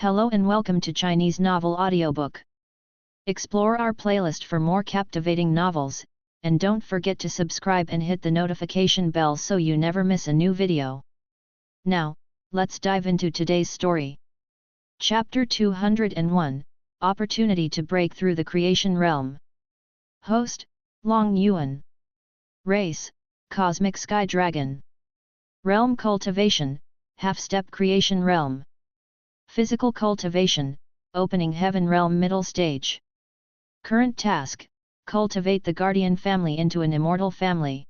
Hello and welcome to Chinese Novel Audiobook. Explore our playlist for more captivating novels, and don't forget to subscribe and hit the notification bell so you never miss a new video. Now, let's dive into today's story. Chapter 201, Opportunity to Break Through the Creation Realm. Host, Long Yuan. Race, Cosmic Sky Dragon. Realm Cultivation, Half-Step Creation Realm. Physical Cultivation, Opening Heaven Realm Middle Stage. Current Task, Cultivate the Guardian Family into an Immortal Family.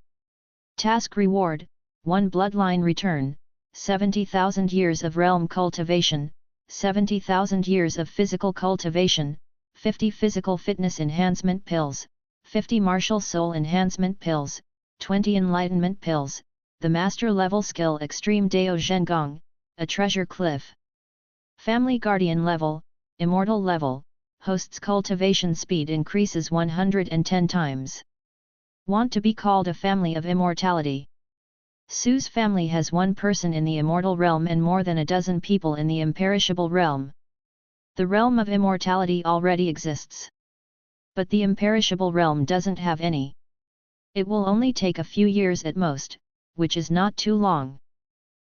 Task Reward, 1 Bloodline Return, 70,000 years of Realm Cultivation, 70,000 years of Physical Cultivation, 50 Physical Fitness Enhancement Pills, 50 Martial Soul Enhancement Pills, 20 Enlightenment Pills, the Master Level Skill Extreme Dao Zhengong, a Treasure Cliff. Family Guardian Level, Immortal Level, Host's Cultivation Speed increases 110 times. Want to be called a family of immortality? Su's family has one person in the immortal realm and more than a dozen people in the imperishable realm. The realm of immortality already exists. But the imperishable realm doesn't have any. It will only take a few years at most, which is not too long.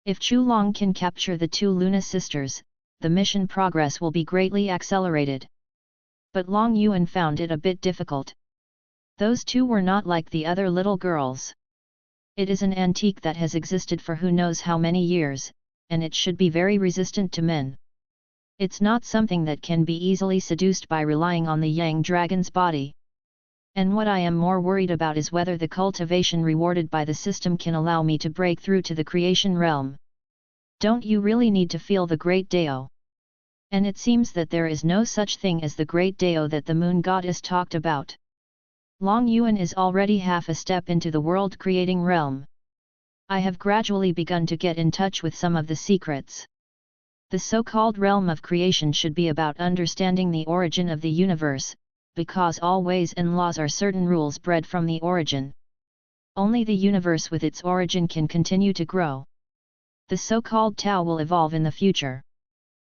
If Chu Long can capture the two Luna sisters, the mission progress will be greatly accelerated. But Long Yuan found it a bit difficult. Those two were not like the other little girls. It is an antique that has existed for who knows how many years, and it should be very resistant to men. It's not something that can be easily seduced by relying on the Yang Dragon's body. And what I am more worried about is whether the cultivation rewarded by the system can allow me to break through to the creation realm. Don't you really need to feel the Great Dao? And it seems that there is no such thing as the Great Dao that the Moon Goddess talked about. Long Yuan is already half a step into the world-creating realm. I have gradually begun to get in touch with some of the secrets. The so-called realm of creation should be about understanding the origin of the universe, because all ways and laws are certain rules bred from the origin. Only the universe with its origin can continue to grow. The so-called Tao will evolve in the future.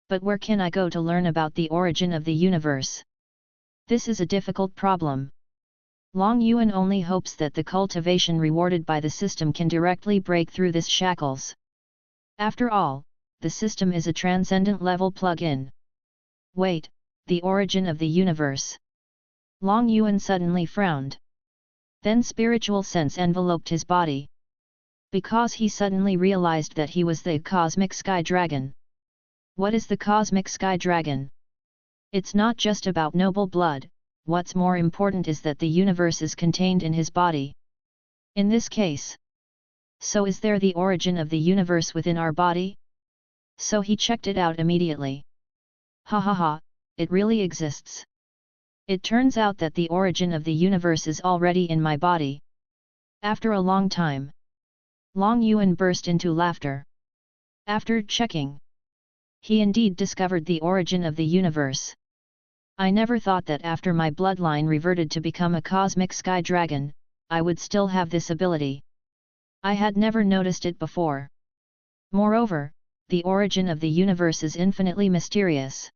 But where can I go to learn about the origin of the universe? This is a difficult problem. Long Yuan only hopes that the cultivation rewarded by the system can directly break through this shackles. After all, the system is a transcendent level plug-in. Wait, the origin of the universe. Long Yuan suddenly frowned. Then spiritual sense enveloped his body. Because he suddenly realized that he was the Cosmic Sky Dragon. What is the Cosmic Sky Dragon? It's not just about noble blood, what's more important is that the universe is contained in his body. In this case. So is there the origin of the universe within our body? So he checked it out immediately. Ha ha ha, it really exists. It turns out that the origin of the universe is already in my body. After a long time. Long Yuan burst into laughter. After checking, he indeed discovered the origin of the universe. I never thought that after my bloodline reverted to become a Cosmic Sky Dragon, I would still have this ability. I had never noticed it before. Moreover, the origin of the universe is infinitely mysterious.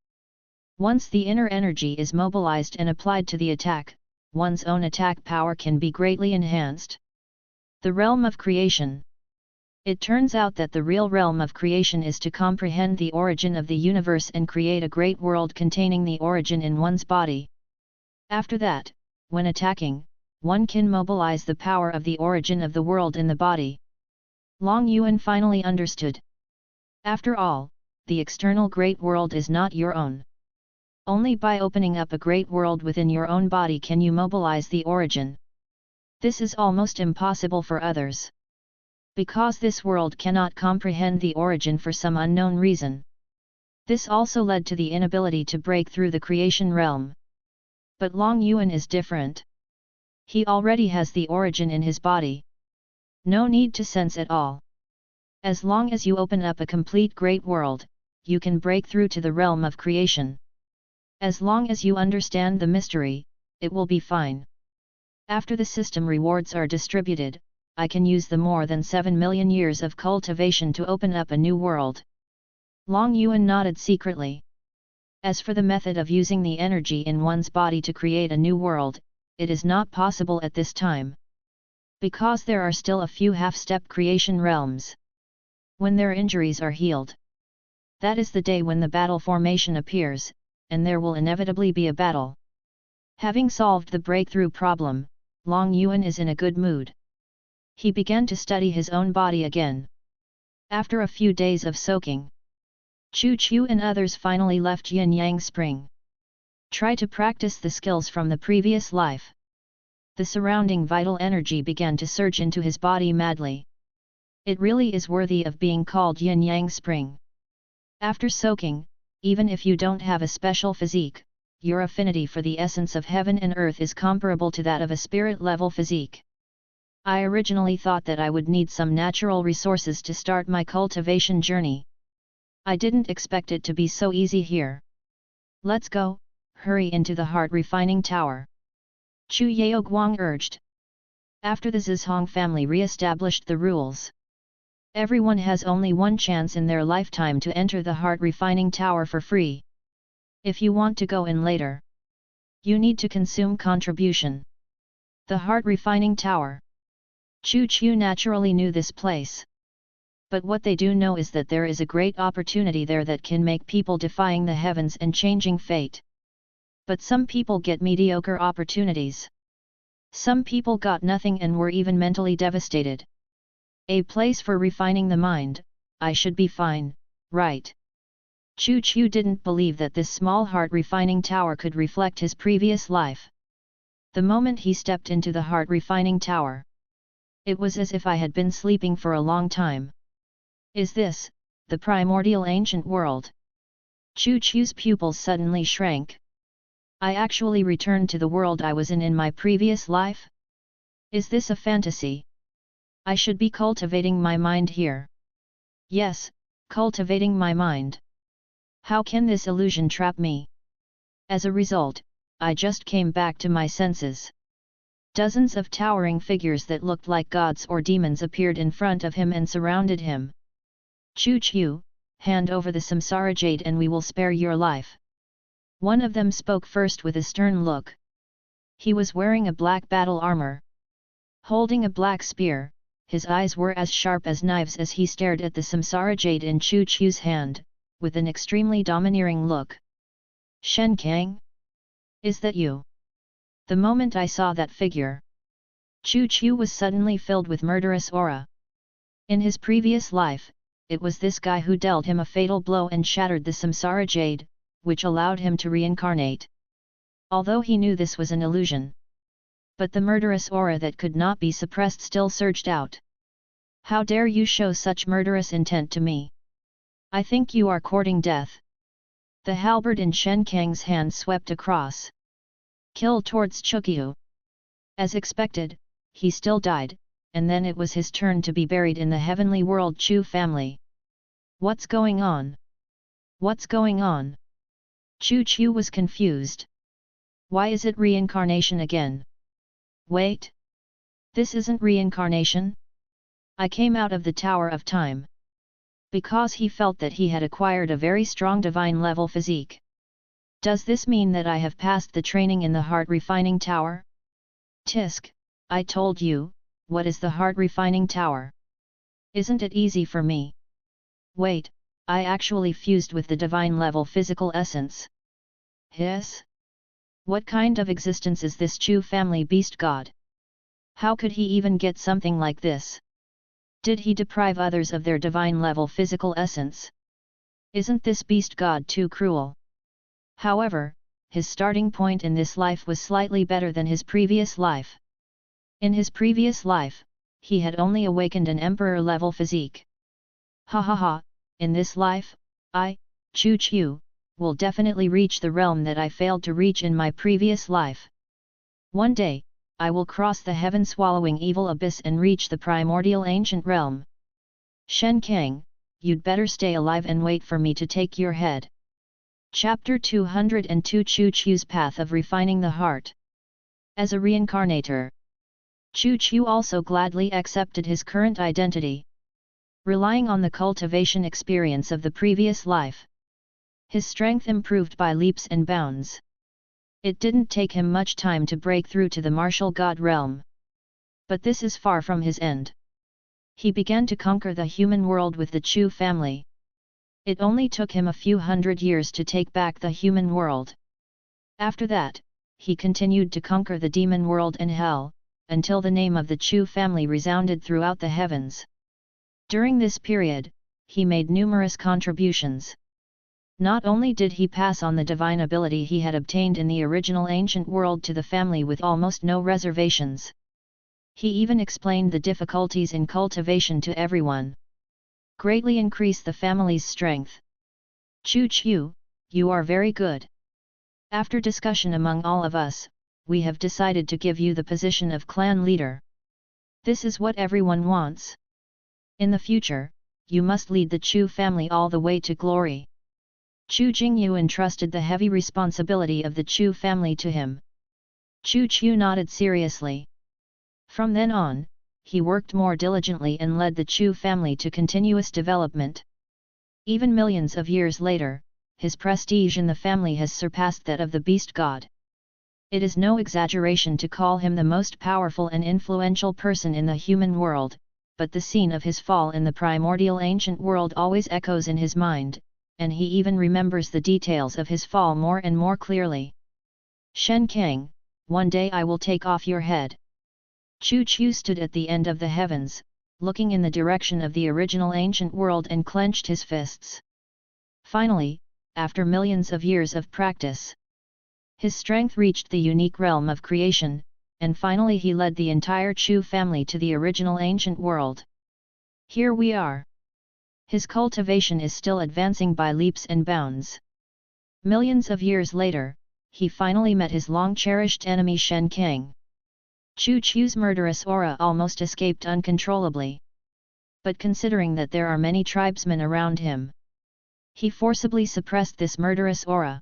Once the inner energy is mobilized and applied to the attack, one's own attack power can be greatly enhanced. The realm of creation. It turns out that the real realm of creation is to comprehend the origin of the universe and create a great world containing the origin in one's body. After that, when attacking, one can mobilize the power of the origin of the world in the body. Long Yuan finally understood. After all, the external great world is not your own. Only by opening up a great world within your own body can you mobilize the origin. This is almost impossible for others. Because this world cannot comprehend the origin for some unknown reason. This also led to the inability to break through the creation realm. But Long Yuan is different. He already has the origin in his body. No need to sense at all. As long as you open up a complete great world, you can break through to the realm of creation. As long as you understand the mystery, it will be fine. After the system rewards are distributed, I can use the more than 7 million years of cultivation to open up a new world. Long Yuan nodded secretly. As for the method of using the energy in one's body to create a new world, it is not possible at this time. Because there are still a few half-step creation realms. When their injuries are healed, that is the day when the battle formation appears, and there will inevitably be a battle. Having solved the breakthrough problem, Long Yuan is in a good mood. He began to study his own body again. After a few days of soaking, Chu Chu and others finally left Yin Yang Spring. Try to practice the skills from the previous life. The surrounding vital energy began to surge into his body madly. It really is worthy of being called Yin Yang Spring. After soaking, even if you don't have a special physique, your affinity for the essence of heaven and earth is comparable to that of a spirit-level physique. I originally thought that I would need some natural resources to start my cultivation journey. I didn't expect it to be so easy here. Let's go, hurry into the heart refining tower. Chu Yaoguang urged. After the Zizhong family re-established the rules, everyone has only one chance in their lifetime to enter the heart refining tower for free. If you want to go in later, you need to consume contribution. The heart refining tower. Chu Chu naturally knew this place. But what they do know is that there is a great opportunity there that can make people defying the heavens and changing fate. But some people get mediocre opportunities. Some people got nothing and were even mentally devastated. A place for refining the mind, I should be fine, right? Chu Chu didn't believe that this small heart refining tower could reflect his previous life. The moment he stepped into the heart refining tower, it was as if I had been sleeping for a long time. Is this, the primordial ancient world? Chu Chu's pupils suddenly shrank. I actually returned to the world I was in my previous life? Is this a fantasy? I should be cultivating my mind here. Yes, cultivating my mind. How can this illusion trap me? As a result, I just came back to my senses. Dozens of towering figures that looked like gods or demons appeared in front of him and surrounded him. Chu Chu, hand over the samsara jade and we will spare your life. One of them spoke first with a stern look. He was wearing a black battle armor. Holding a black spear, his eyes were as sharp as knives as he stared at the samsara jade in Chu Chu's hand, with an extremely domineering look. Shen Kang? Is that you? The moment I saw that figure, Chu Chu was suddenly filled with murderous aura. In his previous life, it was this guy who dealt him a fatal blow and shattered the samsara jade, which allowed him to reincarnate. Although he knew this was an illusion, but the murderous aura that could not be suppressed still surged out. How dare you show such murderous intent to me? I think you are courting death. The halberd in Shen Kang's hand swept across. Kill towards Chukyu. As expected, he still died, and then it was his turn to be buried in the heavenly world Chu family. What's going on? What's going on? Chu Chu was confused. Why is it reincarnation again? Wait. This isn't reincarnation? I came out of the Tower of Time. Because he felt that he had acquired a very strong divine level physique. Does this mean that I have passed the training in the heart refining tower? Tisk, I told you, what is the heart refining tower? Isn't it easy for me? Wait, I actually fused with the divine level physical essence. Hiss? What kind of existence is this Chu family beast god? How could he even get something like this? Did he deprive others of their divine level physical essence? Isn't this beast god too cruel? However, his starting point in this life was slightly better than his previous life. In his previous life, he had only awakened an emperor-level physique. Ha ha ha, in this life, I, Chu Chu, will definitely reach the realm that I failed to reach in my previous life. One day, I will cross the heaven-swallowing evil abyss and reach the primordial ancient realm. Shen Kang, you'd better stay alive and wait for me to take your head. Chapter 202 Chu Chu's Path of Refining the Heart. As a reincarnator, Chu Chu also gladly accepted his current identity. Relying on the cultivation experience of the previous life, His strength improved by leaps and bounds. It didn't take him much time to break through to the martial god realm. But this is far from his end. He began to conquer the human world with the Chu family. It only took him a few hundred years to take back the human world. After that, he continued to conquer the demon world and hell, until the name of the Chu family resounded throughout the heavens. During this period, he made numerous contributions. Not only did he pass on the divine ability he had obtained in the original ancient world to the family with almost no reservations. He even explained the difficulties in cultivation to everyone. Greatly increased the family's strength. Chu, you are very good. After discussion among all of us, we have decided to give you the position of clan leader. This is what everyone wants. In the future, you must lead the Chu family all the way to glory. Chu Jingyu entrusted the heavy responsibility of the Chu family to him. Chu nodded seriously. From then on, he worked more diligently and led the Chu family to continuous development. Even millions of years later, his prestige in the family has surpassed that of the beast god. It is no exaggeration to call him the most powerful and influential person in the human world, but the scene of his fall in the primordial ancient world always echoes in his mind, and he even remembers the details of his fall more and more clearly. Shen Kang, one day I will take off your head. Chu stood at the end of the heavens, looking in the direction of the original ancient world and clenched his fists. Finally, after millions of years of practice, his strength reached the unique realm of creation, and finally he led the entire Chu family to the original ancient world. Here we are. His cultivation is still advancing by leaps and bounds. Millions of years later, he finally met his long-cherished enemy Shen Kang. Chu's murderous aura almost escaped uncontrollably. But considering that there are many tribesmen around him, he forcibly suppressed this murderous aura.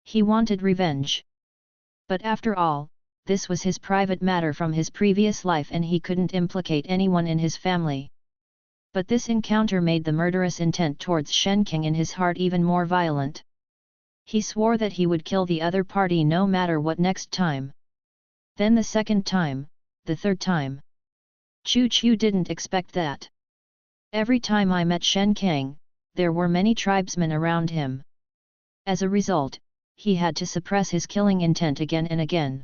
He wanted revenge. But after all, this was his private matter from his previous life and he couldn't implicate anyone in his family. But this encounter made the murderous intent towards Shen Kang in his heart even more violent. He swore that he would kill the other party no matter what next time. Then the second time, the third time. Chu didn't expect that. Every time I met Shen Kang, there were many tribesmen around him. As a result, he had to suppress his killing intent again and again.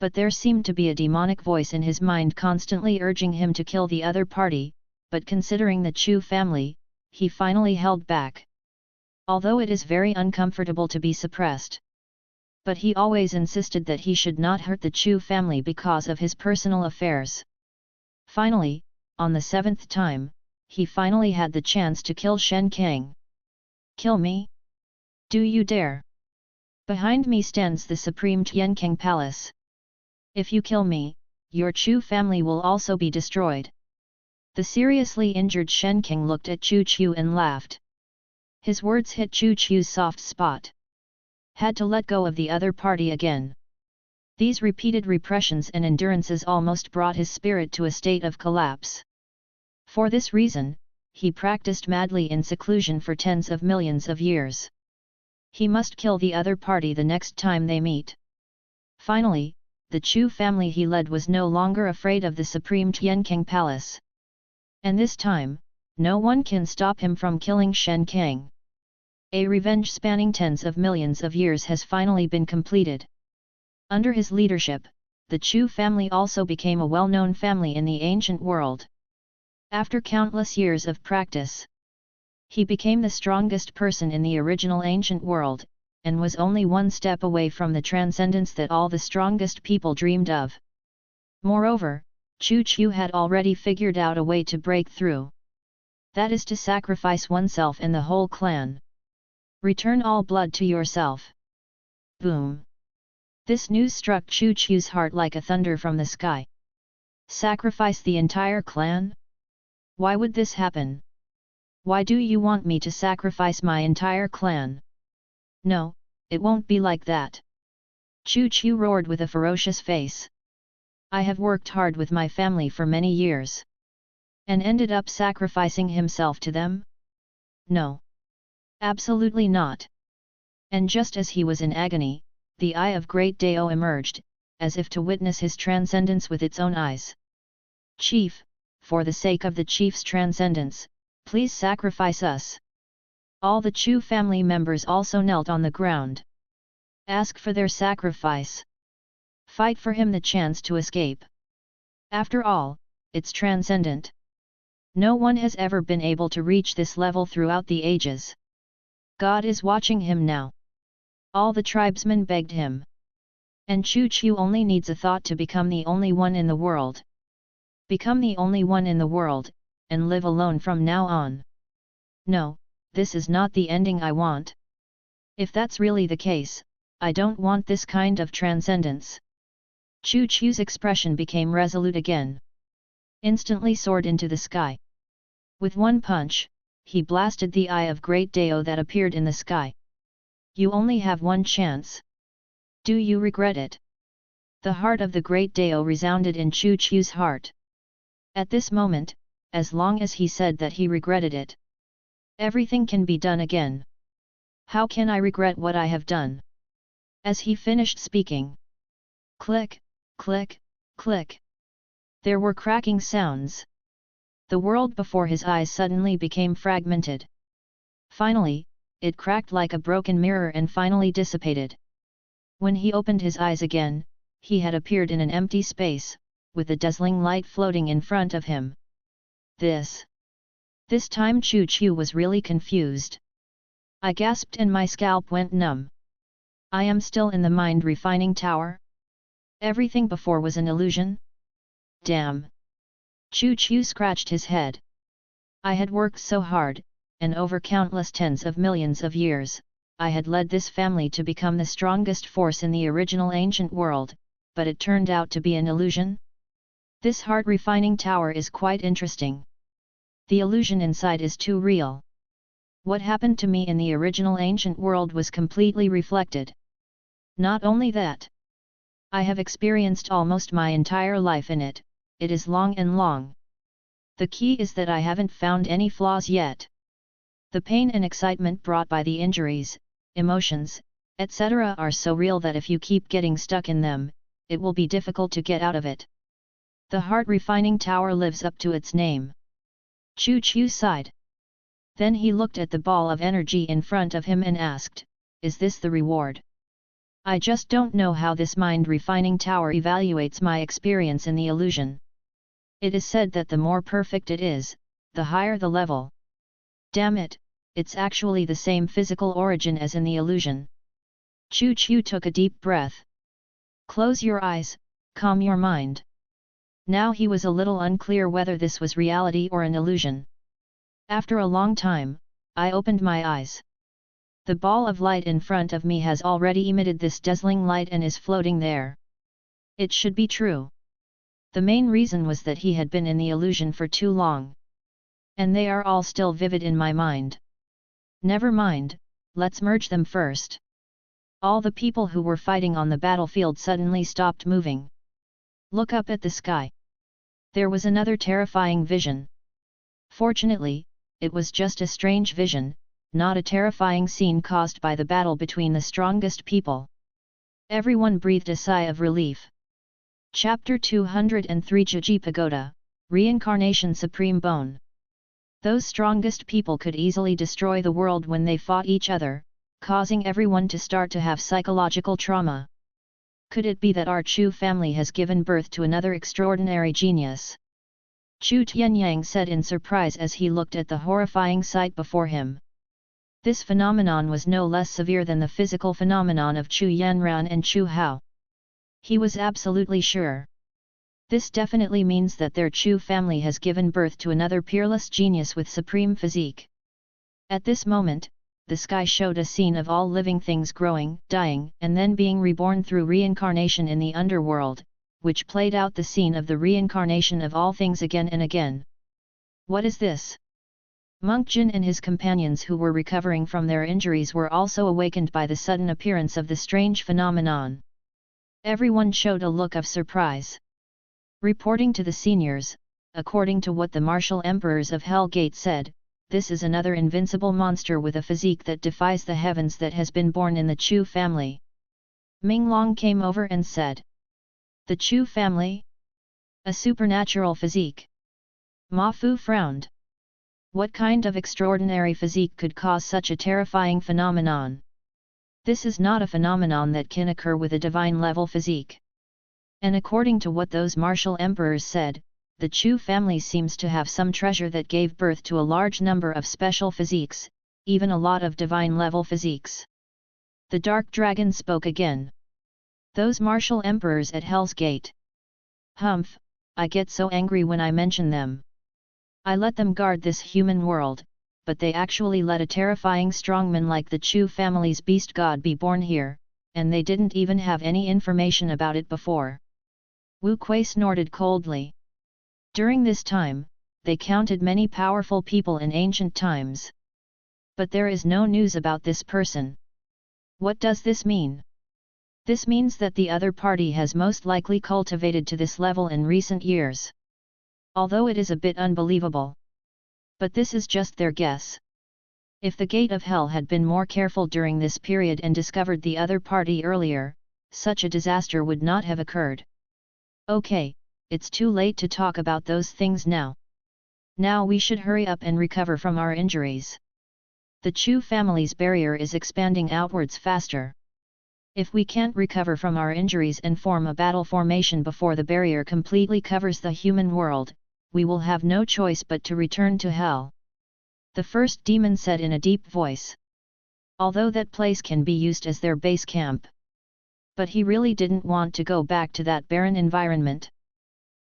But there seemed to be a demonic voice in his mind constantly urging him to kill the other party, but considering the Chu family, he finally held back. Although it is very uncomfortable to be suppressed. But he always insisted that he should not hurt the Chu family because of his personal affairs. Finally, on the seventh time, he finally had the chance to kill Shen Kang. Kill me? Do you dare? Behind me stands the Supreme Tiankang Palace. If you kill me, your Chu family will also be destroyed. The seriously injured Shen Kang looked at Chu and laughed. His words hit Chu's soft spot. Had to let go of the other party again. These repeated repressions and endurances almost brought his spirit to a state of collapse. For this reason, he practiced madly in seclusion for tens of millions of years. He must kill the other party the next time they meet. Finally, the Chu family he led was no longer afraid of the Supreme Tiankang Palace. And this time, no one can stop him from killing Shen Kang. A revenge spanning tens of millions of years has finally been completed. Under his leadership, the Chu family also became a well-known family in the ancient world. After countless years of practice, he became the strongest person in the original ancient world, and was only one step away from the transcendence that all the strongest people dreamed of. Moreover, Chu had already figured out a way to break through. That is to sacrifice oneself and the whole clan. Return all blood to yourself. Boom! This news struck Chu's heart like a thunder from the sky. Sacrifice the entire clan? Why would this happen? Why do you want me to sacrifice my entire clan? No, it won't be like that. Chu roared with a ferocious face. I have worked hard with my family for many years. And ended up sacrificing himself to them? No. Absolutely not. And just as he was in agony, the eye of Great Dao emerged, as if to witness his transcendence with its own eyes. Chief, for the sake of the chief's transcendence, please sacrifice us. All the Chu family members also knelt on the ground. Ask for their sacrifice. Fight for him the chance to escape. After all, it's transcendent. No one has ever been able to reach this level throughout the ages. God is watching him now. All the tribesmen begged him. And Chu only needs a thought to become the only one in the world. Become the only one in the world, and live alone from now on. No, this is not the ending I want. If that's really the case, I don't want this kind of transcendence. Chu's expression became resolute again. Instantly soared into the sky. With one punch, he blasted the eye of Great Dao that appeared in the sky. You only have one chance. Do you regret it? The heart of the Great Dao resounded in Chu's heart. At this moment, as long as he said that he regretted it, everything can be done again. How can I regret what I have done? As he finished speaking. Click, click, click. There were cracking sounds. The world before his eyes suddenly became fragmented. Finally, it cracked like a broken mirror and finally dissipated. When he opened his eyes again, he had appeared in an empty space, with a dazzling light floating in front of him. This time Chu was really confused. I gasped and my scalp went numb. I am still in the mind refining tower? Everything before was an illusion? Damn! Chu scratched his head. I had worked so hard, and over countless tens of millions of years, I had led this family to become the strongest force in the original ancient world, but it turned out to be an illusion? This heart refining tower is quite interesting. The illusion inside is too real. What happened to me in the original ancient world was completely reflected. Not only that, I have experienced almost my entire life in it. It is long and long. The key is that I haven't found any flaws yet. The pain and excitement brought by the injuries, emotions, etc. are so real that if you keep getting stuck in them, it will be difficult to get out of it. The heart refining tower lives up to its name. Chu sighed. Then he looked at the ball of energy in front of him and asked, is this the reward? I just don't know how this mind refining tower evaluates my experience in the illusion. It is said that the more perfect it is, the higher the level. Damn it, it's actually the same physical origin as in the illusion. Chu took a deep breath. Close your eyes, calm your mind. Now he was a little unclear whether this was reality or an illusion. After a long time, I opened my eyes. The ball of light in front of me has already emitted this dazzling light and is floating there. It should be true. The main reason was that he had been in the illusion for too long. And they are all still vivid in my mind. Never mind, let's merge them first. All the people who were fighting on the battlefield suddenly stopped moving. Look up at the sky. There was another terrifying vision. Fortunately, it was just a strange vision, not a terrifying scene caused by the battle between the strongest people. Everyone breathed a sigh of relief. Chapter 203 Jiji Pagoda, Reincarnation Supreme Bone. Those strongest people could easily destroy the world when they fought each other, causing everyone to start to have psychological trauma. Could it be that our Chu family has given birth to another extraordinary genius? Chu Tianyang said in surprise as he looked at the horrifying sight before him. This phenomenon was no less severe than the physical phenomenon of Chu Yanran and Chu Hao. He was absolutely sure. This definitely means that their Chu family has given birth to another peerless genius with supreme physique. At this moment, the sky showed a scene of all living things growing, dying, and then being reborn through reincarnation in the underworld, which played out the scene of the reincarnation of all things again and again. What is this? Monk Jin and his companions who were recovering from their injuries were also awakened by the sudden appearance of the strange phenomenon. Everyone showed a look of surprise. Reporting to the seniors, according to what the martial emperors of Hell Gate said, this is another invincible monster with a physique that defies the heavens that has been born in the Chu family. Minglong came over and said. The Chu family? A supernatural physique. Ma Fu frowned. What kind of extraordinary physique could cause such a terrifying phenomenon? This is not a phenomenon that can occur with a divine-level physique. And according to what those martial emperors said, the Chu family seems to have some treasure that gave birth to a large number of special physiques, even a lot of divine-level physiques. The Dark Dragon spoke again. Those martial emperors at Hell's Gate. Humph, I get so angry when I mention them. I let them guard this human world, but they actually let a terrifying strongman like the Chu family's beast god be born here, and they didn't even have any information about it before. Wu Kuei snorted coldly. During this time, they counted many powerful people in ancient times. But there is no news about this person. What does this mean? This means that the other party has most likely cultivated to this level in recent years. Although it is a bit unbelievable. But this is just their guess. If the Gate of Hell had been more careful during this period and discovered the other party earlier, such a disaster would not have occurred. Okay, it's too late to talk about those things now. Now we should hurry up and recover from our injuries. The Chu family's barrier is expanding outwards faster. If we can't recover from our injuries and form a battle formation before the barrier completely covers the human world, we will have no choice but to return to hell. The first demon said in a deep voice. Although that place can be used as their base camp. But he really didn't want to go back to that barren environment.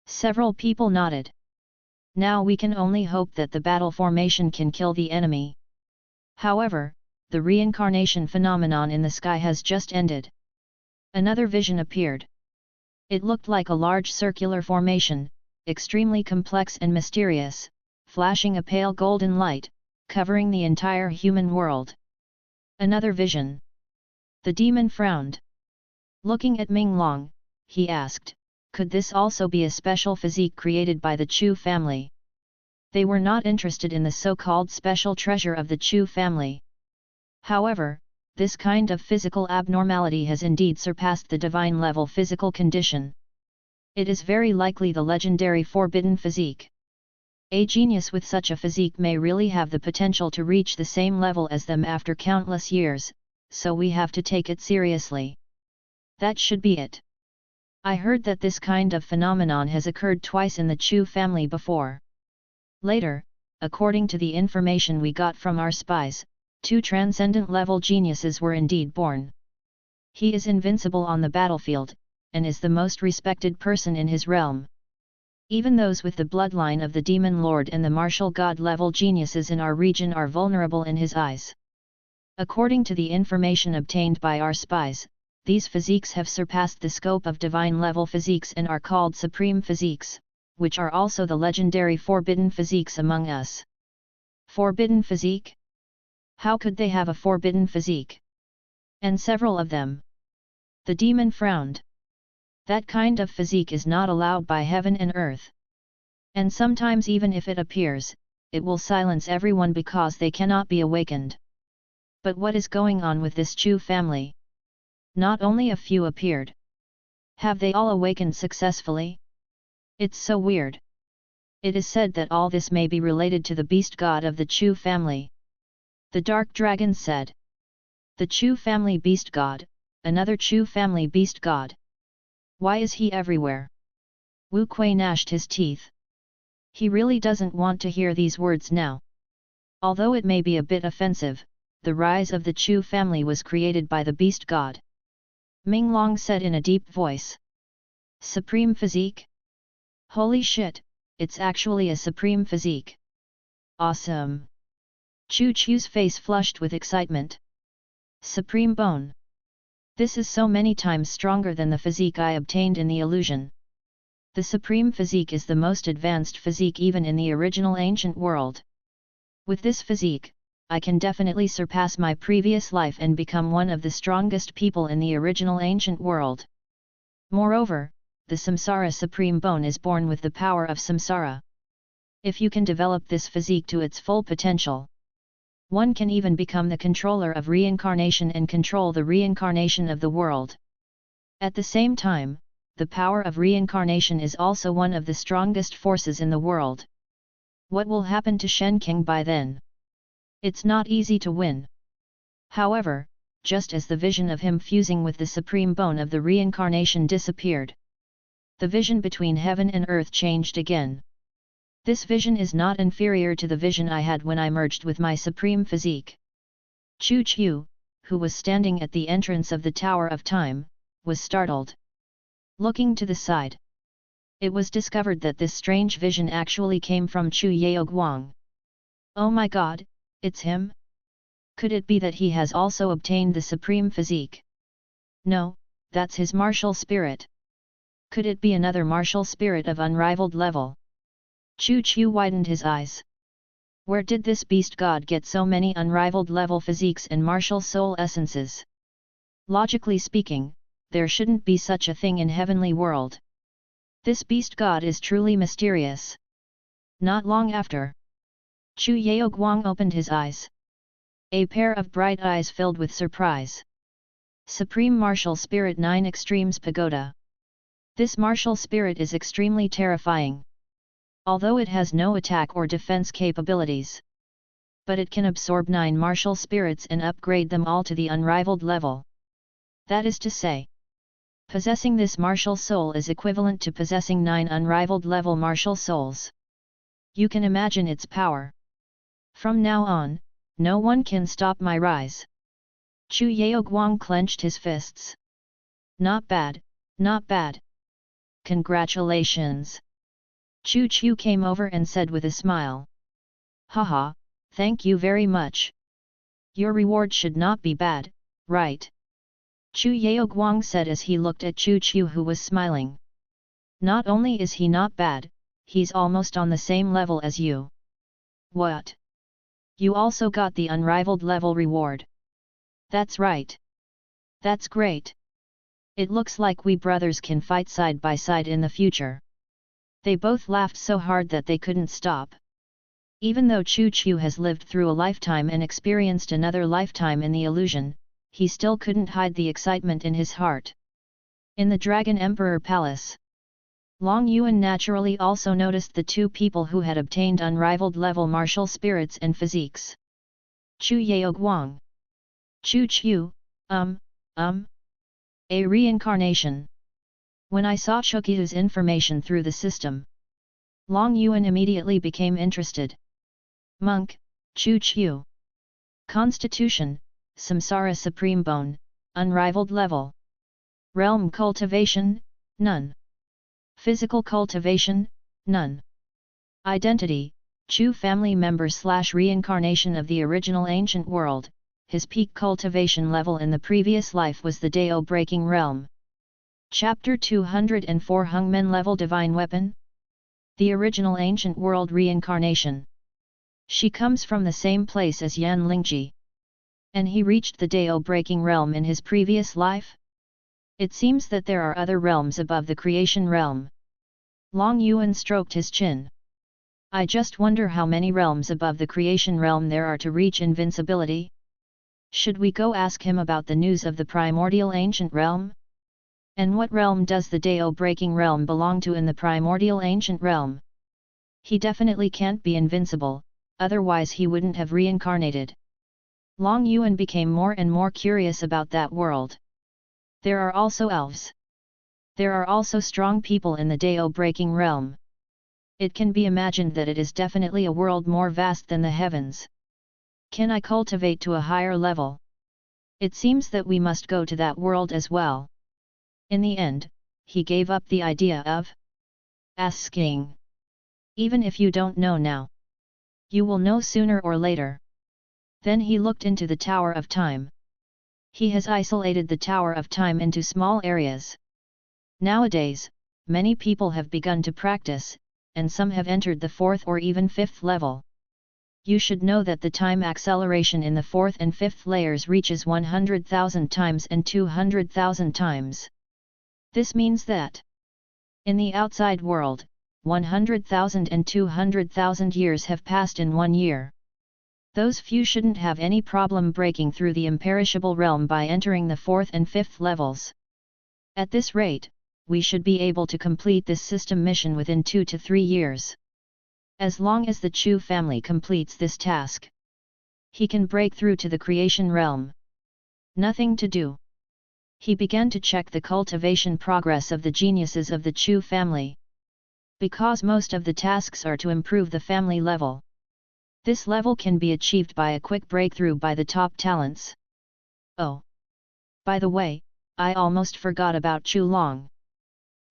Several people nodded. Now we can only hope that the battle formation can kill the enemy. However, the reincarnation phenomenon in the sky has just ended. Another vision appeared. It looked like a large circular formation, extremely complex and mysterious, flashing a pale golden light, covering the entire human world. Another vision. The demon frowned. Looking at Minglong, he asked, could this also be a special physique created by the Chu family? They were not interested in the so-called special treasure of the Chu family. However, this kind of physical abnormality has indeed surpassed the divine-level physical condition. It is very likely the legendary forbidden physique. A genius with such a physique may really have the potential to reach the same level as them after countless years, so we have to take it seriously. That should be it. I heard that this kind of phenomenon has occurred twice in the Chu family before. Later, according to the information we got from our spies, 2 transcendent-level geniuses were indeed born. He is invincible on the battlefield, and is the most respected person in his realm. Even those with the bloodline of the Demon Lord and the martial god-level geniuses in our region are vulnerable in his eyes. According to the information obtained by our spies, these physiques have surpassed the scope of divine-level physiques and are called supreme physiques, which are also the legendary forbidden physiques among us. Forbidden physique? How could they have a forbidden physique? And several of them. The demon frowned. That kind of physique is not allowed by heaven and earth. And sometimes even if it appears, it will silence everyone because they cannot be awakened. But what is going on with this Chu family? Not only a few appeared. Have they all awakened successfully? It's so weird. It is said that all this may be related to the beast god of the Chu family. The Dark Dragon said. The Chu family beast god, another Chu family beast god. Why is he everywhere? Wu Kuei gnashed his teeth. He really doesn't want to hear these words now. Although it may be a bit offensive, the rise of the Chu family was created by the beast god. Minglong said in a deep voice. Supreme physique? Holy shit, it's actually a supreme physique. Awesome. Chu Chu's face flushed with excitement. Supreme bone. This is so many times stronger than the physique I obtained in the illusion. The supreme physique is the most advanced physique even in the original ancient world. With this physique, I can definitely surpass my previous life and become one of the strongest people in the original ancient world. Moreover, the Samsara Supreme Bone is born with the power of Samsara. If you can develop this physique to its full potential, one can even become the controller of reincarnation and control the reincarnation of the world. At the same time, the power of reincarnation is also one of the strongest forces in the world. What will happen to Shen King by then? It's not easy to win. However, just as the vision of him fusing with the supreme bone of the reincarnation disappeared, the vision between heaven and earth changed again. This vision is not inferior to the vision I had when I merged with my supreme physique. Chu Chu, who was standing at the entrance of the Tower of Time, was startled. Looking to the side, it was discovered that this strange vision actually came from Chu Yaoguang. Oh my god, it's him? Could it be that he has also obtained the supreme physique? No, that's his martial spirit. Could it be another martial spirit of unrivaled level? Chu Chu widened his eyes. Where did this beast god get so many unrivaled level physiques and martial soul essences? Logically speaking, there shouldn't be such a thing in heavenly world. This beast god is truly mysterious. Not long after, Chu Yaoguang opened his eyes. A pair of bright eyes filled with surprise. Supreme Martial Spirit 9 Extremes Pagoda. This martial spirit is extremely terrifying. Although it has no attack or defense capabilities, but it can absorb 9 martial spirits and upgrade them all to the unrivaled level. That is to say, possessing this martial soul is equivalent to possessing 9 unrivaled level martial souls. You can imagine its power. From now on, no one can stop my rise. Chu Yaoguang clenched his fists. Not bad, not bad. Congratulations. Chu Chu came over and said with a smile. Haha, thank you very much. Your reward should not be bad, right? Chu Yaoguang said as he looked at Chu Chu, who was smiling. Not only is he not bad, he's almost on the same level as you. What? You also got the unrivaled level reward. That's right. That's great. It looks like we brothers can fight side by side in the future. They both laughed so hard that they couldn't stop. Even though Chu Chu has lived through a lifetime and experienced another lifetime in the illusion, he still couldn't hide the excitement in his heart. In the Dragon Emperor Palace, Long Yuan naturally also noticed the two people who had obtained unrivaled level martial spirits and physiques. Chu Yaoguang. Chu Chu, a reincarnation. When I saw Chukyu's information through the system, Long Yuan immediately became interested. Monk, Chu Chu. Constitution, Samsara Supreme Bone, unrivaled level. Realm Cultivation, none. Physical Cultivation, none. Identity, Chu family member / reincarnation of the original ancient world. His peak cultivation level in the previous life was the Dao Breaking Realm. Chapter 204 Hungmen Level Divine Weapon. The original ancient world reincarnation. She comes from the same place as Yan Lingji. And he reached the Dao Breaking Realm in his previous life? It seems that there are other realms above the creation realm. Long Yuan stroked his chin. I just wonder how many realms above the creation realm there are to reach invincibility. Should we go ask him about the news of the primordial ancient realm? And what realm does the Dao Breaking Realm belong to in the primordial ancient realm? He definitely can't be invincible, otherwise he wouldn't have reincarnated. Long Yuan became more and more curious about that world. There are also elves. There are also strong people in the Dao Breaking Realm. It can be imagined that it is definitely a world more vast than the heavens. Can I cultivate to a higher level? It seems that we must go to that world as well. In the end, he gave up the idea of asking. Even if you don't know now, you will know sooner or later. Then he looked into the Tower of Time. He has isolated the Tower of Time into small areas. Nowadays, many people have begun to practice, and some have entered the 4th or even 5th level. You should know that the time acceleration in the 4th and 5th layers reaches 100,000 times and 200,000 times. This means that in the outside world, 100,000 and 200,000 years have passed in 1 year. Those few shouldn't have any problem breaking through the imperishable realm by entering the 4th and 5th levels. At this rate, we should be able to complete this system mission within 2 to 3 years. As long as the Chu family completes this task, he can break through to the creation realm. Nothing to do. He began to check the cultivation progress of the geniuses of the Chu family. Because most of the tasks are to improve the family level. This level can be achieved by a quick breakthrough by the top talents. Oh! By the way, I almost forgot about Chu Long.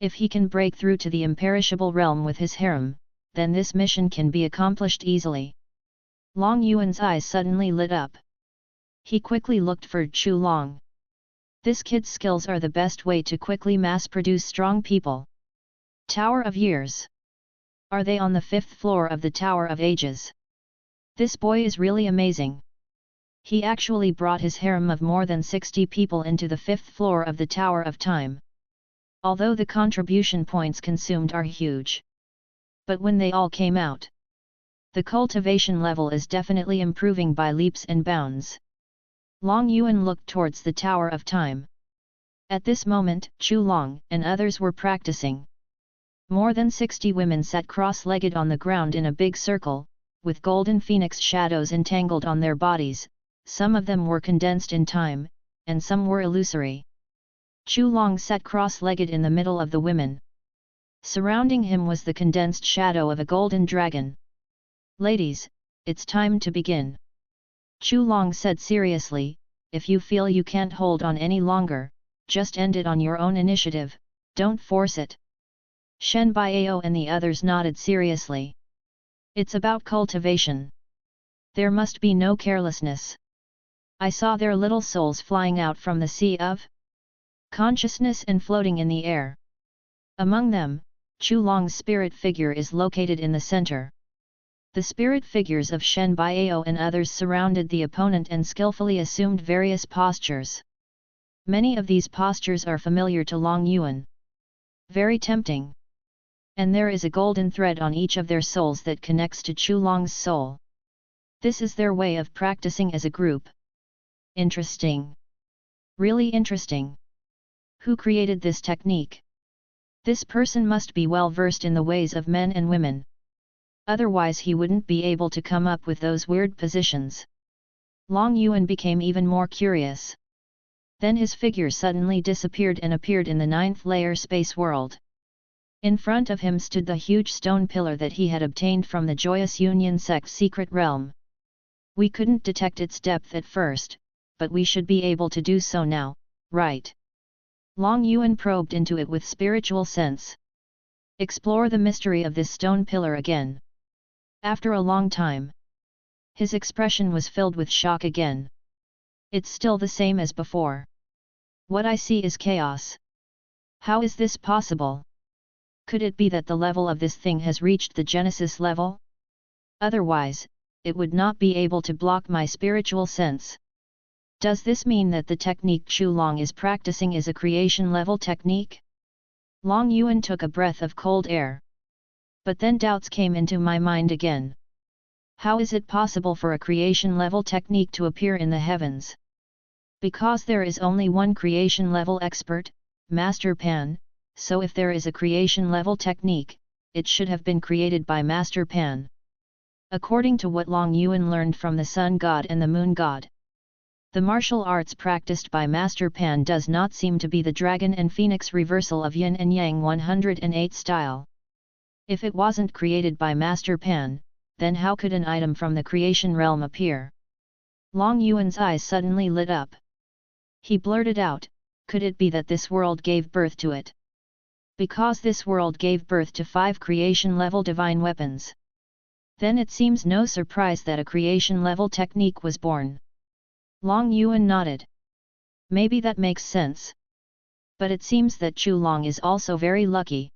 If he can break through to the imperishable realm with his harem, then this mission can be accomplished easily. Long Yuan's eyes suddenly lit up. He quickly looked for Chu Long. This kid's skills are the best way to quickly mass-produce strong people. Tower of Years. Are they on the 5th floor of the Tower of Ages? This boy is really amazing. He actually brought his harem of more than 60 people into the 5th floor of the Tower of Time. Although the contribution points consumed are huge. But when they all came out, the cultivation level is definitely improving by leaps and bounds. Long Yuan looked towards the Tower of Time. At this moment, Chu Long and others were practicing. More than 60 women sat cross-legged on the ground in a big circle, with golden phoenix shadows entangled on their bodies. Some of them were condensed in time, and some were illusory. Chu Long sat cross-legged in the middle of the women. Surrounding him was the condensed shadow of a golden dragon. Ladies, it's time to begin. Chu Long said seriously, if you feel you can't hold on any longer, just end it on your own initiative, don't force it. Shen Baiao and the others nodded seriously. It's about cultivation. There must be no carelessness. I saw their little souls flying out from the sea of consciousness and floating in the air. Among them, Chu Long's spirit figure is located in the center. The spirit figures of Shen Baiao and others surrounded the opponent and skillfully assumed various postures. Many of these postures are familiar to Long Yuan. Very tempting. And there is a golden thread on each of their souls that connects to Chu Long's soul. This is their way of practicing as a group. Interesting. Really interesting. Who created this technique? This person must be well versed in the ways of men and women. Otherwise he wouldn't be able to come up with those weird positions. Long Yuan became even more curious. Then his figure suddenly disappeared and appeared in the 9th layer space world. In front of him stood the huge stone pillar that he had obtained from the Joyous Union sect's secret realm. We couldn't detect its depth at first, but we should be able to do so now, right? Long Yuan probed into it with spiritual sense. Explore the mystery of this stone pillar again. After a long time, his expression was filled with shock again. It's still the same as before. What I see is chaos. How is this possible? Could it be that the level of this thing has reached the Genesis level? Otherwise, it would not be able to block my spiritual sense. Does this mean that the technique Chu Long is practicing is a creation level technique? Long Yuan took a breath of cold air. But then doubts came into my mind again. How is it possible for a creation level technique to appear in the heavens? Because there is only one creation level expert, Master Pan, so if there is a creation level technique, it should have been created by Master Pan. According to what Long Yuan learned from the Sun God and the Moon God, the martial arts practiced by Master Pan does not seem to be the Dragon and Phoenix reversal of Yin and Yang 108 style. If it wasn't created by Master Pan, then how could an item from the creation realm appear? Long Yuan's eyes suddenly lit up. He blurted out, could it be that this world gave birth to it? Because this world gave birth to 5 creation-level divine weapons. Then it seems no surprise that a creation-level technique was born. Long Yuan nodded. Maybe that makes sense. But it seems that Chu Long is also very lucky.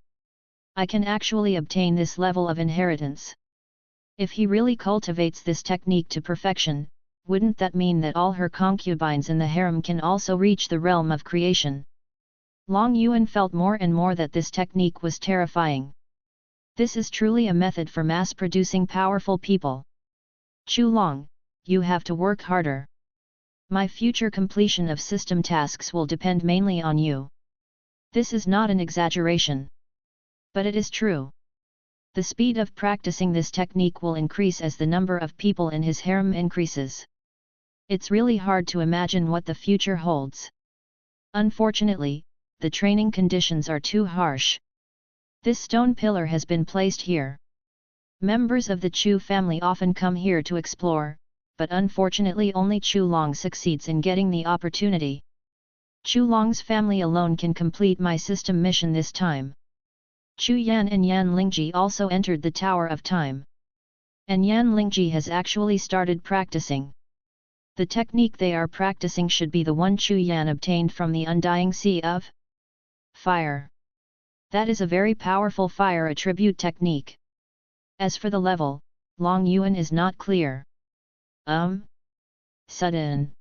I can actually obtain this level of inheritance. If he really cultivates this technique to perfection, wouldn't that mean that all her concubines in the harem can also reach the realm of creation? Long Yuan felt more and more that this technique was terrifying. This is truly a method for mass-producing powerful people. Chu Long, you have to work harder. My future completion of system tasks will depend mainly on you. This is not an exaggeration. But it is true. The speed of practicing this technique will increase as the number of people in his harem increases. It's really hard to imagine what the future holds. Unfortunately, the training conditions are too harsh. This stone pillar has been placed here. Members of the Chu family often come here to explore, but unfortunately only Chu Long succeeds in getting the opportunity. Chu Long's family alone can complete my system mission this time. Chu Yan and Yan Lingji also entered the Tower of Time. And Yan Lingji has actually started practicing. The technique they are practicing should be the one Chu Yan obtained from the Undying Sea of Fire. That is a very powerful fire attribute technique. As for the level, Long Yuan is not clear. Sudden.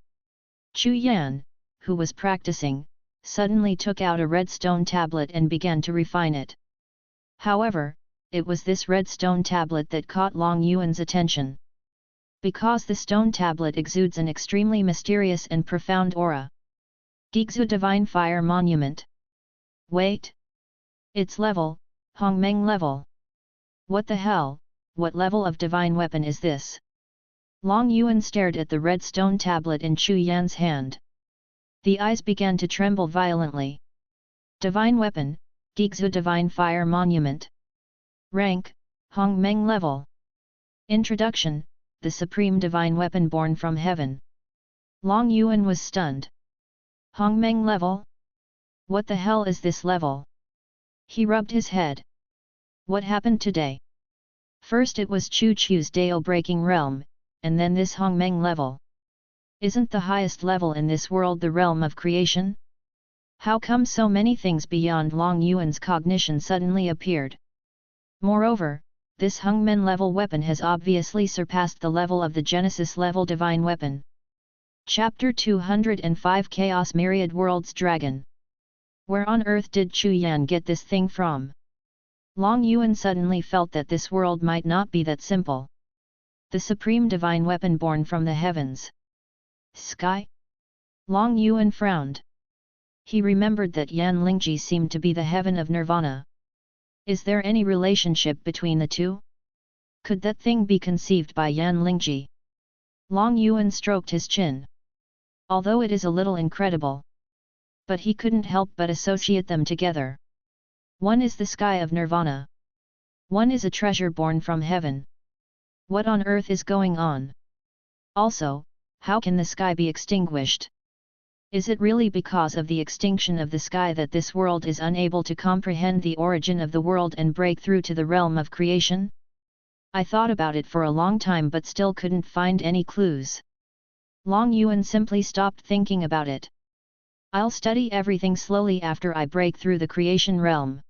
Chu Yan, who was practicing, suddenly took out a red stone tablet and began to refine it. However, it was this red stone tablet that caught Long Yuan's attention. Because the stone tablet exudes an extremely mysterious and profound aura. Gigzu Divine Fire Monument. Wait. Its level, Hongmeng level. What the hell, what level of divine weapon is this? Long Yuan stared at the red stone tablet in Chu Yan's hand. The eyes began to tremble violently. Divine weapon, Gigzu Divine Fire Monument. Rank, Hongmeng level. Introduction, the supreme divine weapon born from heaven. Long Yuan was stunned. Hongmeng level? What the hell is this level? He rubbed his head. What happened today? First it was Chu Chu's Dao breaking realm, and then this Hongmeng level. Isn't the highest level in this world the realm of creation? How come so many things beyond Long Yuan's cognition suddenly appeared? Moreover, this Hongmen level weapon has obviously surpassed the level of the Genesis level divine weapon. Chapter 205 Chaos Myriad Worlds Dragon. Where on earth did Chu Yan get this thing from? Long Yuan suddenly felt that this world might not be that simple. The supreme divine weapon born from the heavens. Sky? Long Yuan frowned. He remembered that Yan Lingji seemed to be the heaven of nirvana. Is there any relationship between the two? Could that thing be conceived by Yan Lingji? Long Yuan stroked his chin. Although it is a little incredible. But he couldn't help but associate them together. One is the sky of nirvana. One is a treasure born from heaven. What on earth is going on? Also, how can the sky be extinguished? Is it really because of the extinction of the sky that this world is unable to comprehend the origin of the world and break through to the realm of creation? I thought about it for a long time but still couldn't find any clues. Long Yuan simply stopped thinking about it. I'll study everything slowly after I break through the creation realm.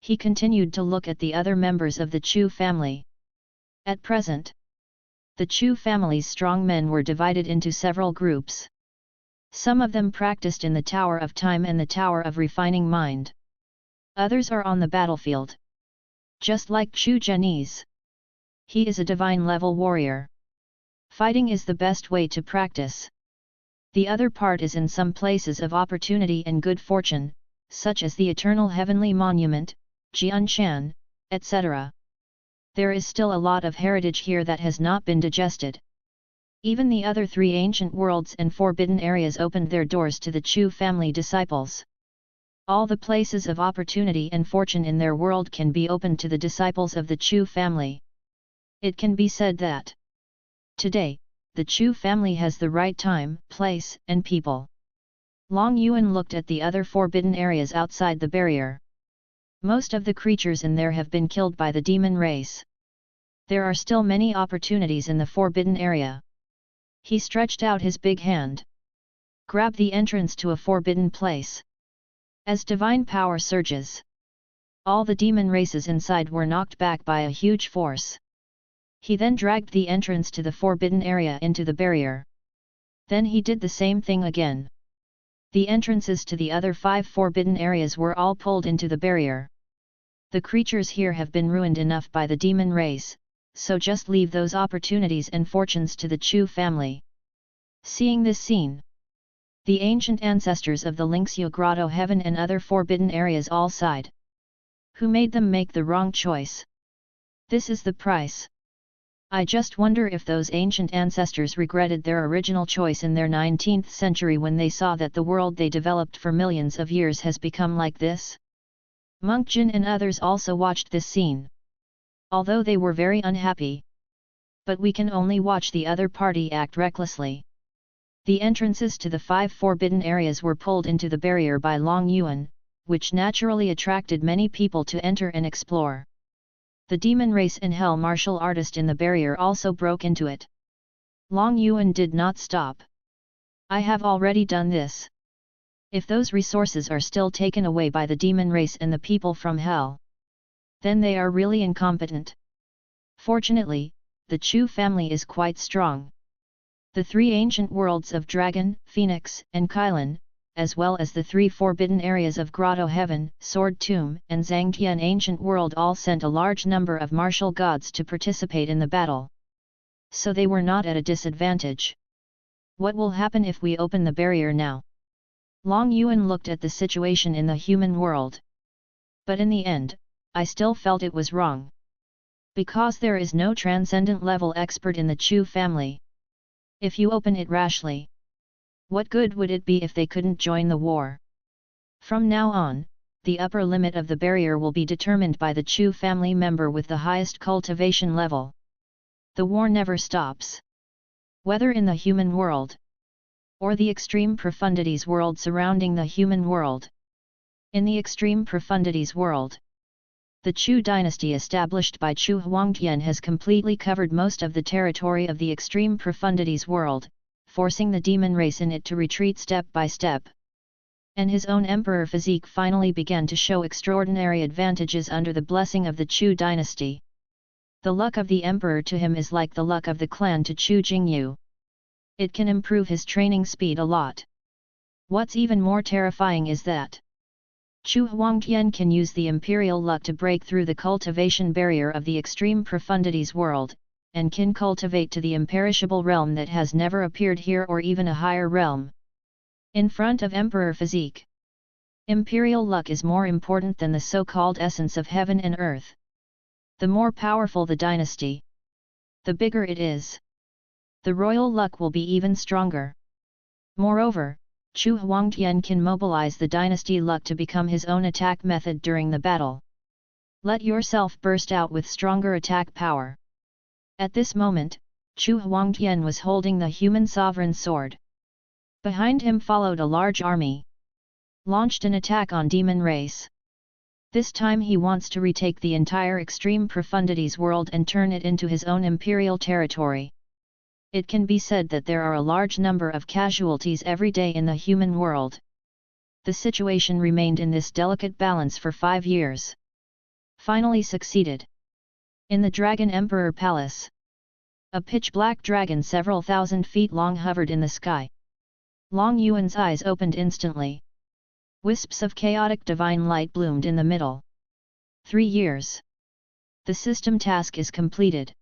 He continued to look at the other members of the Chu family. At present, the Chu family's strong men were divided into several groups. Some of them practiced in the Tower of Time and the Tower of Refining Mind. Others are on the battlefield. Just like Chu Zhenyi's. He is a divine level warrior. Fighting is the best way to practice. The other part is in some places of opportunity and good fortune, such as the Eternal Heavenly Monument, Jianshan, etc. There is still a lot of heritage here that has not been digested. Even the other three ancient worlds and forbidden areas opened their doors to the Chu family disciples. All the places of opportunity and fortune in their world can be opened to the disciples of the Chu family. It can be said that today, the Chu family has the right time, place, and people. Long Yuan looked at the other forbidden areas outside the barrier. Most of the creatures in there have been killed by the demon race. There are still many opportunities in the forbidden area. He stretched out his big hand. Grab the entrance to a forbidden place. As divine power surges, all the demon races inside were knocked back by a huge force. He then dragged the entrance to the forbidden area into the barrier. Then he did the same thing again. The entrances to the other 5 forbidden areas were all pulled into the barrier. The creatures here have been ruined enough by the demon race, so just leave those opportunities and fortunes to the Chu family. Seeing this scene, the ancient ancestors of the Lingxia Grotto Heaven and other forbidden areas all sighed. Who made them make the wrong choice? This is the price. I just wonder if those ancient ancestors regretted their original choice in their 19th century when they saw that the world they developed for millions of years has become like this. Monk Jin and others also watched this scene. Although they were very unhappy. But we can only watch the other party act recklessly. The entrances to the 5 forbidden areas were pulled into the barrier by Long Yuan, which naturally attracted many people to enter and explore. The demon race and hell martial artist in the barrier also broke into it. Long Yuan did not stop. I have already done this. If those resources are still taken away by the demon race and the people from hell, then they are really incompetent. Fortunately, the Chu family is quite strong. The 3 ancient worlds of Dragon, Phoenix, and Kylan, as well as the 3 forbidden areas of Grotto Heaven, Sword Tomb, and Zhangtian ancient world all sent a large number of martial gods to participate in the battle. So they were not at a disadvantage. What will happen if we open the barrier now? Long Yuan looked at the situation in the human world. But in the end, I still felt it was wrong. Because there is no transcendent level expert in the Chu family. If you open it rashly, what good would it be if they couldn't join the war? From now on, the upper limit of the barrier will be determined by the Chu family member with the highest cultivation level. The war never stops. Whether in the human world, or the extreme profundities world surrounding the human world. In the extreme profundities world, the Chu dynasty established by Chu Huangtian has completely covered most of the territory of the extreme profundities world, forcing the demon race in it to retreat step by step. And his own emperor physique finally began to show extraordinary advantages under the blessing of the Chu dynasty. The luck of the emperor to him is like the luck of the clan to Chu Jingyu. It can improve his training speed a lot. What's even more terrifying is that Chu Huangtian can use the imperial luck to break through the cultivation barrier of the extreme profundities world, and can cultivate to the imperishable realm that has never appeared here or even a higher realm. In front of Emperor Physique, imperial luck is more important than the so-called essence of heaven and earth. The more powerful the dynasty, the bigger it is. The royal luck will be even stronger. Moreover, Chu Huangtian can mobilize the dynasty luck to become his own attack method during the battle. Let yourself burst out with stronger attack power. At this moment, Chu Huangtian was holding the human sovereign sword. Behind him followed a large army. Launched an attack on demon race. This time he wants to retake the entire extreme profundities world and turn it into his own imperial territory. It can be said that there are a large number of casualties every day in the human world. The situation remained in this delicate balance for 5 years. Finally succeeded. In the Dragon Emperor Palace, a pitch-black dragon several thousand feet long hovered in the sky. Long Yuan's eyes opened instantly. Wisps of chaotic divine light bloomed in the middle. 3 years. The system task is completed.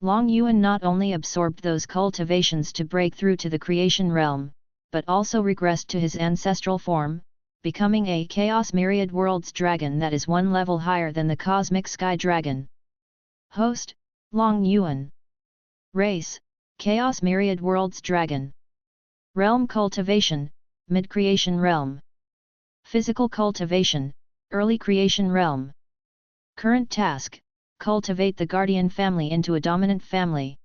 Long Yuan not only absorbed those cultivations to break through to the creation realm, but also regressed to his ancestral form, becoming a Chaos Myriad Worlds dragon that is 1 level higher than the Cosmic Sky Dragon. Host, Long Yuan. Race, Chaos Myriad Worlds Dragon. Realm Cultivation, Mid-Creation Realm. Physical Cultivation, Early Creation Realm. Current Task, Cultivate the Guardian family into a dominant family.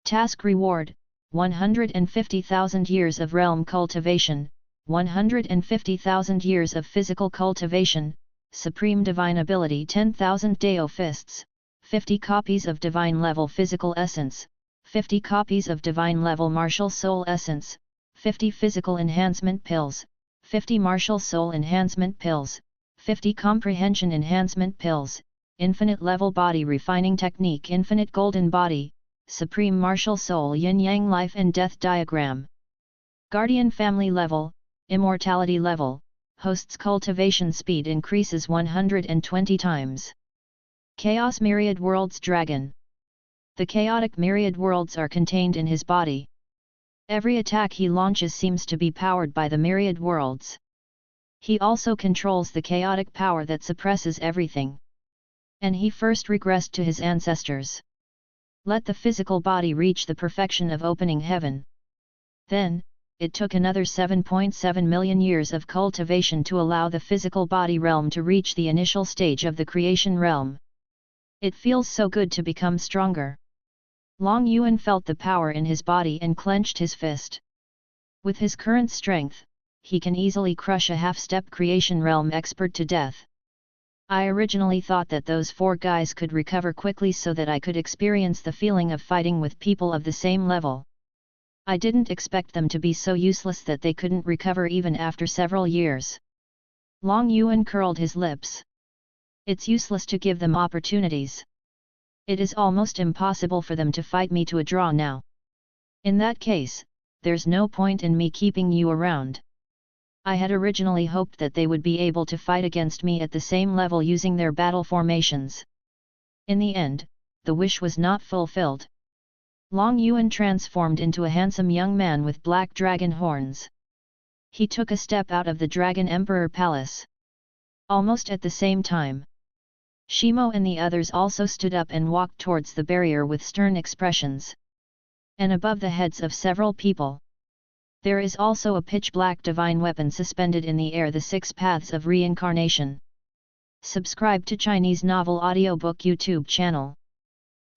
Task Reward, 150,000 years of Realm Cultivation, 150,000 years of Physical Cultivation, Supreme Divine Ability 10,000 Deo Fists, 50 copies of Divine Level Physical Essence, 50 copies of Divine Level Martial Soul Essence, 50 Physical Enhancement Pills, 50 Martial Soul Enhancement Pills, 50 Comprehension Enhancement Pills, Infinite Level Body Refining Technique, Infinite Golden Body, Supreme Martial Soul Yin-Yang Life and Death Diagram. Guardian Family Level, Immortality Level, host's cultivation speed increases 120 times. Chaos Myriad Worlds Dragon. The chaotic myriad worlds are contained in his body. Every attack he launches seems to be powered by the myriad worlds. He also controls the chaotic power that suppresses everything. And he first regressed to his ancestors. Let the physical body reach the perfection of opening heaven. Then, it took another 7.7 million years of cultivation to allow the physical body realm to reach the initial stage of the creation realm. It feels so good to become stronger. Long Yuan felt the power in his body and clenched his fist. With his current strength, he can easily crush a half-step creation realm expert to death. I originally thought that those 4 guys could recover quickly so that I could experience the feeling of fighting with people of the same level. I didn't expect them to be so useless that they couldn't recover even after several years. Long Yuan curled his lips. It's useless to give them opportunities. It is almost impossible for them to fight me to a draw now. In that case, there's no point in me keeping you around. I had originally hoped that they would be able to fight against me at the same level using their battle formations. In the end, the wish was not fulfilled. Long Yuan transformed into a handsome young man with black dragon horns. He took a step out of the Dragon Emperor Palace. Almost at the same time, Shimo and the others also stood up and walked towards the barrier with stern expressions. And above the heads of several people, there is also a pitch-black divine weapon suspended in the air, the 6 Paths of Reincarnation. Subscribe to Chinese Novel Audiobook YouTube channel.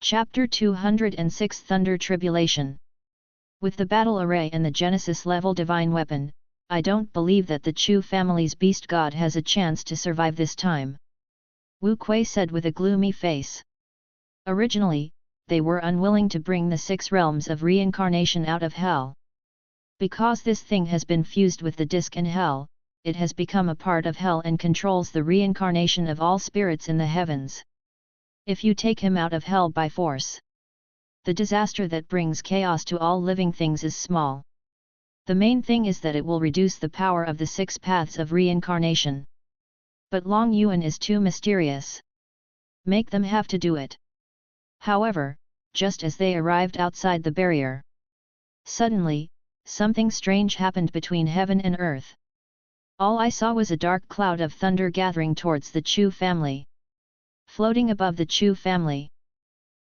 Chapter 206 Thunder Tribulation. With the battle array and the Genesis level divine weapon, I don't believe that the Chu family's beast god has a chance to survive this time. Wu Kuei said with a gloomy face. Originally, they were unwilling to bring the 6 realms of reincarnation out of hell. Because this thing has been fused with the disk in hell, it has become a part of hell and controls the reincarnation of all spirits in the heavens. If you take him out of hell by force, the disaster that brings chaos to all living things is small. The main thing is that it will reduce the power of the 6 paths of reincarnation. But Long Yuan is too mysterious. Make them have to do it. However, just as they arrived outside the barrier, suddenly, something strange happened between heaven and earth. All I saw was a dark cloud of thunder gathering towards the Chu family. Floating above the Chu family,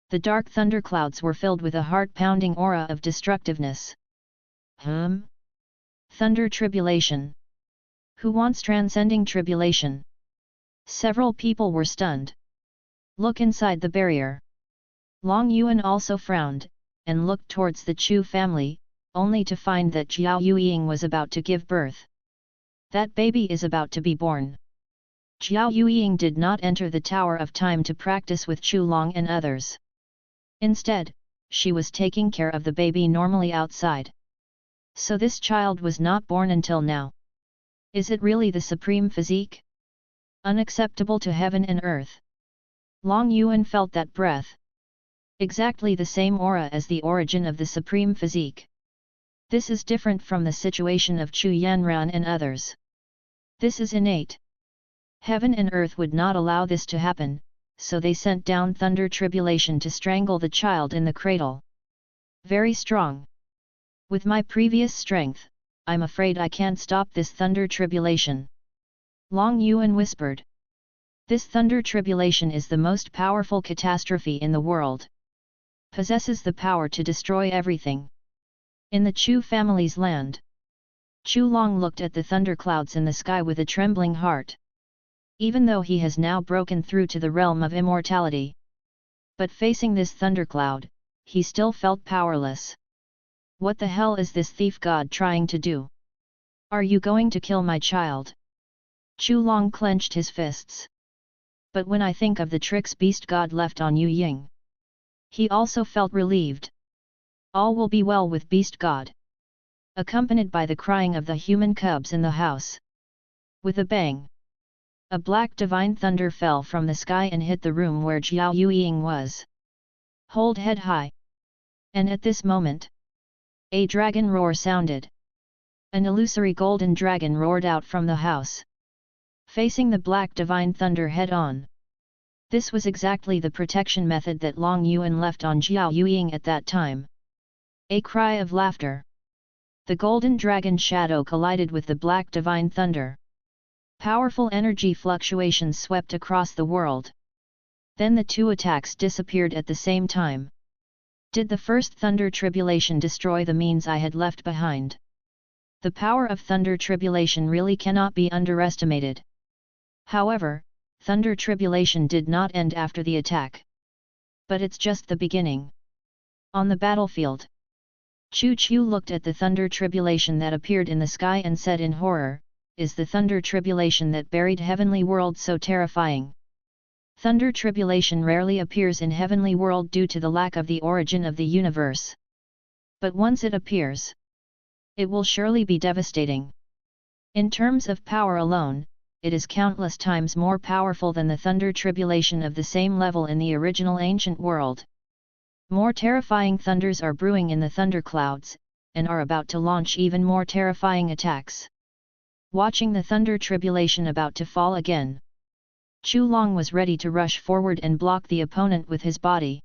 the dark thunderclouds were filled with a heart-pounding aura of destructiveness. Thunder tribulation. Who wants transcending tribulation? Several people were stunned. Look inside the barrier. Long Yuan also frowned, and looked towards the Chu family, only to find that Jiao Yueying was about to give birth. That baby is about to be born. Jiao Yueying did not enter the Tower of Time to practice with Chu Long and others. Instead, she was taking care of the baby normally outside. So this child was not born until now. Is it really the supreme physique? Unacceptable to heaven and earth. Long Yuan felt that breath. Exactly the same aura as the origin of the supreme physique. This is different from the situation of Chu Yanran and others. This is innate. Heaven and earth would not allow this to happen, so they sent down thunder tribulation to strangle the child in the cradle. Very strong. With my previous strength, I'm afraid I can't stop this thunder tribulation. Long Yuan whispered. This thunder tribulation is the most powerful catastrophe in the world. Possesses the power to destroy everything. In the Chu family's land. Chu Long looked at the thunderclouds in the sky with a trembling heart. Even though he has now broken through to the realm of immortality. But facing this thundercloud, he still felt powerless. What the hell is this thief god trying to do? Are you going to kill my child? Chu Long clenched his fists. But when I think of the tricks beast god left on Yu Ying, he also felt relieved. All will be well with beast god. Accompanied by the crying of the human cubs in the house. With a bang, a black divine thunder fell from the sky and hit the room where Jiao Yueying was. Hold head high. And at this moment, a dragon roar sounded. An illusory golden dragon roared out from the house. facing the black divine thunder head-on. This was exactly the protection method that Long Yuan left on Jiao Yueying at that time. A cry of laughter. The golden dragon shadow collided with the black divine thunder. Powerful energy fluctuations swept across the world. Then the two attacks disappeared at the same time. Did the first thunder tribulation destroy the means I had left behind? The power of thunder tribulation really cannot be underestimated. However, thunder tribulation did not end after the attack. But it's just the beginning. On the battlefield, Chu Chu looked at the thunder tribulation that appeared in the sky and said in horror, "Is the thunder tribulation that buried heavenly world so terrifying?" Thunder tribulation rarely appears in heavenly world due to the lack of the origin of the universe. But once it appears, it will surely be devastating. In terms of power alone, it is countless times more powerful than the thunder tribulation of the same level in the original ancient world. More terrifying thunders are brewing in the thunderclouds, and are about to launch even more terrifying attacks. Watching the thunder tribulation about to fall again, Chu Long was ready to rush forward and block the opponent with his body.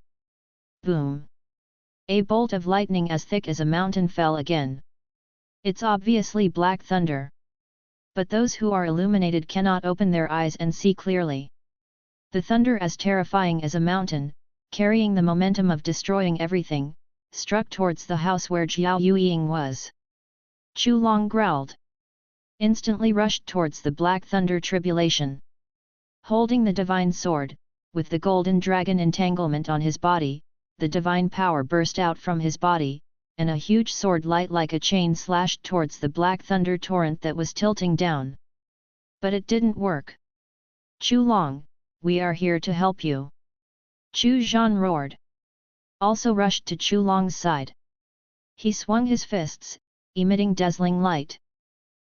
Boom! A bolt of lightning as thick as a mountain fell again. It's obviously black thunder. But those who are illuminated cannot open their eyes and see clearly. The thunder, as terrifying as a mountain, carrying the momentum of destroying everything, struck towards the house where Jiao Yueying was. Chu Long growled. Instantly rushed towards the black thunder tribulation. Holding the divine sword, with the golden dragon entanglement on his body, the divine power burst out from his body, and a huge sword light like a chain slashed towards the black thunder torrent that was tilting down. But it didn't work. "Chu Long, we are here to help you!" Chu Zhan roared. Also rushed to Chu Long's side. He swung his fists, emitting dazzling light.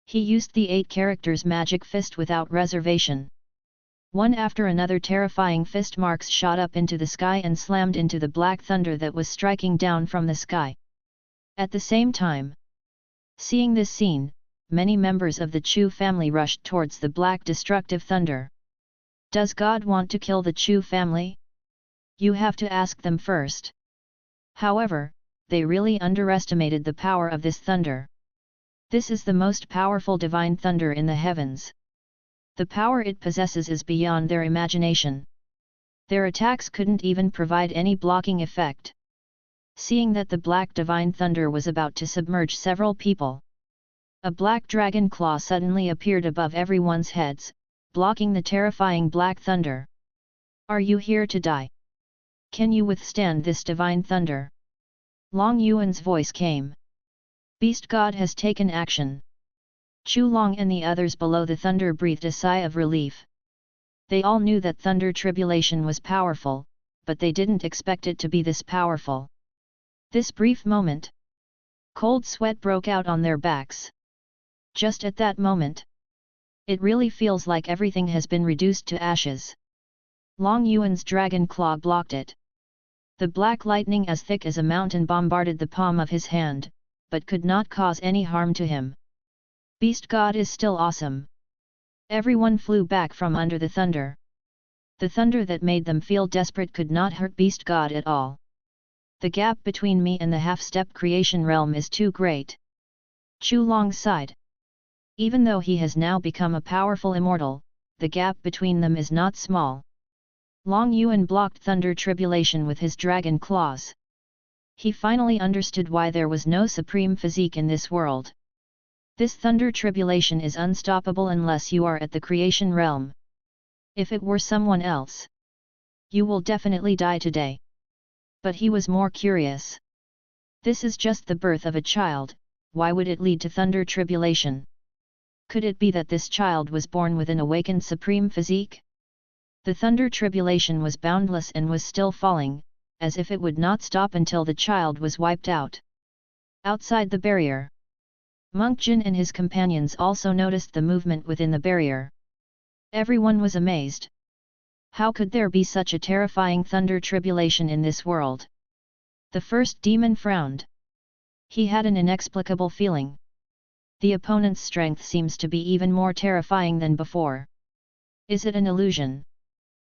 He used the 8 characters magic fist without reservation. One after another terrifying fist marks shot up into the sky and slammed into the black thunder that was striking down from the sky. At the same time, seeing this scene, many members of the Chu family rushed towards the black destructive thunder. Does God want to kill the Chu family? You have to ask them first. However, they really underestimated the power of this thunder. This is the most powerful divine thunder in the heavens. The power it possesses is beyond their imagination. Their attacks couldn't even provide any blocking effect. Seeing that the black divine thunder was about to submerge several people, a black dragon claw suddenly appeared above everyone's heads, blocking the terrifying black thunder. "Are you here to die? Can you withstand this divine thunder?" Long Yuan's voice came. "Beast God has taken action." Chu Long and the others below the thunder breathed a sigh of relief. They all knew that thunder tribulation was powerful, but they didn't expect it to be this powerful. This brief moment, cold sweat broke out on their backs. Just at that moment, it really feels like everything has been reduced to ashes. Long Yuan's dragon claw blocked it. The black lightning as thick as a mountain bombarded the palm of his hand, but could not cause any harm to him. Beast God is still awesome. Everyone flew back from under the thunder. The thunder that made them feel desperate could not hurt Beast God at all. The gap between me and the half-step creation realm is too great. Chu Long sighed. Even though he has now become a powerful immortal, the gap between them is not small. Long Yuan blocked thunder tribulation with his dragon claws. He finally understood why there was no supreme physique in this world. This thunder tribulation is unstoppable unless you are at the creation realm. If it were someone else, you will definitely die today. But he was more curious. This is just the birth of a child, why would it lead to thunder tribulation? Could it be that this child was born with an awakened supreme physique? The thunder tribulation was boundless and was still falling, as if it would not stop until the child was wiped out. Outside the barrier, Monk Jin and his companions also noticed the movement within the barrier. Everyone was amazed. How could there be such a terrifying thunder tribulation in this world? The first demon frowned. He had an inexplicable feeling. The opponent's strength seems to be even more terrifying than before. Is it an illusion?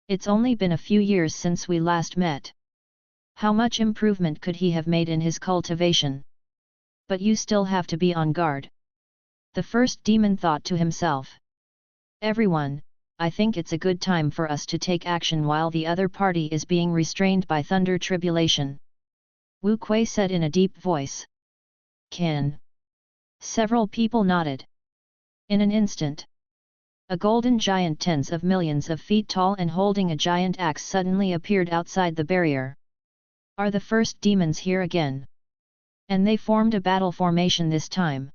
It's only been a few years since we last met. How much improvement could he have made in his cultivation? But you still have to be on guard. The first demon thought to himself. Everyone, I think it's a good time for us to take action while the other party is being restrained by thunder tribulation. Wu Kuei said in a deep voice. Can. Several people nodded. In an instant, a golden giant tens of millions of feet tall and holding a giant axe suddenly appeared outside the barrier. Are the first demons here again? And they formed a battle formation this time.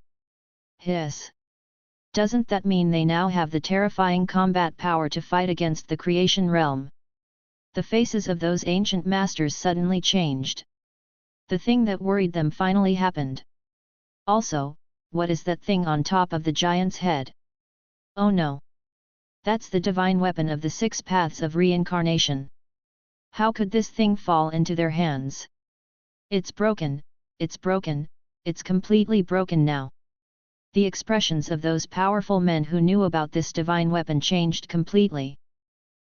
Hiss. Doesn't that mean they now have the terrifying combat power to fight against the creation realm? The faces of those ancient masters suddenly changed. The thing that worried them finally happened. Also, what is that thing on top of the giant's head? Oh no! That's the divine weapon of the 6 paths of reincarnation. How could this thing fall into their hands? It's broken, it's broken, it's completely broken now. The expressions of those powerful men who knew about this divine weapon changed completely.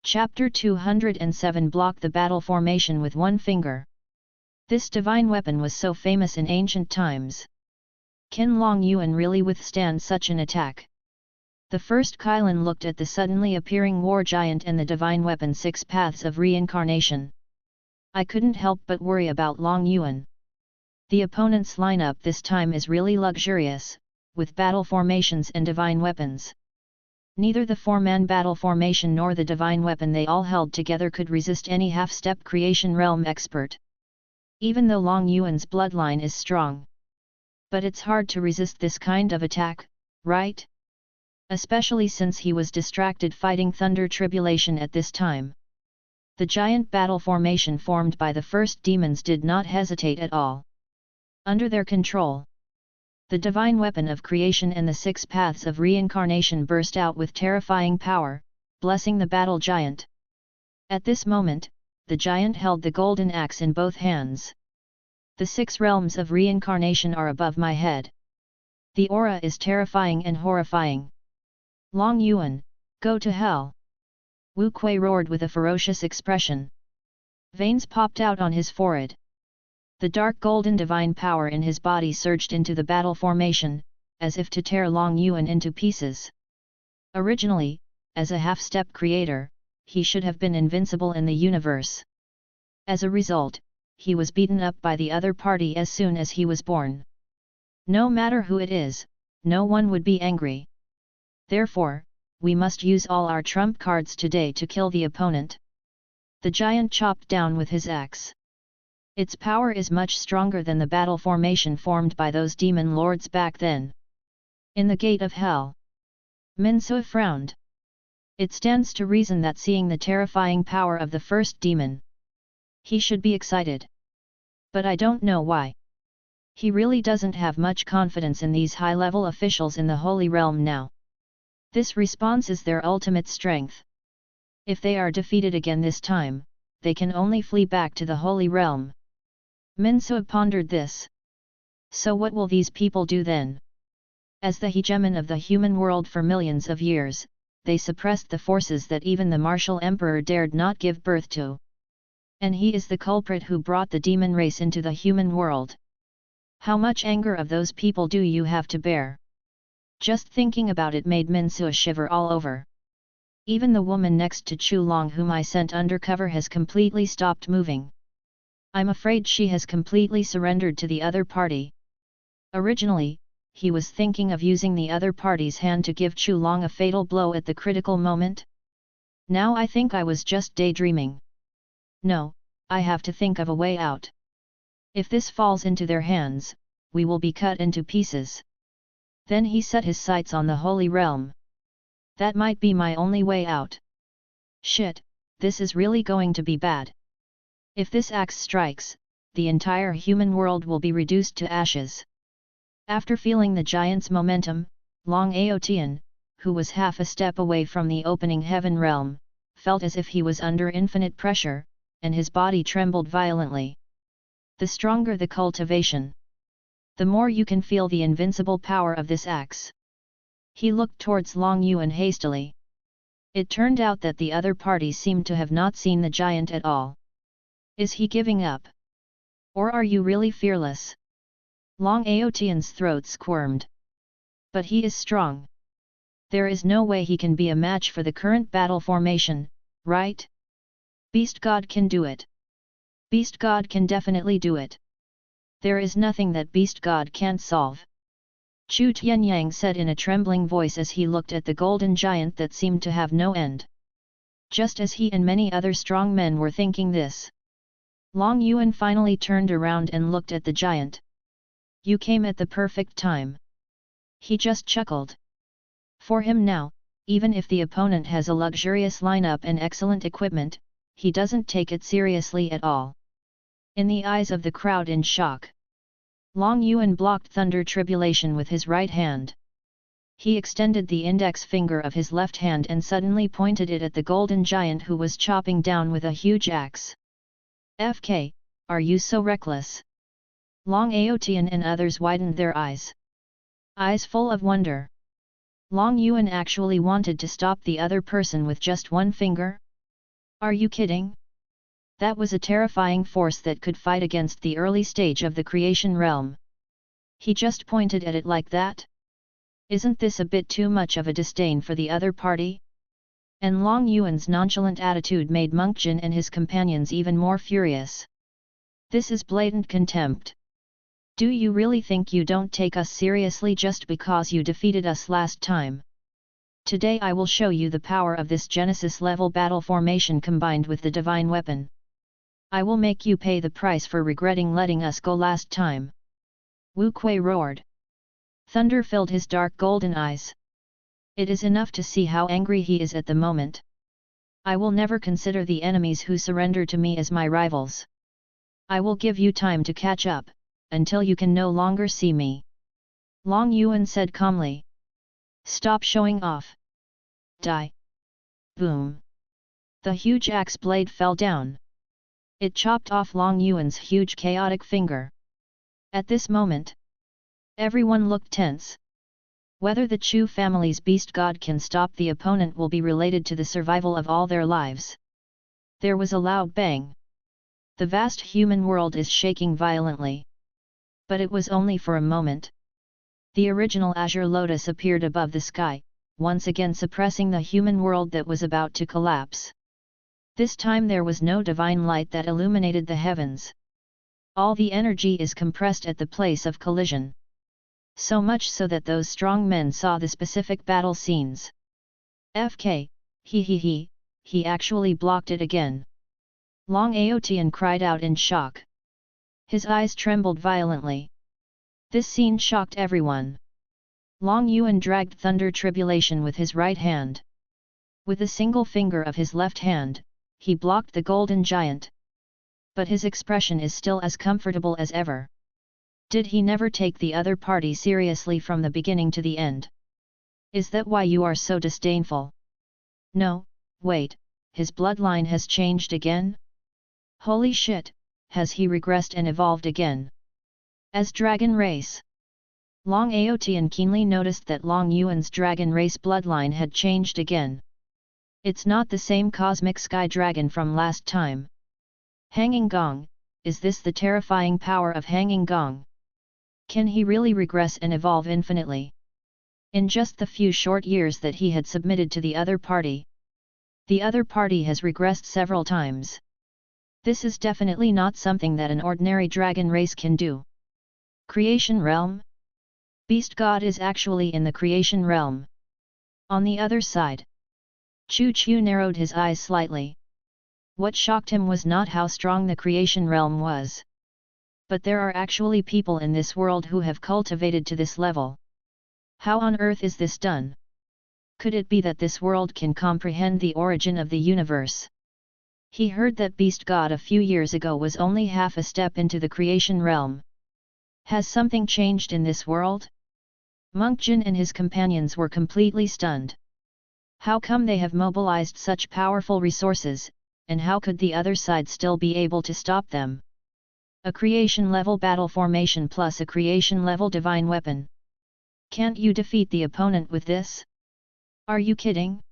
Chapter 207 Block the battle formation with one finger. This divine weapon was so famous in ancient times. Can Long Yuan really withstand such an attack? The first Kailan looked at the suddenly appearing war giant and the divine weapon 6 paths of reincarnation. I couldn't help but worry about Long Yuan. The opponent's lineup this time is really luxurious, with battle formations and divine weapons. Neither the 4-man battle formation nor the divine weapon they all held together could resist any half-step creation realm expert. Even though Long Yuan's bloodline is strong. But it's hard to resist this kind of attack, right? Especially since he was distracted fighting thunder tribulation at this time. The giant battle formation formed by the first demons did not hesitate at all. Under their control, the divine weapon of creation and the 6 paths of reincarnation burst out with terrifying power, blessing the battle giant. At this moment, the giant held the golden axe in both hands. The 6 realms of reincarnation are above my head. The aura is terrifying and horrifying. Long Yuan, go to hell! Wu Kuei roared with a ferocious expression. Veins popped out on his forehead. The dark golden divine power in his body surged into the battle formation, as if to tear Long Yuan into pieces. Originally, as a half-step creator, he should have been invincible in the universe. As a result, he was beaten up by the other party as soon as he was born. No matter who it is, no one would be angry. Therefore, we must use all our trump cards today to kill the opponent. The giant chopped down with his axe. Its power is much stronger than the battle formation formed by those demon lords back then. In the gate of hell. Minsu frowned. It stands to reason that seeing the terrifying power of the first demon, he should be excited. But I don't know why. He really doesn't have much confidence in these high-level officials in the Holy Realm now. This response is their ultimate strength. If they are defeated again this time, they can only flee back to the Holy Realm. Minsu pondered this. So what will these people do then? As the hegemon of the human world for millions of years, they suppressed the forces that even the martial emperor dared not give birth to. And he is the culprit who brought the demon race into the human world. How much anger of those people do you have to bear? Just thinking about it made Minsu shiver all over. Even the woman next to Chu Long whom I sent undercover has completely stopped moving. I'm afraid she has completely surrendered to the other party. Originally, he was thinking of using the other party's hand to give Chu Long a fatal blow at the critical moment. Now I think I was just daydreaming. No, I have to think of a way out. If this falls into their hands, we will be cut into pieces. Then he set his sights on the Holy Realm. That might be my only way out. Shit, this is really going to be bad. If this axe strikes, the entire human world will be reduced to ashes. After feeling the giant's momentum, Long Aotian, who was half a step away from the opening heaven realm, felt as if he was under infinite pressure, and his body trembled violently. The stronger the cultivation, the more you can feel the invincible power of this axe. He looked towards Long Yuan hastily. It turned out that the other party seemed to have not seen the giant at all. Is he giving up? Or are you really fearless? Long Aotian's throat squirmed. But he is strong. There is no way he can be a match for the current battle formation, right? Beast God can do it. Beast God can definitely do it. There is nothing that Beast God can't solve. Chu Tianyang said in a trembling voice as he looked at the golden giant that seemed to have no end. Just as he and many other strong men were thinking this, Long Yuan finally turned around and looked at the giant. You came at the perfect time. He just chuckled. For him now, even if the opponent has a luxurious lineup and excellent equipment, he doesn't take it seriously at all. In the eyes of the crowd in shock, Long Yuan blocked Thunder Tribulation with his right hand. He extended the index finger of his left hand and suddenly pointed it at the golden giant who was chopping down with a huge axe. FK, are you so reckless? Long Aotian and others widened their eyes. Eyes full of wonder. Long Yuan actually wanted to stop the other person with just one finger? Are you kidding? That was a terrifying force that could fight against the early stage of the creation realm. He just pointed at it like that? Isn't this a bit too much of a disdain for the other party? And Long Yuan's nonchalant attitude made Monkjin and his companions even more furious. This is blatant contempt. Do you really think you don't take us seriously just because you defeated us last time? Today I will show you the power of this Genesis level battle formation combined with the divine weapon. I will make you pay the price for regretting letting us go last time. Wu Kuei roared. Thunder filled his dark golden eyes. It is enough to see how angry he is at the moment. I will never consider the enemies who surrender to me as my rivals. I will give you time to catch up, until you can no longer see me. Long Yuan said calmly. Stop showing off. Die. Boom. The huge axe blade fell down. It chopped off Long Yuan's huge chaotic finger. At this moment, everyone looked tense. Whether the Chu family's beast god can stop the opponent will be related to the survival of all their lives. There was a loud bang. The vast human world is shaking violently. But it was only for a moment. The original Azure Lotus appeared above the sky, once again suppressing the human world that was about to collapse. This time there was no divine light that illuminated the heavens. All the energy is compressed at the place of collision. So much so that those strong men saw the specific battle scenes. FK, he actually blocked it again. Long Aotian cried out in shock. His eyes trembled violently. This scene shocked everyone. Long Yuan dragged Thunder Tribulation with his right hand. With a single finger of his left hand, he blocked the golden giant. But his expression is still as comfortable as ever. Did he never take the other party seriously from the beginning to the end? Is that why you are so disdainful? No, wait, his bloodline has changed again? Holy shit, has he regressed and evolved again? As dragon race. Long Aotian keenly noticed that Long Yuan's dragon race bloodline had changed again. It's not the same cosmic sky dragon from last time. Hanging Gong, is this the terrifying power of Hanging Gong? Can he really regress and evolve infinitely? In just the few short years that he had submitted to the other party. The other party has regressed several times. This is definitely not something that an ordinary dragon race can do. Creation realm? Beast God is actually in the creation realm. On the other side, Chu narrowed his eyes slightly. What shocked him was not how strong the creation realm was. But there are actually people in this world who have cultivated to this level. How on earth is this done? Could it be that this world can comprehend the origin of the universe? He heard that Beast God a few years ago was only half a step into the creation realm. Has something changed in this world? Monkjin and his companions were completely stunned. How come they have mobilized such powerful resources, and how could the other side still be able to stop them? A creation-level battle formation plus a creation-level divine weapon. Can't you defeat the opponent with this? Are you kidding?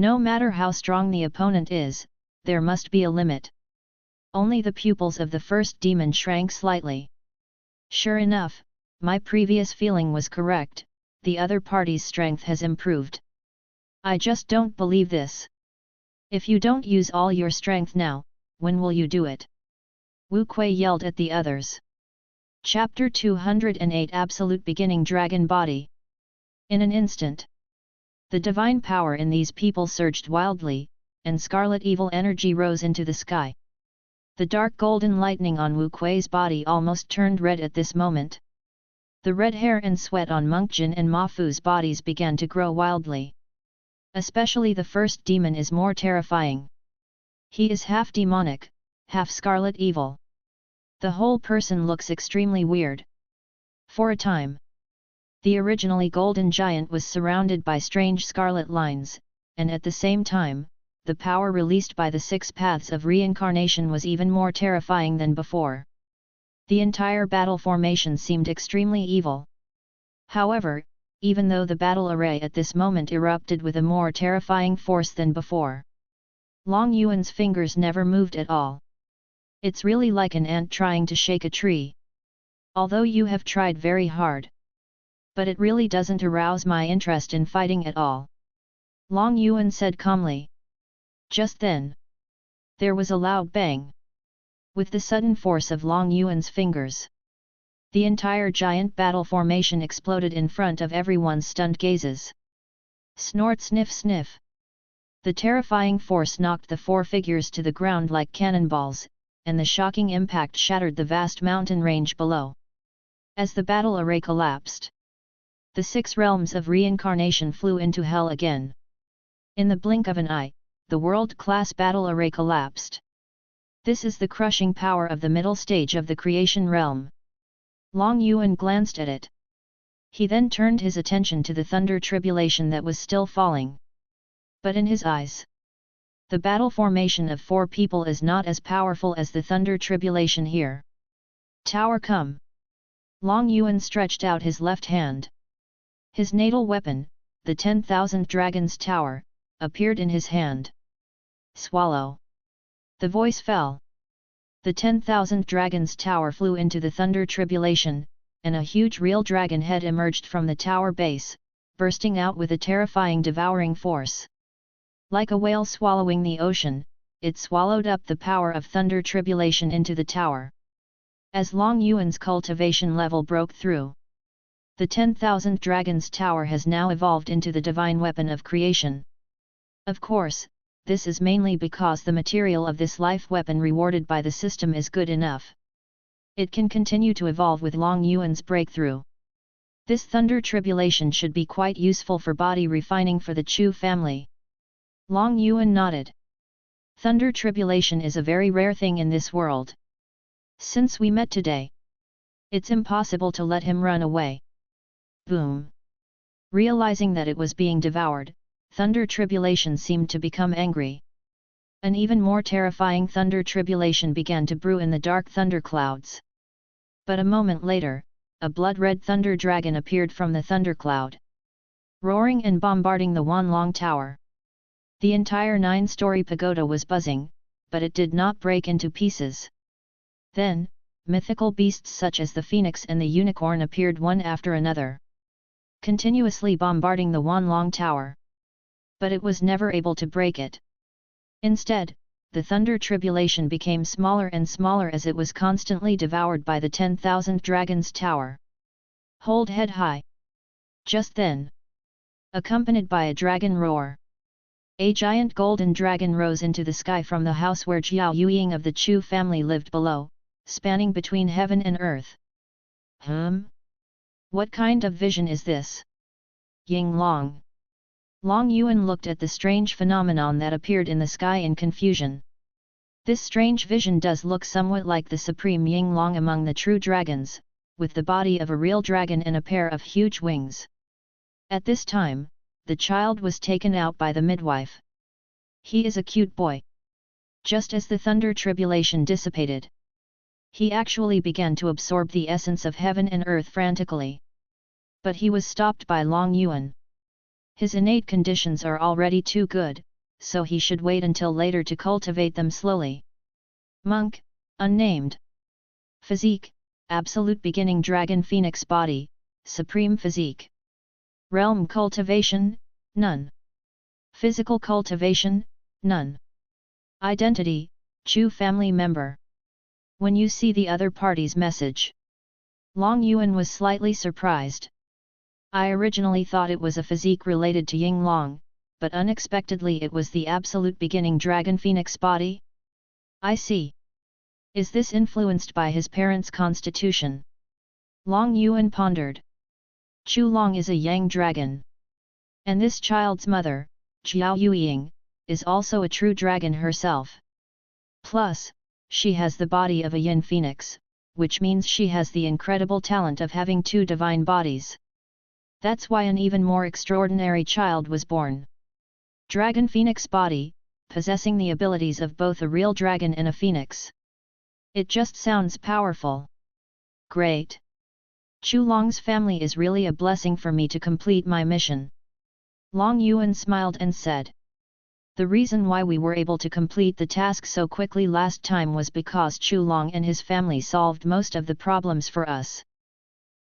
No matter how strong the opponent is, there must be a limit. Only the pupils of the first demon shrank slightly. Sure enough, my previous feeling was correct, the other party's strength has improved. I just don't believe this. If you don't use all your strength now, when will you do it? Wu Kuei yelled at the others. Chapter 208 Absolute Beginning Dragon Body. In an instant, the divine power in these people surged wildly, and scarlet evil energy rose into the sky. The dark golden lightning on Wu Kuei's body almost turned red at this moment. The red hair and sweat on Monk Jin and Ma Fu's bodies began to grow wildly. Especially the first demon is more terrifying. He is half demonic, half scarlet evil. The whole person looks extremely weird. For a time, the originally golden giant was surrounded by strange scarlet lines, and at the same time, the power released by the 6 paths of reincarnation was even more terrifying than before. The entire battle formation seemed extremely evil. However, even though the battle array at this moment erupted with a more terrifying force than before, Long Yuan's fingers never moved at all. It's really like an ant trying to shake a tree. Although you have tried very hard. But it really doesn't arouse my interest in fighting at all. Long Yuan said calmly. Just then, there was a loud bang. With the sudden force of Long Yuan's fingers, the entire giant battle formation exploded in front of everyone's stunned gazes. Snort sniff sniff. The terrifying force knocked the 4 figures to the ground like cannonballs, and the shocking impact shattered the vast mountain range below. As the battle array collapsed, the 6 realms of reincarnation flew into hell again. In the blink of an eye, the world-class battle array collapsed. This is the crushing power of the middle stage of the creation realm. Long Yuan glanced at it. He then turned his attention to the thunder tribulation that was still falling. But in his eyes, the battle formation of 4 people is not as powerful as the thunder tribulation here. Tower come! Long Yuan stretched out his left hand. His natal weapon, the 10,000 Dragons Tower, appeared in his hand. Swallow! The voice fell. The 10,000 Dragons Tower flew into the thunder tribulation, and a huge real dragon head emerged from the tower base, bursting out with a terrifying devouring force. Like a whale swallowing the ocean, it swallowed up the power of thunder tribulation into the tower. As Long Yuan's cultivation level broke through, the 10,000 Dragons Tower has now evolved into the divine weapon of creation. Of course, this is mainly because the material of this life weapon rewarded by the system is good enough. It can continue to evolve with Long Yuan's breakthrough. This thunder tribulation should be quite useful for body refining for the Chu family. Long Yuan nodded. Thunder tribulation is a very rare thing in this world. Since we met today, it's impossible to let him run away. Boom! Realizing that it was being devoured, thunder tribulation seemed to become angry. An even more terrifying thunder tribulation began to brew in the dark thunderclouds. But a moment later, a blood-red thunder dragon appeared from the thundercloud, roaring and bombarding the Wanlong Tower. The entire 9-story pagoda was buzzing, but it did not break into pieces. Then, mythical beasts such as the phoenix and the unicorn appeared one after another, continuously bombarding the Wanlong Tower. But it was never able to break it. Instead, the thunder tribulation became smaller and smaller as it was constantly devoured by the 10,000 Dragons Tower. Hold head high! Just then, accompanied by a dragon roar, a giant golden dragon rose into the sky from the house where Jiao Yueying of the Chu family lived below, spanning between heaven and earth. What kind of vision is this? Ying Long. Long Yuan looked at the strange phenomenon that appeared in the sky in confusion. This strange vision does look somewhat like the supreme Ying Long among the true dragons, with the body of a real dragon and a pair of huge wings. At this time, the child was taken out by the midwife. He is a cute boy. Just as the thunder tribulation dissipated, he actually began to absorb the essence of heaven and earth frantically. But he was stopped by Long Yuan. His innate conditions are already too good, so he should wait until later to cultivate them slowly. Monk, unnamed. Physique, absolute beginning dragon phoenix body, supreme physique. Realm cultivation, none. Physical cultivation, none. Identity, Chu family member. When you see the other party's message. Long Yuan was slightly surprised. I originally thought it was a physique related to Ying Long, but unexpectedly it was the absolute beginning dragon phoenix body? I see. Is this influenced by his parents' constitution? Long Yuan pondered. Chu Long is a yang dragon. And this child's mother, Xiao Yueying, is also a true dragon herself. Plus, she has the body of a yin phoenix, which means she has the incredible talent of having two divine bodies. That's why an even more extraordinary child was born. Dragon phoenix body, possessing the abilities of both a real dragon and a phoenix. It just sounds powerful. Great. Chu Long's family is really a blessing for me to complete my mission. Long Yuan smiled and said. The reason why we were able to complete the task so quickly last time was because Chu Long and his family solved most of the problems for us.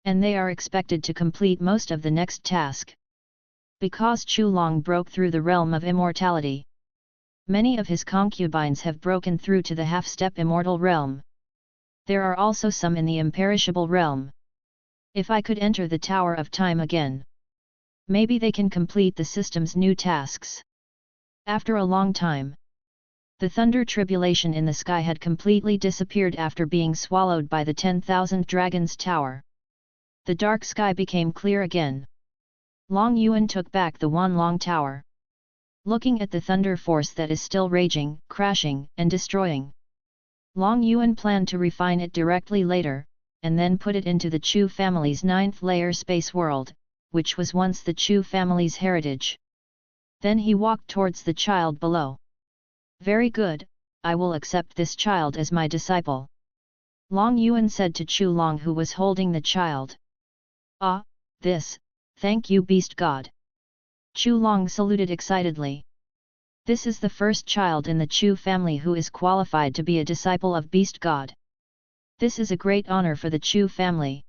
And they are expected to complete most of the next task. Because Chu Long broke through the realm of immortality. Many of his concubines have broken through to the half-step immortal realm. There are also some in the imperishable realm. If I could enter the Tower of Time again, maybe they can complete the system's new tasks. After a long time, the thunder tribulation in the sky had completely disappeared after being swallowed by the 10,000 Dragons Tower. The dark sky became clear again. Long Yuan took back the Wanlong Tower. Looking at the thunder force that is still raging, crashing, and destroying. Long Yuan planned to refine it directly later, and then put it into the Chu family's 9th layer space world, which was once the Chu family's heritage. Then he walked towards the child below. Very good, I will accept this child as my disciple. Long Yuan said to Chu Long, who was holding the child. Ah, thank you beast god. Chu Long saluted excitedly. This is the first child in the Chu family who is qualified to be a disciple of beast god. This is a great honor for the Chu family.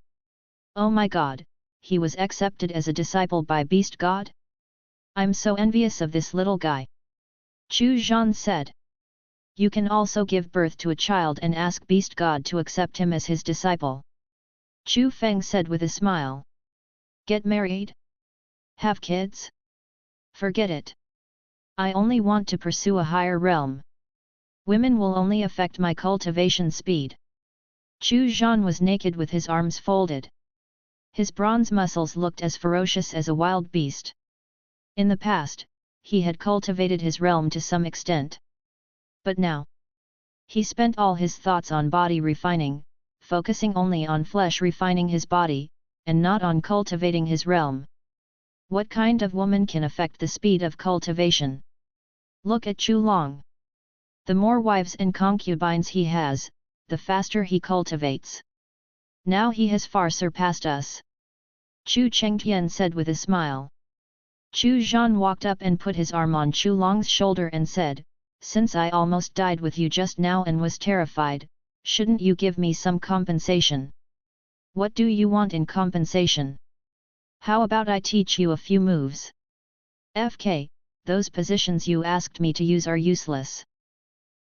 Oh my god, he was accepted as a disciple by beast god? I'm so envious of this little guy. Chu Zhan said. You can also give birth to a child and ask beast god to accept him as his disciple. Chu Feng said with a smile. Get married? Have kids? Forget it. I only want to pursue a higher realm. Women will only affect my cultivation speed. Chu Zhan was naked with his arms folded. His bronze muscles looked as ferocious as a wild beast. In the past, he had cultivated his realm to some extent. But now, he spent all his thoughts on body refining, focusing only on flesh refining his body, and not on cultivating his realm. What kind of woman can affect the speed of cultivation? Look at Chu Long. The more wives and concubines he has, the faster he cultivates. Now he has far surpassed us. Chu Chengtian said with a smile. Chu Zhan walked up and put his arm on Chu Long's shoulder and said, since I almost died with you just now and was terrified, shouldn't you give me some compensation? What do you want in compensation? How about I teach you a few moves? FK, those positions you asked me to use are useless.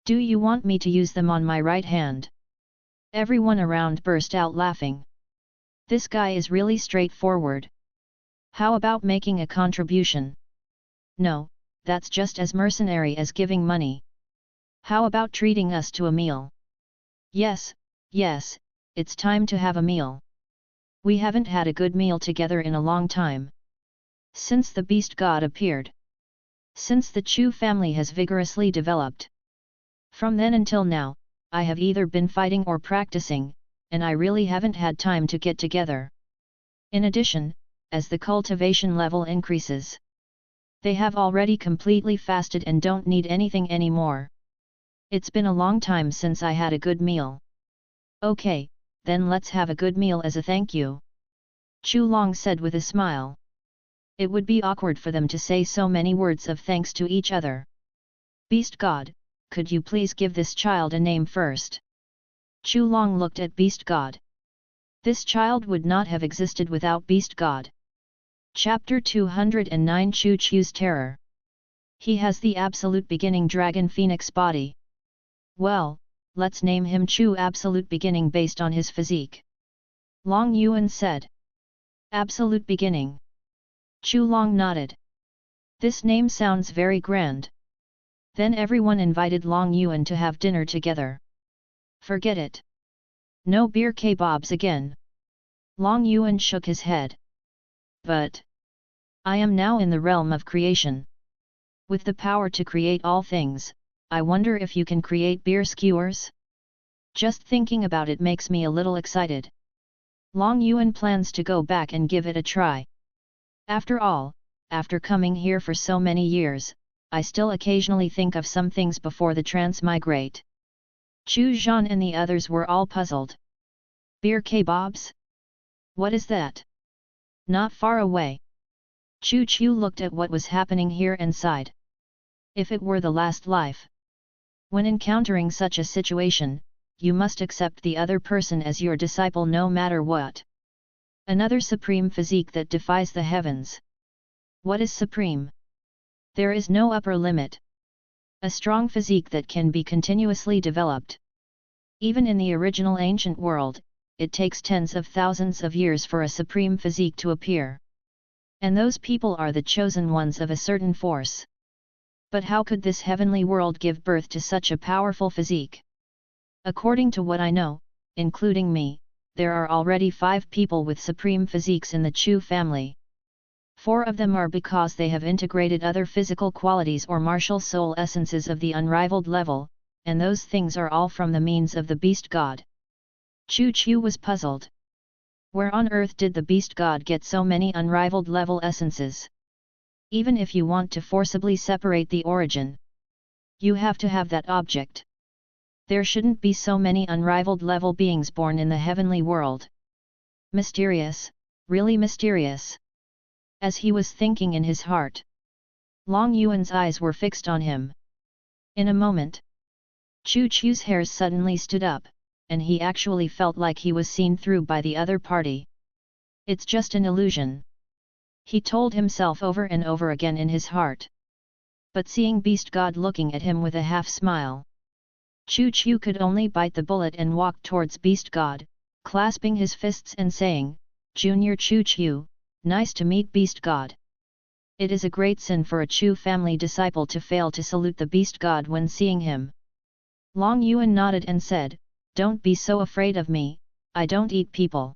Do you want me to use them on my right hand? Everyone around burst out laughing. This guy is really straightforward. How about making a contribution? No, that's just as mercenary as giving money. How about treating us to a meal? Yes, it's time to have a meal. We haven't had a good meal together in a long time. Since the beast god appeared. Since the Chu family has vigorously developed. From then until now, I have either been fighting or practicing, and I really haven't had time to get together. In addition, as the cultivation level increases, they have already completely fasted and don't need anything anymore. It's been a long time since I had a good meal. Okay, then let's have a good meal as a thank you. Chu Long said with a smile. It would be awkward for them to say so many words of thanks to each other. Beast God, could you please give this child a name first? Chu Long looked at Beast God. This child would not have existed without Beast God. Chapter 209 Chu Chu's Terror. He has the absolute beginning dragon phoenix body. Well, let's name him Chu Absolute Beginning based on his physique. Long Yuan said. Absolute Beginning. Chu Long nodded. This name sounds very grand. Then everyone invited Long Yuan to have dinner together. Forget it. No beer kebabs again. Long Yuan shook his head. But I am now in the realm of creation. With the power to create all things, I wonder if you can create beer skewers? Just thinking about it makes me a little excited. Long Yuan plans to go back and give it a try. After all, after coming here for so many years, I still occasionally think of some things before the transmigrate. Chu Zhan and the others were all puzzled. Beer kebabs? What is that? Not far away. Chu Chu looked at what was happening here and sighed. If it were the last life. When encountering such a situation, you must accept the other person as your disciple no matter what. Another supreme physique that defies the heavens. What is supreme? There is no upper limit. A strong physique that can be continuously developed. Even in the original ancient world, it takes tens of thousands of years for a supreme physique to appear. And those people are the chosen ones of a certain force. But how could this heavenly world give birth to such a powerful physique? According to what I know, including me, there are already 5 people with supreme physiques in the Chu family. 4 of them are because they have integrated other physical qualities or martial soul essences of the unrivaled level, and those things are all from the means of the Beast God. Chu Chu was puzzled. Where on earth did the Beast God get so many unrivaled level essences? Even if you want to forcibly separate the origin, you have to have that object. There shouldn't be so many unrivaled level beings born in the heavenly world. Mysterious, really mysterious. As he was thinking in his heart, Long Yuan's eyes were fixed on him. In a moment, Chu Chu's hairs suddenly stood up, and he actually felt like he was seen through by the other party. It's just an illusion. He told himself over and over again in his heart. But seeing Beast God looking at him with a half-smile, Chu Chu could only bite the bullet and walk towards Beast God, clasping his fists and saying, Junior Chu Chu, nice to meet Beast God. It is a great sin for a Chu family disciple to fail to salute the Beast God when seeing him. Long Yuan nodded and said, Don't be so afraid of me, I don't eat people.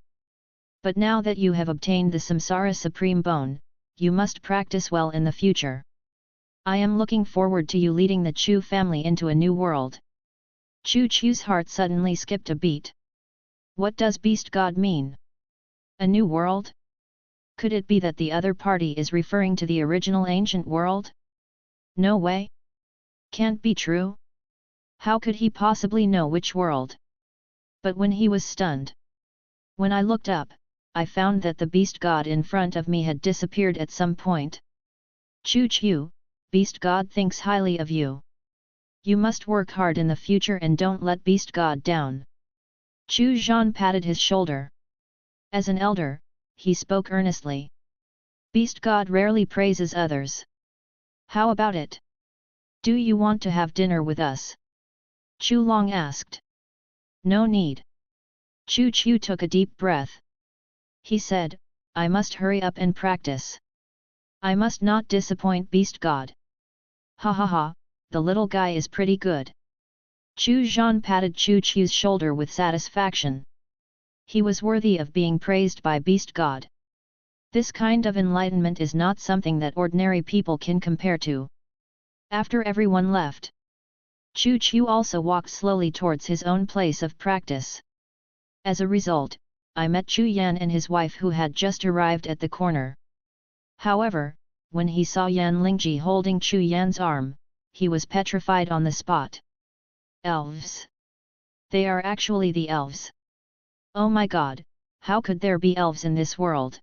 But now that you have obtained the Samsara Supreme Bone, you must practice well in the future. I am looking forward to you leading the Chu family into a new world. Chu Chu's heart suddenly skipped a beat. What does Beast God mean? A new world? Could it be that the other party is referring to the original ancient world? No way. Can't be true. How could he possibly know which world? But when he was stunned. When I looked up, I found that the Beast God in front of me had disappeared at some point. Chu Chu, Beast God thinks highly of you. You must work hard in the future and don't let Beast God down. Chu Zhan patted his shoulder. As an elder, he spoke earnestly. Beast God rarely praises others. How about it? Do you want to have dinner with us? Chu Long asked. No need. Chu Chu took a deep breath. He said, I must hurry up and practice. I must not disappoint Beast God. Ha ha ha, the little guy is pretty good. Chu Zhan patted Chu Chu's shoulder with satisfaction. He was worthy of being praised by Beast God. This kind of enlightenment is not something that ordinary people can compare to. After everyone left, Chu Chu also walked slowly towards his own place of practice. As a result, I met Chu Yan and his wife who had just arrived at the corner. However, when he saw Yan Lingji holding Chu Yan's arm, he was petrified on the spot. Elves! They are actually the elves. Oh my god, how could there be elves in this world?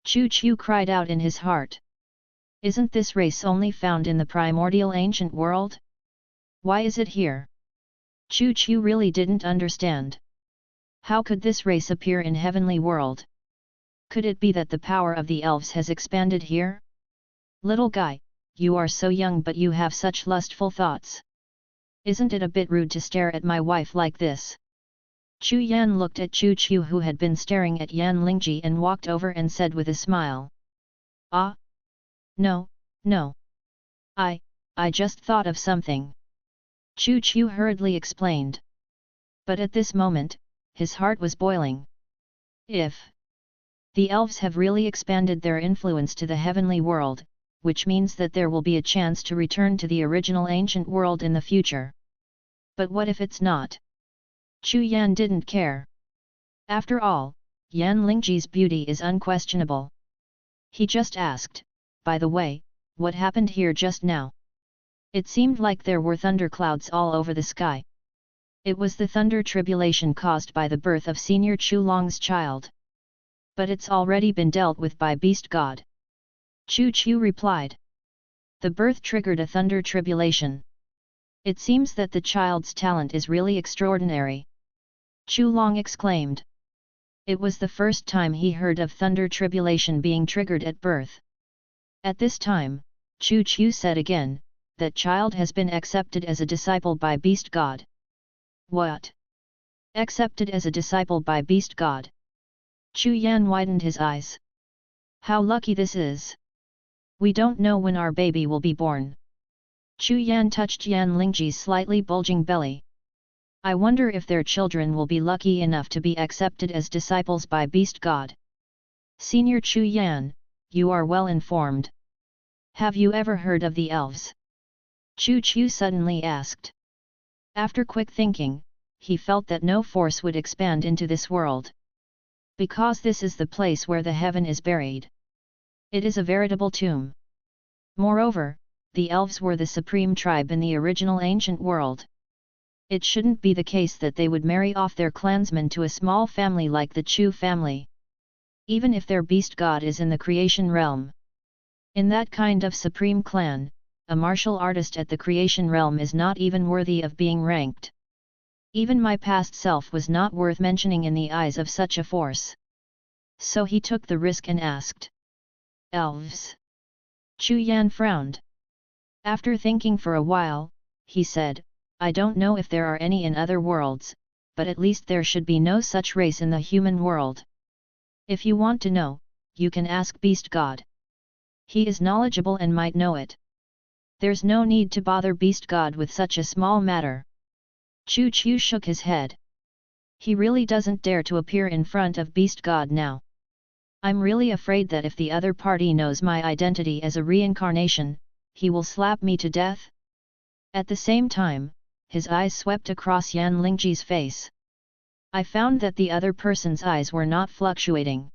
Chu Chu cried out in his heart. Isn't this race only found in the primordial ancient world? Why is it here? Chu Chu really didn't understand. How could this race appear in heavenly world? Could it be that the power of the elves has expanded here? Little guy, you are so young but you have such lustful thoughts. Isn't it a bit rude to stare at my wife like this? Chu Yan looked at Chu Chu who had been staring at Yan Lingji and walked over and said with a smile. Ah? No, no. I just thought of something. Chu Chu hurriedly explained. But at this moment, his heart was boiling. If the elves have really expanded their influence to the heavenly world, which means that there will be a chance to return to the original ancient world in the future. But what if it's not? Chu Yan didn't care. After all, Yan Lingji's beauty is unquestionable. He just asked, by the way, what happened here just now? It seemed like there were thunderclouds all over the sky. It was the thunder tribulation caused by the birth of Senior Chu Long's child. But it's already been dealt with by Beast God. Chu Chu replied. The birth triggered a thunder tribulation. It seems that the child's talent is really extraordinary. Chu Long exclaimed. It was the first time he heard of thunder tribulation being triggered at birth. At this time, Chu Chu said again, that child has been accepted as a disciple by Beast God. What? Accepted as a disciple by Beast God? Chu Yan widened his eyes. How lucky this is! We don't know when our baby will be born. Chu Yan touched Yan Lingji's slightly bulging belly. I wonder if their children will be lucky enough to be accepted as disciples by Beast God. Senior Chu Yan, you are well informed. Have you ever heard of the elves? Chu Chu suddenly asked. After quick thinking, he felt that no force would expand into this world. Because this is the place where the heaven is buried. It is a veritable tomb. Moreover, the elves were the supreme tribe in the original ancient world. It shouldn't be the case that they would marry off their clansmen to a small family like the Chu family. Even if their beast god is in the creation realm. In that kind of supreme clan, a martial artist at the creation realm is not even worthy of being ranked. Even my past self was not worth mentioning in the eyes of such a force. So he took the risk and asked. Elves? Chu Yan frowned. After thinking for a while, he said, I don't know if there are any in other worlds, but at least there should be no such race in the human world. If you want to know, you can ask Beast God. He is knowledgeable and might know it. There's no need to bother Beast God with such a small matter. Chu Chu shook his head. He really doesn't dare to appear in front of Beast God now. I'm really afraid that if the other party knows my identity as a reincarnation, he will slap me to death. At the same time, his eyes swept across Yan Lingji's face. I found that the other person's eyes were not fluctuating.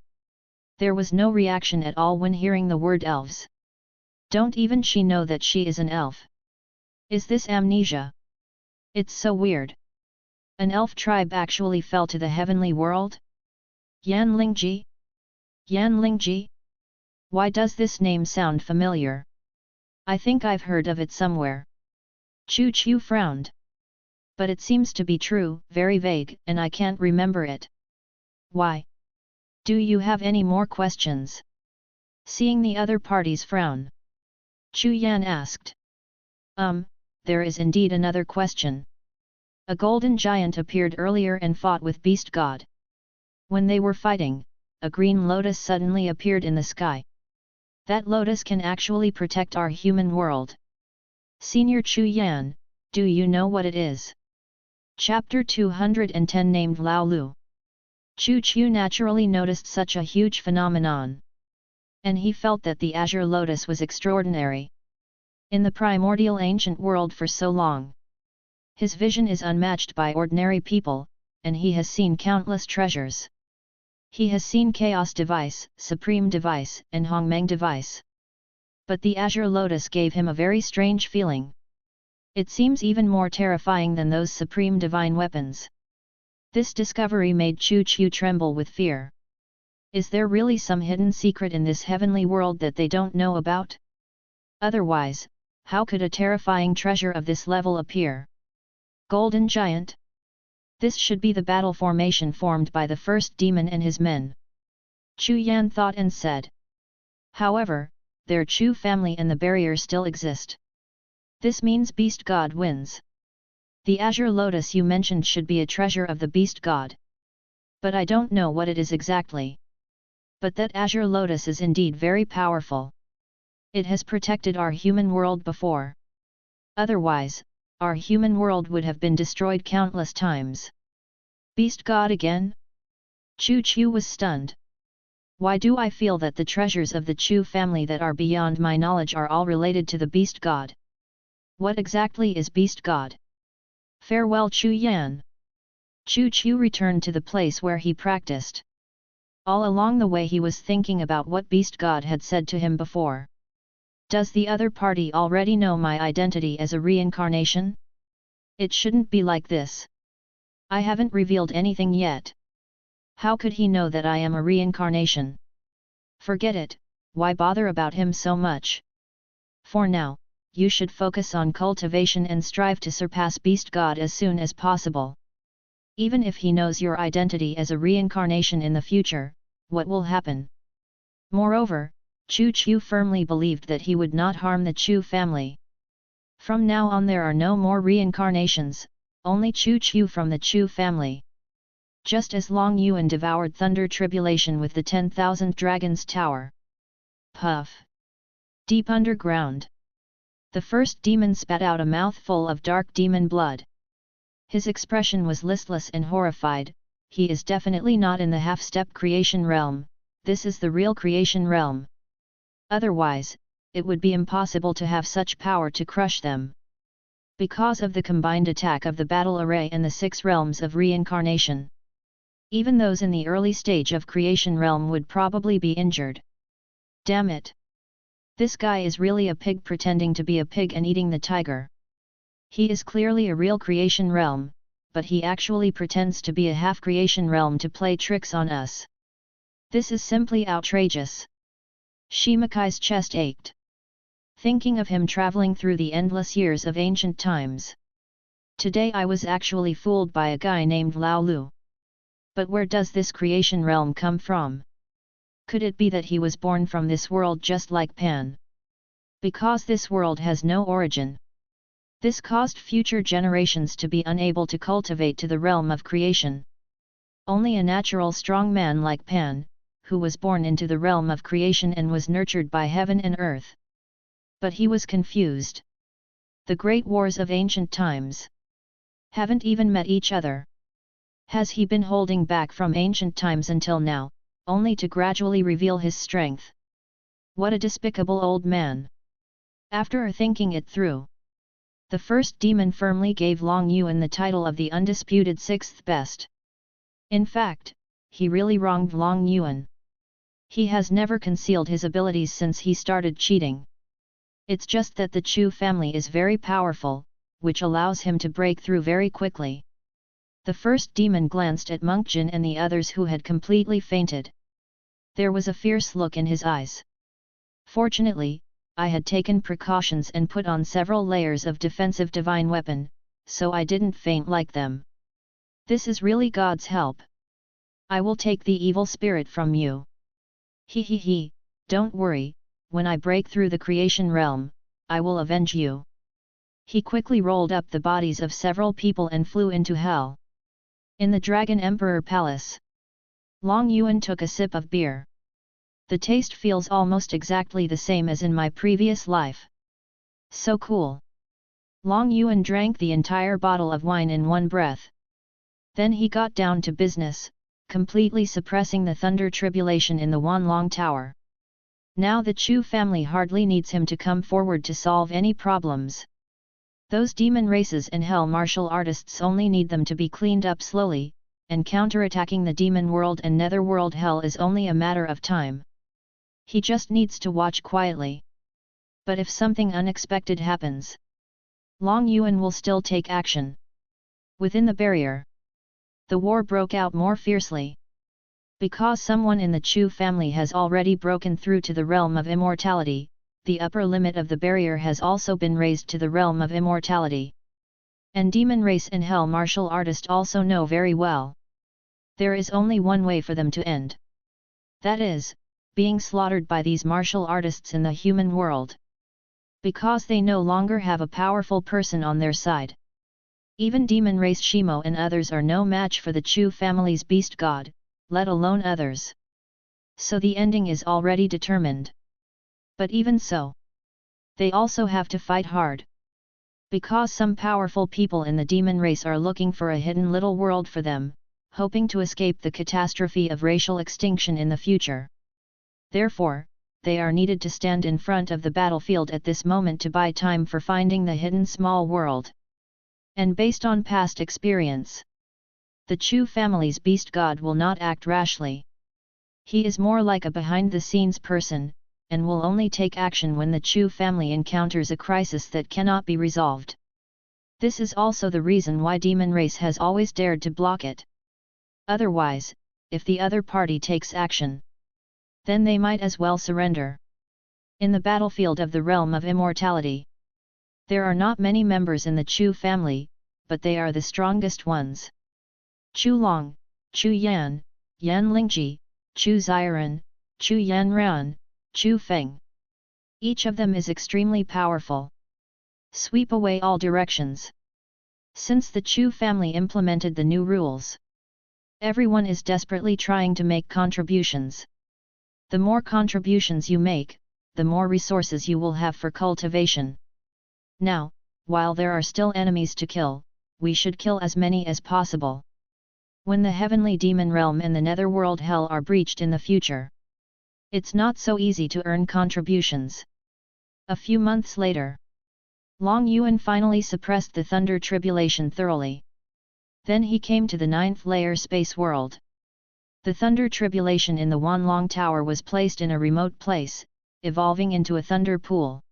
There was no reaction at all when hearing the word elves. Don't even she know that she is an elf? Is this amnesia? It's so weird. An elf tribe actually fell to the heavenly world? Yan Lingji? Yan Lingji? Why does this name sound familiar? I think I've heard of it somewhere. Chu Chu frowned. But it seems to be true, very vague, and I can't remember it. Why? Do you have any more questions? Seeing the other parties frown, Chu Yan asked. There is indeed another question. A golden giant appeared earlier and fought with Beast God. When they were fighting, a green lotus suddenly appeared in the sky. That lotus can actually protect our human world. Senior Chu Yan, do you know what it is? Chapter 210 named Lao Lu. Chu Chu naturally noticed such a huge phenomenon. And he felt that the Azure Lotus was extraordinary. In the primordial ancient world for so long. His vision is unmatched by ordinary people, and he has seen countless treasures. He has seen Chaos Device, Supreme Device, and Hongmeng Device. But the Azure Lotus gave him a very strange feeling. It seems even more terrifying than those supreme divine weapons. This discovery made Chu Chu tremble with fear. Is there really some hidden secret in this heavenly world that they don't know about? Otherwise, how could a terrifying treasure of this level appear? Golden Giant? This should be the battle formation formed by the first demon and his men. Chu Yan thought and said. However, their Chu family and the barrier still exist. This means Beast God wins. The Azure Lotus you mentioned should be a treasure of the Beast God. But I don't know what it is exactly. But that Azure Lotus is indeed very powerful. It has protected our human world before. Otherwise, our human world would have been destroyed countless times. Beast God again? Chu was stunned. Why do I feel that the treasures of the Chu family that are beyond my knowledge are all related to the Beast God? What exactly is Beast God? Farewell Chu Yan. Chu returned to the place where he practiced. All along the way he was thinking about what Beast God had said to him before. Does the other party already know my identity as a reincarnation? It shouldn't be like this. I haven't revealed anything yet. How could he know that I am a reincarnation? Forget it, why bother about him so much? For now, you should focus on cultivation and strive to surpass Beast God as soon as possible. Even if he knows your identity as a reincarnation in the future, what will happen? Moreover, Chu firmly believed that he would not harm the Chu family. From now on there are no more reincarnations, only Chu from the Chu family. Just as Long Yuan devoured Thunder Tribulation with the 10,000 Dragons Tower. Puff! Deep underground. The first demon spat out a mouthful of dark demon blood. His expression was listless and horrified. He is definitely not in the half-step creation realm, this is the real creation realm. Otherwise, it would be impossible to have such power to crush them. Because of the combined attack of the battle array and the 6 realms of reincarnation. Even those in the early stage of creation realm would probably be injured. Damn it! This guy is really a pig pretending to be a pig and eating the tiger. He is clearly a real creation realm, but he actually pretends to be a half creation realm to play tricks on us. This is simply outrageous. Shimakai's chest ached. Thinking of him traveling through the endless years of ancient times. Today I was actually fooled by a guy named Lao Lu. But where does this creation realm come from? Could it be that he was born from this world just like Pan? Because this world has no origin. This caused future generations to be unable to cultivate to the realm of creation. Only a natural strong man like Pan, who was born into the realm of creation and was nurtured by heaven and earth. But he was confused. The great wars of ancient times haven't even met each other. Has he been holding back from ancient times until now, only to gradually reveal his strength? What a despicable old man! After thinking it through, the first demon firmly gave Long Yuan the title of the undisputed 6th best. In fact, he really wronged Long Yuan. He has never concealed his abilities since he started cheating. It's just that the Chu family is very powerful, which allows him to break through very quickly. The first demon glanced at Monk Jin and the others who had completely fainted. There was a fierce look in his eyes. Fortunately, I had taken precautions and put on several layers of defensive divine weapon, so I didn't faint like them. This is really God's help. I will take the evil spirit from you. He, don't worry, when I break through the creation realm, I will avenge you. He quickly rolled up the bodies of several people and flew into hell. In the Dragon Emperor Palace, Long Yuan took a sip of beer. The taste feels almost exactly the same as in my previous life. So cool! Long Yuan drank the entire bottle of wine in one breath. Then he got down to business, completely suppressing the Thunder Tribulation in the Wanlong Tower. Now the Chu family hardly needs him to come forward to solve any problems. Those demon races and hell martial artists only need them to be cleaned up slowly, and counterattacking the demon world and netherworld hell is only a matter of time. He just needs to watch quietly. But if something unexpected happens, Long Yuan will still take action. Within the barrier, the war broke out more fiercely. Because someone in the Chu family has already broken through to the realm of immortality, the upper limit of the barrier has also been raised to the realm of immortality. And demon race and hell martial artist also know very well. There is only one way for them to end. That is, being slaughtered by these martial artists in the human world. Because they no longer have a powerful person on their side. Even demon race Shimo and others are no match for the Chu family's beast god, let alone others. So the ending is already determined. But even so, they also have to fight hard. Because some powerful people in the demon race are looking for a hidden little world for them, hoping to escape the catastrophe of racial extinction in the future. Therefore, they are needed to stand in front of the battlefield at this moment to buy time for finding the hidden small world. And based on past experience, the Chu family's beast god will not act rashly. He is more like a behind-the-scenes person, and will only take action when the Chu family encounters a crisis that cannot be resolved. This is also the reason why demon race has always dared to block it. Otherwise, if the other party takes action, then they might as well surrender. In the battlefield of the realm of immortality, there are not many members in the Chu family, but they are the strongest ones. Chu Long, Chu Yan, Yan Lingji, Chu Ziran, Chu Yan Ran, Chu Feng. Each of them is extremely powerful. Sweep away all directions. Since the Chu family implemented the new rules, everyone is desperately trying to make contributions. The more contributions you make, the more resources you will have for cultivation. Now, while there are still enemies to kill, we should kill as many as possible. When the heavenly demon realm and the netherworld hell are breached in the future, it's not so easy to earn contributions. A few months later, Long Yuan finally suppressed the thunder tribulation thoroughly. Then he came to the 9th layer space world. The thunder tribulation in the Wanlong Tower was placed in a remote place, evolving into a thunder pool.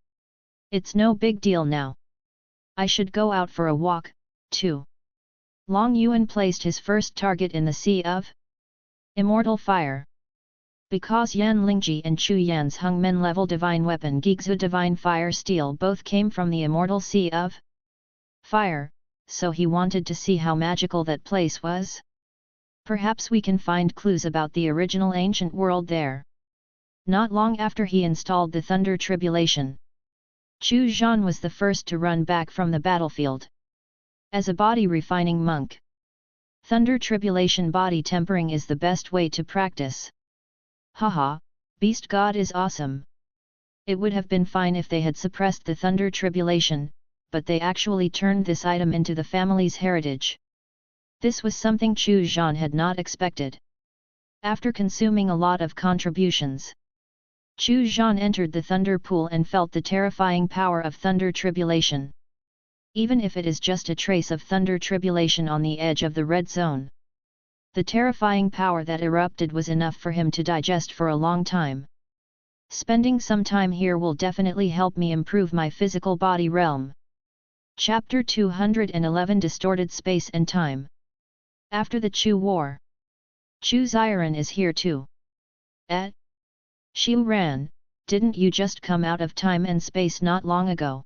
It's no big deal now. I should go out for a walk, too. Long Yuan placed his first target in the Sea of Immortal Fire. Because Yan Lingji and Chu Yan's Hungmen level divine weapon Gigzu divine fire steel both came from the immortal Sea of Fire, so he wanted to see how magical that place was. Perhaps we can find clues about the original ancient world there. Not long after he installed the thunder tribulation, Chu Zhan was the first to run back from the battlefield. As a body refining monk, thunder tribulation body tempering is the best way to practice. Haha, beast god is awesome. It would have been fine if they had suppressed the thunder tribulation, but they actually turned this item into the family's heritage. This was something Chu Zhan had not expected. After consuming a lot of contributions, Chu Zhan entered the thunder pool and felt the terrifying power of thunder tribulation. Even if it is just a trace of thunder tribulation on the edge of the red zone, the terrifying power that erupted was enough for him to digest for a long time. Spending some time here will definitely help me improve my physical body realm. Chapter 211 Distorted Space and Time. After the Chu War, Chu Ziran is here too. Xiu Ran, didn't you just come out of time and space not long ago?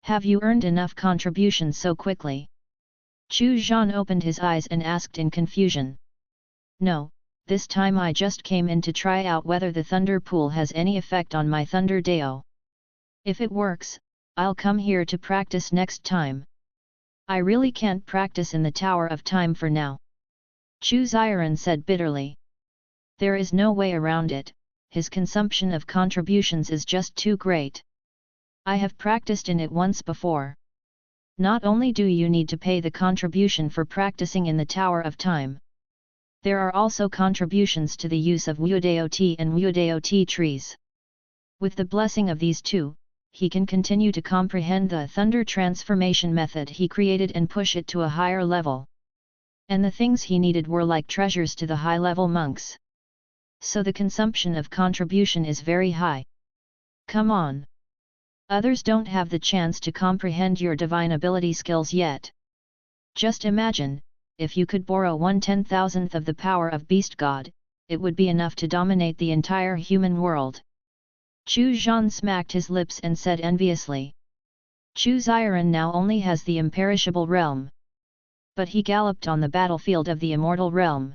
Have you earned enough contributions so quickly? Chu Zhan opened his eyes and asked in confusion. No, this time I just came in to try out whether the thunder pool has any effect on my thunder Dao. If it works, I'll come here to practice next time. I really can't practice in the Tower of Time for now. Chu Ziran said bitterly. There is no way around it, his consumption of contributions is just too great. I have practiced in it once before. Not only do you need to pay the contribution for practicing in the Tower of Time, there are also contributions to the use of Wuodao tea and Wuodao tea trees. With the blessing of these two, he can continue to comprehend the thunder transformation method he created and push it to a higher level. And the things he needed were like treasures to the high-level monks. So the consumption of contribution is very high. Come on! Others don't have the chance to comprehend your divine ability skills yet. Just imagine, if you could borrow 1/10,000th of the power of Beast God, it would be enough to dominate the entire human world. Chu Zhan smacked his lips and said enviously. Chu Ziren now only has the imperishable realm. But he galloped on the battlefield of the immortal realm.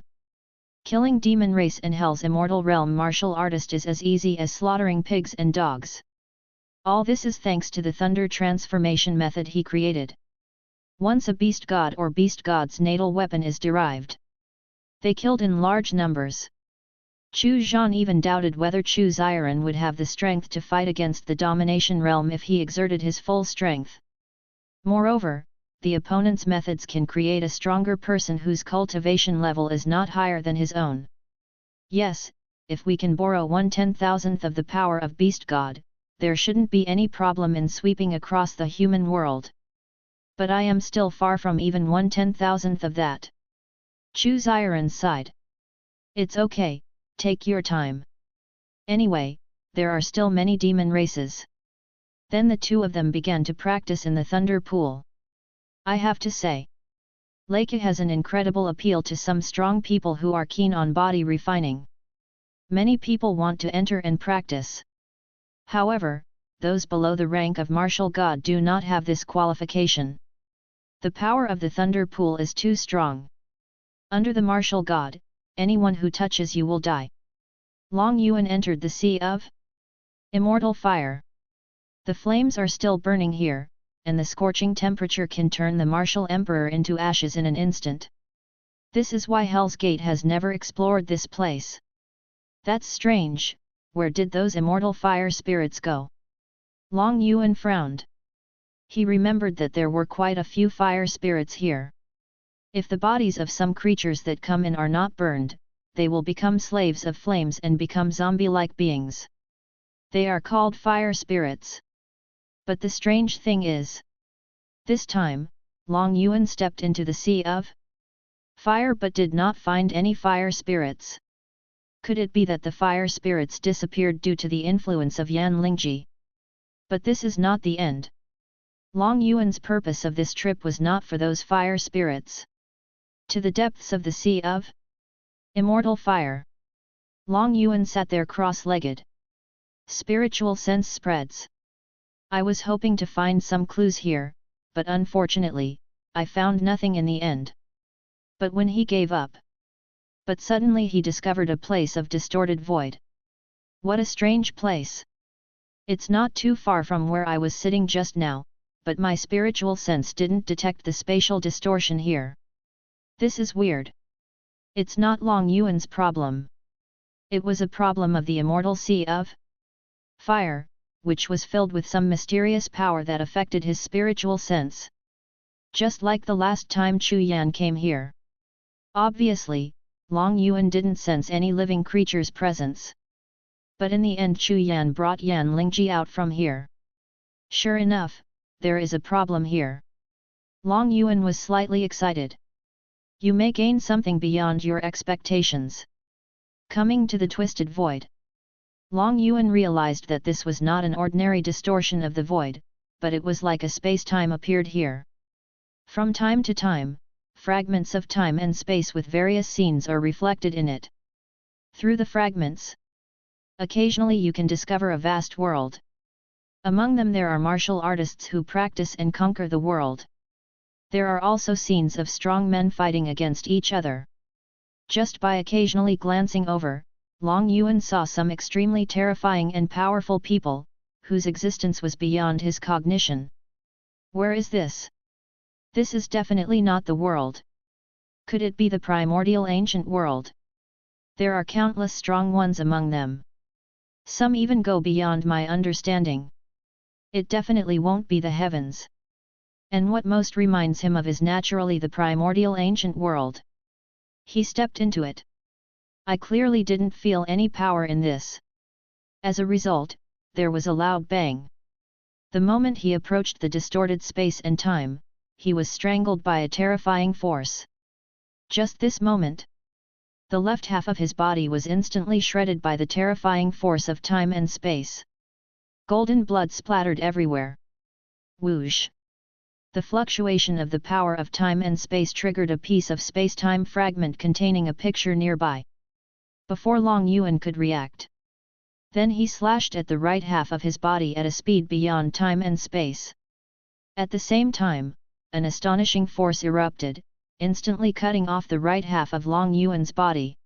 Killing demon race in hell's immortal realm martial artist is as easy as slaughtering pigs and dogs. All this is thanks to the thunder transformation method he created. Once a beast god or beast god's natal weapon is derived, they killed in large numbers. Chu Zhan even doubted whether Chu Ziren would have the strength to fight against the domination realm if he exerted his full strength. Moreover, the opponent's methods can create a stronger person whose cultivation level is not higher than his own. Yes, if we can borrow 1/10,000th of the power of beast god, there shouldn't be any problem in sweeping across the human world. But I am still far from even 1/10,000th of that. Chu Ziren sighed. It's okay, take your time. Anyway, there are still many demon races. Then the two of them began to practice in the thunder pool. I have to say, Leica has an incredible appeal to some strong people who are keen on body refining. Many people want to enter and practice. However, those below the rank of martial god do not have this qualification. The power of the thunder pool is too strong. Under the martial god, anyone who touches you will die. Long Yuan entered the sea of immortal fire. The flames are still burning here, and the scorching temperature can turn the martial emperor into ashes in an instant. This is why Hell's Gate has never explored this place. That's strange, where did those immortal fire spirits go? Long Yuan frowned. He remembered that there were quite a few fire spirits here. If the bodies of some creatures that come in are not burned, they will become slaves of flames and become zombie-like beings. They are called fire spirits. But the strange thing is, this time, Long Yuan stepped into the sea of fire but did not find any fire spirits. Could it be that the fire spirits disappeared due to the influence of Yan Lingji? But this is not the end. Long Yuan's purpose of this trip was not for those fire spirits. To the depths of the sea of immortal fire. Long Yuan sat there cross-legged. Spiritual sense spreads. I was hoping to find some clues here, but unfortunately, I found nothing in the end. But when he gave up. But suddenly he discovered a place of distorted void. What a strange place! It's not too far from where I was sitting just now, but my spiritual sense didn't detect the spatial distortion here. This is weird. It's not Long Yuan's problem. It was a problem of the immortal sea of fire, which was filled with some mysterious power that affected his spiritual sense. Just like the last time Chu Yan came here. Obviously, Long Yuan didn't sense any living creature's presence. But in the end Chu Yan brought Yan Lingji out from here. Sure enough, there is a problem here. Long Yuan was slightly excited. You may gain something beyond your expectations. Coming to the twisted void. Long Yuan realized that this was not an ordinary distortion of the void, but it was like a space-time appeared here. From time to time, fragments of time and space with various scenes are reflected in it. Through the fragments, occasionally you can discover a vast world. Among them there are martial artists who practice and conquer the world. There are also scenes of strong men fighting against each other. Just by occasionally glancing over, Long Yuan saw some extremely terrifying and powerful people, whose existence was beyond his cognition. Where is this? This is definitely not the world. Could it be the primordial ancient world? There are countless strong ones among them. Some even go beyond my understanding. It definitely won't be the heavens. And what most reminds him of is naturally the primordial ancient world. He stepped into it. I clearly didn't feel any power in this. As a result, there was a loud bang. The moment he approached the distorted space and time, he was strangled by a terrifying force. Just this moment, the left half of his body was instantly shredded by the terrifying force of time and space. Golden blood splattered everywhere. Whoosh! The fluctuation of the power of time and space triggered a piece of space-time fragment containing a picture nearby. Before Long Yuan could react, Then he slashed at the right half of his body at a speed beyond time and space. At the same time, an astonishing force erupted, instantly cutting off the right half of Long Yuan's body.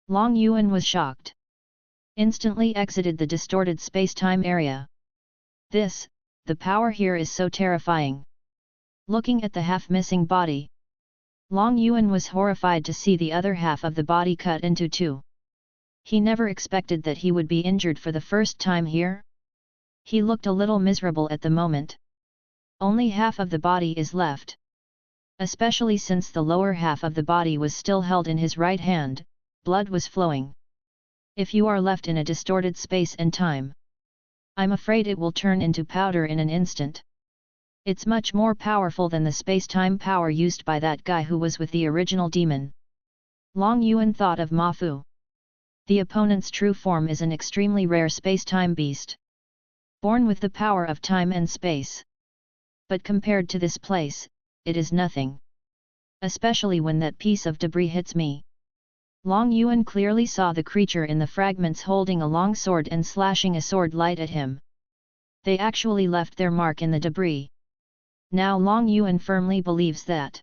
Long Yuan was shocked. Instantly exited the distorted space-time area. The power here is so terrifying. Looking at the half-missing body, Long Yuan was horrified to see the other half of the body cut into two. He never expected that he would be injured for the first time here. He looked a little miserable at the moment. Only half of the body is left. Especially since the lower half of the body was still held in his right hand, blood was flowing. If you are left in a distorted space and time, I'm afraid it will turn into powder in an instant. It's much more powerful than the space-time power used by that guy who was with the original demon. Long Yuan thought of Ma Fu. The opponent's true form is an extremely rare space-time beast, born with the power of time and space. But compared to this place, it is nothing. Especially when that piece of debris hits me. Long Yuan clearly saw the creature in the fragments holding a long sword and slashing a sword light at him. They actually left their mark in the debris. Now Long Yuan firmly believes that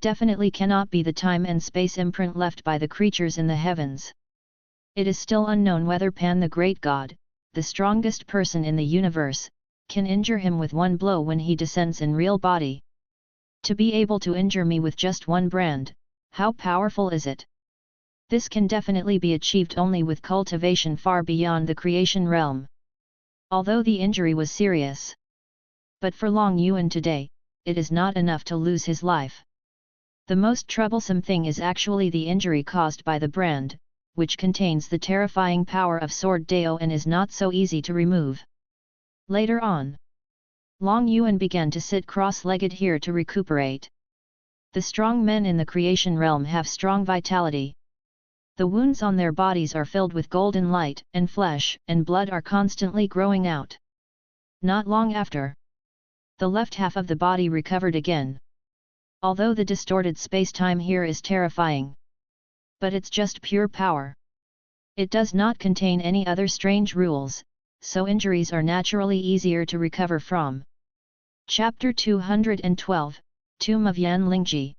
definitely cannot be the time and space imprint left by the creatures in the heavens. It is still unknown whether Pan the Great God, the strongest person in the universe, can injure him with one blow when he descends in real body. To be able to injure me with just one brand, how powerful is it? This can definitely be achieved only with cultivation far beyond the creation realm. Although the injury was serious. But for Long Yuan today, it is not enough to lose his life. The most troublesome thing is actually the injury caused by the brand, which contains the terrifying power of Sword Dao and is not so easy to remove. Later on, Long Yuan began to sit cross-legged here to recuperate. The strong men in the creation realm have strong vitality. The wounds on their bodies are filled with golden light, and flesh and blood are constantly growing out. Not long after, the left half of the body recovered again. Although the distorted space-time here is terrifying, but it's just pure power. It does not contain any other strange rules, so injuries are naturally easier to recover from. Chapter 212, Tomb of Yan Lingji.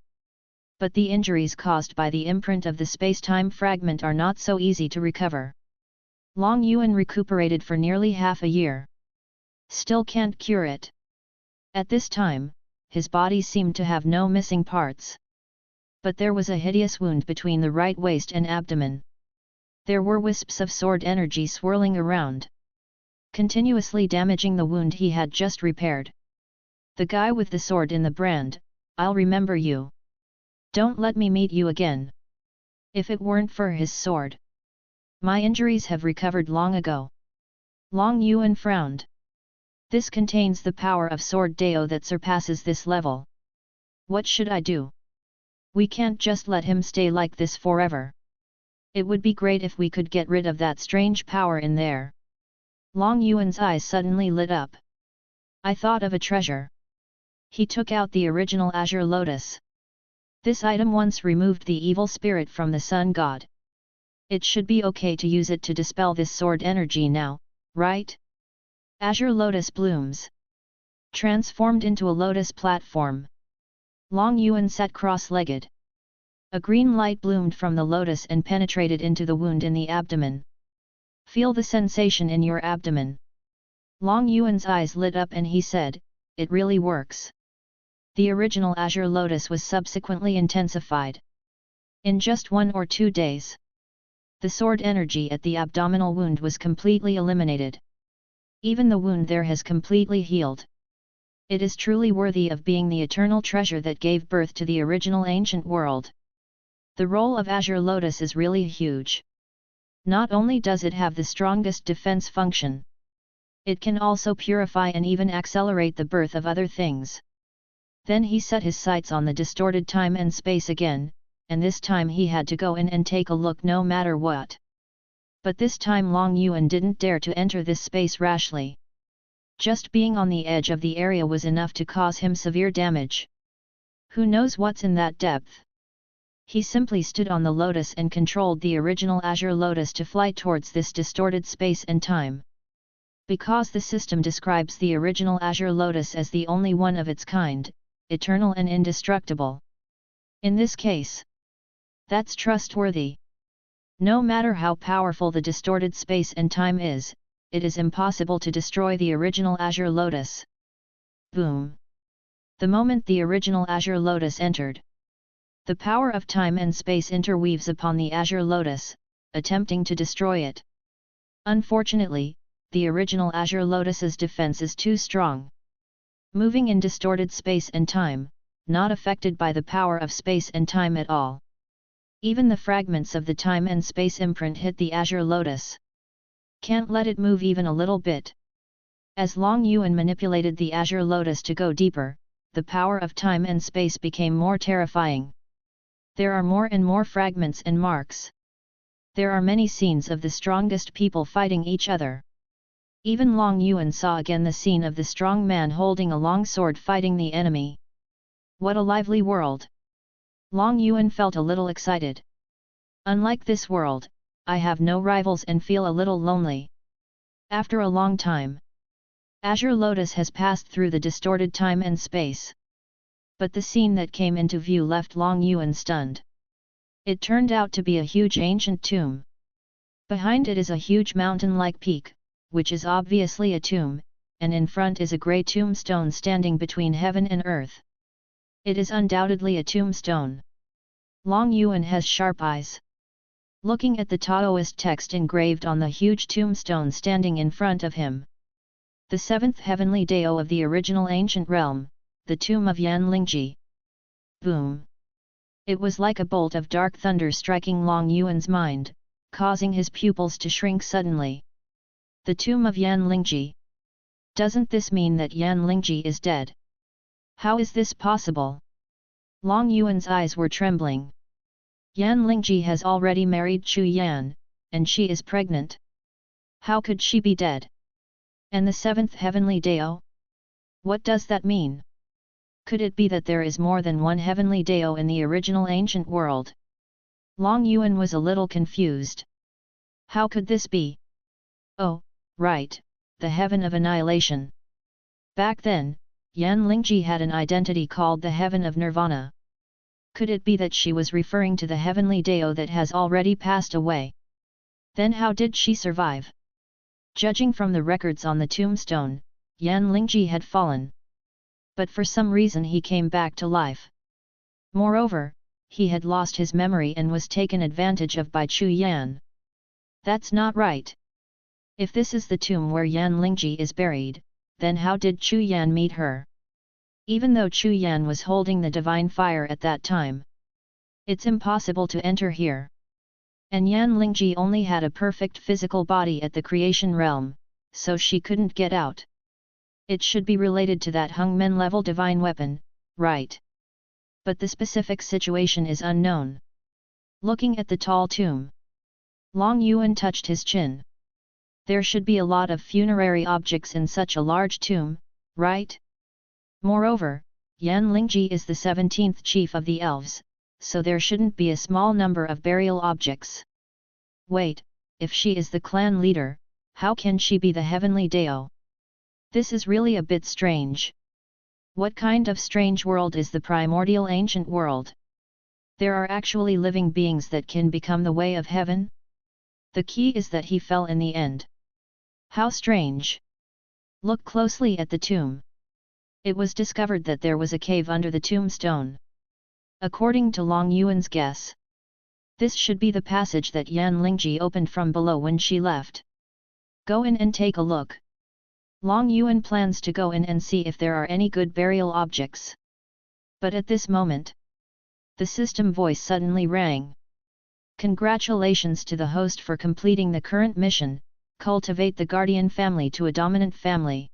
But the injuries caused by the imprint of the space-time fragment are not so easy to recover. Long Yuan recuperated for nearly half a year. Still can't cure it. At this time, his body seemed to have no missing parts. But there was a hideous wound between the right waist and abdomen. There were wisps of sword energy swirling around, continuously damaging the wound he had just repaired. The guy with the sword in the brand, I'll remember you. Don't let me meet you again. If it weren't for his sword, my injuries have recovered long ago. Long Yuan frowned. This contains the power of Sword Dao that surpasses this level. What should I do? We can't just let him stay like this forever. It would be great if we could get rid of that strange power in there. Long Yuan's eyes suddenly lit up. I thought of a treasure. He took out the original Azure Lotus. This item once removed the evil spirit from the Sun God. It should be okay to use it to dispel this sword energy now, right? Azure Lotus blooms. Transformed into a lotus platform. Long Yuan sat cross-legged. A green light bloomed from the lotus and penetrated into the wound in the abdomen. Feel the sensation in your abdomen. Long Yuan's eyes lit up and he said, it really works. The original Azure Lotus was subsequently intensified. In just 1 or 2 days, the sword energy at the abdominal wound was completely eliminated. Even the wound there has completely healed. It is truly worthy of being the eternal treasure that gave birth to the original ancient world. The role of Azure Lotus is really huge. Not only does it have the strongest defense function, it can also purify and even accelerate the birth of other things. Then he set his sights on the distorted time and space again, and this time he had to go in and take a look no matter what. But this time Long Yuan didn't dare to enter this space rashly. Just being on the edge of the area was enough to cause him severe damage. Who knows what's in that depth? He simply stood on the lotus and controlled the original Azure lotus to fly towards this distorted space and time. Because the system describes the original Azure lotus as the only one of its kind, eternal and indestructible. In this case, that's trustworthy. No matter how powerful the distorted space and time is, it is impossible to destroy the original Azure lotus. Boom! The moment the original Azure lotus entered, the power of time and space interweaves upon the Azure lotus, attempting to destroy it. Unfortunately, the original Azure lotus's defense is too strong. Moving in distorted space and time, not affected by the power of space and time at all. Even the fragments of the time and space imprint hit the Azure lotus. Can't let it move even a little bit. As Long Yuan manipulated the Azure lotus to go deeper, the power of time and space became more terrifying. There are more and more fragments and marks. There are many scenes of the strongest people fighting each other. Even Long Yuan saw again the scene of the strong man holding a long sword fighting the enemy. What a lively world! Long Yuan felt a little excited. Unlike this world, I have no rivals and feel a little lonely. After a long time, Azure Lotus has passed through the distorted time and space. But the scene that came into view left Long Yuan stunned. It turned out to be a huge ancient tomb. Behind it is a huge mountain-like peak, which is obviously a tomb, and in front is a grey tombstone standing between heaven and earth. It is undoubtedly a tombstone. Long Yuan has sharp eyes. Looking at the Taoist text engraved on the huge tombstone standing in front of him. The seventh heavenly Dao of the original ancient realm, the tomb of Yan Lingji. Boom! It was like a bolt of dark thunder striking Long Yuan's mind, causing his pupils to shrink suddenly. The tomb of Yan Lingji. Doesn't this mean that Yan Lingji is dead? How is this possible? Long Yuan's eyes were trembling. Yan Lingji has already married Chu Yan, and she is pregnant. How could she be dead? And the seventh heavenly Dao? What does that mean? Could it be that there is more than one heavenly Dao in the original ancient world? Long Yuan was a little confused. How could this be? Oh, right, the heaven of annihilation. Back then, Yan Lingji had an identity called the heaven of nirvana. Could it be that she was referring to the heavenly Dao that has already passed away? Then how did she survive? Judging from the records on the tombstone, Yan Lingji had fallen. But for some reason he came back to life. Moreover, he had lost his memory and was taken advantage of by Chu Yan. That's not right. If this is the tomb where Yan Lingji is buried, then how did Chu Yan meet her? Even though Chu Yan was holding the divine fire at that time, it's impossible to enter here. And Yan Lingji only had a perfect physical body at the creation realm, so she couldn't get out. It should be related to that Hungmen level divine weapon, right? But the specific situation is unknown. Looking at the tall tomb, Long Yuan touched his chin. There should be a lot of funerary objects in such a large tomb, right? Moreover, Yan Lingji is the 17th chief of the elves, so there shouldn't be a small number of burial objects. Wait, if she is the clan leader, how can she be the heavenly Dao? This is really a bit strange. What kind of strange world is the primordial ancient world? There are actually living beings that can become the way of heaven? The key is that he fell in the end. How strange! Look closely at the tomb. It was discovered that there was a cave under the tombstone. According to Long Yuan's guess, this should be the passage that Yan Lingji opened from below when she left. Go in and take a look. Long Yuan plans to go in and see if there are any good burial objects. But at this moment, the system voice suddenly rang. Congratulations to the host for completing the current mission, cultivate the guardian family to a dominant family.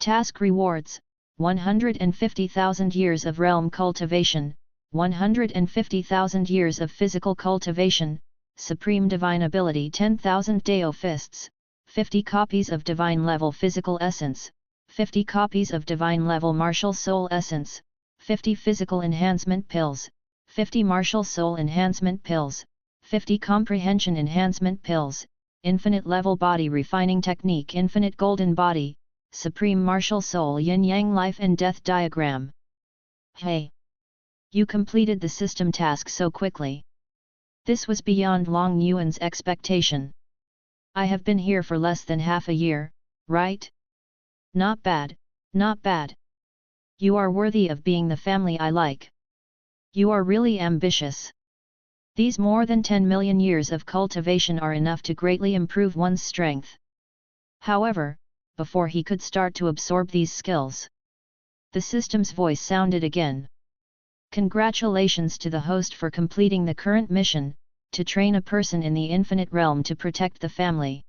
Task rewards, 150,000 years of realm cultivation, 150,000 years of physical cultivation, supreme divine ability 10,000 Dao fists, 50 copies of divine level physical essence, 50 copies of divine level martial soul essence, 50 physical enhancement pills, 50 martial soul enhancement pills, 50 comprehension enhancement pills, infinite level body refining technique, infinite golden body, supreme martial soul, yin yang life and death diagram. Hey! You completed the system task so quickly. This was beyond Long Yuan's expectation. I have been here for less than half a year, right? Not bad, not bad. You are worthy of being the family I like. You are really ambitious. These more than 10 million years of cultivation are enough to greatly improve one's strength. However, before he could start to absorb these skills, the system's voice sounded again. Congratulations to the host for completing the current mission, to train a person in the infinite realm to protect the family.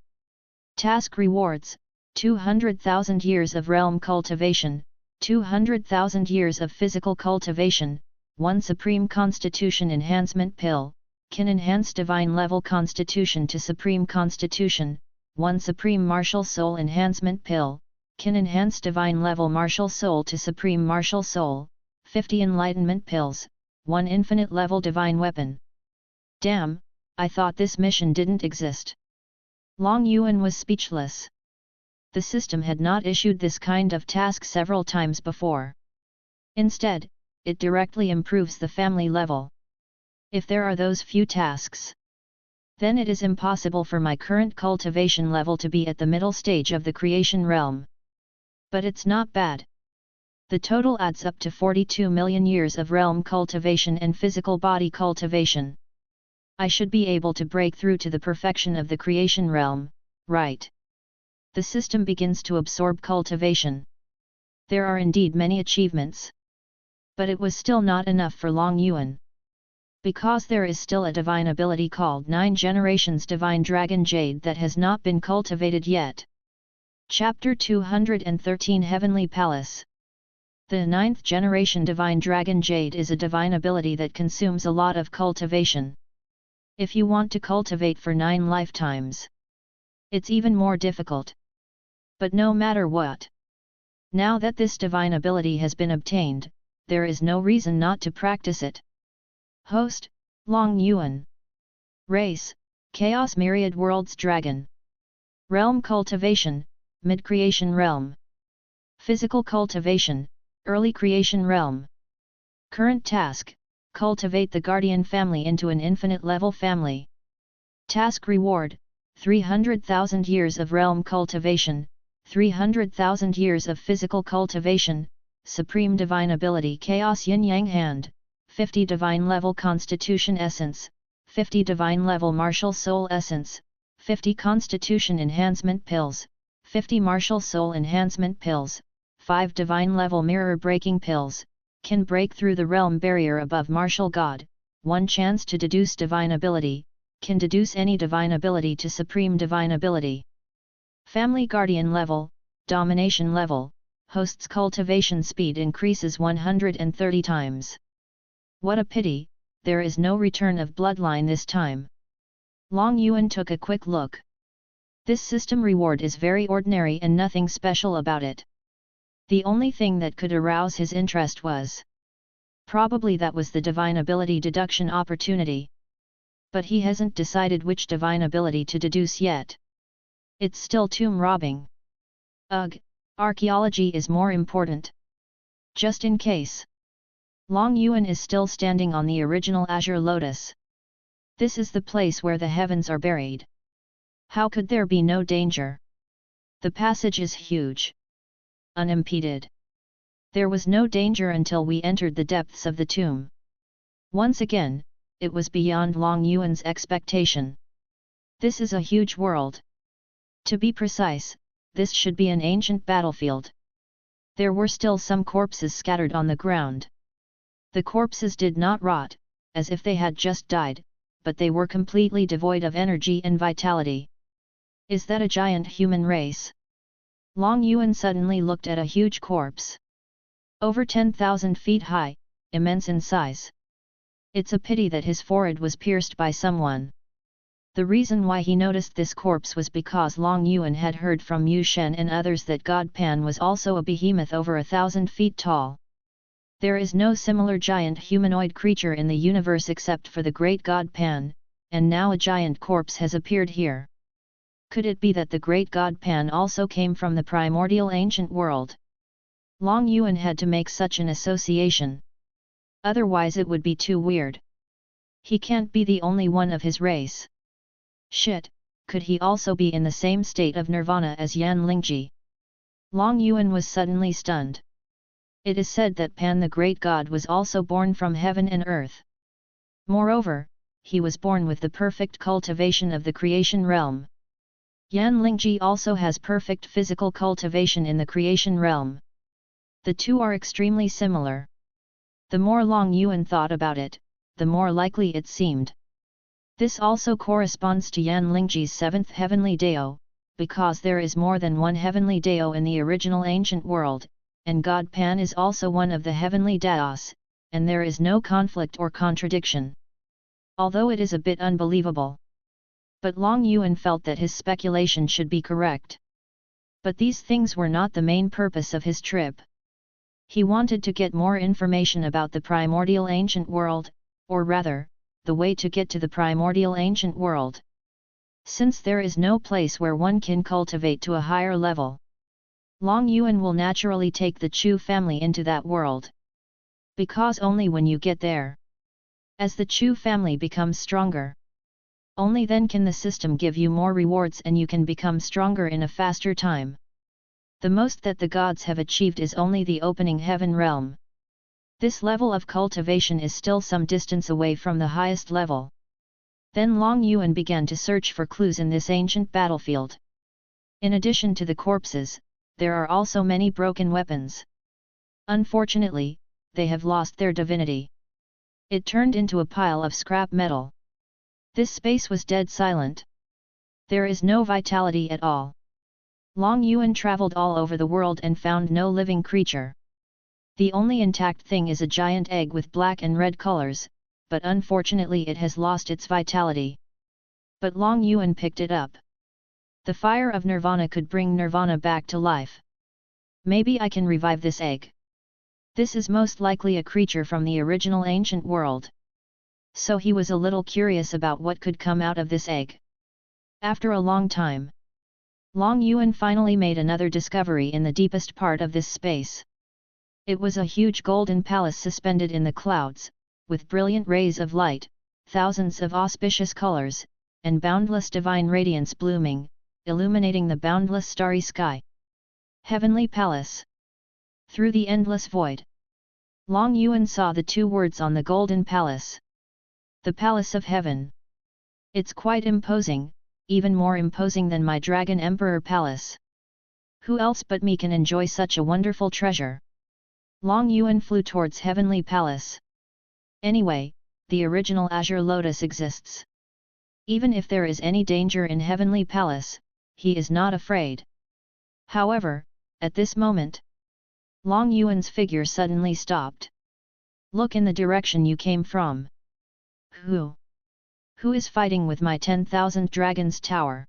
Task rewards, 200,000 years of realm cultivation, 200,000 years of physical cultivation, 1 supreme constitution enhancement pill, can enhance divine level constitution to supreme constitution, 1 supreme martial soul enhancement pill, can enhance divine level martial soul to supreme martial soul, 50 enlightenment pills, 1 infinite level divine weapon. Damn, I thought this mission didn't exist. Long Yuan was speechless. The system had not issued this kind of task several times before. Instead, it directly improves the family level. If there are those few tasks, then it is impossible for my current cultivation level to be at the middle stage of the creation realm. But it's not bad. The total adds up to 42 million years of realm cultivation and physical body cultivation. I should be able to break through to the perfection of the creation realm, right? The system begins to absorb cultivation. There are indeed many achievements. But it was still not enough for Long Yuan. Because there is still a divine ability called 9 Generations Divine Dragon Jade that has not been cultivated yet. Chapter 213 Heavenly Palace. The 9th generation Divine Dragon Jade is a divine ability that consumes a lot of cultivation. If you want to cultivate for 9 lifetimes, it's even more difficult. But no matter what, now that this divine ability has been obtained, there is no reason not to practice it. Host, Long Yuan. Race, Chaos Myriad Worlds Dragon. Realm Cultivation, Mid-Creation Realm. Physical Cultivation, Early Creation Realm. Current task, cultivate the Guardian family into an infinite level family. Task reward, 300,000 years of realm cultivation, 300,000 years of physical cultivation, Supreme Divine Ability Chaos Yin Yang Hand, 50 Divine Level Constitution Essence, 50 Divine Level Martial Soul Essence, 50 Constitution Enhancement Pills, 50 Martial Soul Enhancement Pills, 5 Divine Level Mirror Breaking Pills, can break through the realm barrier above Martial God, 1 chance to deduce Divine Ability, can deduce any Divine Ability to Supreme Divine Ability. Family Guardian Level, Domination Level, host's cultivation speed increases 130 times. What a pity, there is no return of Bloodline this time. Long Yuan took a quick look. This system reward is very ordinary and nothing special about it. The only thing that could arouse his interest was probably that was the divine ability deduction opportunity. But he hasn't decided which divine ability to deduce yet. It's still tomb robbing. Ugh, archaeology is more important. Just in case. Long Yuan is still standing on the original Azure Lotus. This is the place where the heavens are buried. How could there be no danger? The passage is huge. Unimpeded. There was no danger until we entered the depths of the tomb. Once again, it was beyond Long Yuan's expectation. This is a huge world. To be precise, this should be an ancient battlefield. There were still some corpses scattered on the ground. The corpses did not rot, as if they had just died, but they were completely devoid of energy and vitality. Is that a giant human race? Long Yuan suddenly looked at a huge corpse. Over 10,000 feet high, immense in size. It's a pity that his forehead was pierced by someone. The reason why he noticed this corpse was because Long Yuan had heard from Yu Shen and others that God Pan was also a behemoth over 1,000 feet tall. There is no similar giant humanoid creature in the universe except for the great god Pan, and now a giant corpse has appeared here. Could it be that the great god Pan also came from the primordial ancient world? Long Yuan had to make such an association. Otherwise it would be too weird. He can't be the only one of his race. Shit, could he also be in the same state of nirvana as Yan Lingji? Long Yuan was suddenly stunned. It is said that Pan the great god was also born from heaven and earth. Moreover, he was born with the perfect cultivation of the creation realm. Yan Lingji also has perfect physical cultivation in the creation realm. The two are extremely similar. The more Long Yuan thought about it, the more likely it seemed. This also corresponds to Yan Lingji's seventh heavenly Dao, because there is more than one heavenly Dao in the original ancient world, and God Pan is also one of the heavenly Daos, and there is no conflict or contradiction. Although it is a bit unbelievable. But Long Yuan felt that his speculation should be correct. But these things were not the main purpose of his trip. He wanted to get more information about the primordial ancient world, or rather, the way to get to the primordial ancient world. Since there is no place where one can cultivate to a higher level, Long Yuan will naturally take the Chu family into that world. Because only when you get there, as the Chu family becomes stronger, only then can the system give you more rewards and you can become stronger in a faster time. The most that the gods have achieved is only the opening heaven realm. This level of cultivation is still some distance away from the highest level. Then Long Yuan began to search for clues in this ancient battlefield. In addition to the corpses, there are also many broken weapons. Unfortunately, they have lost their divinity. It turned into a pile of scrap metal. This space was dead silent. There is no vitality at all. Long Yuan traveled all over the world and found no living creature. The only intact thing is a giant egg with black and red colors, but unfortunately it has lost its vitality. But Long Yuan picked it up. The fire of nirvana could bring nirvana back to life. Maybe I can revive this egg. This is most likely a creature from the original ancient world. So he was a little curious about what could come out of this egg. After a long time, Long Yuan finally made another discovery in the deepest part of this space. It was a huge golden palace suspended in the clouds, with brilliant rays of light, thousands of auspicious colors, and boundless divine radiance blooming, illuminating the boundless starry sky. Heavenly Palace. Through the endless void, Long Yuan saw the two words on the golden palace. The Palace of Heaven. It's quite imposing, even more imposing than my Dragon Emperor Palace. Who else but me can enjoy such a wonderful treasure? Long Yuan flew towards Heavenly Palace. Anyway, the original Azure Lotus exists. Even if there is any danger in Heavenly Palace, he is not afraid. However, at this moment, Long Yuan's figure suddenly stopped. Look in the direction you came from. Who is fighting with my 10,000 dragons tower?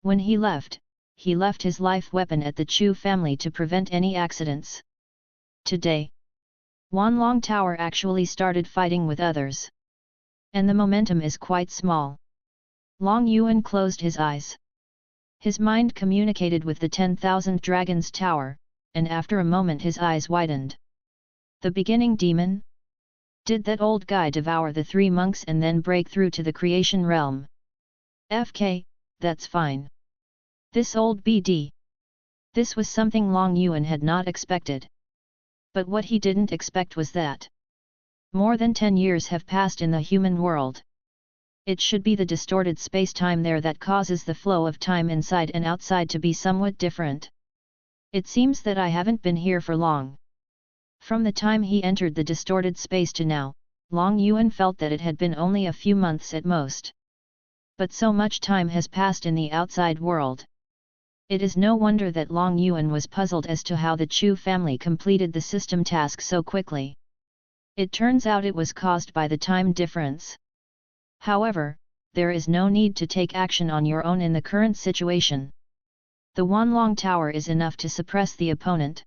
When he left his life weapon at the Chu family to prevent any accidents. Today, Wanlong Tower actually started fighting with others. And the momentum is quite small. Long Yuan closed his eyes. His mind communicated with the 10,000 dragons tower, and after a moment his eyes widened. The beginning demon? Did that old guy devour the three monks and then break through to the creation realm? FK, that's fine. This old BD. This was something Long Yuan had not expected. But what he didn't expect was that more than 10 years have passed in the human world. It should be the distorted space-time there that causes the flow of time inside and outside to be somewhat different. It seems that I haven't been here for long. From the time he entered the distorted space to now, Long Yuan felt that it had been only a few months at most. But so much time has passed in the outside world. It is no wonder that Long Yuan was puzzled as to how the Chu family completed the system task so quickly. It turns out it was caused by the time difference. However, there is no need to take action on your own in the current situation. The Wanlong Tower is enough to suppress the opponent.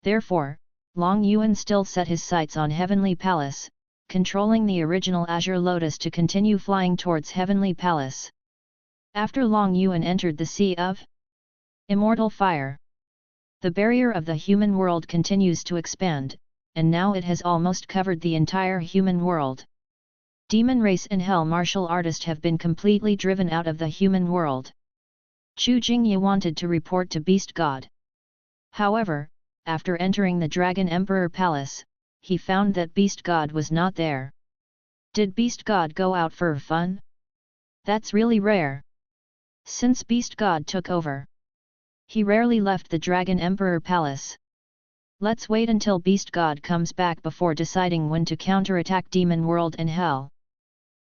Therefore, Long Yuan still set his sights on Heavenly Palace, controlling the original Azure Lotus to continue flying towards Heavenly Palace. After Long Yuan entered the Sea of Immortal Fire, the barrier of the human world continues to expand, and now it has almost covered the entire human world. Demon race and hell martial artist have been completely driven out of the human world. Chu Jingye wanted to report to Beast God. However, after entering the Dragon Emperor Palace, he found that Beast God was not there. Did Beast God go out for fun? That's really rare. Since Beast God took over, he rarely left the Dragon Emperor Palace. Let's wait until Beast God comes back before deciding when to counterattack Demon World and Hell.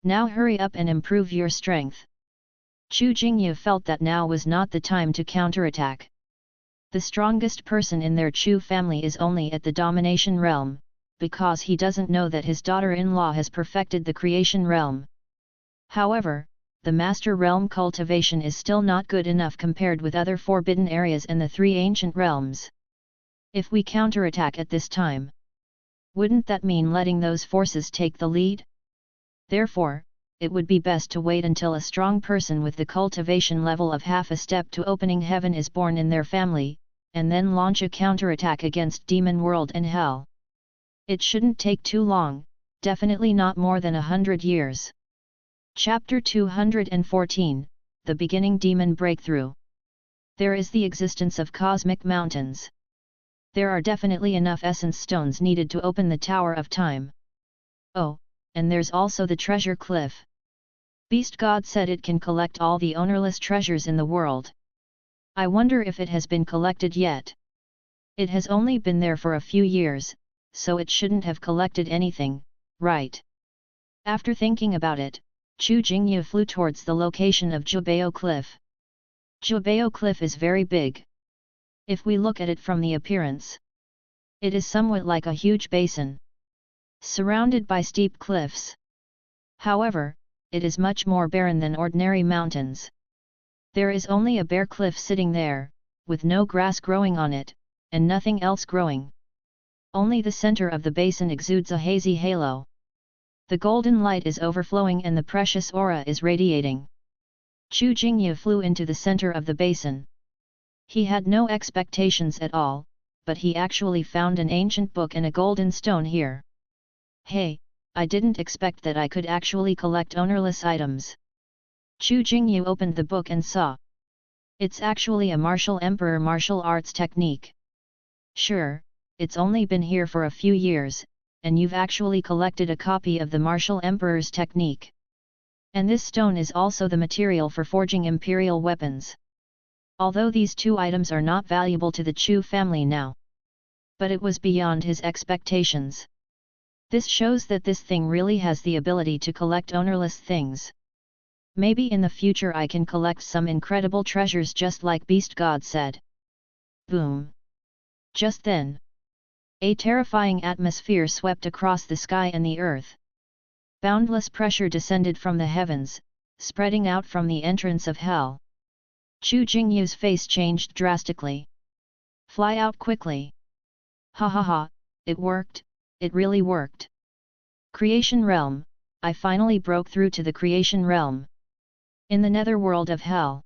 Now hurry up and improve your strength. Chu Jingye felt that now was not the time to counterattack. The strongest person in their Chu family is only at the domination realm, because he doesn't know that his daughter-in-law has perfected the creation realm. However, the master realm cultivation is still not good enough compared with other forbidden areas and the three ancient realms. If we counterattack at this time, wouldn't that mean letting those forces take the lead? Therefore, it would be best to wait until a strong person with the cultivation level of half a step to opening heaven is born in their family, and then launch a counterattack against Demon World and Hell. It shouldn't take too long, definitely not more than 100 years. Chapter 214, The Beginning Demon Breakthrough. There is the existence of cosmic mountains. There are definitely enough essence stones needed to open the Tower of Time. Oh, and there's also the treasure cliff. Beast God said it can collect all the ownerless treasures in the world. I wonder if it has been collected yet. It has only been there for a few years, so it shouldn't have collected anything, right? After thinking about it, Chu Jingye flew towards the location of Jubeo Cliff. Jubeo Cliff is very big. If we look at it from the appearance, it is somewhat like a huge basin, surrounded by steep cliffs. However, it is much more barren than ordinary mountains. There is only a bare cliff sitting there, with no grass growing on it, and nothing else growing. Only the center of the basin exudes a hazy halo. The golden light is overflowing and the precious aura is radiating. Chu Jingye flew into the center of the basin. He had no expectations at all, but he actually found an ancient book and a golden stone here. Hey, I didn't expect that I could actually collect ownerless items. Chu Jingye opened the book and saw. It's actually a martial emperor martial arts technique. Sure, it's only been here for a few years, and you've actually collected a copy of the martial emperor's technique. And this stone is also the material for forging imperial weapons. Although these two items are not valuable to the Chu family now, but it was beyond his expectations. This shows that this thing really has the ability to collect ownerless things. Maybe in the future I can collect some incredible treasures just like Beast God said. Boom! Just then, a terrifying atmosphere swept across the sky and the earth. Boundless pressure descended from the heavens, spreading out from the entrance of hell. Chu Jingye's face changed drastically. Fly out quickly! Ha ha ha, it worked, it really worked. Creation Realm, I finally broke through to the Creation Realm. In the netherworld of hell,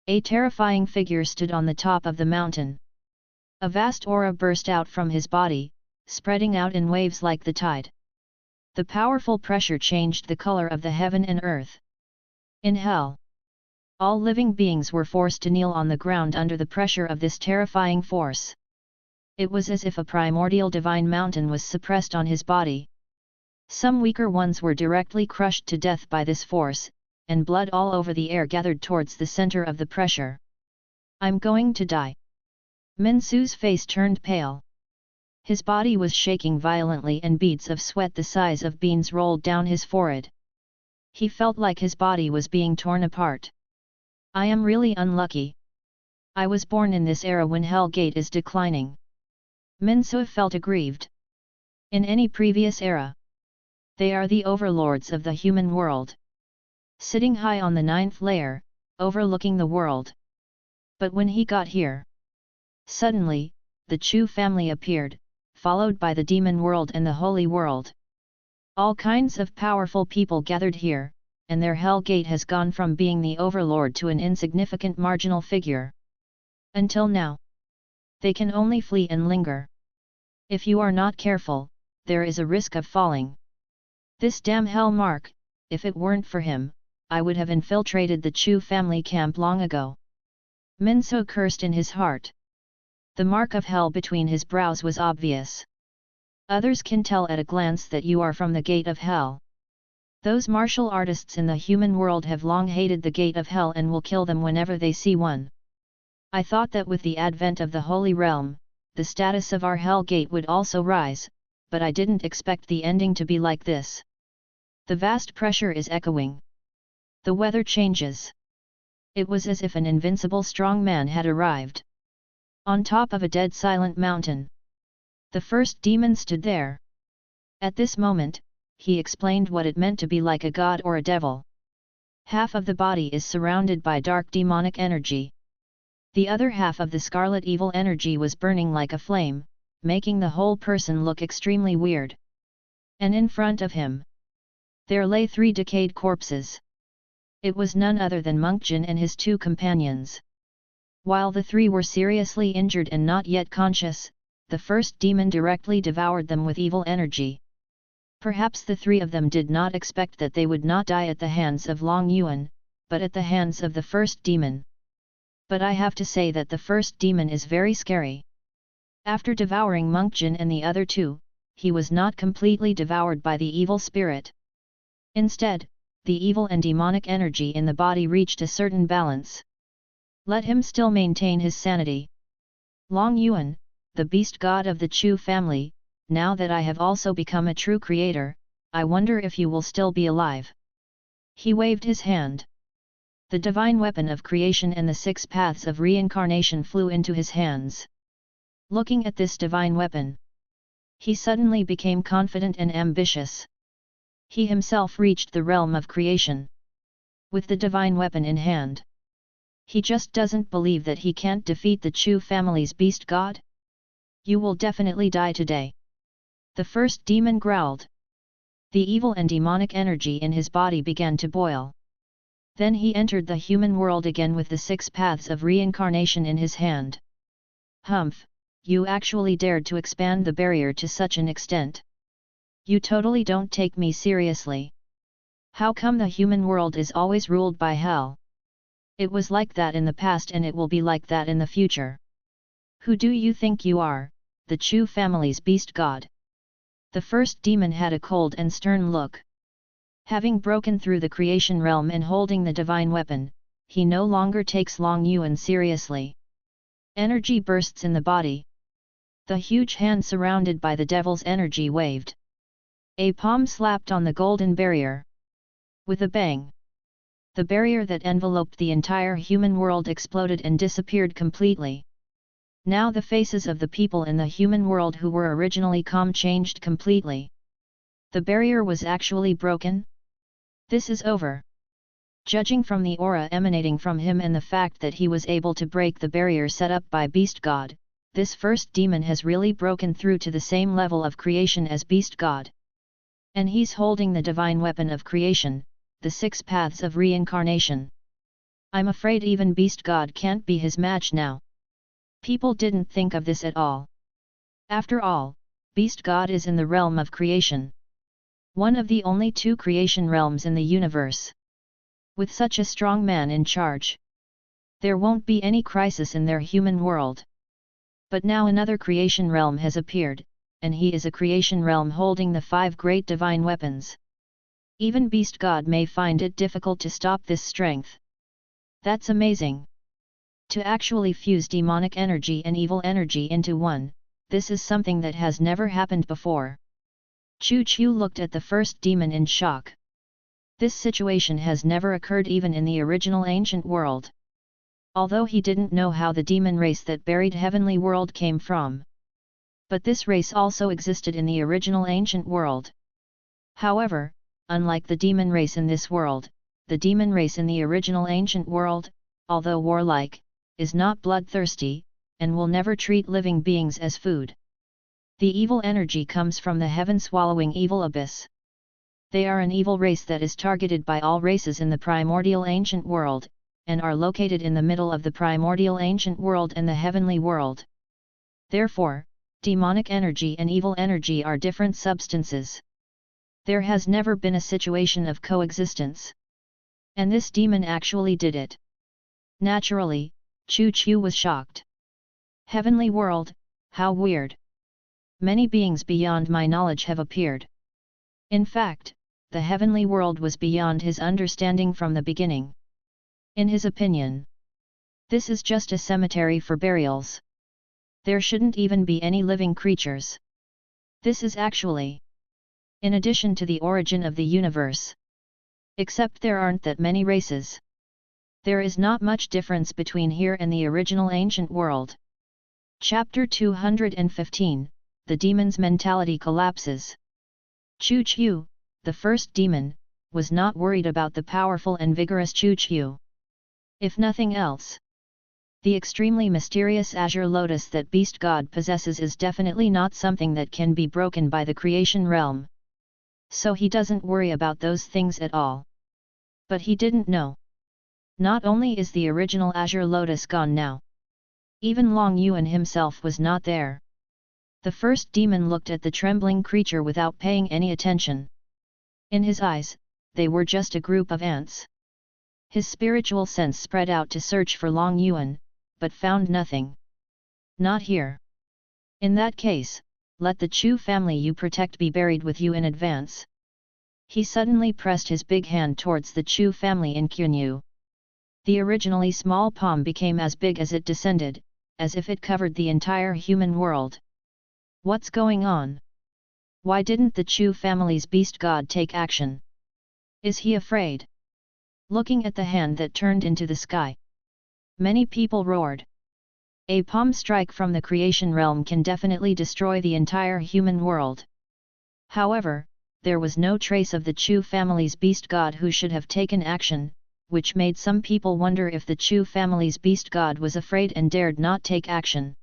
a terrifying figure stood on the top of the mountain. A vast aura burst out from his body, spreading out in waves like the tide. The powerful pressure changed the color of the heaven and earth. In hell, all living beings were forced to kneel on the ground under the pressure of this terrifying force. It was as if a primordial divine mountain was suppressed on his body. Some weaker ones were directly crushed to death by this force, and blood all over the air gathered towards the center of the pressure. I'm going to die. Min Su's face turned pale. His body was shaking violently and beads of sweat the size of beans rolled down his forehead. He felt like his body was being torn apart. I am really unlucky. I was born in this era when Hell Gate is declining. Min Su felt aggrieved. In any previous era, they are the overlords of the human world, sitting high on the 9th layer, overlooking the world. But when he got here, suddenly, the Chu family appeared, followed by the demon world and the holy world. All kinds of powerful people gathered here, and their hell gate has gone from being the overlord to an insignificant marginal figure. Until now, they can only flee and linger. If you are not careful, there is a risk of falling. This damn hell mark, if it weren't for him, I would have infiltrated the Chu family camp long ago. Minso cursed in his heart. The mark of hell between his brows was obvious. Others can tell at a glance that you are from the gate of hell. Those martial artists in the human world have long hated the gate of hell and will kill them whenever they see one. I thought that with the advent of the Holy Realm, the status of our hell gate would also rise, but I didn't expect the ending to be like this. The vast pressure is echoing. The weather changes. It was as if an invincible strong man had arrived. On top of a dead silent mountain. The first demon stood there. At this moment, he explained what it meant to be like a god or a devil. Half of the body is surrounded by dark demonic energy. The other half of the scarlet evil energy was burning like a flame, making the whole person look extremely weird. And in front of him, there lay 3 decayed corpses. It was none other than Monk Jin and his 2 companions. While the 3 were seriously injured and not yet conscious, the first demon directly devoured them with evil energy. Perhaps the 3 of them did not expect that they would not die at the hands of Long Yuan, but at the hands of the first demon. But I have to say that the first demon is very scary. After devouring Monk Jin and the other 2, he was not completely devoured by the evil spirit. Instead, the evil and demonic energy in the body reached a certain balance. Let him still maintain his sanity. Long Yuan, the beast god of the Chu family, now that I have also become a true creator, I wonder if you will still be alive. He waved his hand. The divine weapon of creation and the 6 paths of reincarnation flew into his hands. Looking at this divine weapon, he suddenly became confident and ambitious. He himself reached the realm of creation. With the divine weapon in hand, he just doesn't believe that he can't defeat the Chu family's beast god. You will definitely die today. The first demon growled. The evil and demonic energy in his body began to boil. Then he entered the human world again with the 6 paths of reincarnation in his hand. Humph, you actually dared to expand the barrier to such an extent. You totally don't take me seriously. How come the human world is always ruled by hell? It was like that in the past and it will be like that in the future. Who do you think you are, the Chu family's beast god? The first demon had a cold and stern look. Having broken through the creation realm and holding the divine weapon, he no longer takes Long Yuan seriously. Energy bursts in the body. The huge hand surrounded by the devil's energy waved. A palm slapped on the golden barrier. With a bang, the barrier that enveloped the entire human world exploded and disappeared completely. Now the faces of the people in the human world who were originally calm changed completely. The barrier was actually broken? This is over. Judging from the aura emanating from him and the fact that he was able to break the barrier set up by Beast God, this first demon has really broken through to the same level of creation as Beast God. And he's holding the divine weapon of creation, the 6 paths of reincarnation. I'm afraid even Beast God can't be his match now. People didn't think of this at all. After all, Beast God is in the realm of creation. One of the only 2 creation realms in the universe. With such a strong man in charge, there won't be any crisis in their human world. But now another creation realm has appeared, and he is a creation realm holding the 5 great divine weapons. Even Beast God may find it difficult to stop this strength. That's amazing. To actually fuse demonic energy and evil energy into one, this is something that has never happened before. Chu Chu looked at the first demon in shock. This situation has never occurred even in the original ancient world. Although he didn't know how the demon race that buried heavenly world came from. But this race also existed in the original ancient world. However, unlike the demon race in this world, the demon race in the original ancient world, although warlike, is not bloodthirsty, and will never treat living beings as food. The evil energy comes from the heaven-swallowing evil abyss. They are an evil race that is targeted by all races in the primordial ancient world, and are located in the middle of the primordial ancient world and the heavenly world. Therefore, demonic energy and evil energy are different substances. There has never been a situation of coexistence. And this demon actually did it. Naturally, Chu was shocked. Heavenly world, how weird. Many beings beyond my knowledge have appeared. In fact, the heavenly world was beyond his understanding from the beginning. In his opinion, this is just a cemetery for burials. There shouldn't even be any living creatures. This is actually, in addition to the origin of the universe. Except there aren't that many races. There is not much difference between here and the original ancient world. Chapter 215, The Demon's Mentality Collapses. Chu, the first demon, was not worried about the powerful and vigorous Chu. If nothing else, the extremely mysterious Azure Lotus that Beast God possesses is definitely not something that can be broken by the creation realm. So he doesn't worry about those things at all. But he didn't know. Not only is the original Azure Lotus gone now, even Long Yuan himself was not there. The first demon looked at the trembling creature without paying any attention. In his eyes, they were just a group of ants. His spiritual sense spread out to search for Long Yuan, but found nothing. Not here. In that case, let the Chu family you protect be buried with you in advance. He suddenly pressed his big hand towards the Chu family in Kunyu. The originally small palm became as big as it descended, as if it covered the entire human world. What's going on? Why didn't the Chu family's beast god take action? Is he afraid? Looking at the hand that turned into the sky, many people roared. A palm strike from the creation realm can definitely destroy the entire human world. However, there was no trace of the Chu family's beast god who should have taken action, which made some people wonder if the Chu family's beast god was afraid and dared not take action.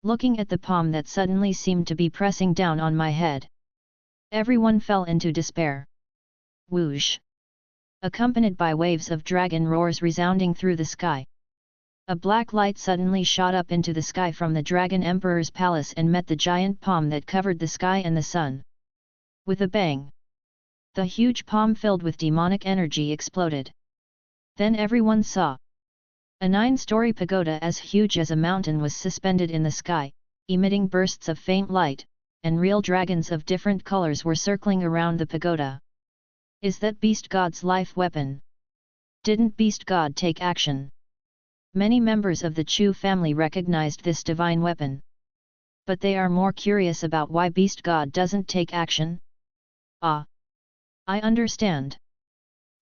Looking at the palm that suddenly seemed to be pressing down on my head, everyone fell into despair. Whoosh! Accompanied by waves of dragon roars resounding through the sky. A black light suddenly shot up into the sky from the Dragon Emperor's palace and met the giant palm that covered the sky and the sun. With a bang, the huge palm filled with demonic energy exploded. Then everyone saw a 9-story pagoda as huge as a mountain was suspended in the sky, emitting bursts of faint light, and real dragons of different colors were circling around the pagoda. Is that Beast God's life weapon? Didn't Beast God take action? Many members of the Chu family recognized this divine weapon. But they are more curious about why Beast God doesn't take action. Ah! I understand.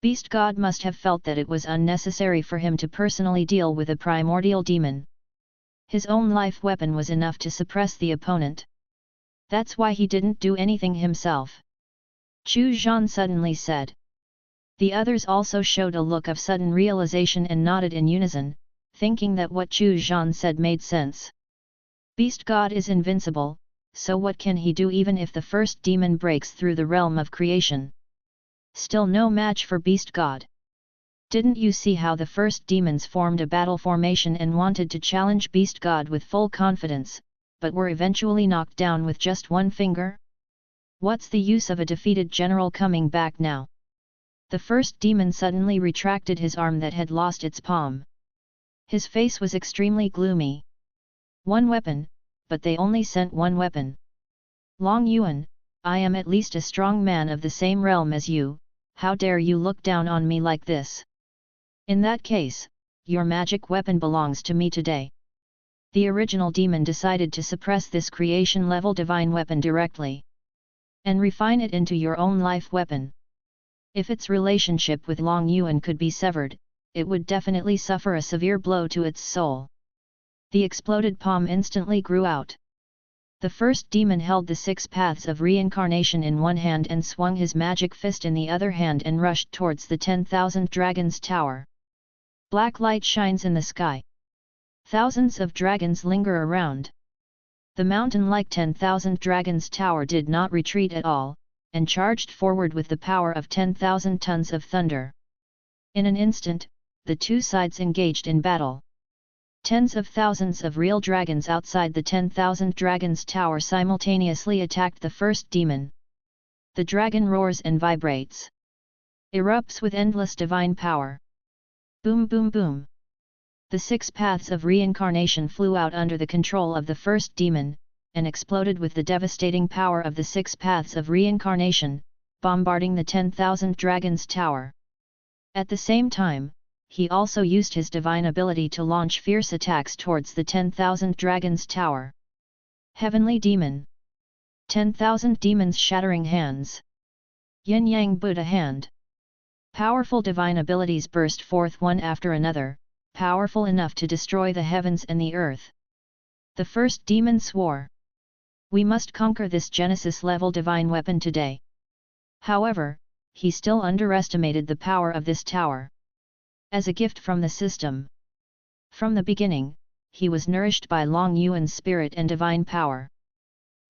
Beast God must have felt that it was unnecessary for him to personally deal with a primordial demon. His own life weapon was enough to suppress the opponent. That's why he didn't do anything himself. Chu Zhan suddenly said. The others also showed a look of sudden realization and nodded in unison, thinking that what Chu Zhan said made sense. Beast God is invincible, so what can he do even if the first demon breaks through the realm of creation? Still no match for Beast God. Didn't you see how the first demons formed a battle formation and wanted to challenge Beast God with full confidence, but were eventually knocked down with just one finger? What's the use of a defeated general coming back now? The first demon suddenly retracted his arm that had lost its palm. His face was extremely gloomy. One weapon, but they only sent one weapon. Long Yuan, I am at least a strong man of the same realm as you, how dare you look down on me like this? In that case, your magic weapon belongs to me today. The original demon decided to suppress this creation-level divine weapon directly, and refine it into your own life weapon. If its relationship with Long Yuan could be severed, it would definitely suffer a severe blow to its soul. The exploded palm instantly grew out. The first demon held the 6 paths of reincarnation in one hand and swung his magic fist in the other hand and rushed towards the 10,000 dragons tower. Black light shines in the sky. Thousands of dragons linger around. The mountain-like 10,000 dragons tower did not retreat at all, and charged forward with the power of 10,000 tons of thunder. In an instant, the two sides engaged in battle. Tens of thousands of real dragons outside the 10,000 dragons tower simultaneously attacked the first demon. The dragon roars and vibrates. Erupts with endless divine power. Boom boom boom. The 6 paths of reincarnation flew out under the control of the first demon, and exploded with the devastating power of the 6 paths of reincarnation, bombarding the 10,000 dragons tower. At the same time, he also used his divine ability to launch fierce attacks towards the 10,000 dragons tower. Heavenly Demon. 10,000 demons shattering hands. Yin Yang Buddha hand. Powerful divine abilities burst forth one after another, powerful enough to destroy the heavens and the earth. The first demon swore, "We must conquer this Genesis-level divine weapon today." However, he still underestimated the power of this tower. As a gift from the system. From the beginning, he was nourished by Long Yuan's spirit and divine power.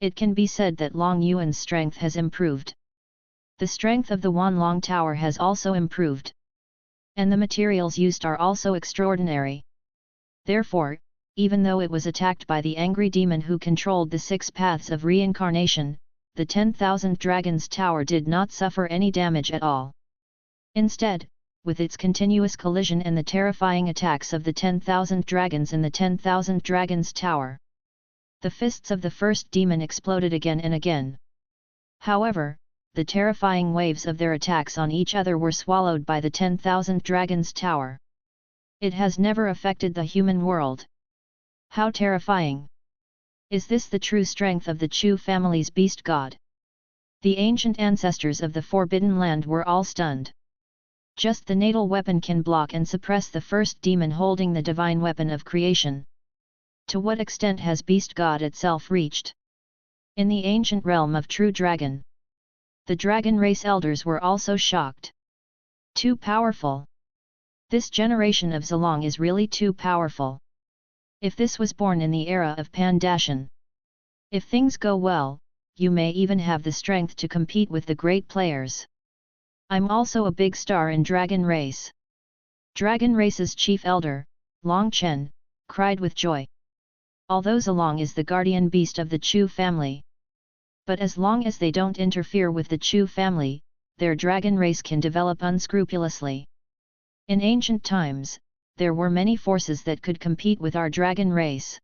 It can be said that Long Yuan's strength has improved. The strength of the Wan Long Tower has also improved. And the materials used are also extraordinary. Therefore, even though it was attacked by the angry demon who controlled the 6 paths of reincarnation, the 10,000 dragons tower did not suffer any damage at all. Instead, with its continuous collision and the terrifying attacks of the 10,000 dragons in the 10,000 dragons tower, the fists of the first demon exploded again and again. However, the terrifying waves of their attacks on each other were swallowed by the 10,000 dragons tower. It has never affected the human world. How terrifying! Is this the true strength of the Chu family's beast god? The ancient ancestors of the Forbidden Land were all stunned. Just the natal weapon can block and suppress the first demon holding the divine weapon of creation. To what extent has beast god itself reached? In the ancient realm of true dragon, the dragon race elders were also shocked. Too powerful. This generation of Zilong is really too powerful. If this was born in the era of Pandashan. If things go well, you may even have the strength to compete with the great players. I'm also a big star in Dragon Race. Dragon Race's chief elder, Long Chen, cried with joy. Although Zilong is the guardian beast of the Chu family. But as long as they don't interfere with the Chu family, their dragon race can develop unscrupulously. In ancient times, there were many forces that could compete with our dragon race.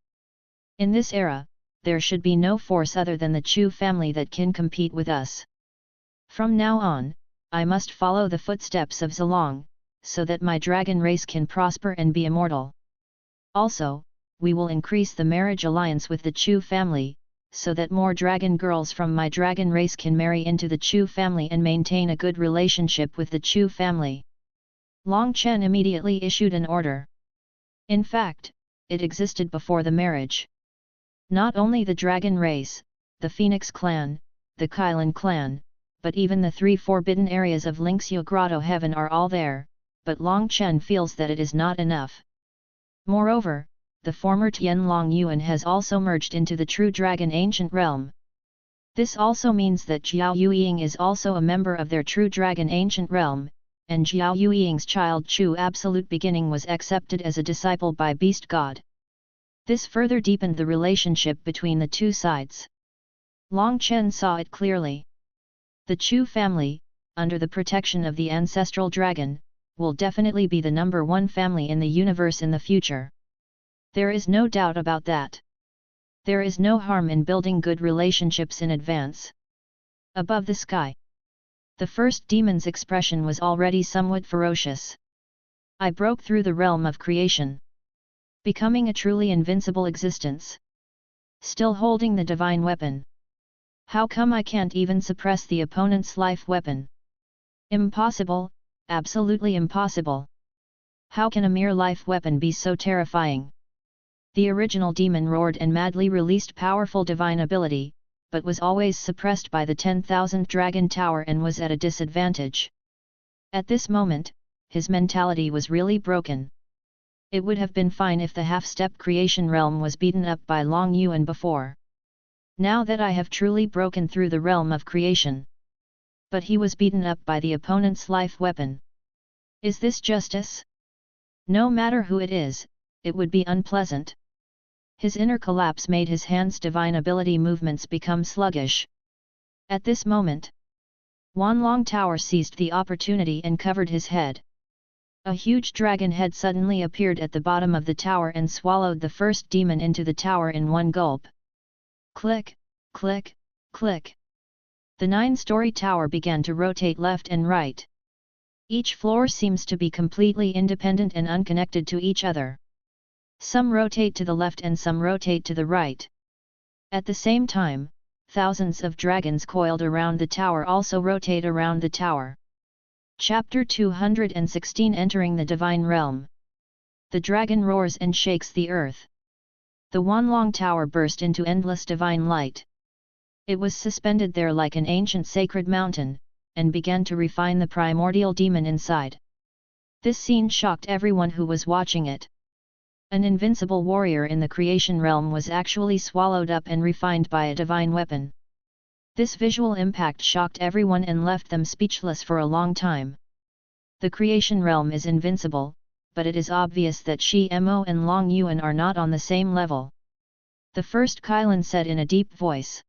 In this era, there should be no force other than the Chu family that can compete with us. From now on, I must follow the footsteps of Zilong, so that my dragon race can prosper and be immortal. Also, we will increase the marriage alliance with the Chu family, so that more dragon girls from my dragon race can marry into the Chu family and maintain a good relationship with the Chu family. Long Chen immediately issued an order. In fact, it existed before the marriage. Not only the dragon race, the Phoenix clan, the Kailan clan, but even the 3 forbidden areas of Lingxiu Grotto Heaven are all there, but Long Chen feels that it is not enough. Moreover, the former Tian Long Yuan has also merged into the true dragon ancient realm. This also means that Jiao Yueying is also a member of their true dragon ancient realm, and Jiao Yueying's child Chu Absolute Beginning was accepted as a disciple by Beast God. This further deepened the relationship between the two sides. Long Chen saw it clearly. The Chu family, under the protection of the ancestral dragon, will definitely be the #1 family in the universe in the future. There is no doubt about that. There is no harm in building good relationships in advance. Above the sky, the first demon's expression was already somewhat ferocious. I broke through the realm of creation, becoming a truly invincible existence. Still holding the divine weapon. How come I can't even suppress the opponent's life weapon? Impossible, absolutely impossible. How can a mere life weapon be so terrifying? The original demon roared and madly released powerful divine ability, but was always suppressed by the 10,000 dragon tower and was at a disadvantage. At this moment, his mentality was really broken. It would have been fine if the half-step creation realm was beaten up by Long Yuan before. Now that I have truly broken through the realm of creation. But he was beaten up by the opponent's life weapon. Is this justice? No matter who it is, it would be unpleasant. His inner collapse made his hand's divine ability movements become sluggish. At this moment, Yuan Long Tower seized the opportunity and covered his head. A huge dragon head suddenly appeared at the bottom of the tower and swallowed the first demon into the tower in one gulp. Click, click, click. The 9-story tower began to rotate left and right. Each floor seems to be completely independent and unconnected to each other. Some rotate to the left and some rotate to the right. At the same time, thousands of dragons coiled around the tower also rotate around the tower. Chapter 216 Entering the Divine Realm. The dragon roars and shakes the earth. The Yuan Long Tower burst into endless divine light. It was suspended there like an ancient sacred mountain, and began to refine the primordial demon inside. This scene shocked everyone who was watching it. An invincible warrior in the creation realm was actually swallowed up and refined by a divine weapon. This visual impact shocked everyone and left them speechless for a long time. The creation realm is invincible, but it is obvious that Shi Mo and Long Yuan are not on the same level. The first Kailan said in a deep voice.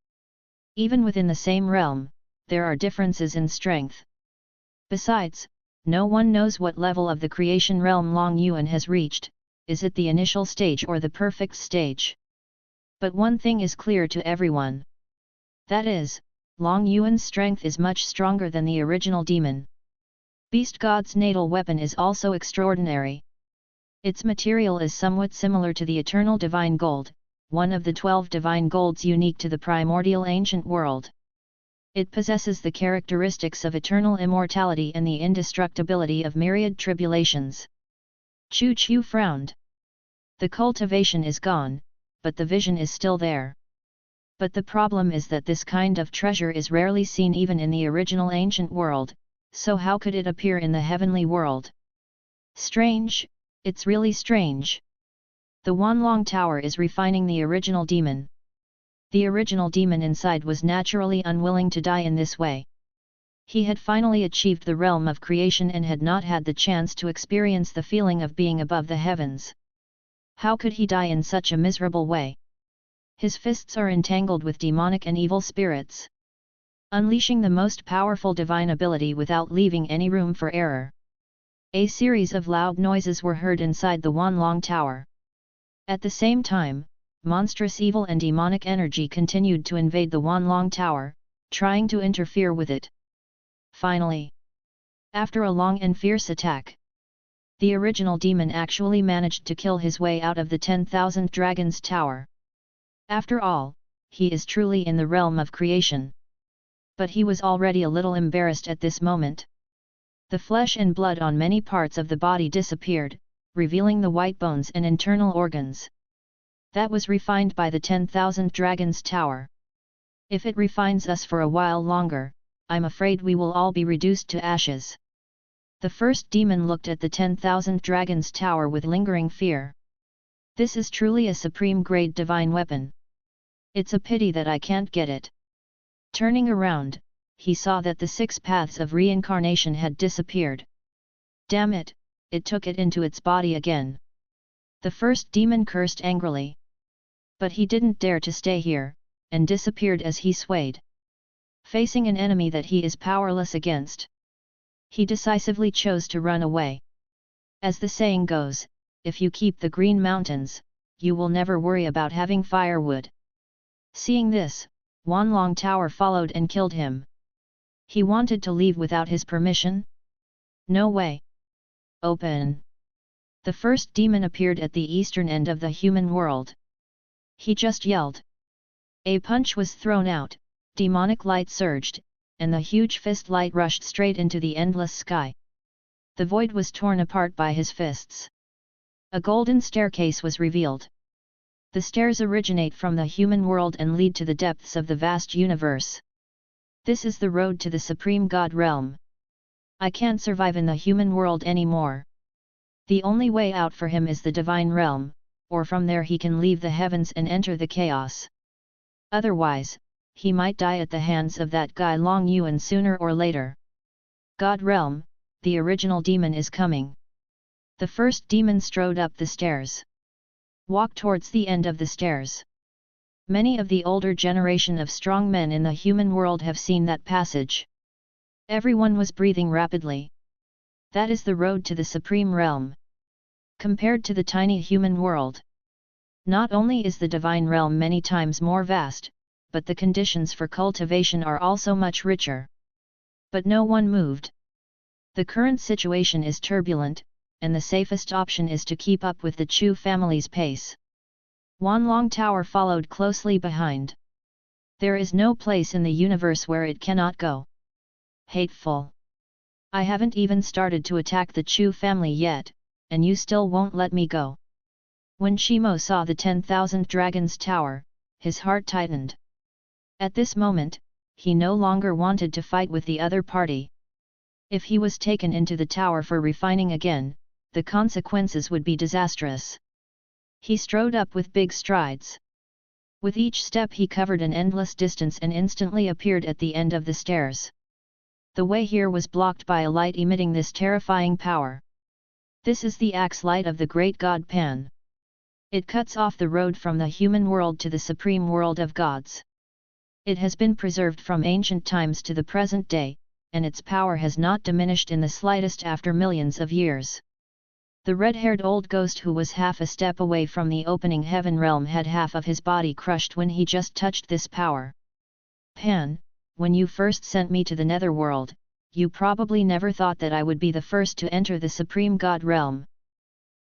Even within the same realm, there are differences in strength. Besides, no one knows what level of the creation realm Long Yuan has reached. Is it the initial stage or the perfect stage? But one thing is clear to everyone. That is, Long Yuan's strength is much stronger than the original demon. Beast God's natal weapon is also extraordinary. Its material is somewhat similar to the eternal divine gold, one of the 12 divine golds unique to the primordial ancient world. It possesses the characteristics of eternal immortality and the indestructibility of myriad tribulations. Chu Chu frowned. The cultivation is gone, but the vision is still there. But the problem is that this kind of treasure is rarely seen even in the original ancient world, so how could it appear in the heavenly world? Strange, it's really strange. The Yuan Long Tower is refining the original demon. The original demon inside was naturally unwilling to die in this way. He had finally achieved the realm of creation and had not had the chance to experience the feeling of being above the heavens. How could he die in such a miserable way? His fists are entangled with demonic and evil spirits, unleashing the most powerful divine ability without leaving any room for error. A series of loud noises were heard inside the Yuan Long Tower. At the same time, monstrous evil and demonic energy continued to invade the Yuan Long Tower, trying to interfere with it. Finally, after a long and fierce attack, the original demon actually managed to kill his way out of the 10,000 Dragons Tower. After all, he is truly in the realm of creation. But he was already a little embarrassed at this moment. The flesh and blood on many parts of the body disappeared, revealing the white bones and internal organs. That was refined by the 10,000 Dragons Tower. If it refines us for a while longer, I'm afraid we will all be reduced to ashes. The first demon looked at the 10,000 Dragons Tower with lingering fear. This is truly a supreme grade divine weapon. It's a pity that I can't get it. Turning around, he saw that the 6 paths of reincarnation had disappeared. Damn it, it took it into its body again. The first demon cursed angrily. But he didn't dare to stay here, and disappeared as he swayed. Facing an enemy that he is powerless against, he decisively chose to run away. As the saying goes, if you keep the green mountains, you will never worry about having firewood. Seeing this, Yuan Long Tower followed and killed him. He wanted to leave without his permission? No way. Open. The first demon appeared at the eastern end of the human world. He just yelled. A punch was thrown out, demonic light surged, and the huge fist light rushed straight into the endless sky. The void was torn apart by his fists. A golden staircase was revealed. The stairs originate from the human world and lead to the depths of the vast universe. This is the road to the supreme God realm. I can't survive in the human world anymore. The only way out for him is the divine realm, or from there he can leave the heavens and enter the chaos. Otherwise, he might die at the hands of that guy Long Yuan sooner or later. God Realm, the original demon is coming. The first demon strode up the stairs. Walked towards the end of the stairs. Many of the older generation of strong men in the human world have seen that passage. Everyone was breathing rapidly. That is the road to the Supreme Realm. Compared to the tiny human world, not only is the Divine Realm many times more vast, but the conditions for cultivation are also much richer. But no one moved. The current situation is turbulent, and the safest option is to keep up with the Chu family's pace. Wanlong Tower followed closely behind. There is no place in the universe where it cannot go. Hateful. I haven't even started to attack the Chu family yet, and you still won't let me go. When Shimo saw the 10,000 Dragons Tower, his heart tightened. At this moment, he no longer wanted to fight with the other party. If he was taken into the tower for refining again, the consequences would be disastrous. He strode up with big strides. With each step he covered an endless distance and instantly appeared at the end of the stairs. The way here was blocked by a light emitting this terrifying power. This is the axe light of the great god Pan. It cuts off the road from the human world to the supreme world of gods. It has been preserved from ancient times to the present day, and its power has not diminished in the slightest after millions of years. The red-haired old ghost who was half a step away from the opening heaven realm had half of his body crushed when he just touched this power. Pan, when you first sent me to the netherworld, you probably never thought that I would be the first to enter the supreme god realm.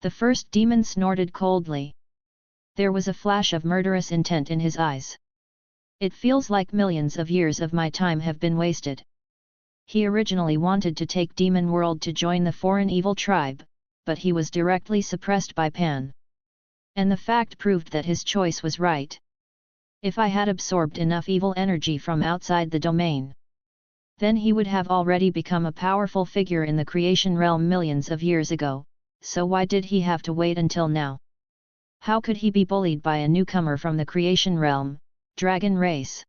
The first demon snorted coldly. There was a flash of murderous intent in his eyes. It feels like millions of years of my time have been wasted. He originally wanted to take Demon World to join the foreign evil tribe, but he was directly suppressed by Pan. And the fact proved that his choice was right. If I had absorbed enough evil energy from outside the domain, then he would have already become a powerful figure in the creation realm millions of years ago, so why did he have to wait until now? How could he be bullied by a newcomer from the creation realm, dragon race?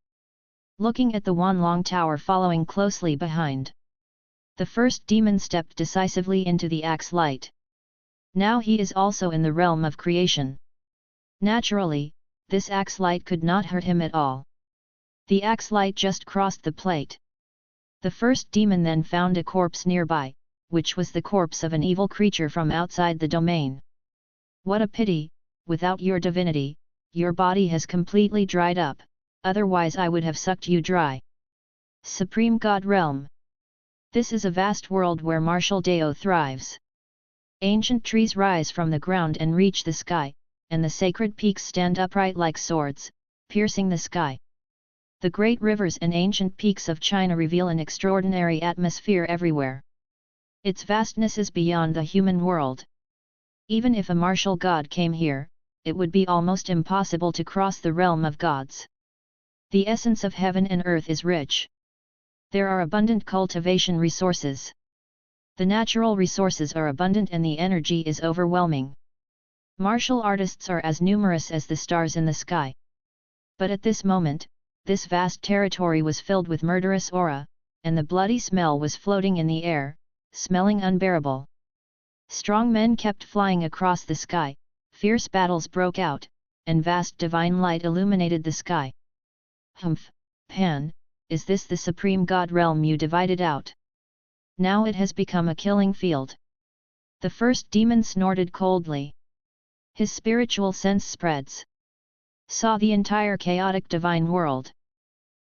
Looking at the Wanlong Tower following closely behind, the first demon stepped decisively into the axe light. Now he is also in the realm of creation. Naturally, this axe light could not hurt him at all. The axe light just crossed the plate. The first demon then found a corpse nearby, which was the corpse of an evil creature from outside the domain. What a pity, without your divinity, your body has completely dried up, otherwise I would have sucked you dry. Supreme God Realm. This is a vast world where martial Dao thrives. Ancient trees rise from the ground and reach the sky, and the sacred peaks stand upright like swords, piercing the sky. The great rivers and ancient peaks of China reveal an extraordinary atmosphere everywhere. Its vastness is beyond the human world. Even if a martial god came here, it would be almost impossible to cross the realm of gods. The essence of heaven and earth is rich. There are abundant cultivation resources. The natural resources are abundant and the energy is overwhelming. Martial artists are as numerous as the stars in the sky. But at this moment, this vast territory was filled with murderous aura, and the bloody smell was floating in the air, smelling unbearable. Strong men kept flying across the sky, fierce battles broke out, and vast divine light illuminated the sky. Humph, Pan, is this the supreme god realm you divided out? Now it has become a killing field. The first demon snorted coldly. His spiritual sense spreads. Saw the entire chaotic divine world.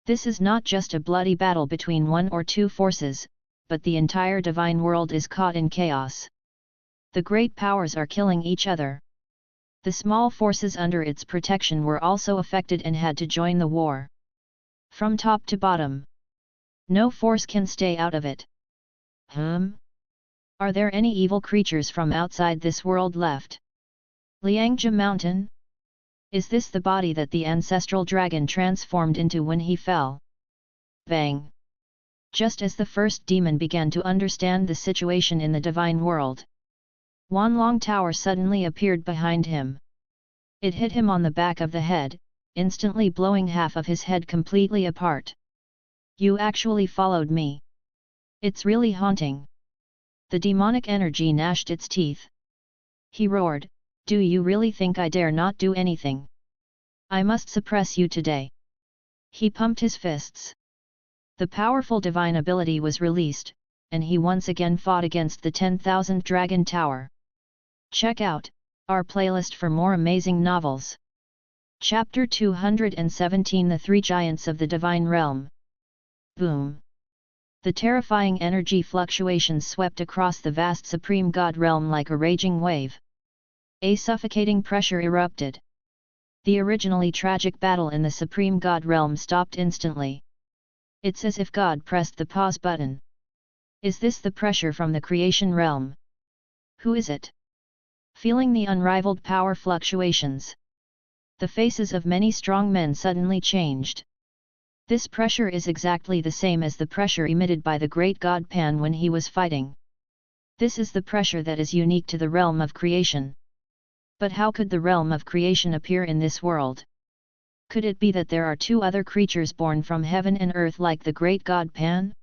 This is not just a bloody battle between one or two forces, but the entire divine world is caught in chaos. The great powers are killing each other. The small forces under its protection were also affected and had to join the war. From top to bottom, no force can stay out of it. Are there any evil creatures from outside this world left? Liangjia Mountain? Is this the body that the ancestral dragon transformed into when he fell? Bang! Just as the first demon began to understand the situation in the divine world, Wanlong Tower suddenly appeared behind him. It hit him on the back of the head, instantly blowing half of his head completely apart. "You actually followed me. It's really haunting." The demonic energy gnashed its teeth. He roared, "Do you really think I dare not do anything? I must suppress you today." He pumped his fists. The powerful divine ability was released, and he once again fought against the 10,000 Dragon Tower. Check out our playlist for more amazing novels. Chapter 217, The Three Giants of the Divine Realm. Boom! The terrifying energy fluctuations swept across the vast Supreme God realm like a raging wave. A suffocating pressure erupted. The originally tragic battle in the Supreme God realm stopped instantly. It's as if God pressed the pause button. Is this the pressure from the creation realm? Who is it? Feeling the unrivaled power fluctuations, the faces of many strong men suddenly changed. This pressure is exactly the same as the pressure emitted by the great god Pan when he was fighting. This is the pressure that is unique to the realm of creation. But how could the realm of creation appear in this world? Could it be that there are two other creatures born from heaven and earth like the great god Pan?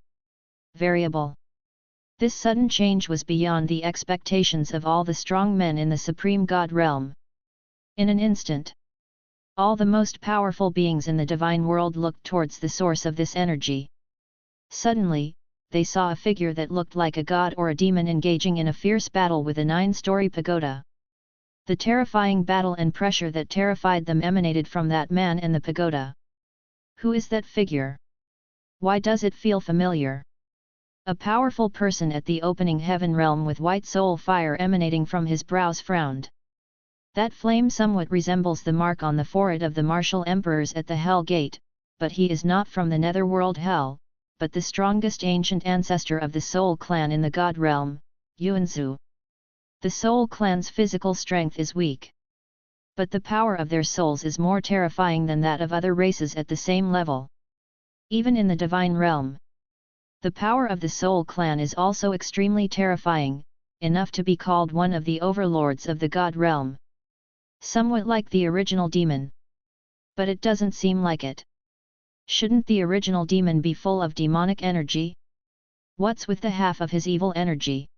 Variable. This sudden change was beyond the expectations of all the strong men in the supreme god realm. In an instant, all the most powerful beings in the divine world looked towards the source of this energy. Suddenly, they saw a figure that looked like a god or a demon engaging in a fierce battle with a 9-story pagoda. The terrifying battle and pressure that terrified them emanated from that man and the pagoda. Who is that figure? Why does it feel familiar? A powerful person at the opening heaven realm with white soul fire emanating from his brows frowned. That flame somewhat resembles the mark on the forehead of the martial emperors at the Hell Gate, but he is not from the netherworld hell, but the strongest ancient ancestor of the Soul Clan in the God realm, Yuan. The Soul Clan's physical strength is weak, but the power of their souls is more terrifying than that of other races at the same level. Even in the divine realm, the power of the Soul Clan is also extremely terrifying, enough to be called one of the overlords of the God realm. Somewhat like the original demon. But it doesn't seem like it. Shouldn't the original demon be full of demonic energy? What's with the half of his evil energy?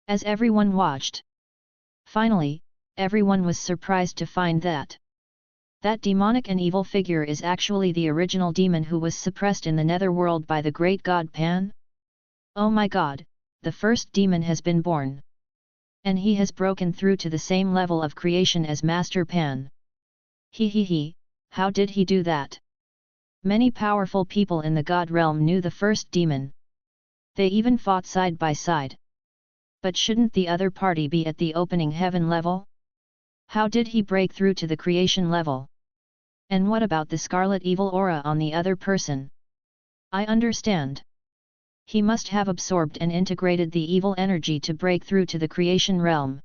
As everyone watched, finally, everyone was surprised to find that demonic and evil figure is actually the original demon who was suppressed in the netherworld by the great god Pan. Oh my god, the first demon has been born. And he has broken through to the same level of creation as Master Pan. He, how did he do that? Many powerful people in the God realm knew the first demon. They even fought side by side. But shouldn't the other party be at the opening heaven level? How did he break through to the creation level? And what about the scarlet evil aura on the other person? I understand. He must have absorbed and integrated the evil energy to break through to the creation realm.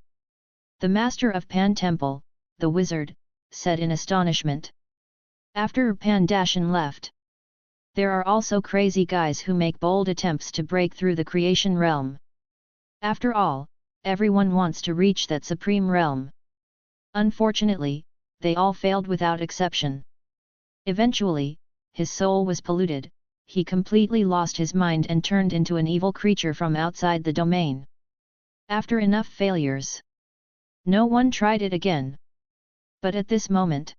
The master of Pan Temple, the wizard, said in astonishment. After Pandashan left, there are also crazy guys who make bold attempts to break through the creation realm. After all, everyone wants to reach that supreme realm. Unfortunately, they all failed without exception. Eventually, his soul was polluted. He completely lost his mind and turned into an evil creature from outside the domain. After enough failures, no one tried it again. But at this moment,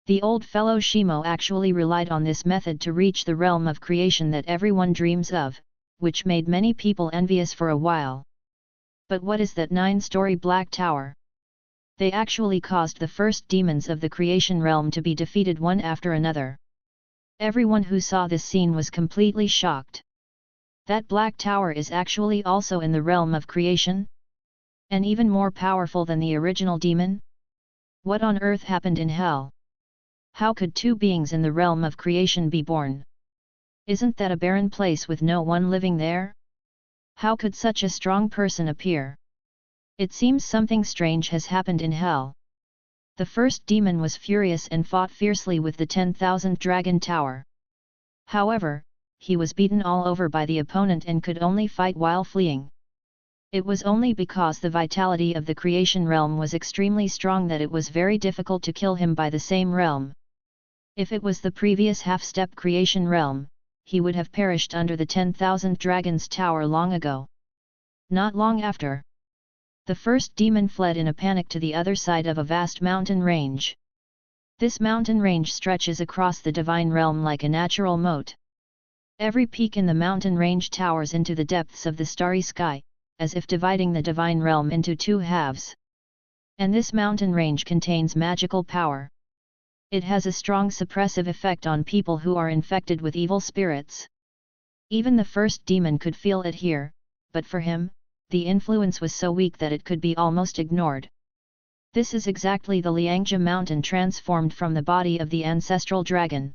the old fellow Shimo actually relied on this method to reach the realm of creation that everyone dreams of, which made many people envious for a while. But what is that 9-story black tower? They actually caused the first demons of the creation realm to be defeated one after another. Everyone who saw this scene was completely shocked. That black tower is actually also in the realm of creation? And even more powerful than the original demon? What on earth happened in hell? How could two beings in the realm of creation be born? Isn't that a barren place with no one living there? How could such a strong person appear? It seems something strange has happened in hell. The first demon was furious and fought fiercely with the 10,000 Dragon Tower. However, he was beaten all over by the opponent and could only fight while fleeing. It was only because the vitality of the creation realm was extremely strong that it was very difficult to kill him by the same realm. If it was the previous half-step creation realm, he would have perished under the 10,000 dragons tower long ago. Not long after, the first demon fled in a panic to the other side of a vast mountain range. This mountain range stretches across the divine realm like a natural moat. Every peak in the mountain range towers into the depths of the starry sky, as if dividing the divine realm into two halves. And this mountain range contains magical power. It has a strong suppressive effect on people who are infected with evil spirits. Even the first demon could feel it here, but for him, the influence was so weak that it could be almost ignored. This is exactly the Liangja mountain transformed from the body of the ancestral dragon.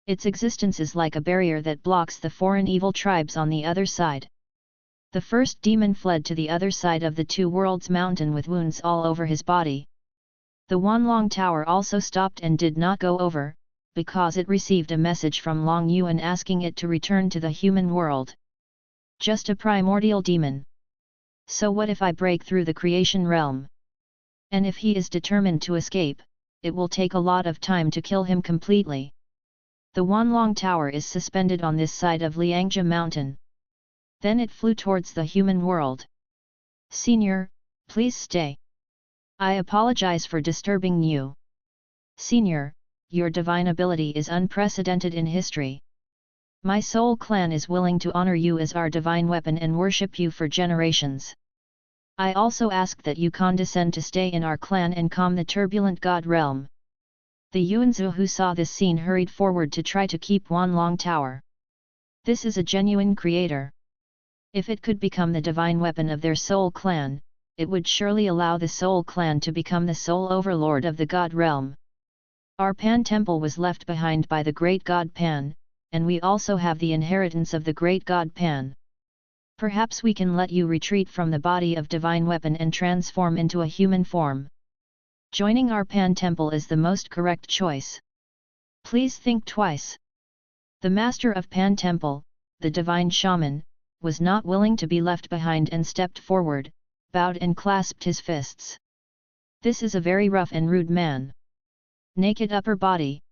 Its existence is like a barrier that blocks the foreign evil tribes on the other side. The first demon fled to the other side of the Two Worlds mountain with wounds all over his body. The Wanlong Tower also stopped and did not go over, because it received a message from Long Yuan asking it to return to the human world. Just a primordial demon. So what if I break through the creation realm? And if he is determined to escape, it will take a lot of time to kill him completely. The Wanlong Tower is suspended on this side of Liangja mountain. Then it flew towards the human world. Senior, please stay. I apologize for disturbing you. Senior, your divine ability is unprecedented in history. My soul clan is willing to honor you as our divine weapon and worship you for generations. I also ask that you condescend to stay in our clan and calm the turbulent god realm. The Yuanzu who saw this scene hurried forward to try to keep Wanlong Tower. This is a genuine creator. If it could become the divine weapon of their soul clan, it would surely allow the soul clan to become the sole overlord of the god realm. Our Pan temple was left behind by the great god Pan, and we also have the inheritance of the great god Pan. Perhaps we can let you retreat from the body of divine weapon and transform into a human form. Joining our Pan temple is the most correct choice. Please think twice. The master of Pan temple, the divine shaman, was not willing to be left behind and stepped forward, bowed and clasped his fists. This is a very rough and rude man. Naked upper body.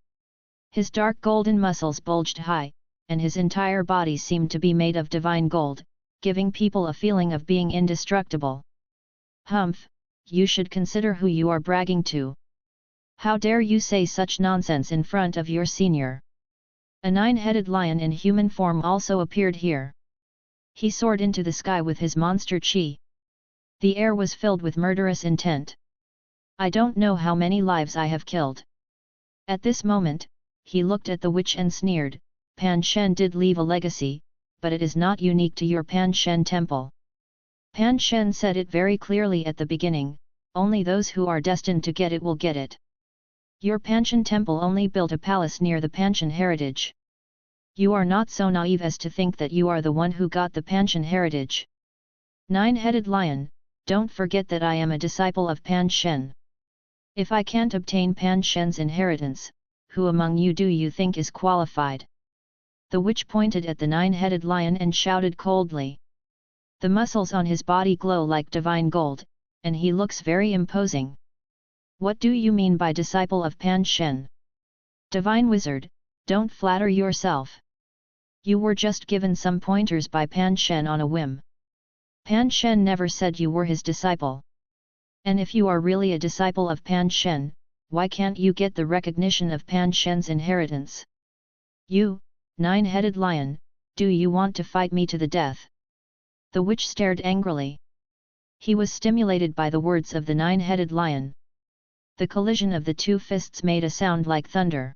His dark golden muscles bulged high, and his entire body seemed to be made of divine gold, giving people a feeling of being indestructible. Humph, you should consider who you are bragging to. How dare you say such nonsense in front of your senior? A nine-headed lion in human form also appeared here. He soared into the sky with his monster chi. The air was filled with murderous intent. I don't know how many lives I have killed. At this moment, he looked at the witch and sneered, Pan Shen did leave a legacy, but it is not unique to your Pan Shen temple. Pan Shen said it very clearly at the beginning, only those who are destined to get it will get it. Your Panshan temple only built a palace near the Panshan heritage. You are not so naive as to think that you are the one who got the Panshan heritage. Nine-headed lion, don't forget that I am a disciple of Pan Shen. If I can't obtain Pan Shen's inheritance, who among you do you think is qualified? The witch pointed at the nine-headed lion and shouted coldly. The muscles on his body glow like divine gold, and he looks very imposing. What do you mean by disciple of Pan Shen? Divine wizard, don't flatter yourself. You were just given some pointers by Pan Shen on a whim. Pan Shen never said you were his disciple. And if you are really a disciple of Pan Shen, why can't you get the recognition of Pan Shen's inheritance? You, nine-headed lion, do you want to fight me to the death? The witch stared angrily. He was stimulated by the words of the nine-headed lion. The collision of the two fists made a sound like thunder.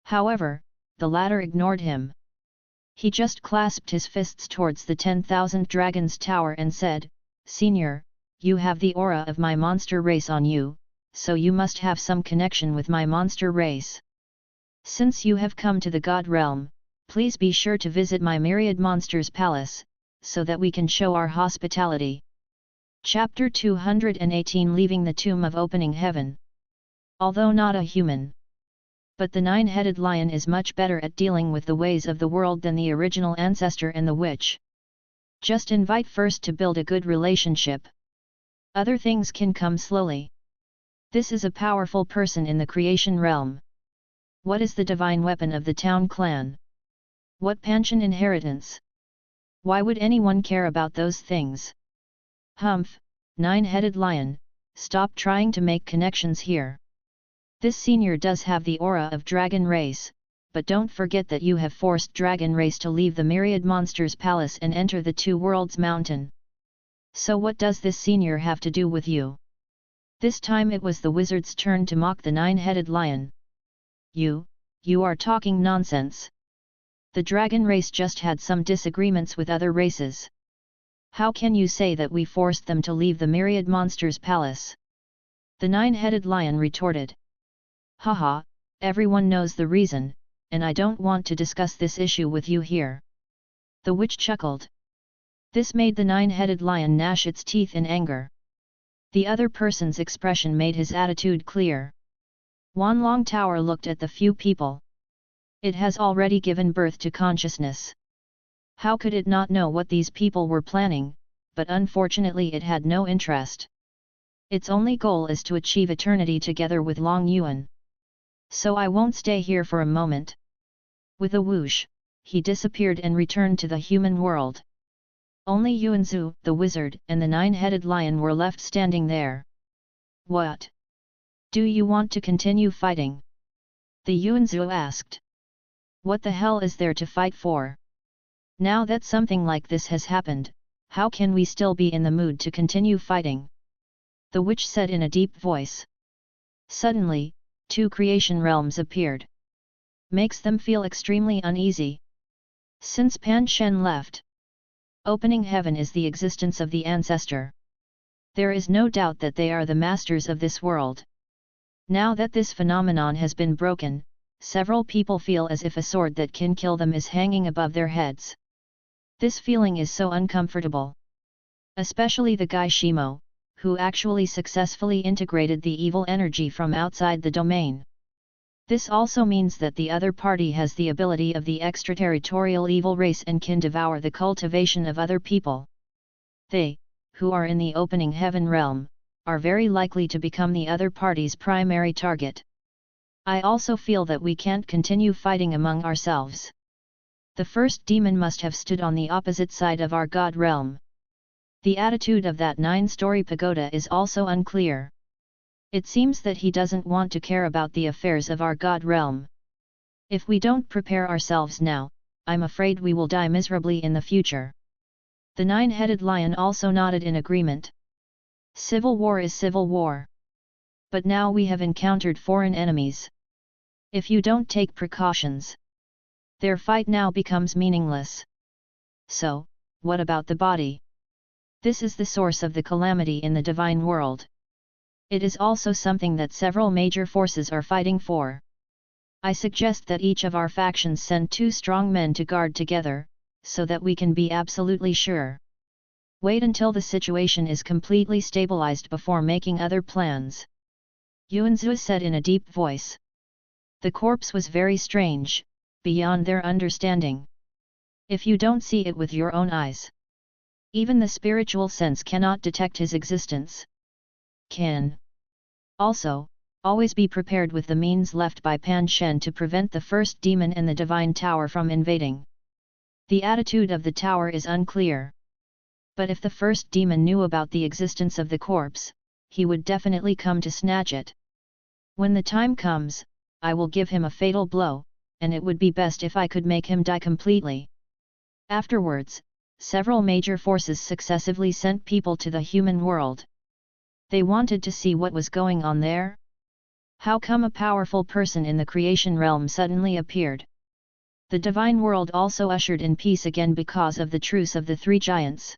However, the latter ignored him. He just clasped his fists towards the 10,000 Dragons Tower and said, Senior, you have the aura of my monster race on you, so you must have some connection with my monster race. Since you have come to the God realm, please be sure to visit my myriad monsters palace, so that we can show our hospitality. Chapter 218 Leaving the Tomb of Opening Heaven. Although not a human, but the nine-headed lion is much better at dealing with the ways of the world than the original ancestor and the witch. Just invite first to build a good relationship. Other things can come slowly. This is a powerful person in the creation realm. What is the divine weapon of the town clan? What pension inheritance? Why would anyone care about those things? Humph, nine-headed lion, stop trying to make connections here. This senior does have the aura of dragon race, but don't forget that you have forced dragon race to leave the myriad monsters palace and enter the two worlds mountain. So what does this senior have to do with you? This time it was the wizard's turn to mock the nine-headed lion. You are talking nonsense. The dragon race just had some disagreements with other races. How can you say that we forced them to leave the myriad monsters palace? The nine-headed lion retorted. Haha, everyone knows the reason, and I don't want to discuss this issue with you here. The witch chuckled. This made the nine-headed lion gnash its teeth in anger. The other person's expression made his attitude clear. Yuan Long Tower looked at the few people. It has already given birth to consciousness. How could it not know what these people were planning, but unfortunately it had no interest. Its only goal is to achieve eternity together with Long Yuan. So I won't stay here for a moment. With a whoosh, he disappeared and returned to the human world. Only Yuanzu, the wizard, and the nine-headed lion were left standing there. What? Do you want to continue fighting? The Yuanzu asked. What the hell is there to fight for? Now that something like this has happened, how can we still be in the mood to continue fighting? The witch said in a deep voice. Suddenly, two creation realms appeared. Makes them feel extremely uneasy. Since Pan Shen left, opening heaven is the existence of the ancestor. There is no doubt that they are the masters of this world. Now that this phenomenon has been broken, several people feel as if a sword that can kill them is hanging above their heads. This feeling is so uncomfortable. Especially the guy Shimo, who actually successfully integrated the evil energy from outside the domain. This also means that the other party has the ability of the extraterritorial evil race and can devour the cultivation of other people. They, who are in the opening heaven realm, are very likely to become the other party's primary target. I also feel that we can't continue fighting among ourselves. The first demon must have stood on the opposite side of our god realm. The attitude of that 9-story pagoda is also unclear. It seems that he doesn't want to care about the affairs of our god realm. If we don't prepare ourselves now, I'm afraid we will die miserably in the future. The nine-headed lion also nodded in agreement. Civil war is civil war. But now we have encountered foreign enemies. If you don't take precautions, their fight now becomes meaningless. So, what about the body? This is the source of the calamity in the divine world. It is also something that several major forces are fighting for. I suggest that each of our factions send 2 strong men to guard together, so that we can be absolutely sure. Wait until the situation is completely stabilized before making other plans. Yuanzu said in a deep voice. The corpse was very strange, beyond their understanding. If you don't see it with your own eyes, even the spiritual sense cannot detect his existence. Also, always be prepared with the means left by Pan Shen to prevent the first demon and the divine tower from invading. The attitude of the tower is unclear. But if the first demon knew about the existence of the corpse, he would definitely come to snatch it. When the time comes, I will give him a fatal blow, and it would be best if I could make him die completely. Afterwards, several major forces successively sent people to the human world. They wanted to see what was going on there. How come a powerful person in the creation realm suddenly appeared? The divine world also ushered in peace again because of the truce of the 3 giants.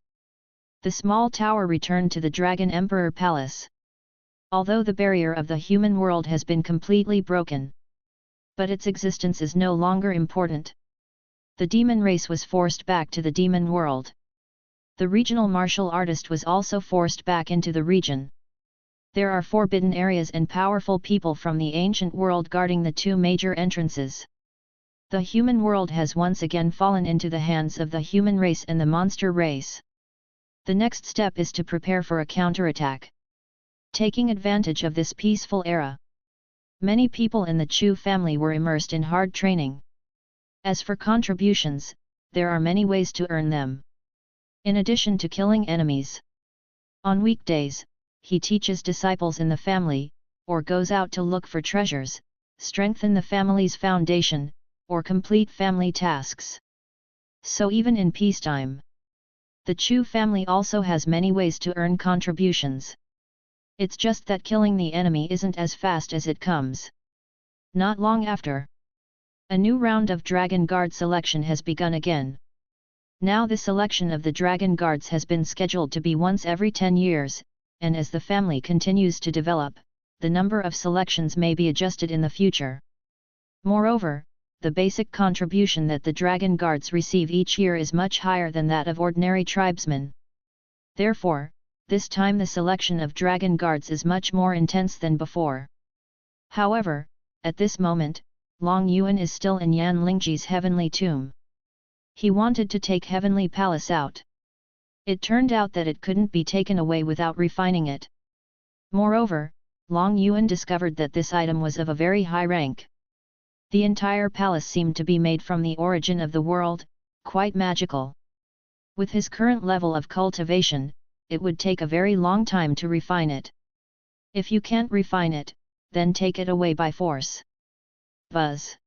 The small tower returned to the Dragon Emperor Palace. Although the barrier of the human world has been completely broken, but its existence is no longer important. The demon race was forced back to the demon world. The regional martial artist was also forced back into the region. There are forbidden areas and powerful people from the ancient world guarding the 2 major entrances. The human world has once again fallen into the hands of the human race and the monster race. The next step is to prepare for a counterattack. Taking advantage of this peaceful era, Many people in the Chu family were immersed in hard training. As for contributions, there are many ways to earn them. In addition to killing enemies, on weekdays, he teaches disciples in the family, or goes out to look for treasures, strengthen the family's foundation, or complete family tasks. So even in peacetime, the Chu family also has many ways to earn contributions. It's just that killing the enemy isn't as fast as it comes. Not long after, a new round of Dragon Guard selection has begun again. Now the selection of the Dragon Guards has been scheduled to be once every 10 years, and as the family continues to develop, the number of selections may be adjusted in the future. Moreover, the basic contribution that the Dragon Guards receive each year is much higher than that of ordinary tribesmen. Therefore, this time the selection of Dragon Guards is much more intense than before. However, at this moment, Long Yuan is still in Yan Lingji's heavenly tomb. He wanted to take Heavenly Palace out. It turned out that it couldn't be taken away without refining it. Moreover, Long Yuan discovered that this item was of a very high rank. The entire palace seemed to be made from the origin of the world, quite magical. With his current level of cultivation, it would take a very long time to refine it. If you can't refine it, then take it away by force. Buzz.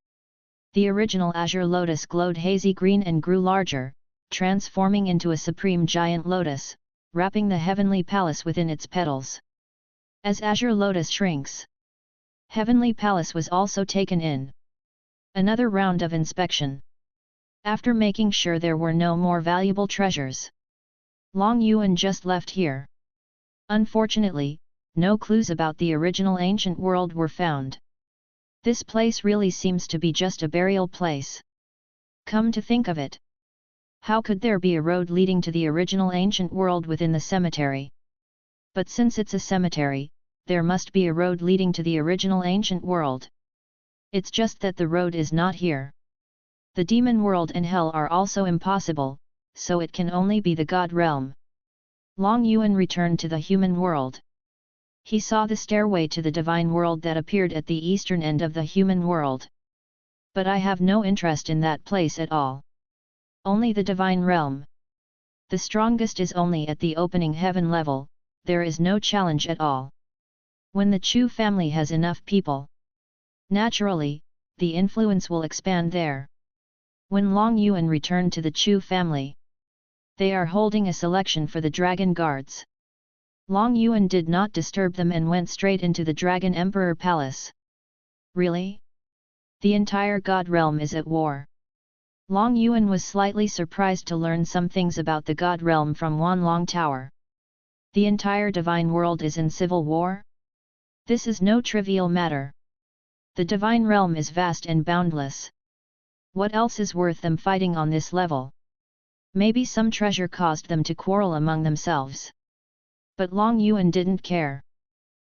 The original Azure lotus glowed hazy green and grew larger, transforming into a supreme giant lotus, wrapping the heavenly palace within its petals. As Azure lotus shrinks, Heavenly Palace was also taken in. Another round of inspection. After making sure there were no more valuable treasures, Long Yuan just left here. Unfortunately, no clues about the original ancient world were found. This place really seems to be just a burial place. Come to think of it, how could there be a road leading to the original ancient world within the cemetery? But since it's a cemetery, there must be a road leading to the original ancient world. It's just that the road is not here. The demon world and hell are also impossible, so it can only be the God realm. Long Yuan returned to the human world. He saw the stairway to the divine world that appeared at the eastern end of the human world. But I have no interest in that place at all. Only the divine realm. The strongest is only at the opening heaven level, there is no challenge at all. When the Chu family has enough people, naturally, the influence will expand there. When Long Yuan returned to the Chu family, they are holding a selection for the Dragon Guards. Long Yuan did not disturb them and went straight into the Dragon Emperor Palace. Really? The entire God realm is at war. Long Yuan was slightly surprised to learn some things about the God realm from Wanlong Tower. The entire divine world is in civil war? This is no trivial matter. The divine realm is vast and boundless. What else is worth them fighting on this level? Maybe some treasure caused them to quarrel among themselves. But Long Yuan didn't care.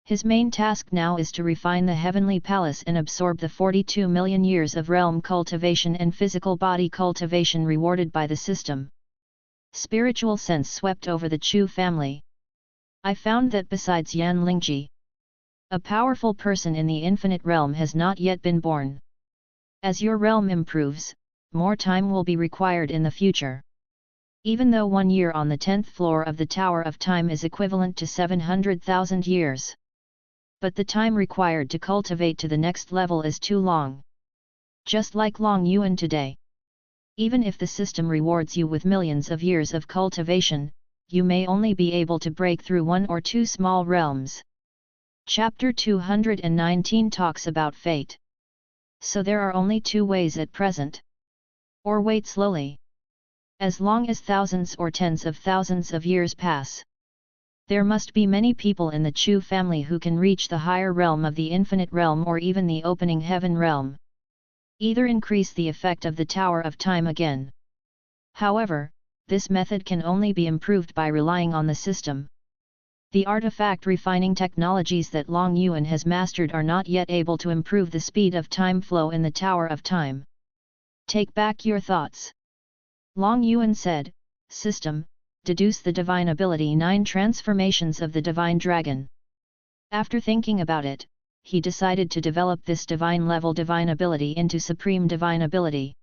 His main task now is to refine the heavenly palace and absorb the 42 million years of realm cultivation and physical body cultivation rewarded by the system. Spiritual sense swept over the Chu family. I found that besides Yan Lingji, a powerful person in the infinite realm has not yet been born. As your realm improves, more time will be required in the future. Even though 1 year on the 10th floor of the Tower of Time is equivalent to 700,000 years. But the time required to cultivate to the next level is too long. Just like Long Yuan today. Even if the system rewards you with millions of years of cultivation, you may only be able to break through 1 or 2 small realms. Chapter 219 talks about fate. So there are only 2 ways at present. Or wait slowly. As long as thousands or tens of thousands of years pass, there must be many people in the Chu family who can reach the higher realm of the infinite realm or even the opening heaven realm. Either increase the effect of the Tower of Time again. However, this method can only be improved by relying on the system. The artifact refining technologies that Long Yuan has mastered are not yet able to improve the speed of time flow in the Tower of Time. Take back your thoughts. Long Yuan said, System, deduce the divine ability 9 transformations of the divine dragon. After thinking about it, he decided to develop this divine level divine ability into supreme divine ability.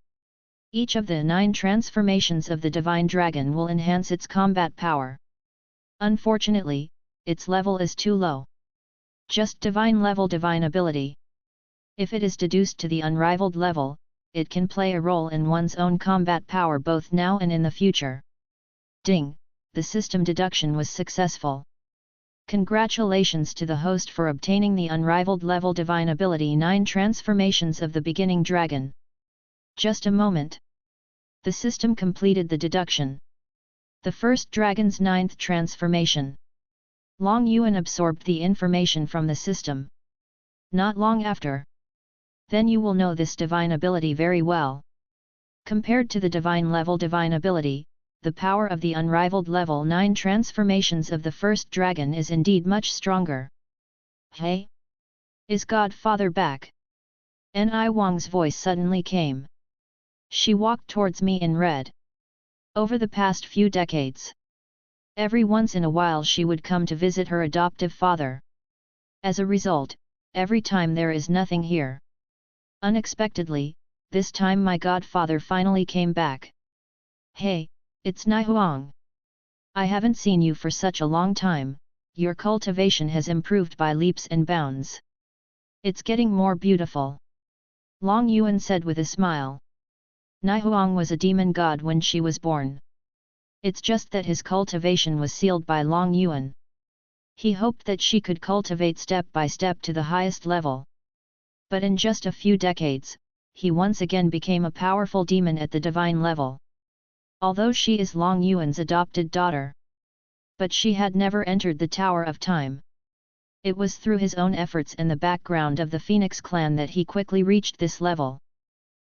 Each of the 9 transformations of the divine dragon will enhance its combat power. Unfortunately, its level is too low. Just divine level divine ability. If it is deduced to the unrivaled level, it can play a role in one's own combat power both now and in the future. Ding! The system deduction was successful. Congratulations to the host for obtaining the unrivaled level divine ability 9 transformations of the beginning dragon. Just a moment. The system completed the deduction. The first dragon's 9th transformation. Long Yuan absorbed the information from the system. Not long after. Then you will know this divine ability very well. Compared to the divine level divine ability, the power of the unrivaled level 9 transformations of the first dragon is indeed much stronger. Hey? Is Godfather back? Ni Wang's voice suddenly came. She walked towards me in red. Over the past few decades, every once in a while she would come to visit her adoptive father. As a result, every time there is nothing here. Unexpectedly, this time my godfather finally came back. Hey, it's Ni Huang. I haven't seen you for such a long time, your cultivation has improved by leaps and bounds. It's getting more beautiful. Long Yuan said with a smile. Ni Huang was a demon god when she was born. It's just that his cultivation was sealed by Long Yuan. He hoped that she could cultivate step by step to the highest level. But in just a few decades, he once again became a powerful demon at the divine level. Although she is Long Yuan's adopted daughter. But she had never entered the Tower of Time. It was through his own efforts and the background of the Phoenix clan that he quickly reached this level.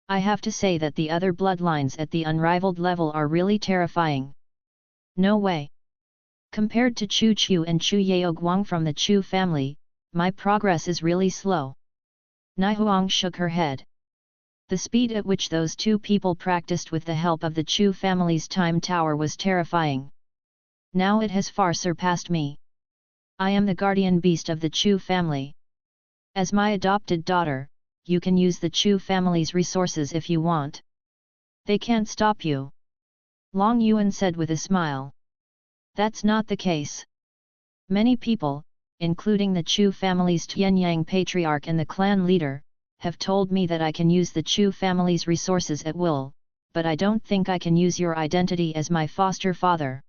I have to say that the other bloodlines at the unrivaled level are really terrifying. No way. Compared to Chu Chu and Chu Yaoguang from the Chu family, my progress is really slow. Ni Huang shook her head. The speed at which those 2 people practiced with the help of the Chu family's time tower was terrifying. Now it has far surpassed me. I am the guardian beast of the Chu family. As my adopted daughter, you can use the Chu family's resources if you want. They can't stop you. Long Yuan said with a smile. That's not the case. Many people, including the Chu family's Tianyang patriarch and the clan leader, have told me that I can use the Chu family's resources at will, but I don't think I can use your identity as my foster father.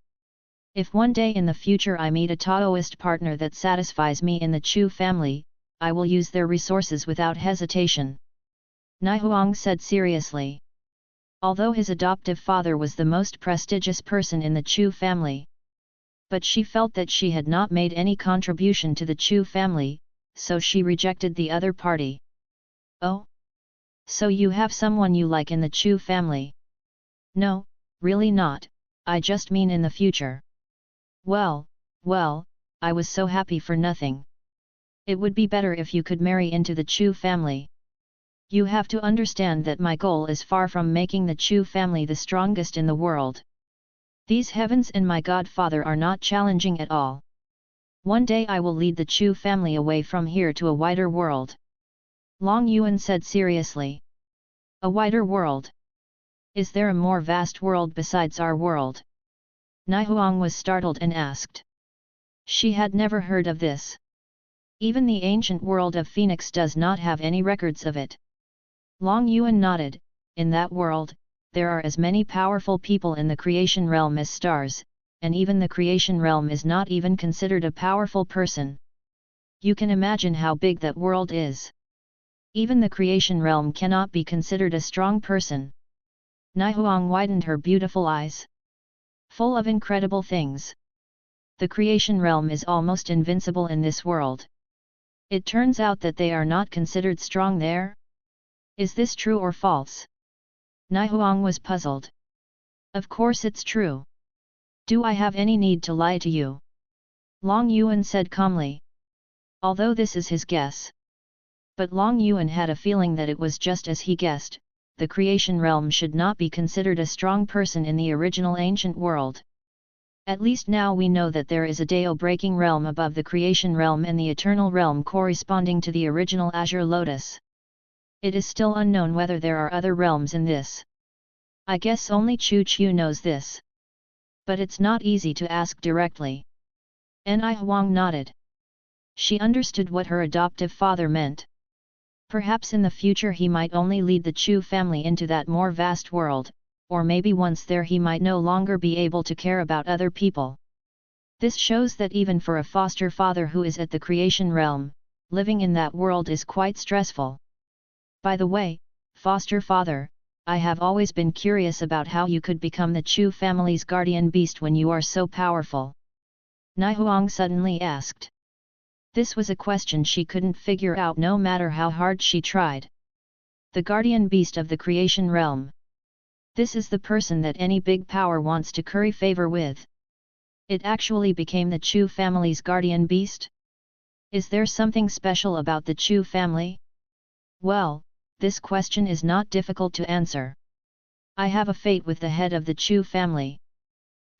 If one day in the future I meet a Taoist partner that satisfies me in the Chu family, I will use their resources without hesitation. Ni Huang said seriously. Although his adoptive father was the most prestigious person in the Chu family. But she felt that she had not made any contribution to the Chu family, so she rejected the other party. Oh? So you have someone you like in the Chu family? No, really not, I just mean in the future. Well, I was so happy for nothing. It would be better if you could marry into the Chu family. You have to understand that my goal is far from making the Chu family the strongest in the world. These heavens and my godfather are not challenging at all. One day I will lead the Chu family away from here to a wider world. Long Yuan said seriously. A wider world? Is there a more vast world besides our world? Ni Huang was startled and asked. She had never heard of this. Even the ancient world of Phoenix does not have any records of it. Long Yuan nodded. In that world, there are as many powerful people in the creation realm as stars, and even the creation realm is not even considered a powerful person. You can imagine how big that world is. Even the creation realm cannot be considered a strong person. Ni Huang widened her beautiful eyes. Full of incredible things. The creation realm is almost invincible in this world. It turns out that they are not considered strong there? Is this true or false? Ni Huang was puzzled. Of course it's true. Do I have any need to lie to you? Long Yuan said calmly. Although this is his guess. But Long Yuan had a feeling that it was just as he guessed, the creation realm should not be considered a strong person in the original ancient world. At least now we know that there is a Dao-breaking realm above the creation realm and the eternal realm corresponding to the original Azure Lotus. It is still unknown whether there are other realms in this. I guess only Chu knows this. But it's not easy to ask directly. Ni Huang nodded. She understood what her adoptive father meant. Perhaps in the future he might only lead the Chu family into that more vast world, or maybe once there he might no longer be able to care about other people. This shows that even for a foster father who is at the creation realm, living in that world is quite stressful. By the way, foster father, I have always been curious about how you could become the Chu family's guardian beast when you are so powerful. Ni Huang suddenly asked. This was a question she couldn't figure out no matter how hard she tried. The guardian beast of the creation realm. This is the person that any big power wants to curry favor with. It actually became the Chu family's guardian beast? Is there something special about the Chu family? Well, this question is not difficult to answer. I have a fate with the head of the Chu family.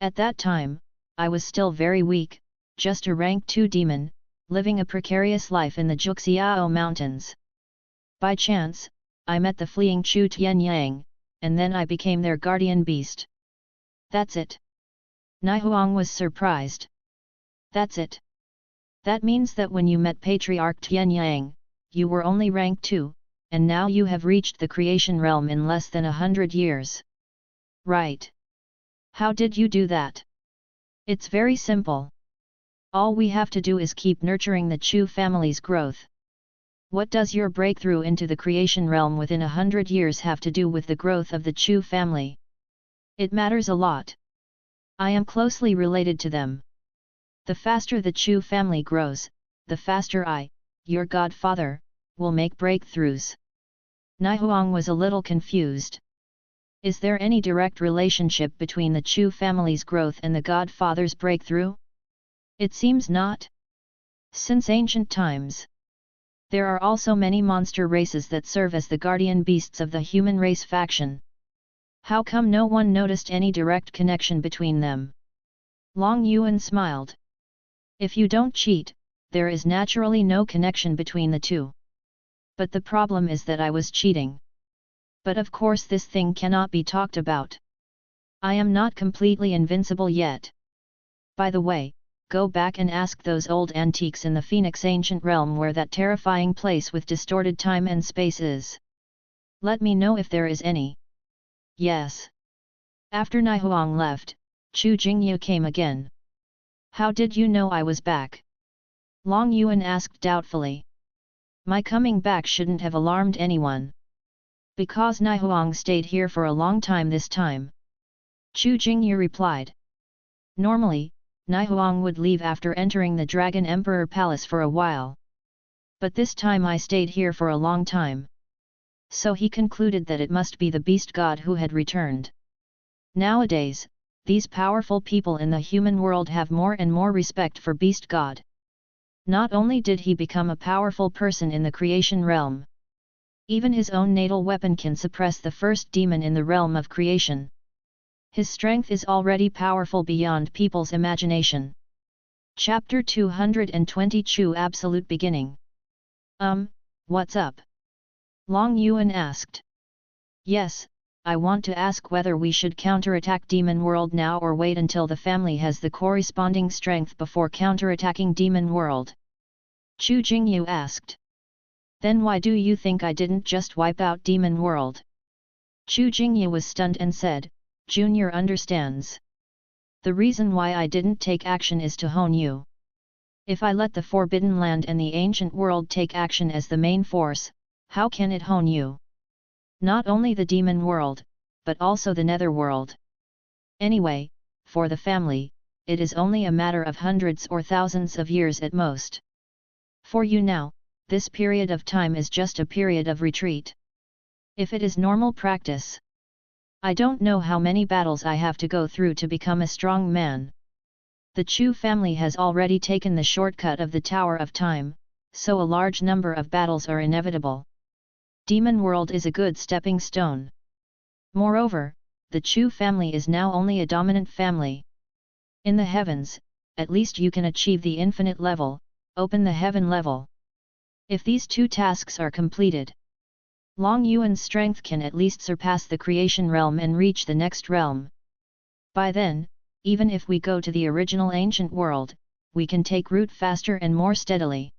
At that time, I was still very weak, just a rank 2 demon, living a precarious life in the Juxiao mountains. By chance, I met the fleeing Chu Tianyang, and then I became their guardian beast. That's it. Ni Huang was surprised. That's it. That means that when you met Patriarch Tianyang, you were only rank 2, and now you have reached the creation realm in less than 100 years. Right. How did you do that? It's very simple. All we have to do is keep nurturing the Chu family's growth. What does your breakthrough into the creation realm within 100 years have to do with the growth of the Chu family? It matters a lot. I am closely related to them. The faster the Chu family grows, the faster I, your godfather, will make breakthroughs. Ni Huang was a little confused. Is there any direct relationship between the Chu family's growth and the godfather's breakthrough? It seems not. Since ancient times, there are also many monster races that serve as the guardian beasts of the human race faction. How come no one noticed any direct connection between them? Long Yuan smiled. If you don't cheat, there is naturally no connection between the two. But the problem is that I was cheating. But of course this thing cannot be talked about. I am not completely invincible yet. By the way, go back and ask those old antiques in the Phoenix ancient realm where that terrifying place with distorted time and space is. Let me know if there is any. Yes. After Ni Huang left, Chu Jingyu came again. How did you know I was back? Long Yuan asked doubtfully. My coming back shouldn't have alarmed anyone. Because Ni Huang stayed here for a long time this time. Chu Jingyu replied. Normally, Ni Huang would leave after entering the Dragon Emperor Palace for a while. But this time I stayed here for a long time. So he concluded that it must be the beast god who had returned. Nowadays, these powerful people in the human world have more and more respect for beast god. Not only did he become a powerful person in the creation realm, even his own natal weapon can suppress the first demon in the realm of creation. His strength is already powerful beyond people's imagination. Chapter 220 Chu Absolute Beginning. What's up? Long Yuan asked. Yes, I want to ask whether we should counterattack Demon World now or wait until the family has the corresponding strength before counterattacking Demon World. Chu Jingyu asked. Then why do you think I didn't just wipe out Demon World? Chu Jingyu was stunned and said, Junior understands. The reason why I didn't take action is to hone you. If I let the Forbidden Land and the Ancient World take action as the main force, how can it hone you? Not only the Demon World, but also the Netherworld. Anyway, for the family, it is only a matter of hundreds or thousands of years at most. For you now, this period of time is just a period of retreat. If it is normal practice, I don't know how many battles I have to go through to become a strong man. The Chu family has already taken the shortcut of the Tower of Time, so a large number of battles are inevitable. Demon World is a good stepping stone. Moreover, the Chu family is now only a dominant family. In the heavens, at least you can achieve the infinite level, open the heaven level. If these two tasks are completed, Long Yuan's strength can at least surpass the creation realm and reach the next realm. By then, even if we go to the original ancient world, we can take root faster and more steadily.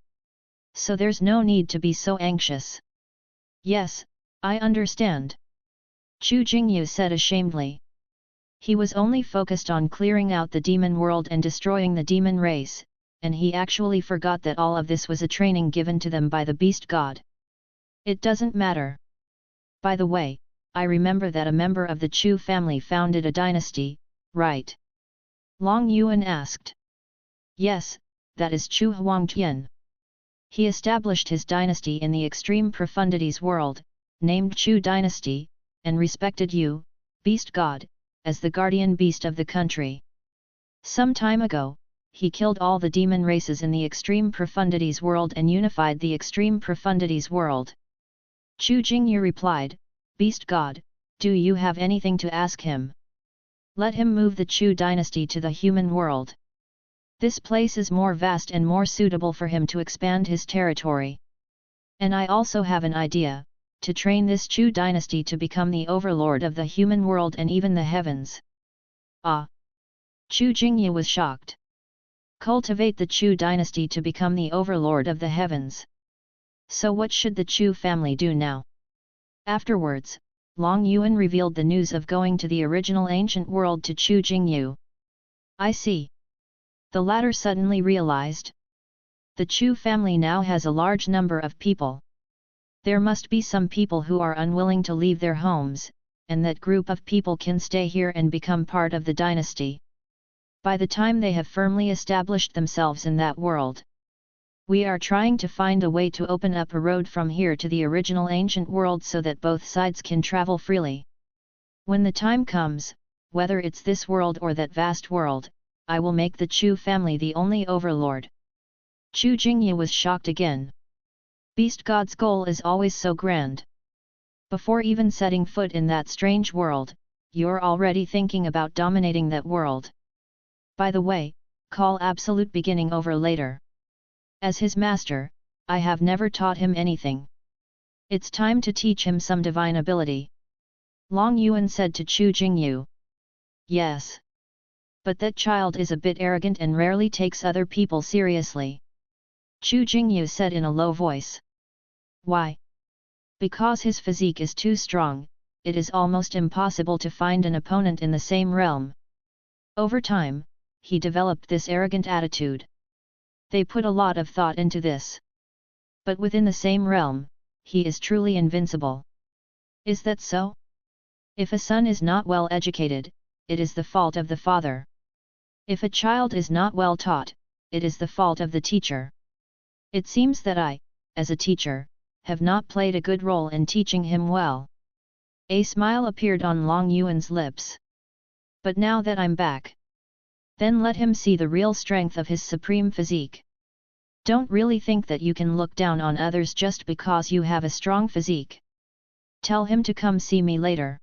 So there's no need to be so anxious. Yes, I understand. Chu Jingyu said ashamedly. He was only focused on clearing out the demon world and destroying the demon race, and he actually forgot that all of this was a training given to them by the beast god. It doesn't matter. By the way, I remember that a member of the Chu family founded a dynasty, right? Long Yuan asked. Yes, that is Chu Huangtian. He established his dynasty in the extreme profundities world, named Chu Dynasty, and respected you, beast god, as the guardian beast of the country. Some time ago, he killed all the demon races in the extreme profundities world and unified the extreme profundities world. Chu Jingyu replied, Beast god, do you have anything to ask him? Let him move the Chu dynasty to the human world. This place is more vast and more suitable for him to expand his territory. And I also have an idea, to train this Chu dynasty to become the overlord of the human world and even the heavens. Ah! Chu Jingyu was shocked. Cultivate the Chu dynasty to become the overlord of the heavens. So what should the Chu family do now? Afterwards, Long Yuan revealed the news of going to the original ancient world to Chu Jingyu. I see. The latter suddenly realized. The Chu family now has a large number of people. There must be some people who are unwilling to leave their homes, and that group of people can stay here and become part of the dynasty. By the time they have firmly established themselves in that world. We are trying to find a way to open up a road from here to the original ancient world so that both sides can travel freely. When the time comes, whether it's this world or that vast world, I will make the Chu family the only overlord. Chu Jingyu was shocked again. Beast God's goal is always so grand. Before even setting foot in that strange world, you're already thinking about dominating that world. By the way, call absolute beginning over later. As his master, I have never taught him anything. It's time to teach him some divine ability. Long Yuan said to Chu Jingyu. Yes. But that child is a bit arrogant and rarely takes other people seriously. Chu Jingyu said in a low voice. Why? Because his physique is too strong, it is almost impossible to find an opponent in the same realm. Over time, he developed this arrogant attitude. They put a lot of thought into this. But within the same realm, he is truly invincible. Is that so? If a son is not well educated, it is the fault of the father. If a child is not well taught, it is the fault of the teacher. It seems that I, as a teacher, have not played a good role in teaching him well. A smile appeared on Long Yuan's lips. But now that I'm back, then let him see the real strength of his supreme physique. Don't really think that you can look down on others just because you have a strong physique. Tell him to come see me later.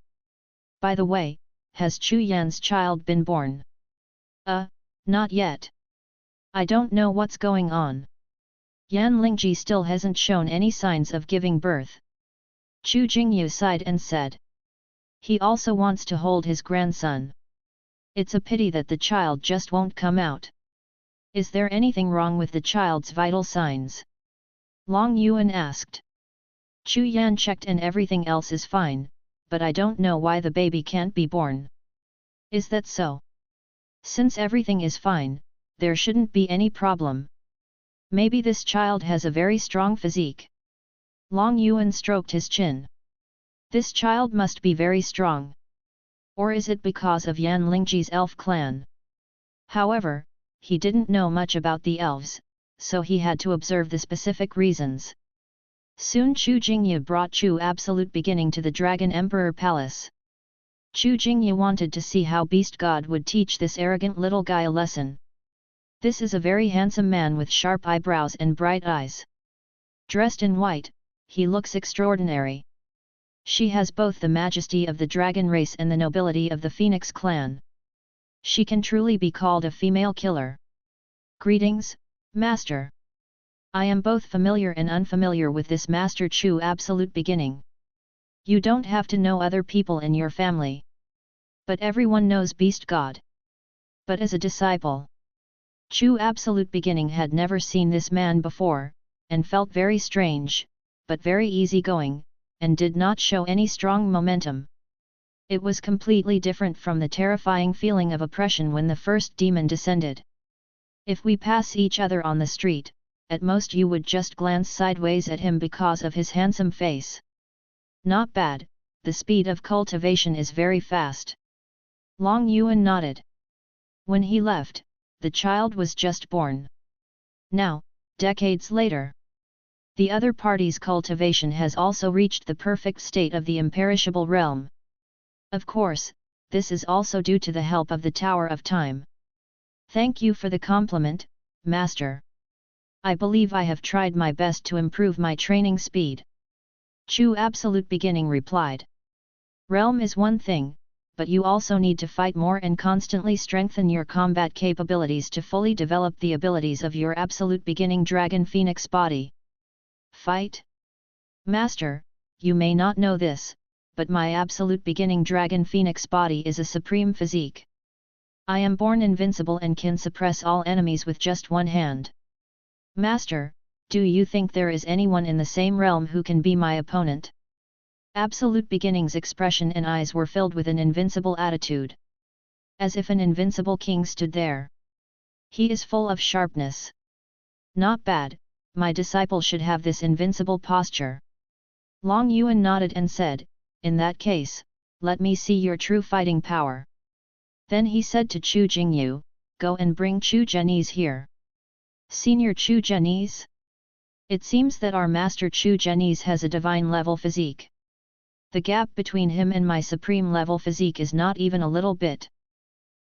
By the way, has Chu Yan's child been born? Not yet. I don't know what's going on. Yan Lingji still hasn't shown any signs of giving birth. Chu Jingyu sighed and said. He also wants to hold his grandson. It's a pity that the child just won't come out. Is there anything wrong with the child's vital signs? Long Yuan asked. Chu Yan checked and everything else is fine, but I don't know why the baby can't be born. Is that so? Since everything is fine, there shouldn't be any problem. Maybe this child has a very strong physique. Long Yuan stroked his chin. This child must be very strong. Or is it because of Yan Lingji's elf clan? However, he didn't know much about the elves, so he had to observe the specific reasons. Soon Chu Jingyu brought Chu Absolute Beginning to the Dragon Emperor Palace. Chu Jingyu wanted to see how Beast God would teach this arrogant little guy a lesson. This is a very handsome man with sharp eyebrows and bright eyes. Dressed in white, he looks extraordinary. She has both the majesty of the dragon race and the nobility of the Phoenix clan. She can truly be called a female killer. Greetings, Master. I am both familiar and unfamiliar with this Master Chu Absolute Beginning. You don't have to know other people in your family. But everyone knows Beast God. But as a disciple, Chu Absolute Beginning had never seen this man before, and felt very strange, but very easygoing, and did not show any strong momentum. It was completely different from the terrifying feeling of oppression when the first demon descended. If we pass each other on the street, at most you would just glance sideways at him because of his handsome face. Not bad, the speed of cultivation is very fast. Long Yuan nodded. When he left, the child was just born. Now, decades later, the other party's cultivation has also reached the perfect state of the imperishable realm. Of course, this is also due to the help of the Tower of Time. Thank you for the compliment, Master. I believe I have tried my best to improve my training speed. Chu Absolute Beginning replied. Realm is one thing, but you also need to fight more and constantly strengthen your combat capabilities to fully develop the abilities of your Absolute Beginning Dragon Phoenix body. Fight? Master, you may not know this, but my Absolute Beginning Dragon Phoenix body is a supreme physique. I am born invincible and can suppress all enemies with just one hand. Master, do you think there is anyone in the same realm who can be my opponent? Absolute Beginning's expression and eyes were filled with an invincible attitude. As if an invincible king stood there. He is full of sharpness. Not bad, my disciple should have this invincible posture. Long Yuan nodded and said, in that case, let me see your true fighting power. Then he said to Chu Jingyu, go and bring Chu Zhenyi's here. Senior Chu Zhenyi's? It seems that our master Chu Zhenyi's has a divine level physique. The gap between him and my supreme level physique is not even a little bit.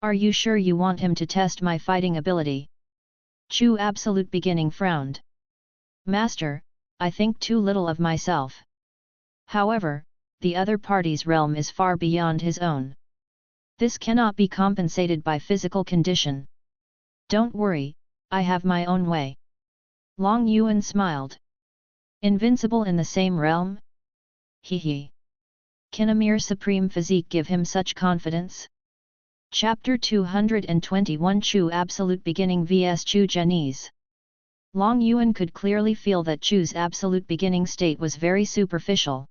Are you sure you want him to test my fighting ability? Chu Absolute Beginning frowned. Master, I think too little of myself. However, the other party's realm is far beyond his own. This cannot be compensated by physical condition. Don't worry, I have my own way. Long Yuan smiled. Invincible in the same realm? Hee. Can a mere supreme physique give him such confidence? Chapter 221 Chu Absolute Beginning vs Chu Zhenyi's. Long Yuan could clearly feel that Chu's absolute beginning state was very superficial.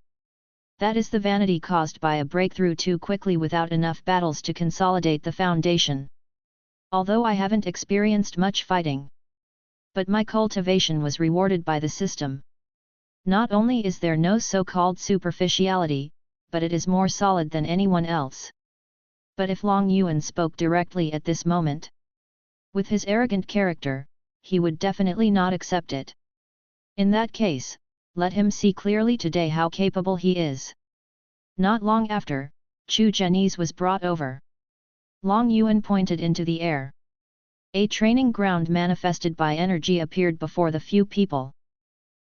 That is the vanity caused by a breakthrough too quickly without enough battles to consolidate the foundation. Although I haven't experienced much fighting, but my cultivation was rewarded by the system. Not only is there no so-called superficiality, but it is more solid than anyone else. But if Long Yuan spoke directly at this moment, with his arrogant character, he would definitely not accept it. In that case, let him see clearly today how capable he is. Not long after, Chu Zhenyi's was brought over. Long Yuan pointed into the air. A training ground manifested by energy appeared before the few people.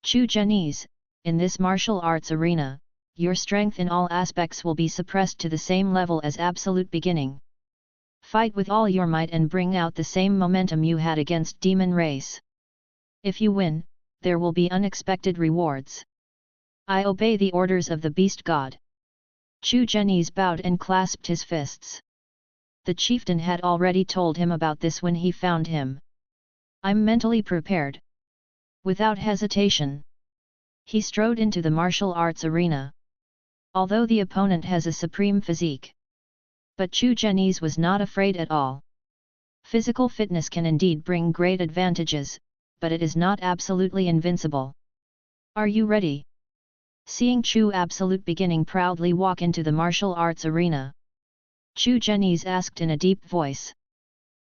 Chu Zhenyi's, in this martial arts arena, your strength in all aspects will be suppressed to the same level as Absolute Beginning. Fight with all your might and bring out the same momentum you had against Demon Race. If you win, there will be unexpected rewards. I obey the orders of the Beast God. Chu Zhenyi's bowed and clasped his fists. The chieftain had already told him about this when he found him. I'm mentally prepared. Without hesitation, he strode into the martial arts arena. Although the opponent has a supreme physique, but Chu Zhenyi's was not afraid at all. Physical fitness can indeed bring great advantages, but it is not absolutely invincible. Are you ready? Seeing Chu Absolute Beginning proudly walk into the martial arts arena, Chu Zhenyi's asked in a deep voice.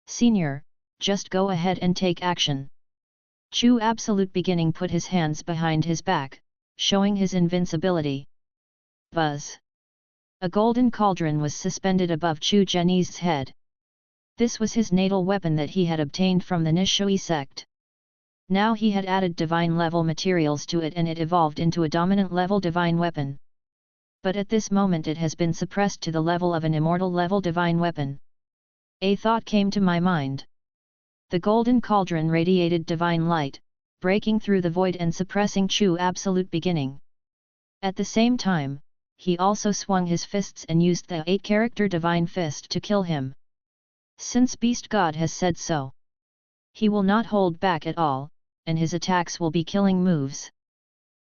Senior, just go ahead and take action. Chu Absolute Beginning put his hands behind his back, showing his invincibility. Buzz! A golden cauldron was suspended above Chu Zhenyi's head. This was his natal weapon that he had obtained from the Nishui sect. Now he had added divine level materials to it and it evolved into a dominant level divine weapon. But at this moment it has been suppressed to the level of an immortal level divine weapon. A thought came to my mind. The golden cauldron radiated divine light, breaking through the void and suppressing Chu absolute beginning. At the same time, he also swung his fists and used the 8-character divine fist to kill him. Since Beast God has said so, he will not hold back at all, and his attacks will be killing moves.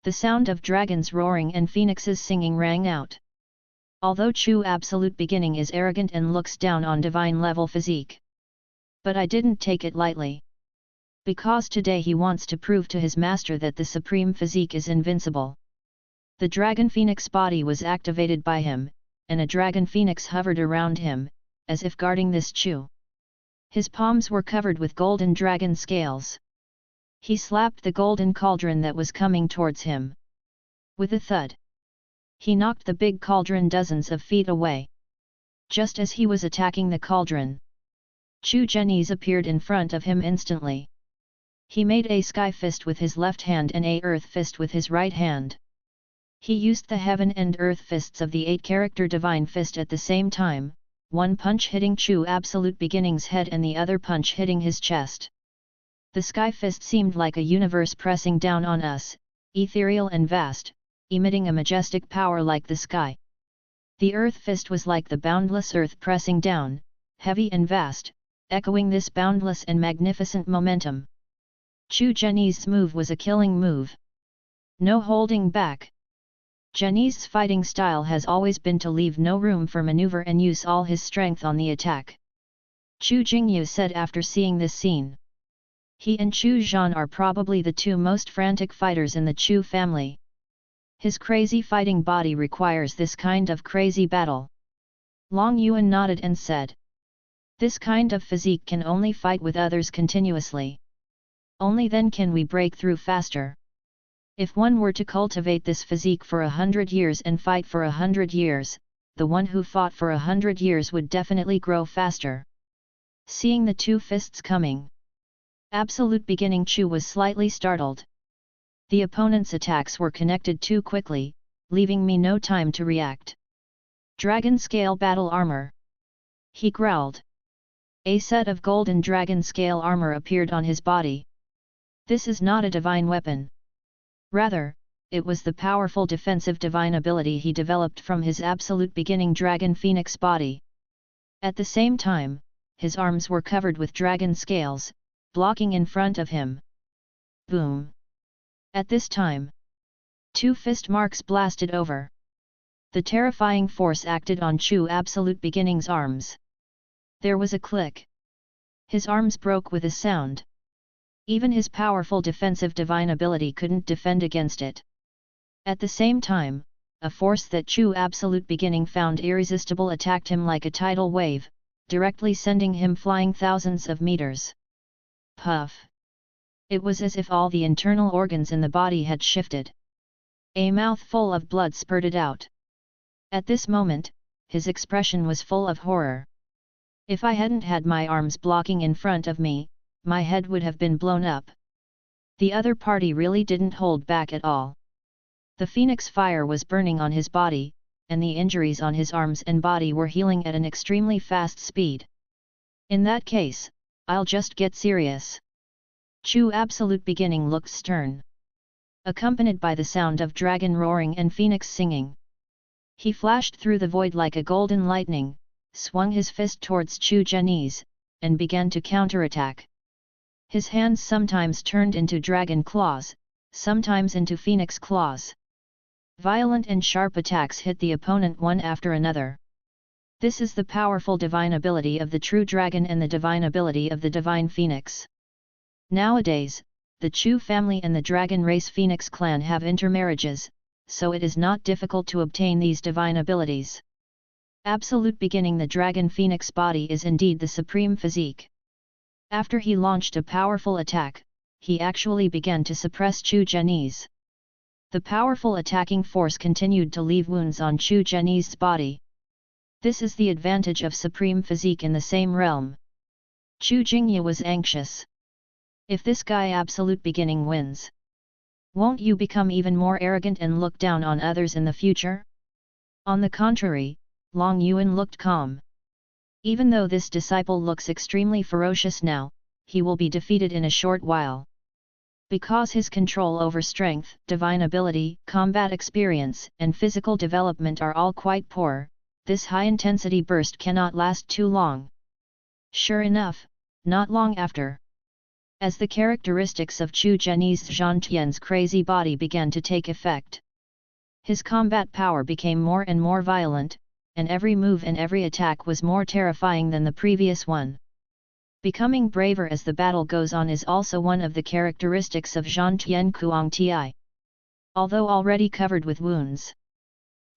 The sound of dragons roaring and phoenixes singing rang out. Although Chu absolute beginning is arrogant and looks down on divine level physique, but I didn't take it lightly. Because today he wants to prove to his master that the supreme physique is invincible. The dragon phoenix body was activated by him, and a dragon phoenix hovered around him, as if guarding this Chu. His palms were covered with golden dragon scales. He slapped the golden cauldron that was coming towards him. With a thud, he knocked the big cauldron dozens of feet away. Just as he was attacking the cauldron, Chu Zhenyi's appeared in front of him instantly. He made a sky fist with his left hand and a earth fist with his right hand. He used the heaven and earth fists of the 8-character divine fist at the same time, one punch hitting Chu absolute beginning's head and the other punch hitting his chest. The sky fist seemed like a universe pressing down on us, ethereal and vast, emitting a majestic power like the sky. The earth fist was like the boundless earth pressing down, heavy and vast, echoing this boundless and magnificent momentum. Chu Zhenyi's move was a killing move. No holding back. Zhenyi's fighting style has always been to leave no room for maneuver and use all his strength on the attack. Chu Jingyu said after seeing this scene. He and Chu Zhan are probably the two most frantic fighters in the Chu family. His crazy fighting body requires this kind of crazy battle. Long Yuan nodded and said. This kind of physique can only fight with others continuously. Only then can we break through faster. If one were to cultivate this physique for 100 years and fight for 100 years, the one who fought for 100 years would definitely grow faster. Seeing the two fists coming, absolute beginning Chu was slightly startled. The opponent's attacks were connected too quickly, leaving me no time to react. Dragon scale battle armor. He growled. A set of golden dragon scale armor appeared on his body. This is not a divine weapon. Rather, it was the powerful defensive divine ability he developed from his absolute beginning dragon phoenix body. At the same time, his arms were covered with dragon scales, blocking in front of him. Boom! At this time, two fist marks blasted over. The terrifying force acted on Chu absolute beginning's arms. There was a click. His arms broke with a sound. Even his powerful defensive divine ability couldn't defend against it. At the same time, a force that Chu absolute beginning found irresistible attacked him like a tidal wave, directly sending him flying thousands of meters. Puff! It was as if all the internal organs in the body had shifted. A mouthful of blood spurted out. At this moment, his expression was full of horror. If I hadn't had my arms blocking in front of me, my head would have been blown up. The other party really didn't hold back at all. The phoenix fire was burning on his body, and the injuries on his arms and body were healing at an extremely fast speed. In that case, I'll just get serious. Chu absolute beginning looked stern. Accompanied by the sound of dragon roaring and phoenix singing. He flashed through the void like a golden lightning, swung his fist towards Chu Zhenyi's, and began to counterattack. His hands sometimes turned into dragon claws, sometimes into phoenix claws. Violent and sharp attacks hit the opponent one after another. This is the powerful divine ability of the true dragon and the divine ability of the divine phoenix. Nowadays, the Chu family and the dragon race phoenix clan have intermarriages, so it is not difficult to obtain these divine abilities. Absolute beginning the dragon phoenix body is indeed the supreme physique. After he launched a powerful attack, he actually began to suppress Chu Zhenyi's. The powerful attacking force continued to leave wounds on Chu Zhenyi's body. This is the advantage of supreme physique in the same realm. Chu Jingyu was anxious. If this guy absolute beginning wins, won't you become even more arrogant and look down on others in the future? On the contrary, Long Yuan looked calm. Even though this disciple looks extremely ferocious now, he will be defeated in a short while. Because his control over strength, divine ability, combat experience, and physical development are all quite poor, this high-intensity burst cannot last too long. Sure enough, not long after, as the characteristics of Chu Zhenyi's Zhangtian's crazy body began to take effect, his combat power became more and more violent, and every move and every attack was more terrifying than the previous one. Becoming braver as the battle goes on is also one of the characteristics of Zhangtian Kuang-Ti. Although already covered with wounds,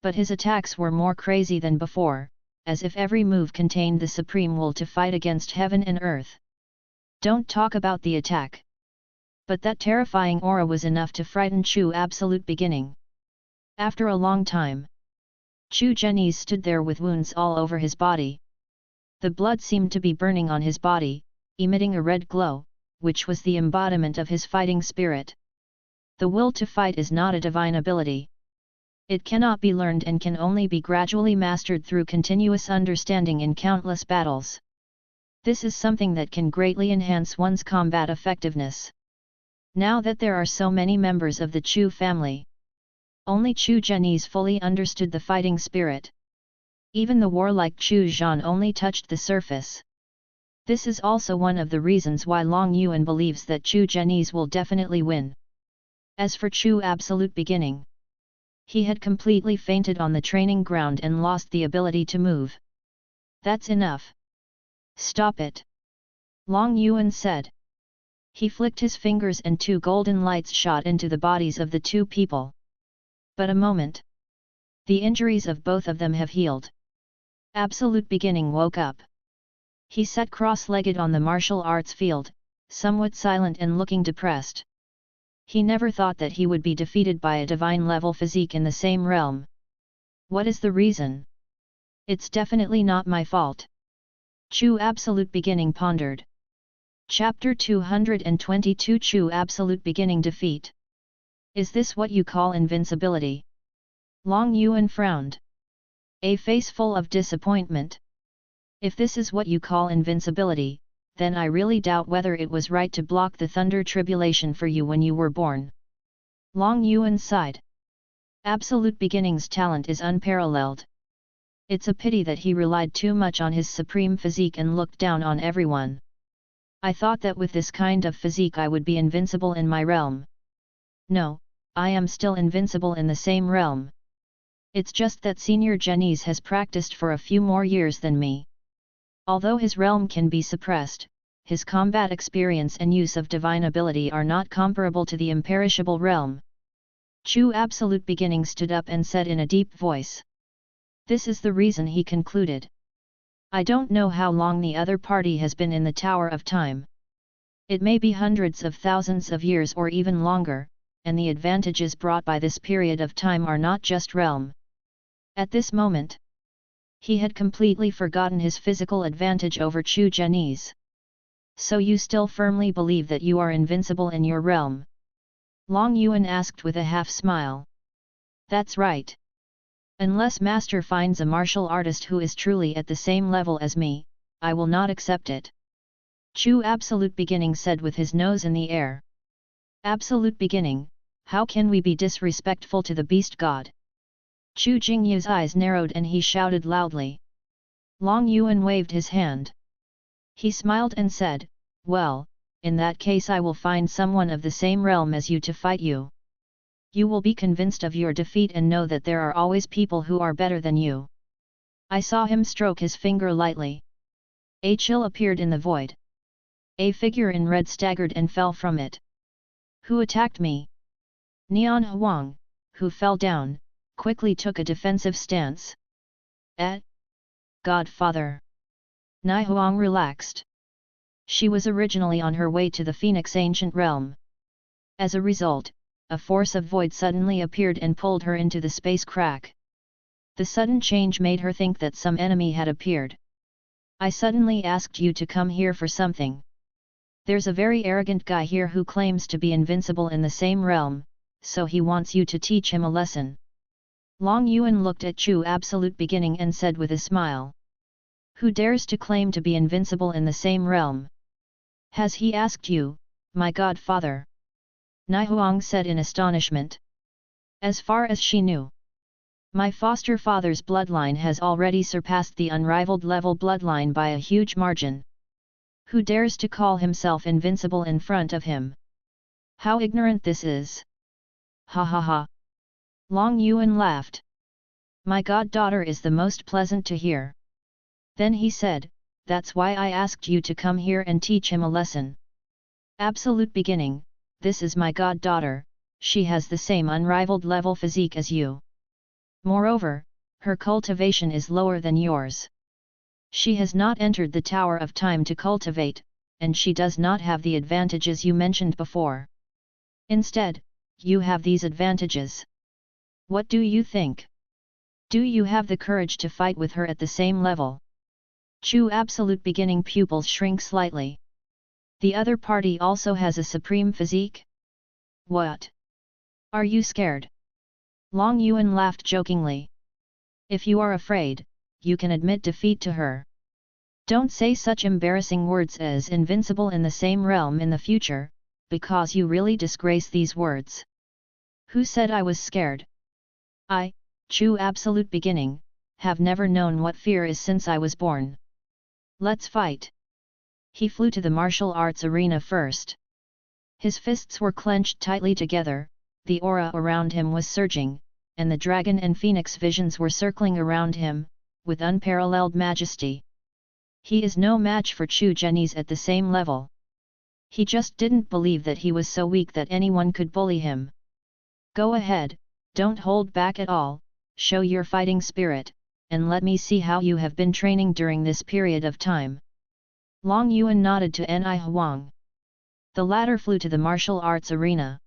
but his attacks were more crazy than before, as if every move contained the supreme will to fight against heaven and earth. Don't talk about the attack. But that terrifying aura was enough to frighten Chu Absolute Beginning. After a long time, Chu Zhenyi stood there with wounds all over his body. The blood seemed to be burning on his body, emitting a red glow, which was the embodiment of his fighting spirit. The will to fight is not a divine ability. It cannot be learned and can only be gradually mastered through continuous understanding in countless battles. This is something that can greatly enhance one's combat effectiveness. Now that there are so many members of the Chu family, only Chu Zhenyi fully understood the fighting spirit. Even the warlike Chu Zhan only touched the surface. This is also one of the reasons why Long Yuan believes that Chu Zhenyi will definitely win. As for Chu Absolute Beginning, he had completely fainted on the training ground and lost the ability to move. That's enough. Stop it. Long Yuan said. He flicked his fingers and two golden lights shot into the bodies of the two people. But a moment. The injuries of both of them have healed. Absolute Beginning woke up. He sat cross-legged on the martial arts field, somewhat silent and looking depressed. He never thought that he would be defeated by a divine-level physique in the same realm. What is the reason? It's definitely not my fault. Chu Absolute Beginning pondered. Chapter 222 Chu Absolute Beginning Defeat. Is this what you call invincibility? Long Yuan frowned. A face full of disappointment. If this is what you call invincibility, then I really doubt whether it was right to block the thunder tribulation for you when you were born. Long Yuan sighed. Absolute Beginning's talent is unparalleled. It's a pity that he relied too much on his supreme physique and looked down on everyone. I thought that with this kind of physique I would be invincible in my realm. No, I am still invincible in the same realm. It's just that Senior Zhenyi has practiced for a few more years than me. Although his realm can be suppressed, his combat experience and use of divine ability are not comparable to the imperishable realm. Chu Absolute Beginning stood up and said in a deep voice. This is the reason, he concluded. I don't know how long the other party has been in the Tower of Time. It may be hundreds of thousands of years or even longer, and the advantages brought by this period of time are not just realm. At this moment, he had completely forgotten his physical advantage over Chu Zhenyi. So you still firmly believe that you are invincible in your realm? Long Yuan asked with a half-smile. That's right. Unless Master finds a martial artist who is truly at the same level as me, I will not accept it. Chu Absolute Beginning said with his nose in the air. Absolute Beginning, how can we be disrespectful to the beast god? Chu Jingyu's eyes narrowed and he shouted loudly. Long Yuan waved his hand. He smiled and said, well, in that case I will find someone of the same realm as you to fight you. You will be convinced of your defeat and know that there are always people who are better than you. I saw him stroke his finger lightly. A chill appeared in the void. A figure in red staggered and fell from it. Who attacked me? Nian Huang, who fell down, quickly took a defensive stance. Godfather. Nai Huang relaxed. She was originally on her way to the Phoenix Ancient Realm. As a result, a force of void suddenly appeared and pulled her into the space crack. The sudden change made her think that some enemy had appeared. I suddenly asked you to come here for something. There's a very arrogant guy here who claims to be invincible in the same realm, so he wants you to teach him a lesson. Long Yuan looked at Chu Absolute Beginning and said with a smile. Who dares to claim to be invincible in the same realm? Has he asked you, my godfather? Naihuang said in astonishment. As far as she knew, my foster father's bloodline has already surpassed the unrivaled level bloodline by a huge margin. Who dares to call himself invincible in front of him? How ignorant this is! Ha ha ha! Long Yuan laughed. My goddaughter is the most pleasant to hear. Then he said, that's why I asked you to come here and teach him a lesson. Absolute beginning, this is my goddaughter, she has the same unrivaled level physique as you. Moreover, her cultivation is lower than yours. She has not entered the Tower of Time to cultivate, and she does not have the advantages you mentioned before. Instead, you have these advantages. What do you think? Do you have the courage to fight with her at the same level? Chu absolute beginning pupils shrink slightly. The other party also has a supreme physique? What? Are you scared? Long Yuan laughed jokingly. If you are afraid, you can admit defeat to her. Don't say such embarrassing words as invincible in the same realm in the future, because you really disgrace these words. Who said I was scared? I, Chu absolute beginning, have never known what fear is since I was born. Let's fight. He flew to the martial arts arena first. His fists were clenched tightly together, the aura around him was surging, and the dragon and phoenix visions were circling around him, with unparalleled majesty. He is no match for Chu Zhenyi's at the same level. He just didn't believe that he was so weak that anyone could bully him. Go ahead, don't hold back at all, show your fighting spirit, and let me see how you have been training during this period of time. Long Yuan nodded to Naihuang. The latter flew to the martial arts arena.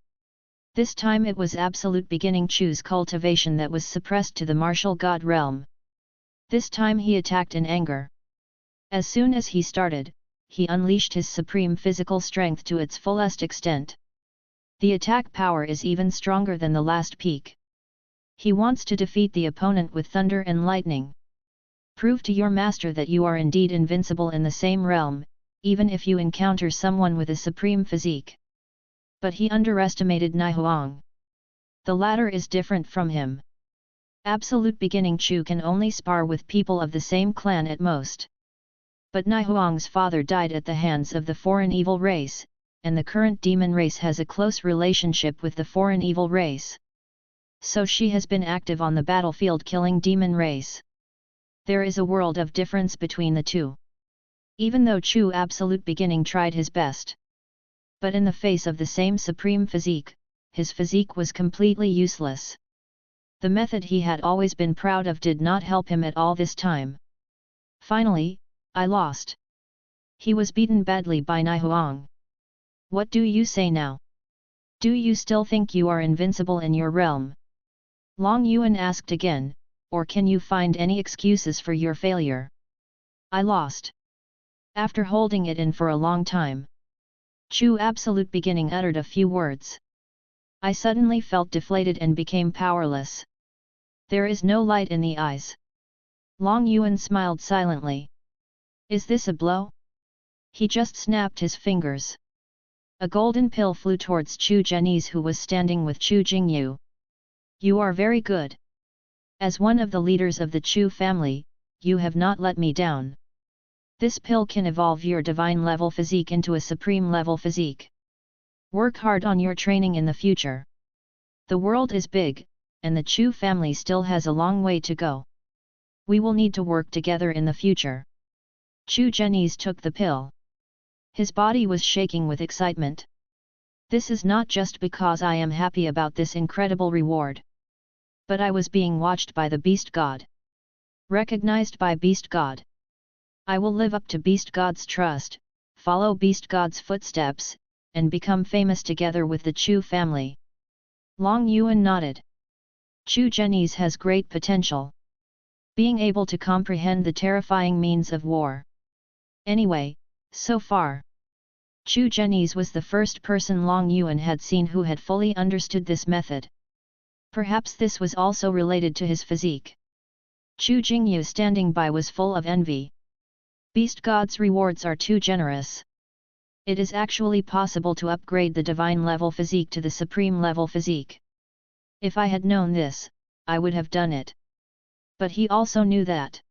This time it was absolute beginning Chu's cultivation that was suppressed to the martial god realm. This time he attacked in anger. As soon as he started, he unleashed his supreme physical strength to its fullest extent. The attack power is even stronger than the last peak. He wants to defeat the opponent with thunder and lightning. Prove to your master that you are indeed invincible in the same realm, even if you encounter someone with a supreme physique. But he underestimated Naihuang. The latter is different from him. Absolute beginning Chu can only spar with people of the same clan at most. But Naihuang's father died at the hands of the foreign evil race, and the current demon race has a close relationship with the foreign evil race. So she has been active on the battlefield killing demon race. There is a world of difference between the two. Even though Chu absolute beginning tried his best. But in the face of the same supreme physique, his physique was completely useless. The method he had always been proud of did not help him at all this time. Finally, I lost. He was beaten badly by Naihuang. What do you say now? Do you still think you are invincible in your realm? Long Yuan asked again, or can you find any excuses for your failure? I lost. After holding it in for a long time, Chu absolute beginning uttered a few words. I suddenly felt deflated and became powerless. There is no light in the eyes. Long Yuan smiled silently. Is this a blow? He just snapped his fingers. A golden pill flew towards Chu Zhenyi's who was standing with Chu Jingyu. You are very good. As one of the leaders of the Chu family, you have not let me down. This pill can evolve your divine level physique into a supreme level physique. Work hard on your training in the future. The world is big, and the Chu family still has a long way to go. We will need to work together in the future. Chu Zhenyi's took the pill. His body was shaking with excitement. This is not just because I am happy about this incredible reward. But I was being watched by the Beast God. Recognized by Beast God. I will live up to Beast God's trust, follow Beast God's footsteps, and become famous together with the Chu family. Long Yuan nodded. Chu Zhenyi's has great potential. Being able to comprehend the terrifying means of war. Anyway, so far, Chu Zhenyi's was the first person Long Yuan had seen who had fully understood this method. Perhaps this was also related to his physique. Chu Jingyu standing by was full of envy. Beast God's rewards are too generous. It is actually possible to upgrade the divine level physique to the supreme level physique. If I had known this, I would have done it. But he also knew that,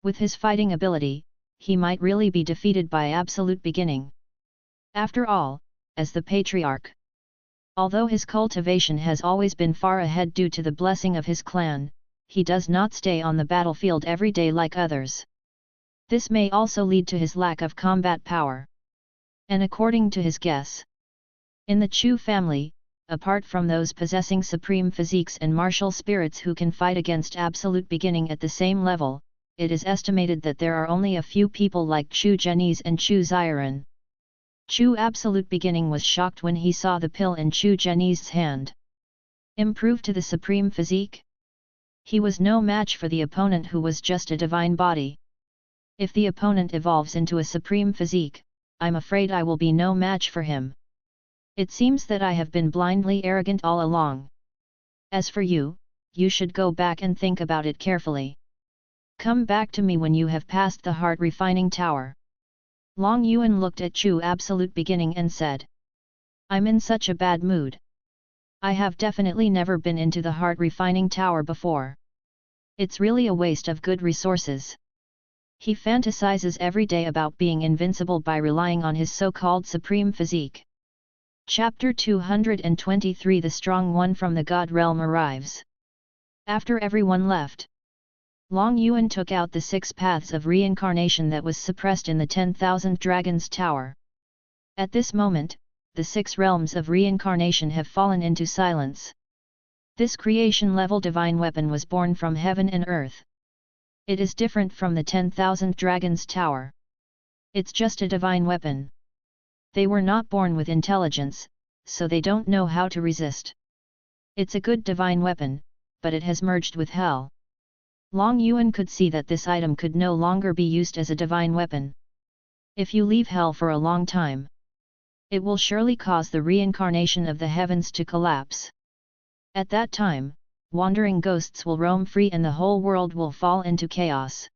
with his fighting ability, he might really be defeated by absolute beginning. After all, as the patriarch, although his cultivation has always been far ahead due to the blessing of his clan, he does not stay on the battlefield every day like others. This may also lead to his lack of combat power. And according to his guess, in the Chu family, apart from those possessing supreme physiques and martial spirits who can fight against absolute beginning at the same level, it is estimated that there are only a few people like Chu Zhenyi's and Chu Ziran. Chu Absolute Beginning was shocked when he saw the pill in Chu Zhenyi's hand. Improved to the supreme physique? He was no match for the opponent who was just a divine body. If the opponent evolves into a supreme physique, I'm afraid I will be no match for him. It seems that I have been blindly arrogant all along. As for you, you should go back and think about it carefully. Come back to me when you have passed the heart refining tower. Long Yuan looked at Chu Absolute Beginning and said, I'm in such a bad mood. I have definitely never been into the heart refining tower before. It's really a waste of good resources. He fantasizes every day about being invincible by relying on his so-called supreme physique. Chapter 223 The Strong One from the God Realm arrives. After everyone left, Long Yuan took out the 6 paths of reincarnation that was suppressed in the 10,000 Dragons Tower. At this moment, the 6 realms of reincarnation have fallen into silence. This creation-level divine weapon was born from heaven and earth. It is different from the 10,000 Dragons Tower. It's just a divine weapon. They were not born with intelligence, so they don't know how to resist. It's a good divine weapon, but it has merged with hell. Long Yuan could see that this item could no longer be used as a divine weapon. If you leave hell for a long time, it will surely cause the reincarnation of the heavens to collapse. At that time, wandering ghosts will roam free and the whole world will fall into chaos.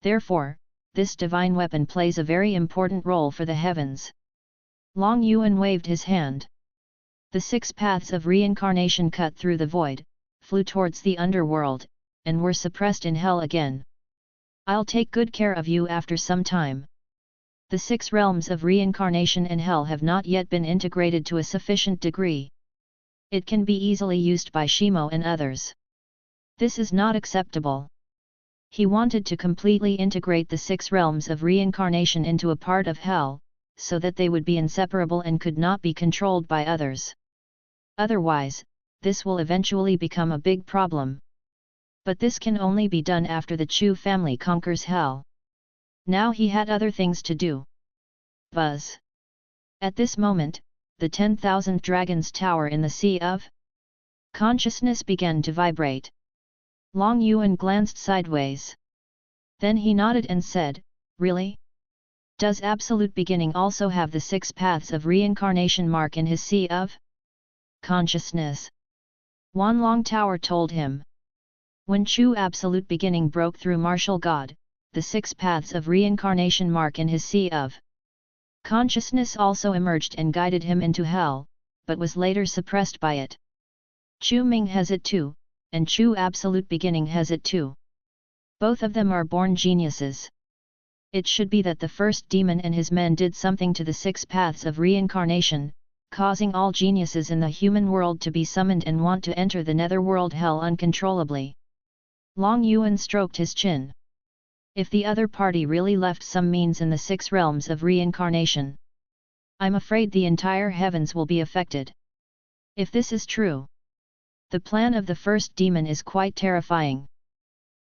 Therefore, this divine weapon plays a very important role for the heavens. Long Yuan waved his hand. The 6 paths of reincarnation cut through the void, flew towards the underworld, and were suppressed in hell again. I'll take good care of you after some time. The 6 realms of reincarnation and hell have not yet been integrated to a sufficient degree. It can be easily used by Shimo and others. This is not acceptable. He wanted to completely integrate the 6 realms of reincarnation into a part of hell, so that they would be inseparable and could not be controlled by others. Otherwise, this will eventually become a big problem. But this can only be done after the Chu family conquers hell. Now he had other things to do. Buzz. At this moment, the 10,000 Dragons Tower in the Sea of Consciousness began to vibrate. Long Yuan glanced sideways. Then he nodded and said, Really? Does Absolute Beginning also have the 6 paths of reincarnation mark in his Sea of Consciousness? Wan Long Tower told him. When Chu Absolute Beginning broke through Martial God, the 6 paths of reincarnation mark in his Sea of Consciousness also emerged and guided him into hell, but was later suppressed by it. Chu Ming has it too, and Chu Absolute Beginning has it too. Both of them are born geniuses. It should be that the first demon and his men did something to the 6 paths of reincarnation, causing all geniuses in the human world to be summoned and want to enter the netherworld hell uncontrollably. Long Yuan stroked his chin. If the other party really left some means in the 6 realms of reincarnation, I'm afraid the entire heavens will be affected. If this is true, the plan of the first demon is quite terrifying.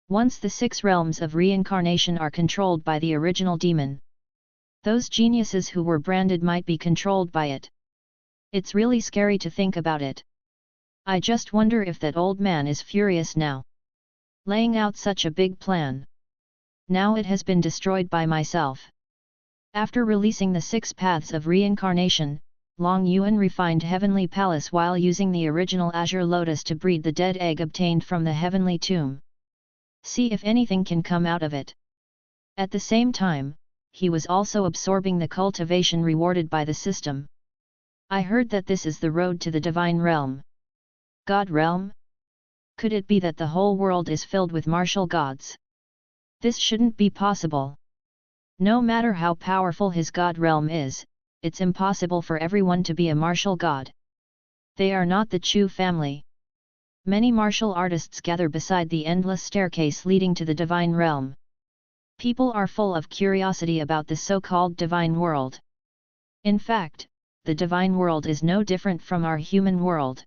Once the 6 realms of reincarnation are controlled by the original demon, those geniuses who were branded might be controlled by it. It's really scary to think about it. I just wonder if that old man is furious now. Laying out such a big plan. Now it has been destroyed by myself. After releasing the 6 paths of reincarnation, Long Yuan refined Heavenly Palace while using the original Azure Lotus to breed the dead egg obtained from the Heavenly Tomb. See if anything can come out of it. At the same time, he was also absorbing the cultivation rewarded by the system. I heard that this is the road to the divine realm. God realm? Could it be that the whole world is filled with martial gods? This shouldn't be possible. No matter how powerful his god realm is, it's impossible for everyone to be a martial god. They are not the Chu family. Many martial artists gather beside the endless staircase leading to the divine realm. People are full of curiosity about the so-called divine world. In fact, the divine world is no different from our human world.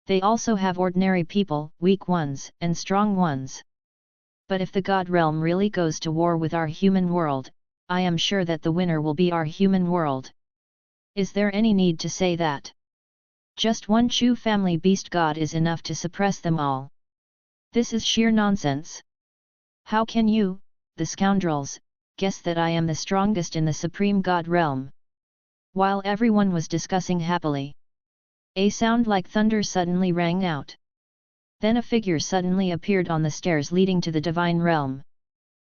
They also have ordinary people, weak ones, and strong ones. But if the God realm really goes to war with our human world, I am sure that the winner will be our human world. Is there any need to say that? Just one Chu family beast god is enough to suppress them all. This is sheer nonsense. How can you, the scoundrels, guess that I am the strongest in the supreme god realm? While everyone was discussing happily, a sound like thunder suddenly rang out. Then a figure suddenly appeared on the stairs leading to the divine realm.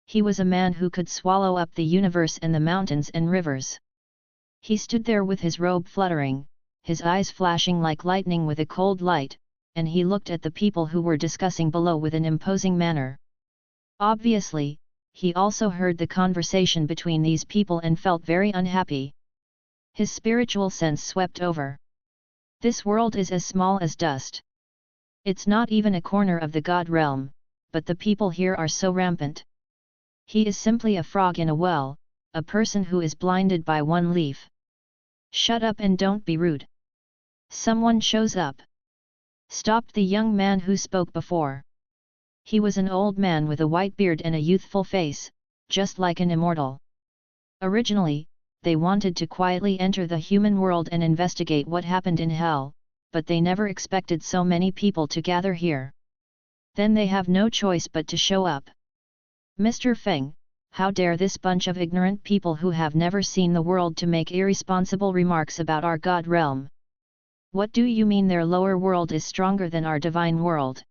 He was a man who could swallow up the universe and the mountains and rivers. He stood there with his robe fluttering, his eyes flashing like lightning with a cold light, and he looked at the people who were discussing below with an imposing manner. Obviously, he also heard the conversation between these people and felt very unhappy. His spiritual sense swept over. This world is as small as dust. It's not even a corner of the God realm, but the people here are so rampant. He is simply a frog in a well, a person who is blinded by one leaf. Shut up and don't be rude. Someone shows up. Stopped the young man who spoke before. He was an old man with a white beard and a youthful face, just like an immortal. Originally, they wanted to quietly enter the human world and investigate what happened in hell, but they never expected so many people to gather here. Then they have no choice but to show up. Mr. Feng, how dare this bunch of ignorant people who have never seen the world to make irresponsible remarks about our God realm? What do you mean their lower world is stronger than our divine world?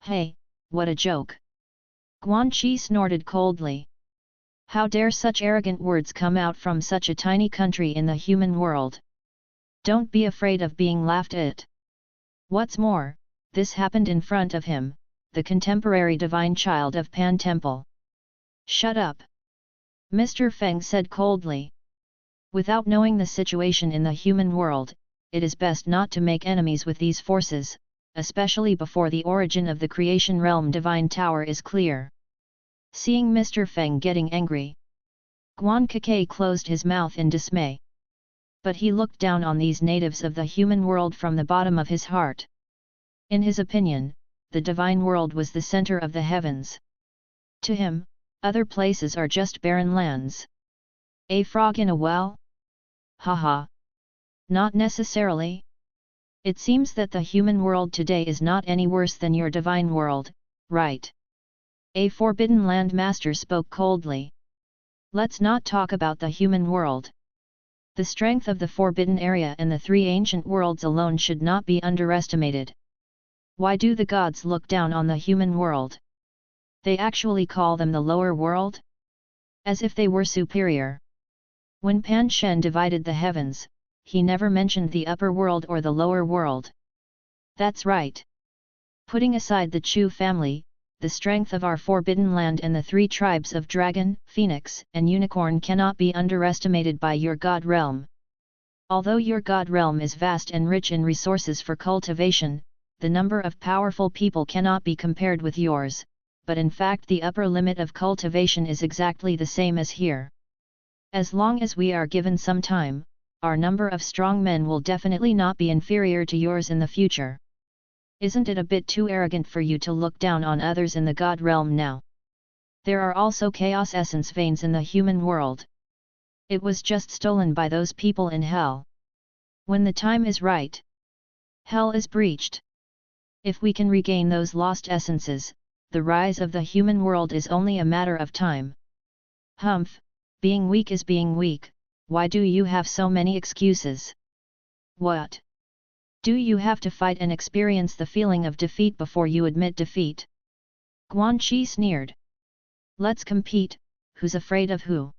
Hey, what a joke! Guanqi snorted coldly. How dare such arrogant words come out from such a tiny country in the human world? Don't be afraid of being laughed at. What's more, this happened in front of him, the contemporary divine child of Pan Temple. Shut up! Mr. Feng said coldly. Without knowing the situation in the human world, it is best not to make enemies with these forces, especially before the origin of the creation realm divine tower is clear. Seeing Mr. Feng getting angry, Guan Keke closed his mouth in dismay. But he looked down on these natives of the human world from the bottom of his heart. In his opinion, the divine world was the center of the heavens. To him, other places are just barren lands. A frog in a well? Haha. Not necessarily. It seems that the human world today is not any worse than your divine world, right? A forbidden land master spoke coldly. Let's not talk about the human world. The strength of the forbidden area and the three ancient worlds alone should not be underestimated. Why do the gods look down on the human world? They actually call them the lower world? As if they were superior. When Pan Shen divided the heavens, he never mentioned the upper world or the lower world. That's right. Putting aside the Chu family, the strength of our forbidden land and the three tribes of dragon, phoenix, and unicorn cannot be underestimated by your god realm. Although your god realm is vast and rich in resources for cultivation, the number of powerful people cannot be compared with yours, but in fact the upper limit of cultivation is exactly the same as here. As long as we are given some time, our number of strong men will definitely not be inferior to yours in the future. Isn't it a bit too arrogant for you to look down on others in the God realm now? There are also chaos essence veins in the human world. It was just stolen by those people in hell. When the time is right, hell is breached. If we can regain those lost essences, the rise of the human world is only a matter of time. Humph, being weak is being weak, why do you have so many excuses? What? Do you have to fight and experience the feeling of defeat before you admit defeat? Guanqi sneered. Let's compete, who's afraid of who?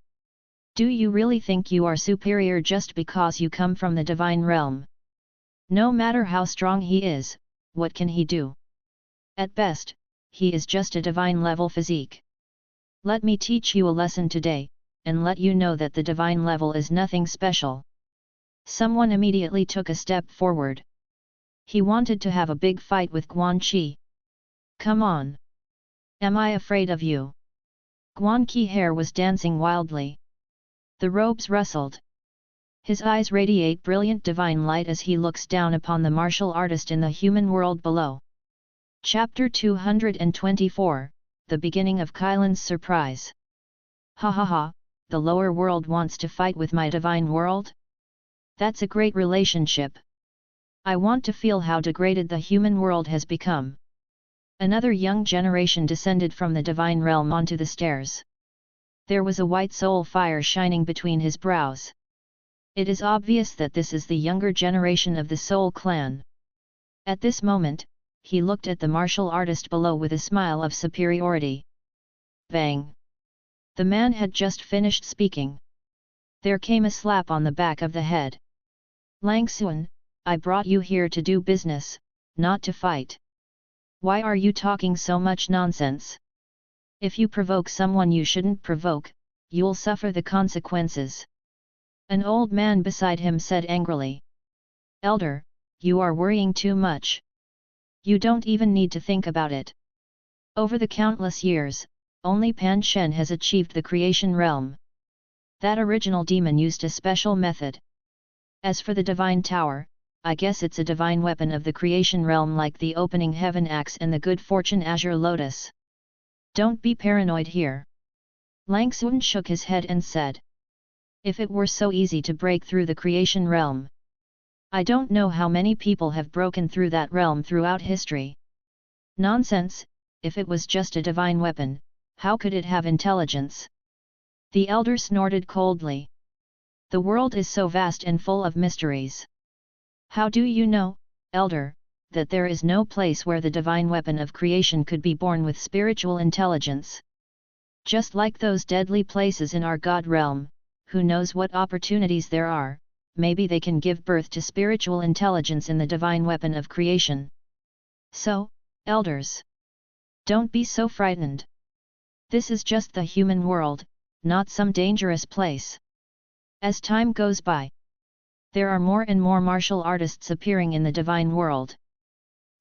Do you really think you are superior just because you come from the divine realm? No matter how strong he is, what can he do? At best, he is just a divine level physique. Let me teach you a lesson today, and let you know that the divine level is nothing special. Someone immediately took a step forward. He wanted to have a big fight with Guan Qi. Come on! Am I afraid of you? Guan Qi hair was dancing wildly. The robes rustled. His eyes radiate brilliant divine light as he looks down upon the martial artist in the human world below. Chapter 224, The Beginning of Kylan's Surprise. Ha ha ha, the lower world wants to fight with my divine world? That's a great relationship. I want to feel how degraded the human world has become. Another young generation descended from the divine realm onto the stairs. There was a white soul fire shining between his brows. It is obvious that this is the younger generation of the Soul clan. At this moment, he looked at the martial artist below with a smile of superiority. Bang! The man had just finished speaking. There came a slap on the back of the head. Lang Xuan, I brought you here to do business, not to fight. Why are you talking so much nonsense? If you provoke someone you shouldn't provoke, you'll suffer the consequences. An old man beside him said angrily. Elder, you are worrying too much. You don't even need to think about it. Over the countless years, only Pan Shen has achieved the creation realm. That original demon used a special method. As for the divine tower, I guess it's a divine weapon of the creation realm like the opening heaven axe and the good fortune azure lotus. Don't be paranoid here. Lang Xuan shook his head and said. If it were so easy to break through the creation realm. I don't know how many people have broken through that realm throughout history. Nonsense, if it was just a divine weapon, how could it have intelligence? The elder snorted coldly. The world is so vast and full of mysteries. How do you know, elder, that there is no place where the divine weapon of creation could be born with spiritual intelligence? Just like those deadly places in our God realm, who knows what opportunities there are, maybe they can give birth to spiritual intelligence in the divine weapon of creation. So, elders, don't be so frightened. This is just the human world, not some dangerous place. As time goes by, there are more and more martial artists appearing in the divine world.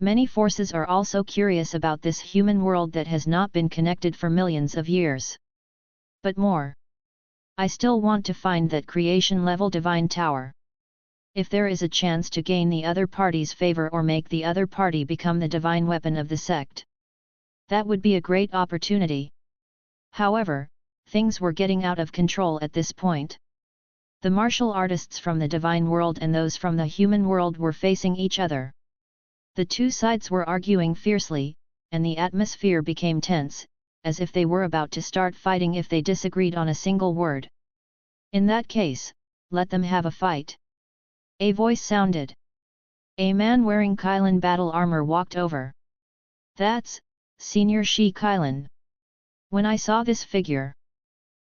Many forces are also curious about this human world that has not been connected for millions of years. But more. I still want to find that creation-level divine tower. If there is a chance to gain the other party's favor or make the other party become the divine weapon of the sect, that would be a great opportunity. However, things were getting out of control at this point. The martial artists from the divine world and those from the human world were facing each other. The two sides were arguing fiercely, and the atmosphere became tense, as if they were about to start fighting if they disagreed on a single word. In that case, let them have a fight. A voice sounded. A man wearing Kylan battle armor walked over. That's Senior Shi Kylan. When I saw this figure,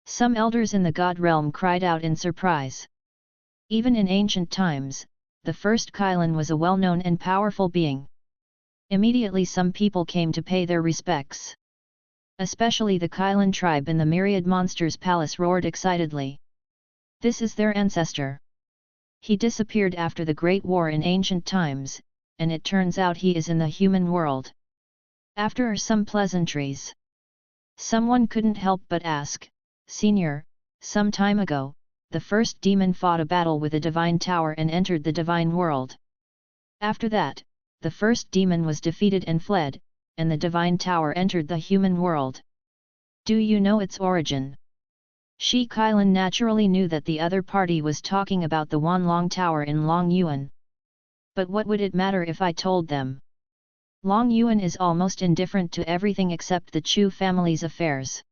some elders in the God realm cried out in surprise. Even in ancient times, the first Kylan was a well-known and powerful being. Immediately some people came to pay their respects. Especially the Kylan tribe in the myriad monsters palace roared excitedly. This is their ancestor. He disappeared after the Great War in ancient times, and it turns out he is in the human world. After some pleasantries, someone couldn't help but ask, Senior, some time ago, the first demon fought a battle with a divine tower and entered the divine world. After that, the first demon was defeated and fled, and the divine tower entered the human world. Do you know its origin? Shi Kylan naturally knew that the other party was talking about the Wanlong Tower in Long Yuan. But what would it matter if I told them? Long Yuan is almost indifferent to everything except the Chu family's affairs.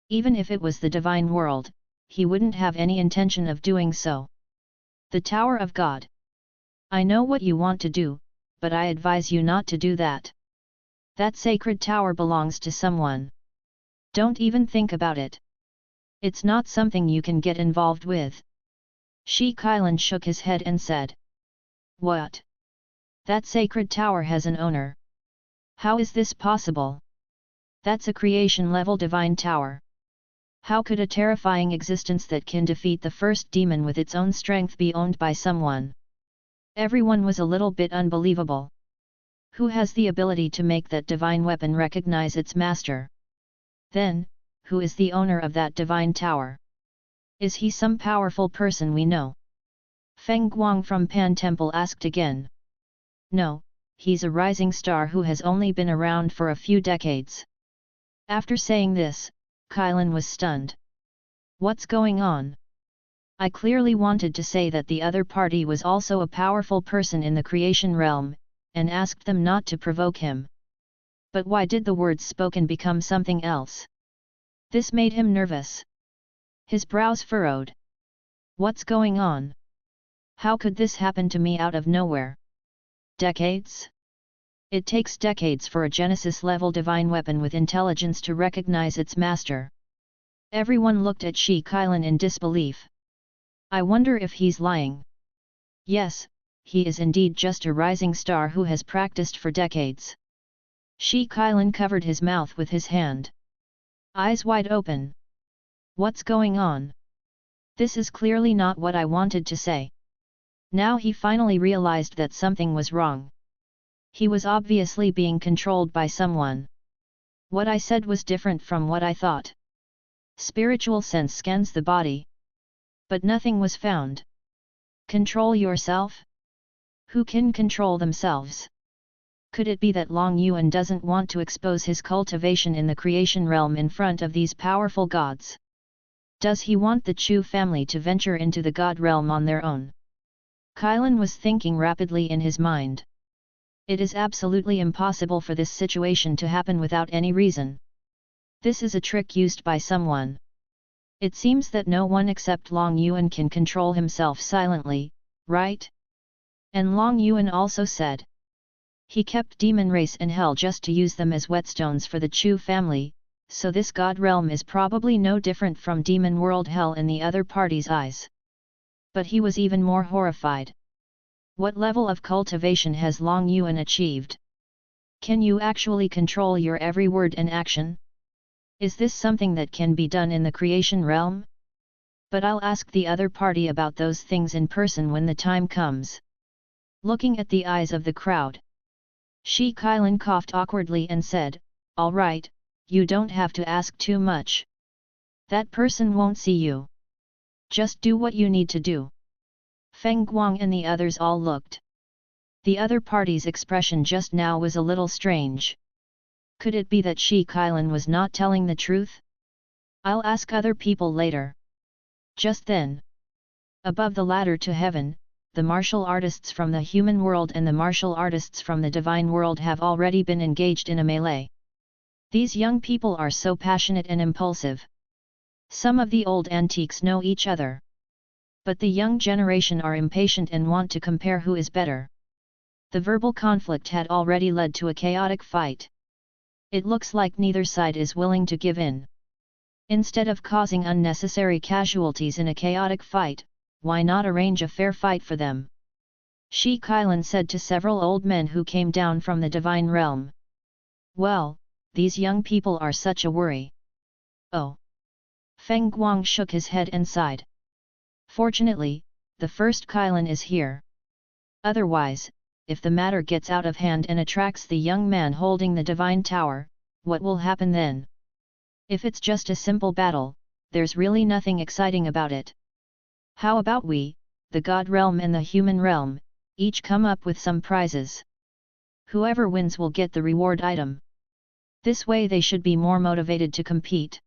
Even if it was the divine world, he wouldn't have any intention of doing so. The Tower of God. I know what you want to do, but I advise you not to do that. That sacred tower belongs to someone. Don't even think about it. It's not something you can get involved with. Shi Kailan shook his head and said. What? That sacred tower has an owner. How is this possible? That's a creation-level divine tower. How could a terrifying existence that can defeat the first demon with its own strength be owned by someone? Everyone was a little bit unbelievable. Who has the ability to make that divine weapon recognize its master? Then, who is the owner of that divine tower? Is he some powerful person we know? Feng Guang from Pan Temple asked again. No, he's a rising star who has only been around for a few decades. After saying this, Kailan was stunned. What's going on? I clearly wanted to say that the other party was also a powerful person in the creation realm, and asked them not to provoke him. But why did the words spoken become something else? This made him nervous. His brows furrowed. What's going on? How could this happen to me out of nowhere? Decades? It takes decades for a Genesis-level divine weapon with intelligence to recognize its master. Everyone looked at Shi Kailan in disbelief. I wonder if he's lying. Yes, he is indeed just a rising star who has practiced for decades. Shi Kailan covered his mouth with his hand. Eyes wide open. What's going on? This is clearly not what I wanted to say. Now he finally realized that something was wrong. He was obviously being controlled by someone. What I said was different from what I thought. Spiritual sense scans the body. But nothing was found. Control yourself? Who can control themselves? Could it be that Long Yuan doesn't want to expose his cultivation in the creation realm in front of these powerful gods? Does he want the Chu family to venture into the god realm on their own? Kailan was thinking rapidly in his mind. It is absolutely impossible for this situation to happen without any reason. This is a trick used by someone. It seems that no one except Long Yuan can control himself silently, right? And Long Yuan also said. He kept demon race and hell just to use them as whetstones for the Chu family, so this god realm is probably no different from demon world hell in the other party's eyes. But he was even more horrified. What level of cultivation has Long Yuan achieved? Can you actually control your every word and action? Is this something that can be done in the creation realm? But I'll ask the other party about those things in person when the time comes. Looking at the eyes of the crowd, Shi Kailan coughed awkwardly and said, All right, you don't have to ask too much. That person won't see you. Just do what you need to do. Feng Guang and the others all looked. The other party's expression just now was a little strange. Could it be that Shi Kailan was not telling the truth? I'll ask other people later. Just then, above the ladder to heaven, the martial artists from the human world and the martial artists from the divine world have already been engaged in a melee. These young people are so passionate and impulsive. Some of the old antiques know each other. But the young generation are impatient and want to compare who is better. The verbal conflict had already led to a chaotic fight. It looks like neither side is willing to give in. Instead of causing unnecessary casualties in a chaotic fight, why not arrange a fair fight for them? Shi Kailan said to several old men who came down from the divine realm. Well, these young people are such a worry. Oh! Feng Guang shook his head and sighed. Fortunately, the first Kailan is here. Otherwise, if the matter gets out of hand and attracts the young man holding the divine tower, what will happen then? If it's just a simple battle, there's really nothing exciting about it. How about we, the god realm and the human realm, each come up with some prizes? Whoever wins will get the reward item. This way they should be more motivated to compete.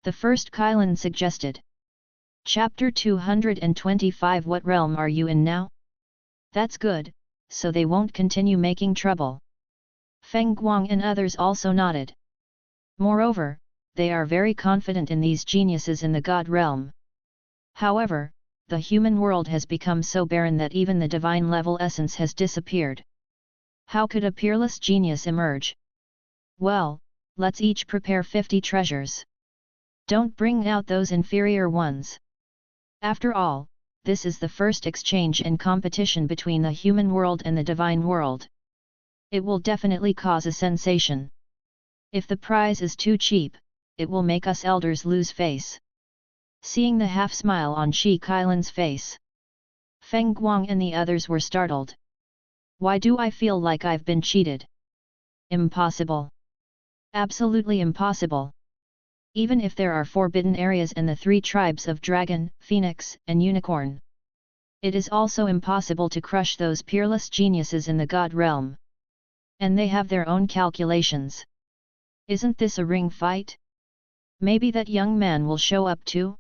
The first Kailan suggested. Chapter 225 What realm are you in now? That's good, so they won't continue making trouble. Feng Guang and others also nodded. Moreover, they are very confident in these geniuses in the god realm. However, the human world has become so barren that even the divine level essence has disappeared. How could a peerless genius emerge? Well, let's each prepare 50 treasures. Don't bring out those inferior ones. After all, this is the first exchange and competition between the human world and the divine world. It will definitely cause a sensation. If the prize is too cheap, it will make us elders lose face. Seeing the half-smile on Shi Kailan's face, Feng Guang and the others were startled. Why do I feel like I've been cheated? Impossible. Absolutely impossible. Even if there are forbidden areas and the 3 tribes of Dragon, Phoenix, and Unicorn, it is also impossible to crush those peerless geniuses in the God realm. And they have their own calculations. Isn't this a ring fight? Maybe that young man will show up too?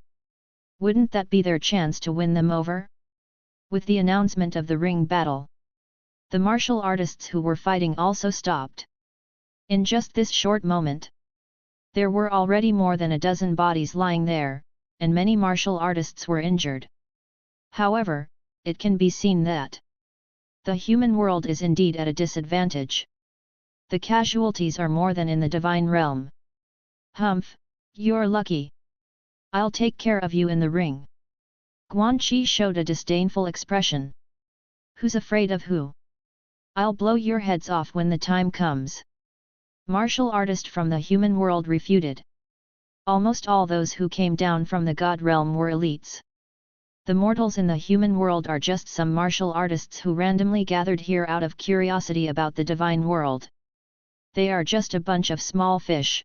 Wouldn't that be their chance to win them over? With the announcement of the ring battle, the martial artists who were fighting also stopped. In just this short moment, there were already more than a dozen bodies lying there, and many martial artists were injured. However, it can be seen that the human world is indeed at a disadvantage. The casualties are more than in the divine realm. Humph, you're lucky. I'll take care of you in the ring. Guanqi showed a disdainful expression. Who's afraid of who? I'll blow your heads off when the time comes. Martial artist from the human world refuted. Almost all those who came down from the God realm were elites. The mortals in the human world are just some martial artists who randomly gathered here out of curiosity about the divine world. They are just a bunch of small fish.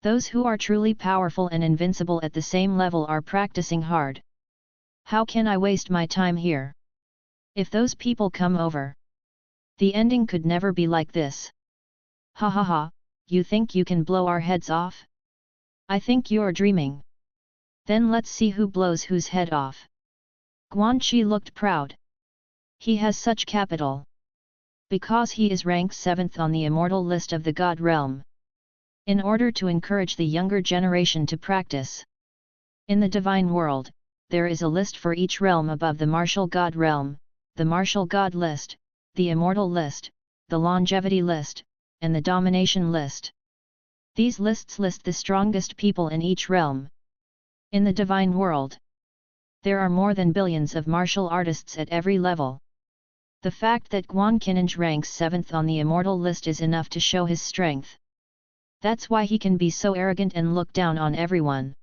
Those who are truly powerful and invincible at the same level are practicing hard. How can I waste my time here? If those people come over, the ending could never be like this. Ha ha ha, you think you can blow our heads off? I think you're dreaming. Then let's see who blows whose head off. Guanqi looked proud. He has such capital. Because he is ranked 7th on the immortal list of the God realm. In order to encourage the younger generation to practice. In the divine world, there is a list for each realm above the martial God realm, the martial God list, the immortal list, the longevity list, and the domination list. These lists list the strongest people in each realm. In the divine world, there are more than billions of martial artists at every level. The fact that Guan Qininj ranks 7th on the immortal list is enough to show his strength. That's why he can be so arrogant and look down on everyone.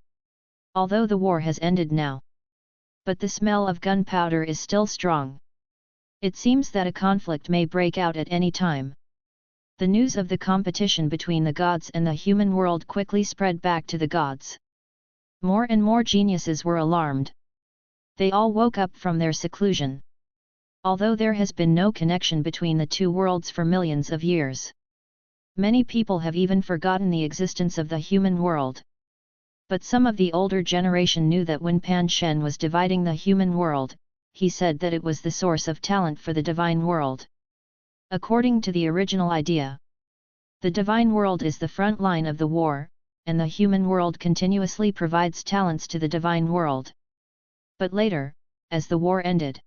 Although the war has ended now, but the smell of gunpowder is still strong. It seems that a conflict may break out at any time. The news of the competition between the gods and the human world quickly spread back to the gods. More and more geniuses were alarmed. They all woke up from their seclusion. Although there has been no connection between the two worlds for millions of years, many people have even forgotten the existence of the human world. But some of the older generation knew that when Pan Shen was dividing the human world, he said that it was the source of talent for the divine world. According to the original idea, the divine world is the front line of the war, and the human world continuously provides talents to the divine world. But later, as the war ended,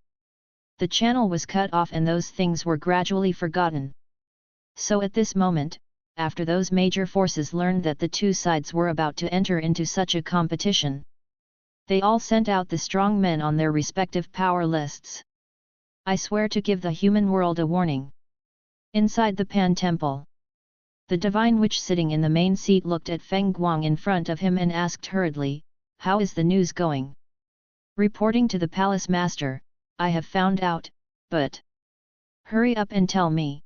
the channel was cut off and those things were gradually forgotten. So at this moment, after those major forces learned that the two sides were about to enter into such a competition, they all sent out the strong men on their respective power lists. I swear to give the human world a warning. Inside the Pan Temple, the divine witch sitting in the main seat looked at Feng Guang in front of him and asked hurriedly, "How is the news going?" "Reporting to the palace master, I have found out, but..." "Hurry up and tell me."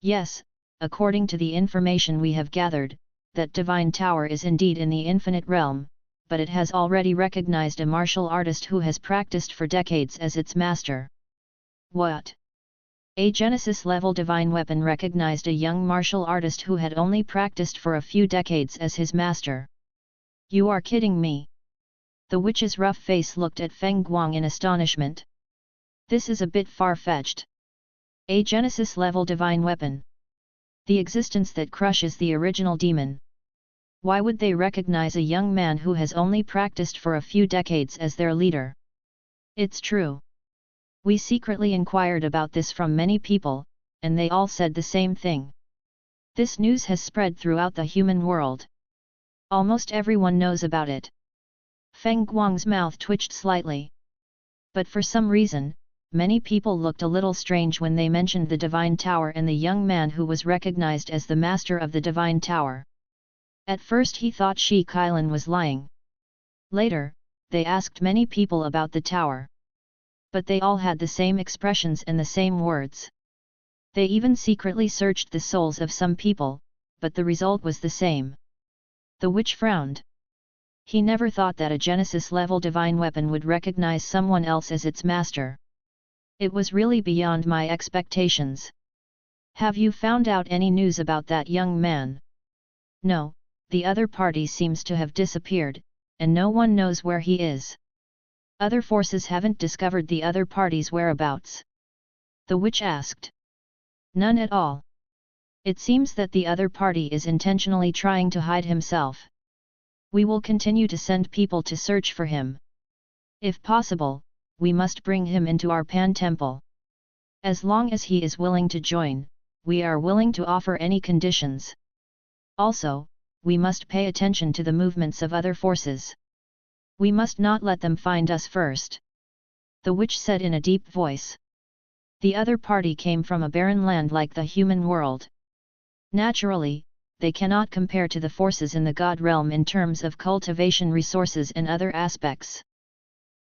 "Yes, according to the information we have gathered, that divine tower is indeed in the infinite realm, but it has already recognized a martial artist who has practiced for decades as its master." "What? A Genesis-level divine weapon recognized a young martial artist who had only practiced for a few decades as his master? You are kidding me." The witch's rough face looked at Feng Guang in astonishment. "This is a bit far-fetched. A Genesis-level divine weapon. The existence that crushes the original demon. Why would they recognize a young man who has only practiced for a few decades as their leader?" "It's true. We secretly inquired about this from many people, and they all said the same thing. This news has spread throughout the human world. Almost everyone knows about it. Feng Guang's mouth twitched slightly. But for some reason, many people looked a little strange when they mentioned the Divine Tower and the young man who was recognized as the master of the Divine Tower. At first he thought Shi Kailan was lying. Later, they asked many people about the tower. But they all had the same expressions and the same words. They even secretly searched the souls of some people, but the result was the same. The witch frowned. He never thought that a Genesis-level divine weapon would recognize someone else as its master. It was really beyond my expectations. Have you found out any news about that young man? No, the other party seems to have disappeared, and no one knows where he is. Other forces haven't discovered the other party's whereabouts. The witch asked. None at all. It seems that the other party is intentionally trying to hide himself. We will continue to send people to search for him. If possible, we must bring him into our Pan temple. As long as he is willing to join, we are willing to offer any conditions. Also, we must pay attention to the movements of other forces. We must not let them find us first. The witch said in a deep voice. The other party came from a barren land like the human world. Naturally, they cannot compare to the forces in the God realm in terms of cultivation resources and other aspects.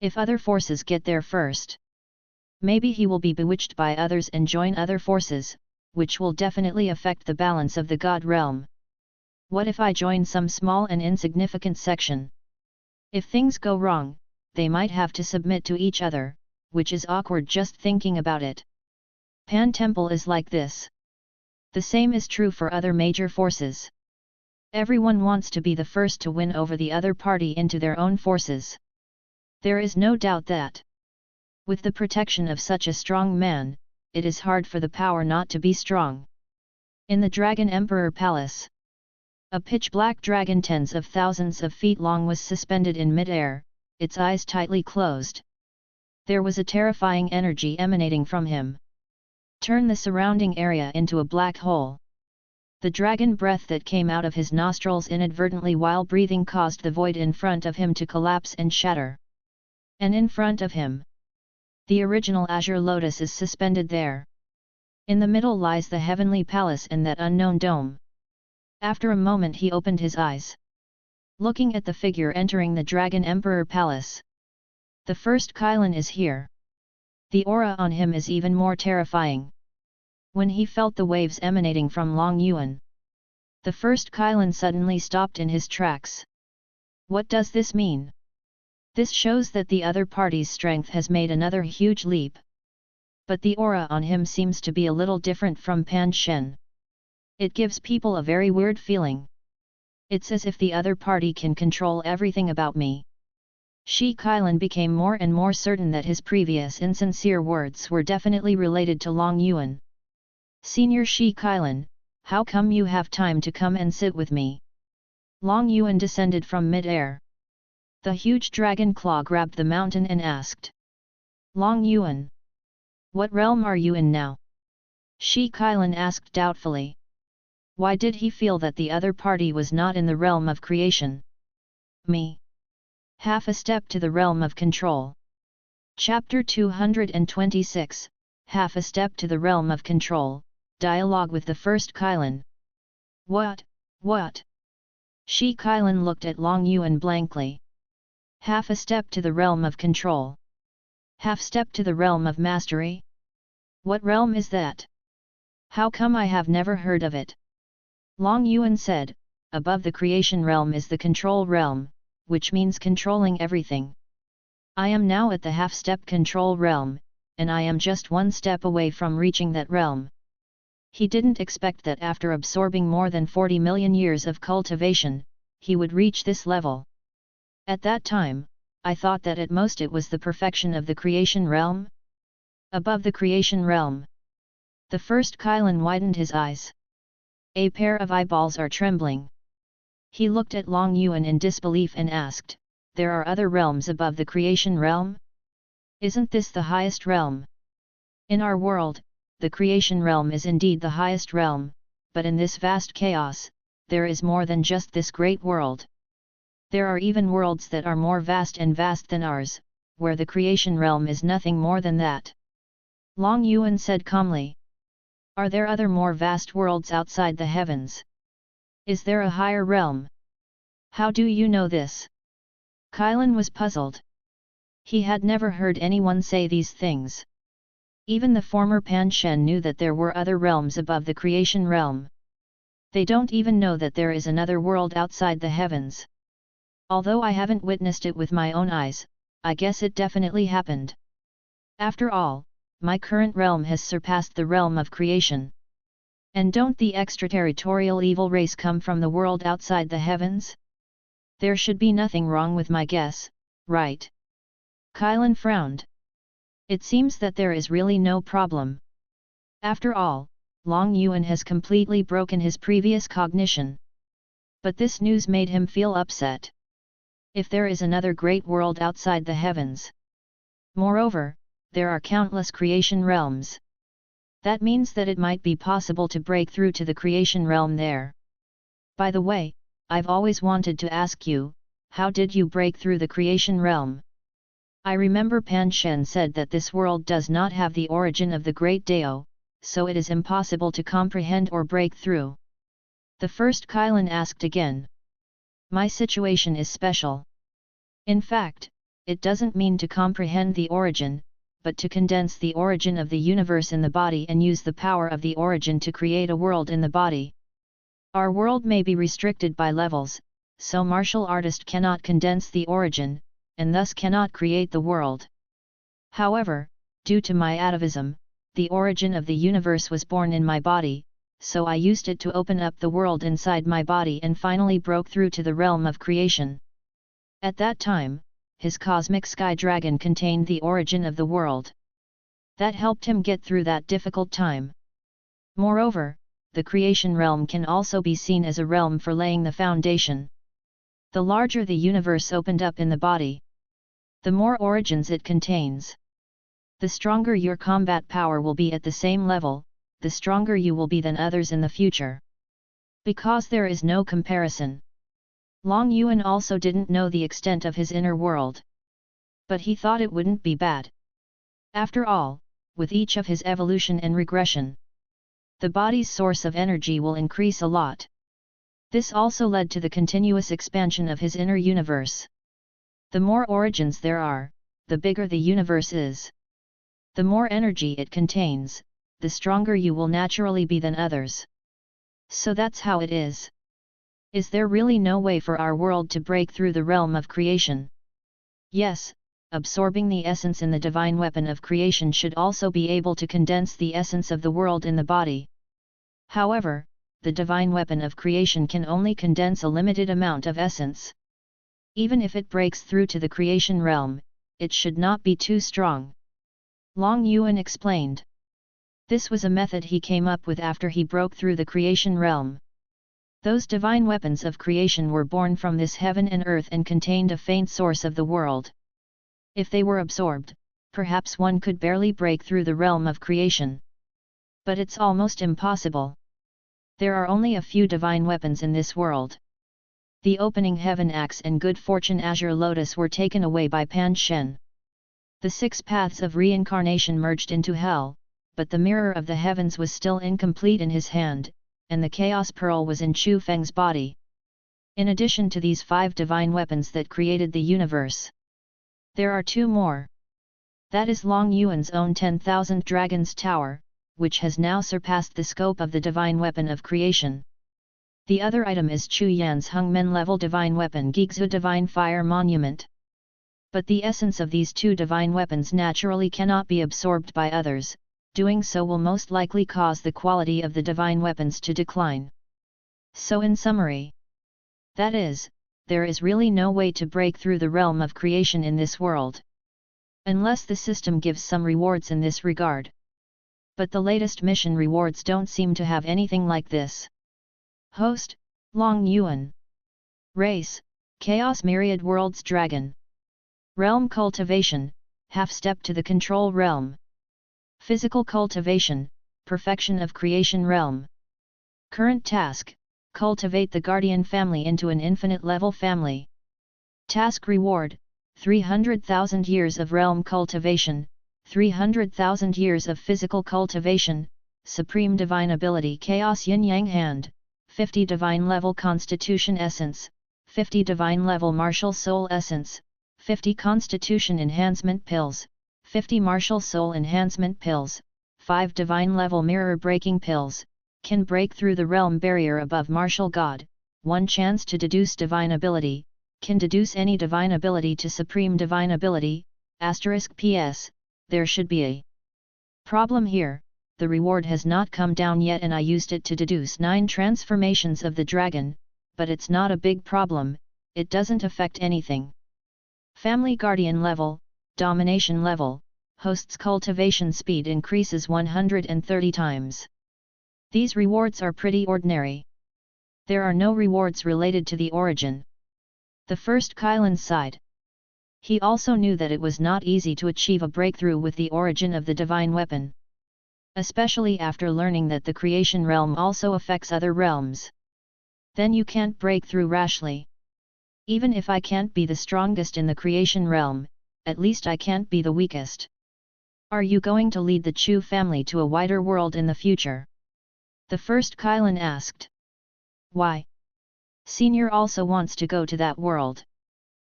If other forces get there first, maybe he will be bewitched by others and join other forces, which will definitely affect the balance of the God realm. What if I join some small and insignificant section? If things go wrong, they might have to submit to each other, which is awkward just thinking about it. Pan Temple is like this. The same is true for other major forces. Everyone wants to be the first to win over the other party into their own forces. There is no doubt that, with the protection of such a strong man, it is hard for the power not to be strong. In the Dragon Emperor Palace, a pitch-black dragon tens of thousands of feet long was suspended in mid-air, its eyes tightly closed. There was a terrifying energy emanating from him. Turn the surrounding area into a black hole. The dragon breath that came out of his nostrils inadvertently while breathing caused the void in front of him to collapse and shatter. And in front of him, the original Azure Lotus is suspended there. In the middle lies the heavenly palace and that unknown dome. After a moment he opened his eyes, looking at the figure entering the Dragon Emperor Palace. The first Kailan is here. The aura on him is even more terrifying. When he felt the waves emanating from Long Yuan, the first Kailan suddenly stopped in his tracks. What does this mean? This shows that the other party's strength has made another huge leap. But the aura on him seems to be a little different from Pan Shen. It gives people a very weird feeling. It's as if the other party can control everything about me. Shi Kailan became more and more certain that his previous insincere words were definitely related to Long Yuan. Senior Shi Kailan, how come you have time to come and sit with me? Long Yuan descended from mid-air. The huge dragon claw grabbed the mountain and asked. Long Yuan, what realm are you in now? Shi Kailan asked doubtfully. Why did he feel that the other party was not in the realm of creation? Me. Half a step to the realm of control. Chapter 226, Half a step to the realm of control, dialogue with the first Kailan. What? Shi Kailan looked at Long Yuan blankly. Half a step to the realm of control. Half step to the realm of mastery? What realm is that? How come I have never heard of it? Long Yuan said, above the creation realm is the control realm, which means controlling everything. I am now at the half-step control realm, and I am just one step away from reaching that realm. He didn't expect that after absorbing more than 40 million years of cultivation, he would reach this level. At that time, I thought that at most it was the perfection of the creation realm. Above the creation realm. The first Kailan widened his eyes. A pair of eyeballs are trembling. He looked at Long Yuan in disbelief and asked, there are other realms above the creation realm? Isn't this the highest realm? In our world, the creation realm is indeed the highest realm, but in this vast chaos, there is more than just this great world. There are even worlds that are more vast than ours, where the creation realm is nothing more than that. Long Yuan said calmly. Are there other more vast worlds outside the heavens? Is there a higher realm? How do you know this? Kylan was puzzled. He had never heard anyone say these things. Even the former Pan Shen knew that there were other realms above the creation realm. They don't even know that there is another world outside the heavens. Although I haven't witnessed it with my own eyes, I guess it definitely happened. After all, my current realm has surpassed the realm of creation. And don't the extraterritorial evil race come from the world outside the heavens? There should be nothing wrong with my guess, right? Kylan frowned. It seems that there is really no problem. After all, Long Yuan has completely broken his previous cognition. But this news made him feel upset. If there is another great world outside the heavens. Moreover, there are countless creation realms. That means that it might be possible to break through to the creation realm there. By the way, I've always wanted to ask you, how did you break through the creation realm? I remember Pan Shen said that this world does not have the origin of the Great Dao, so it is impossible to comprehend or break through. The first Kylan asked again. My situation is special. In fact, it doesn't mean to comprehend the origin, but to condense the origin of the universe in the body and use the power of the origin to create a world in the body. Our world may be restricted by levels, so martial artist cannot condense the origin, and thus cannot create the world. However, due to my atavism, the origin of the universe was born in my body, so I used it to open up the world inside my body and finally broke through to the realm of creation. At that time, his cosmic sky dragon contained the origin of the world. That helped him get through that difficult time. Moreover, the creation realm can also be seen as a realm for laying the foundation. The larger the universe opened up in the body, the more origins it contains. The stronger your combat power will be at the same level, the stronger you will be than others in the future. Because there is no comparison. Long Yuan also didn't know the extent of his inner world. But he thought it wouldn't be bad. After all, with each of his evolution and regression, the body's source of energy will increase a lot. This also led to the continuous expansion of his inner universe. The more origins there are, the bigger the universe is. The more energy it contains, the stronger you will naturally be than others. So that's how it is. Is there really no way for our world to break through the realm of creation? Yes, absorbing the essence in the divine weapon of creation should also be able to condense the essence of the world in the body. However, the divine weapon of creation can only condense a limited amount of essence. Even if it breaks through to the creation realm, it should not be too strong. Long Yuan explained. This was a method he came up with after he broke through the creation realm. Those divine weapons of creation were born from this heaven and earth and contained a faint source of the world. If they were absorbed, perhaps one could barely break through the realm of creation. But it's almost impossible. There are only a few divine weapons in this world. The opening heaven axe and good fortune azure lotus were taken away by Pan Shen. The 6 paths of reincarnation merged into hell, but the mirror of the heavens was still incomplete in his hand, and the chaos pearl was in Chu Feng's body. In addition to these 5 divine weapons that created the universe, there are 2 more. That is Long Yuan's own 10,000 Dragons Tower, which has now surpassed the scope of the divine weapon of creation. The other item is Chu Yan's Hungmen level divine weapon Gigzu Divine Fire Monument. But the essence of these 2 divine weapons naturally cannot be absorbed by others, doing so will most likely cause the quality of the divine weapons to decline. So in summary, that is, there is really no way to break through the realm of creation in this world. Unless the system gives some rewards in this regard. But the latest mission rewards don't seem to have anything like this. Host, Long Yuan. Race, Chaos Myriad Worlds Dragon. Realm Cultivation, half step to the control realm. Physical Cultivation, perfection of creation realm. Current task, cultivate the guardian family into an infinite level family. Task reward, 300,000 years of realm cultivation, 300,000 years of physical cultivation, supreme divine ability chaos yin yang hand, 50 divine level constitution essence, 50 divine level martial soul essence, 50 constitution enhancement pills, 50 martial soul enhancement pills, 5 divine level mirror breaking pills, can break through the realm barrier above martial god, 1 chance to deduce divine ability, can deduce any divine ability to supreme divine ability, *PS, there should be a problem here, the reward has not come down yet and I used it to deduce 9 transformations of the dragon, but it's not a big problem, it doesn't affect anything. Family guardian level, domination level, host's cultivation speed increases 130 times. These rewards are pretty ordinary. There are no rewards related to the origin. The first Kylan sighed. He also knew that it was not easy to achieve a breakthrough with the origin of the divine weapon. Especially after learning that the creation realm also affects other realms. Then you can't break through rashly. Even if I can't be the strongest in the creation realm, at least I can't be the weakest. Are you going to lead the Chu family to a wider world in the future? The first Kylan asked. Why? Senior also wants to go to that world.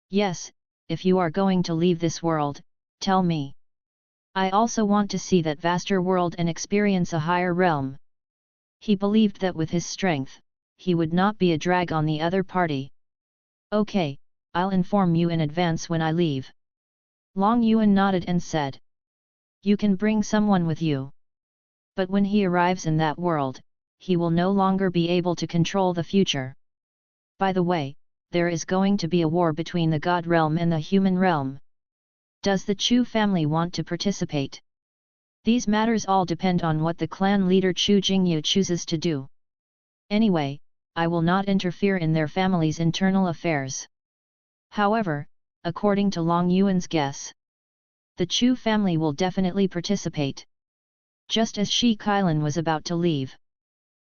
Yes, if you are going to leave this world, tell me. I also want to see that vaster world and experience a higher realm. He believed that with his strength, he would not be a drag on the other party. Okay, I'll inform you in advance when I leave. Long Yuan nodded and said. You can bring someone with you. But when he arrives in that world, he will no longer be able to control the future. By the way, there is going to be a war between the God realm and the human realm. Does the Chu family want to participate? These matters all depend on what the clan leader Chu Jingyu chooses to do. Anyway, I will not interfere in their family's internal affairs. However, according to Long Yuan's guess, the Chu family will definitely participate. Just as Shi Kylan was about to leave,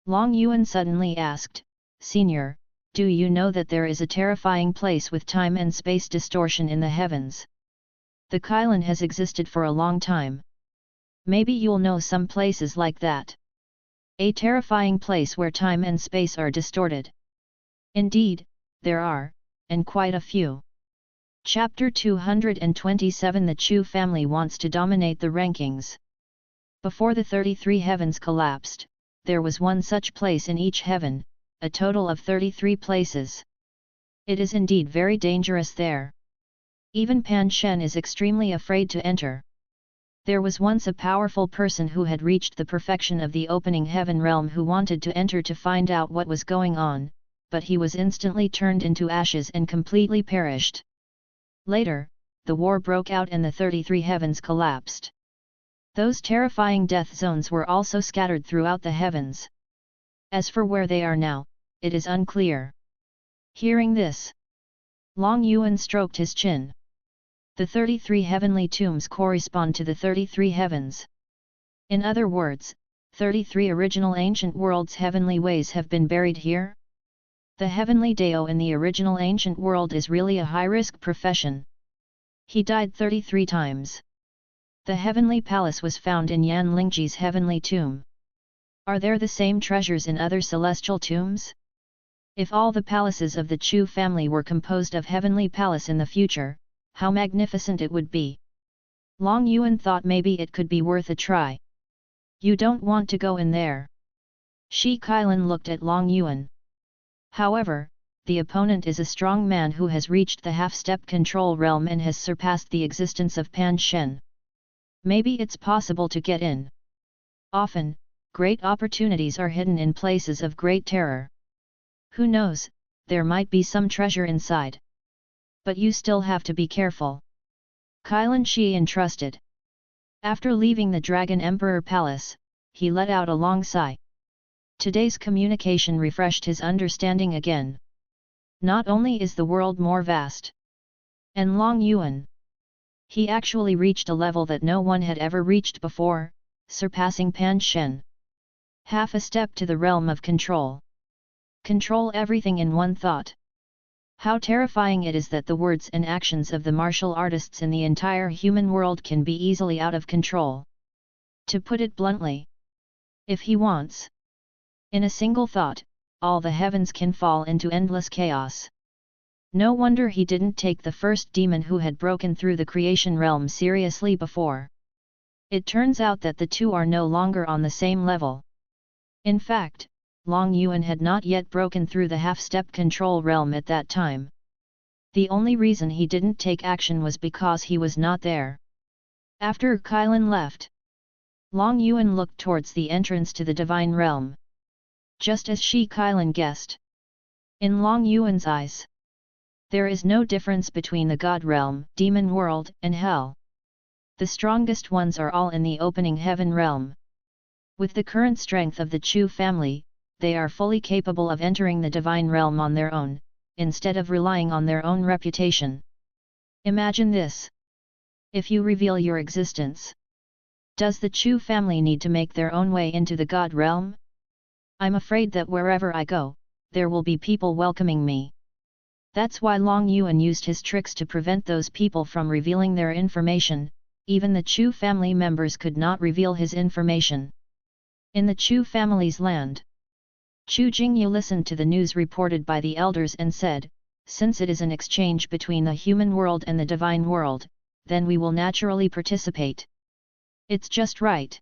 Long Yuan suddenly asked, Senior, do you know that there is a terrifying place with time and space distortion in the heavens? The Kylan has existed for a long time. Maybe you'll know some places like that. A terrifying place where time and space are distorted. Indeed, there are, and quite a few. Chapter 227 The Chu family wants to dominate the rankings. Before the 33 heavens collapsed, there was one such place in each heaven, a total of 33 places. It is indeed very dangerous there. Even Pan Shen is extremely afraid to enter. There was once a powerful person who had reached the perfection of the opening heaven realm who wanted to enter to find out what was going on, but he was instantly turned into ashes and completely perished. Later, the war broke out and the 33 heavens collapsed. Those terrifying death zones were also scattered throughout the heavens. As for where they are now, it is unclear. Hearing this, Long Yuan stroked his chin. The 33 heavenly tombs correspond to the 33 heavens. In other words, 33 original ancient worlds' heavenly ways have been buried here. The heavenly Dao in the original ancient world is really a high-risk profession. He died 33 times. The heavenly palace was found in Yan Lingji's heavenly tomb. Are there the same treasures in other celestial tombs? If all the palaces of the Chu family were composed of heavenly palace in the future, how magnificent it would be. Long Yuan thought maybe it could be worth a try. You don't want to go in there. Shi Kylan looked at Long Yuan. However, the opponent is a strong man who has reached the half-step control realm and has surpassed the existence of Pan Shen. Maybe it's possible to get in. Often, great opportunities are hidden in places of great terror. Who knows, there might be some treasure inside. But you still have to be careful. Kylan Shi entrusted. After leaving the Dragon Emperor Palace, he let out a long sigh. Today's communication refreshed his understanding again. Not only is the world more vast, and Long Yuan, he actually reached a level that no one had ever reached before, surpassing Pan Shen. Half a step to the realm of control. Control everything in one thought. How terrifying it is that the words and actions of the martial artists in the entire human world can be easily out of control. To put it bluntly, if he wants, in a single thought, all the heavens can fall into endless chaos. No wonder he didn't take the first demon who had broken through the creation realm seriously before. It turns out that the two are no longer on the same level. In fact, Long Yuan had not yet broken through the half-step control realm at that time. The only reason he didn't take action was because he was not there. After Kailan left, Long Yuan looked towards the entrance to the divine realm. Just as Shi Kailan guessed. In Long Yuan's eyes, there is no difference between the God realm, demon world, and hell. The strongest ones are all in the opening heaven realm. With the current strength of the Chu family, they are fully capable of entering the divine realm on their own, instead of relying on their own reputation. Imagine this. If you reveal your existence, does the Chu family need to make their own way into the God realm? I'm afraid that wherever I go, there will be people welcoming me. That's why Long Yuan used his tricks to prevent those people from revealing their information. Even the Chu family members could not reveal his information. In the Chu family's land, Chu Jingyu listened to the news reported by the elders and said, since it is an exchange between the human world and the divine world, then we will naturally participate. It's just right.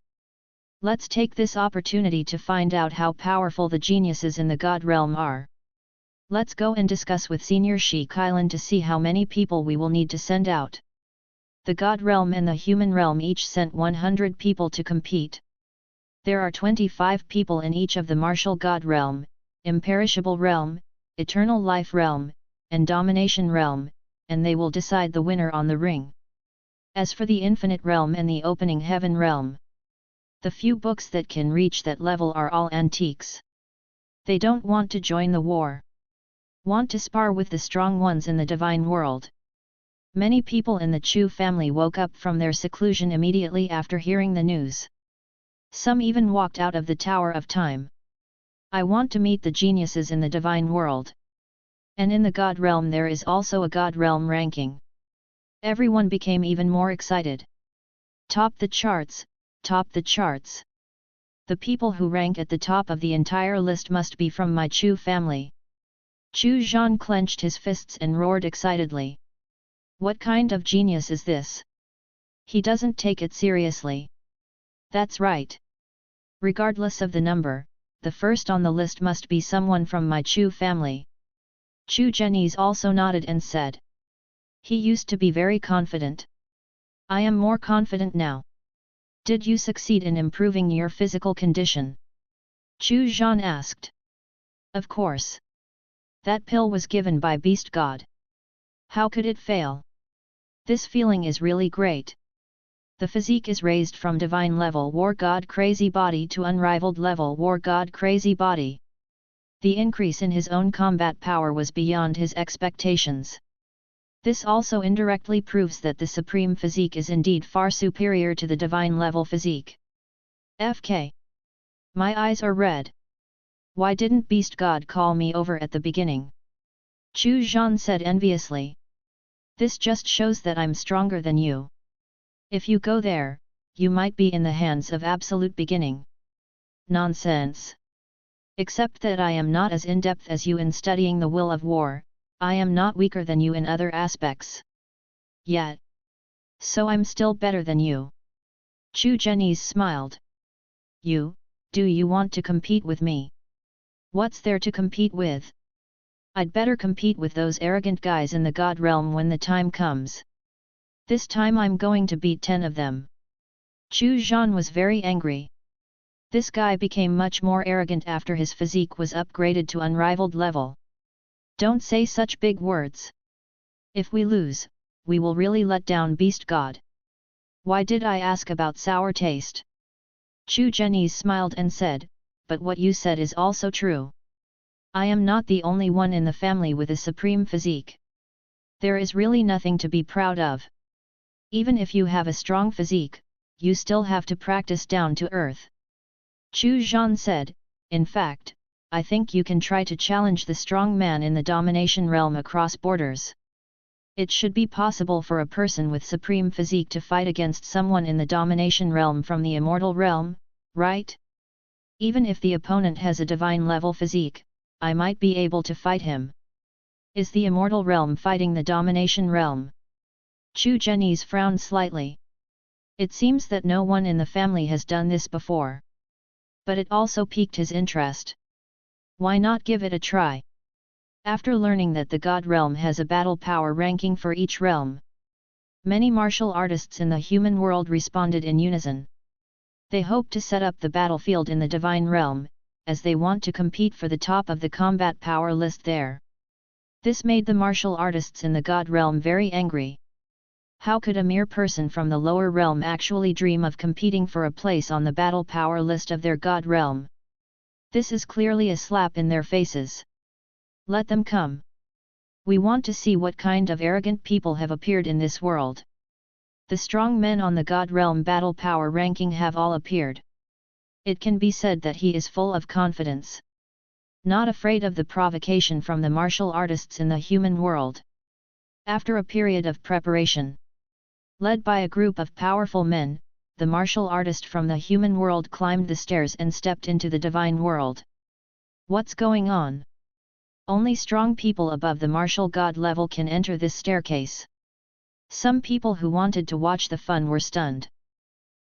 Let's take this opportunity to find out how powerful the geniuses in the God realm are. Let's go and discuss with Senior Shi Kailan to see how many people we will need to send out. The God realm and the human realm each sent 100 people to compete. There are 25 people in each of the martial God realm, imperishable realm, eternal life realm, and domination realm, and they will decide the winner on the ring. As for the infinite realm and the opening heaven realm, the few books that can reach that level are all antiques. They don't want to join the war. Want to spar with the strong ones in the divine world. Many people in the Chu family woke up from their seclusion immediately after hearing the news. Some even walked out of the Tower of Time. I want to meet the geniuses in the divine world. And in the God realm there is also a God realm ranking. Everyone became even more excited. Top the charts, top the charts. The people who rank at the top of the entire list must be from my Chu family. Chu Zhan clenched his fists and roared excitedly. What kind of genius is this? He doesn't take it seriously. That's right. Regardless of the number, the first on the list must be someone from my Chu family. Chu Zhenyi's also nodded and said. He used to be very confident. I am more confident now. Did you succeed in improving your physical condition? Chu Zhan asked. Of course. That pill was given by Beast God. How could it fail? This feeling is really great. The physique is raised from divine level War God Crazy Body to unrivaled level War God Crazy Body. The increase in his own combat power was beyond his expectations. This also indirectly proves that the supreme physique is indeed far superior to the divine level physique. FK. My eyes are red. Why didn't Beast God call me over at the beginning? Chu Zhan said enviously. This just shows that I'm stronger than you. If you go there, you might be in the hands of absolute beginning. Nonsense. Except that I am not as in-depth as you in studying the will of war, I am not weaker than you in other aspects. Yet. So I'm still better than you. Chu Zhenyi smiled. Do you want to compete with me? What's there to compete with? I'd better compete with those arrogant guys in the God realm when the time comes. This time I'm going to beat 10 of them. Chu Zhan was very angry. This guy became much more arrogant after his physique was upgraded to unrivaled level. Don't say such big words. If we lose, we will really let down Beast God. Why did I ask about sour taste? Chu Zhenyi smiled and said, but what you said is also true. I am not the only one in the family with a supreme physique. There is really nothing to be proud of. Even if you have a strong physique, you still have to practice down to earth. Chu Zhan said, in fact, I think you can try to challenge the strong man in the domination realm across borders. It should be possible for a person with supreme physique to fight against someone in the domination realm from the immortal realm, right? Even if the opponent has a divine level physique, I might be able to fight him. Is the immortal realm fighting the domination realm? Chu Zhenyi's frowned slightly. It seems that no one in the family has done this before. But it also piqued his interest. Why not give it a try? After learning that the God realm has a battle power ranking for each realm, many martial artists in the human world responded in unison. They hope to set up the battlefield in the divine realm, as they want to compete for the top of the combat power list there. This made the martial artists in the God realm very angry. How could a mere person from the lower realm actually dream of competing for a place on the battle power list of their God realm? This is clearly a slap in their faces. Let them come. We want to see what kind of arrogant people have appeared in this world. The strong men on the God realm battle power ranking have all appeared. It can be said that he is full of confidence. Not afraid of the provocation from the martial artists in the human world. After a period of preparation, led by a group of powerful men, the martial artist from the human world climbed the stairs and stepped into the divine world. What's going on? Only strong people above the martial god level can enter this staircase. Some people who wanted to watch the fun were stunned.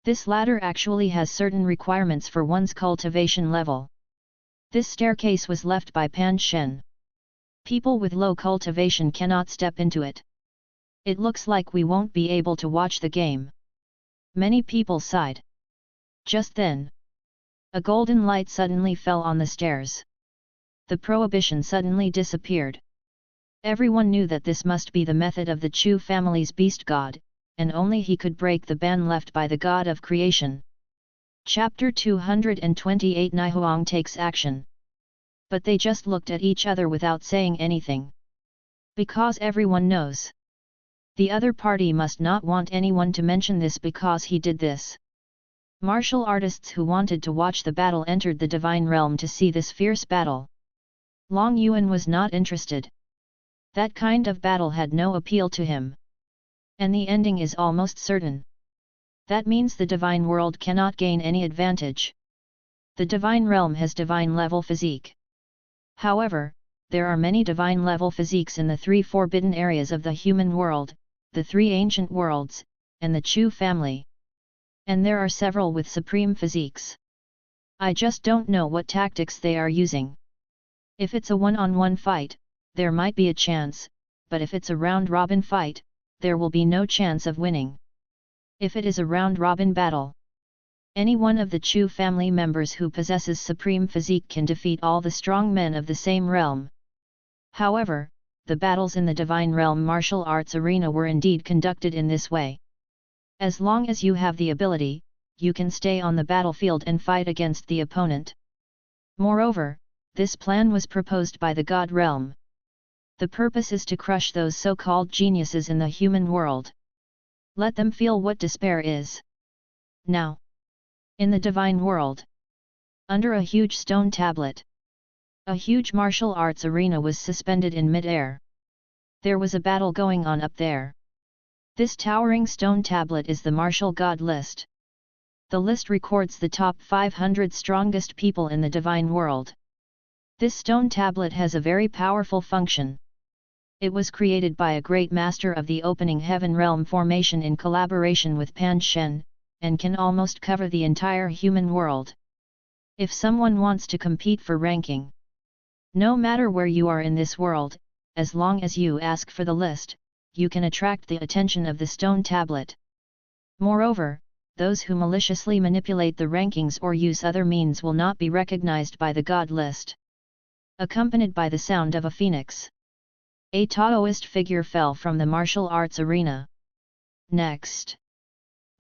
This ladder actually has certain requirements for one's cultivation level. This staircase was left by Pan Shen. People with low cultivation cannot step into it. It looks like we won't be able to watch the game. Many people sighed. Just then, a golden light suddenly fell on the stairs. The prohibition suddenly disappeared. Everyone knew that this must be the method of the Chu family's beast god, and only he could break the ban left by the god of creation. Chapter 228 Nihuang takes action. But they just looked at each other without saying anything. Because everyone knows. The other party must not want anyone to mention this because he did this. Martial artists who wanted to watch the battle entered the divine realm to see this fierce battle. Long Yuan was not interested. That kind of battle had no appeal to him. And the ending is almost certain. That means the divine world cannot gain any advantage. The divine realm has divine level physique. However, there are many divine level physiques in the three forbidden areas of the human world, the three ancient worlds, and the Chu family. And there are several with supreme physiques. I just don't know what tactics they are using. If it's a one-on-one fight, there might be a chance, but if it's a round-robin fight, there will be no chance of winning. If it is a round-robin battle, any one of the Chu family members who possesses supreme physique can defeat all the strong men of the same realm. However, the battles in the divine realm martial arts arena were indeed conducted in this way. As long as you have the ability, you can stay on the battlefield and fight against the opponent. Moreover, this plan was proposed by the God realm. The purpose is to crush those so-called geniuses in the human world. Let them feel what despair is. Now, in the divine world, under a huge stone tablet, a huge martial arts arena was suspended in mid-air. There was a battle going on up there. This towering stone tablet is the martial god list. The list records the top 500 strongest people in the divine world. This stone tablet has a very powerful function. It was created by a great master of the opening heaven realm formation in collaboration with Pan Shen, and can almost cover the entire human world. If someone wants to compete for ranking, no matter where you are in this world, as long as you ask for the list, you can attract the attention of the stone tablet. Moreover, those who maliciously manipulate the rankings or use other means will not be recognized by the god list. Accompanied by the sound of a phoenix, a Taoist figure fell from the martial arts arena. Next,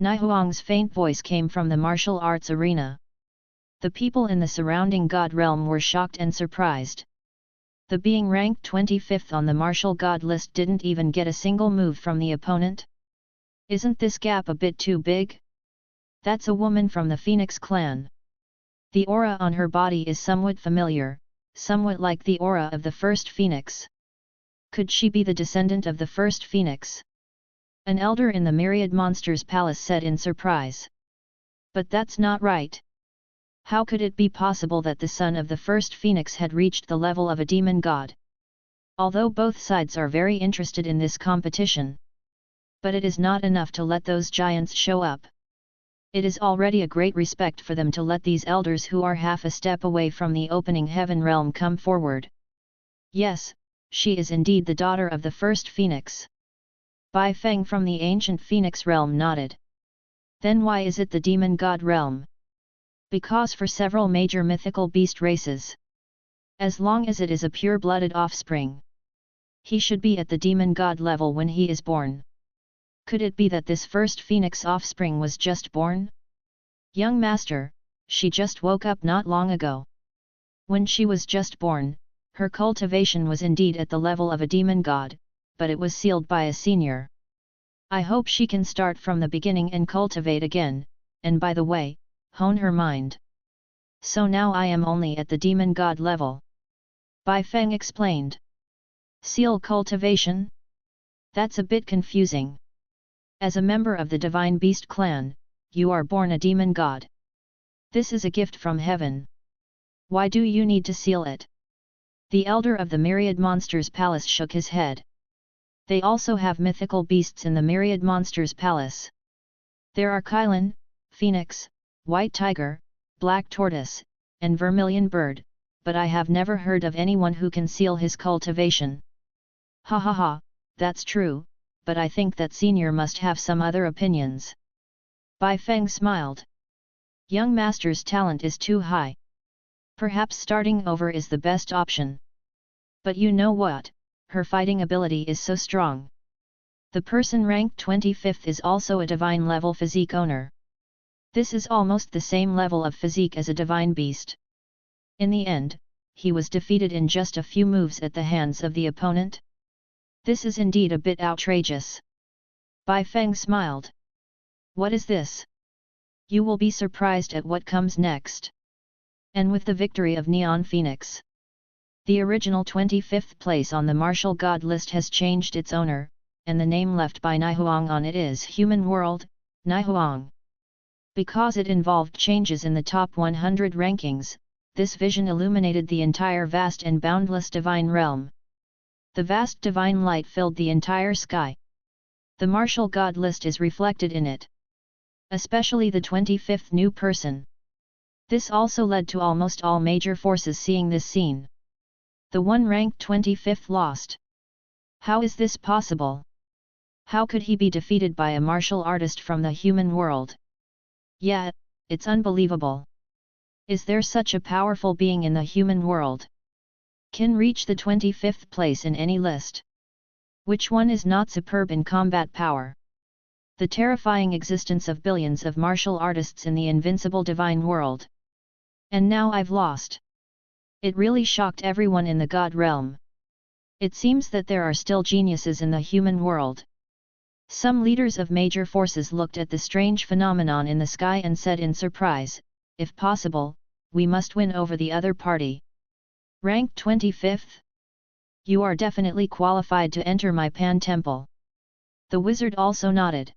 Nihuang's faint voice came from the martial arts arena. The people in the surrounding god realm were shocked and surprised. The being ranked 25th on the martial god list didn't even get a single move from the opponent. Isn't this gap a bit too big? That's a woman from the Phoenix clan. The aura on her body is somewhat familiar, somewhat like the aura of the first phoenix. Could she be the descendant of the first phoenix? An elder in the myriad monsters palace said in surprise. But that's not right. How could it be possible that the son of the first phoenix had reached the level of a demon god? Although both sides are very interested in this competition. But it is not enough to let those giants show up. It is already a great respect for them to let these elders who are half a step away from the opening heaven realm come forward. Yes, she is indeed the daughter of the first phoenix. Bai Feng from the ancient phoenix realm nodded. Then why is it the demon god realm? Because for several major mythical beast races, as long as it is a pure-blooded offspring, he should be at the demon god level when he is born. Could it be that this first phoenix offspring was just born? Young master, she just woke up not long ago. When she was just born, her cultivation was indeed at the level of a demon god, but it was sealed by a senior. I hope she can start from the beginning and cultivate again, and by the way, hone her mind. So now I am only at the demon god level. Bai Feng explained. Seal cultivation? That's a bit confusing. As a member of the Divine Beast clan, you are born a demon god. This is a gift from heaven. Why do you need to seal it? The elder of the Myriad Monsters Palace shook his head. They also have mythical beasts in the Myriad Monsters Palace. There are Kylan, Phoenix, White Tiger, Black Tortoise, and Vermilion Bird, but I have never heard of anyone who can seal his cultivation. Ha ha ha, that's true, but I think that senior must have some other opinions. Bai Feng smiled. Young master's talent is too high. Perhaps starting over is the best option. But you know what, her fighting ability is so strong. The person ranked 25th is also a divine level physique owner. This is almost the same level of physique as a divine beast. In the end, he was defeated in just a few moves at the hands of the opponent. This is indeed a bit outrageous. Bai Feng smiled. What is this? You will be surprised at what comes next. And with the victory of Neon Phoenix, the original 25th place on the martial god list has changed its owner, and the name left by Nihuang on it is Human World, Nihuang. Because it involved changes in the top 100 rankings, this vision illuminated the entire vast and boundless divine realm. The vast divine light filled the entire sky. The martial god list is reflected in it. Especially the 25th new person. This also led to almost all major forces seeing this scene. The one ranked 25th lost. How is this possible? How could he be defeated by a martial artist from the human world? Yeah, it's unbelievable. Is there such a powerful being in the human world? Can reach the 25th place in any list? Which one is not superb in combat power? The terrifying existence of billions of martial artists in the invincible divine world. And now I've lost. It really shocked everyone in the god realm. It seems that there are still geniuses in the human world. Some leaders of major forces looked at the strange phenomenon in the sky and said in surprise, if possible, we must win over the other party. Ranked 25th? You are definitely qualified to enter my Pan Temple. The wizard also nodded.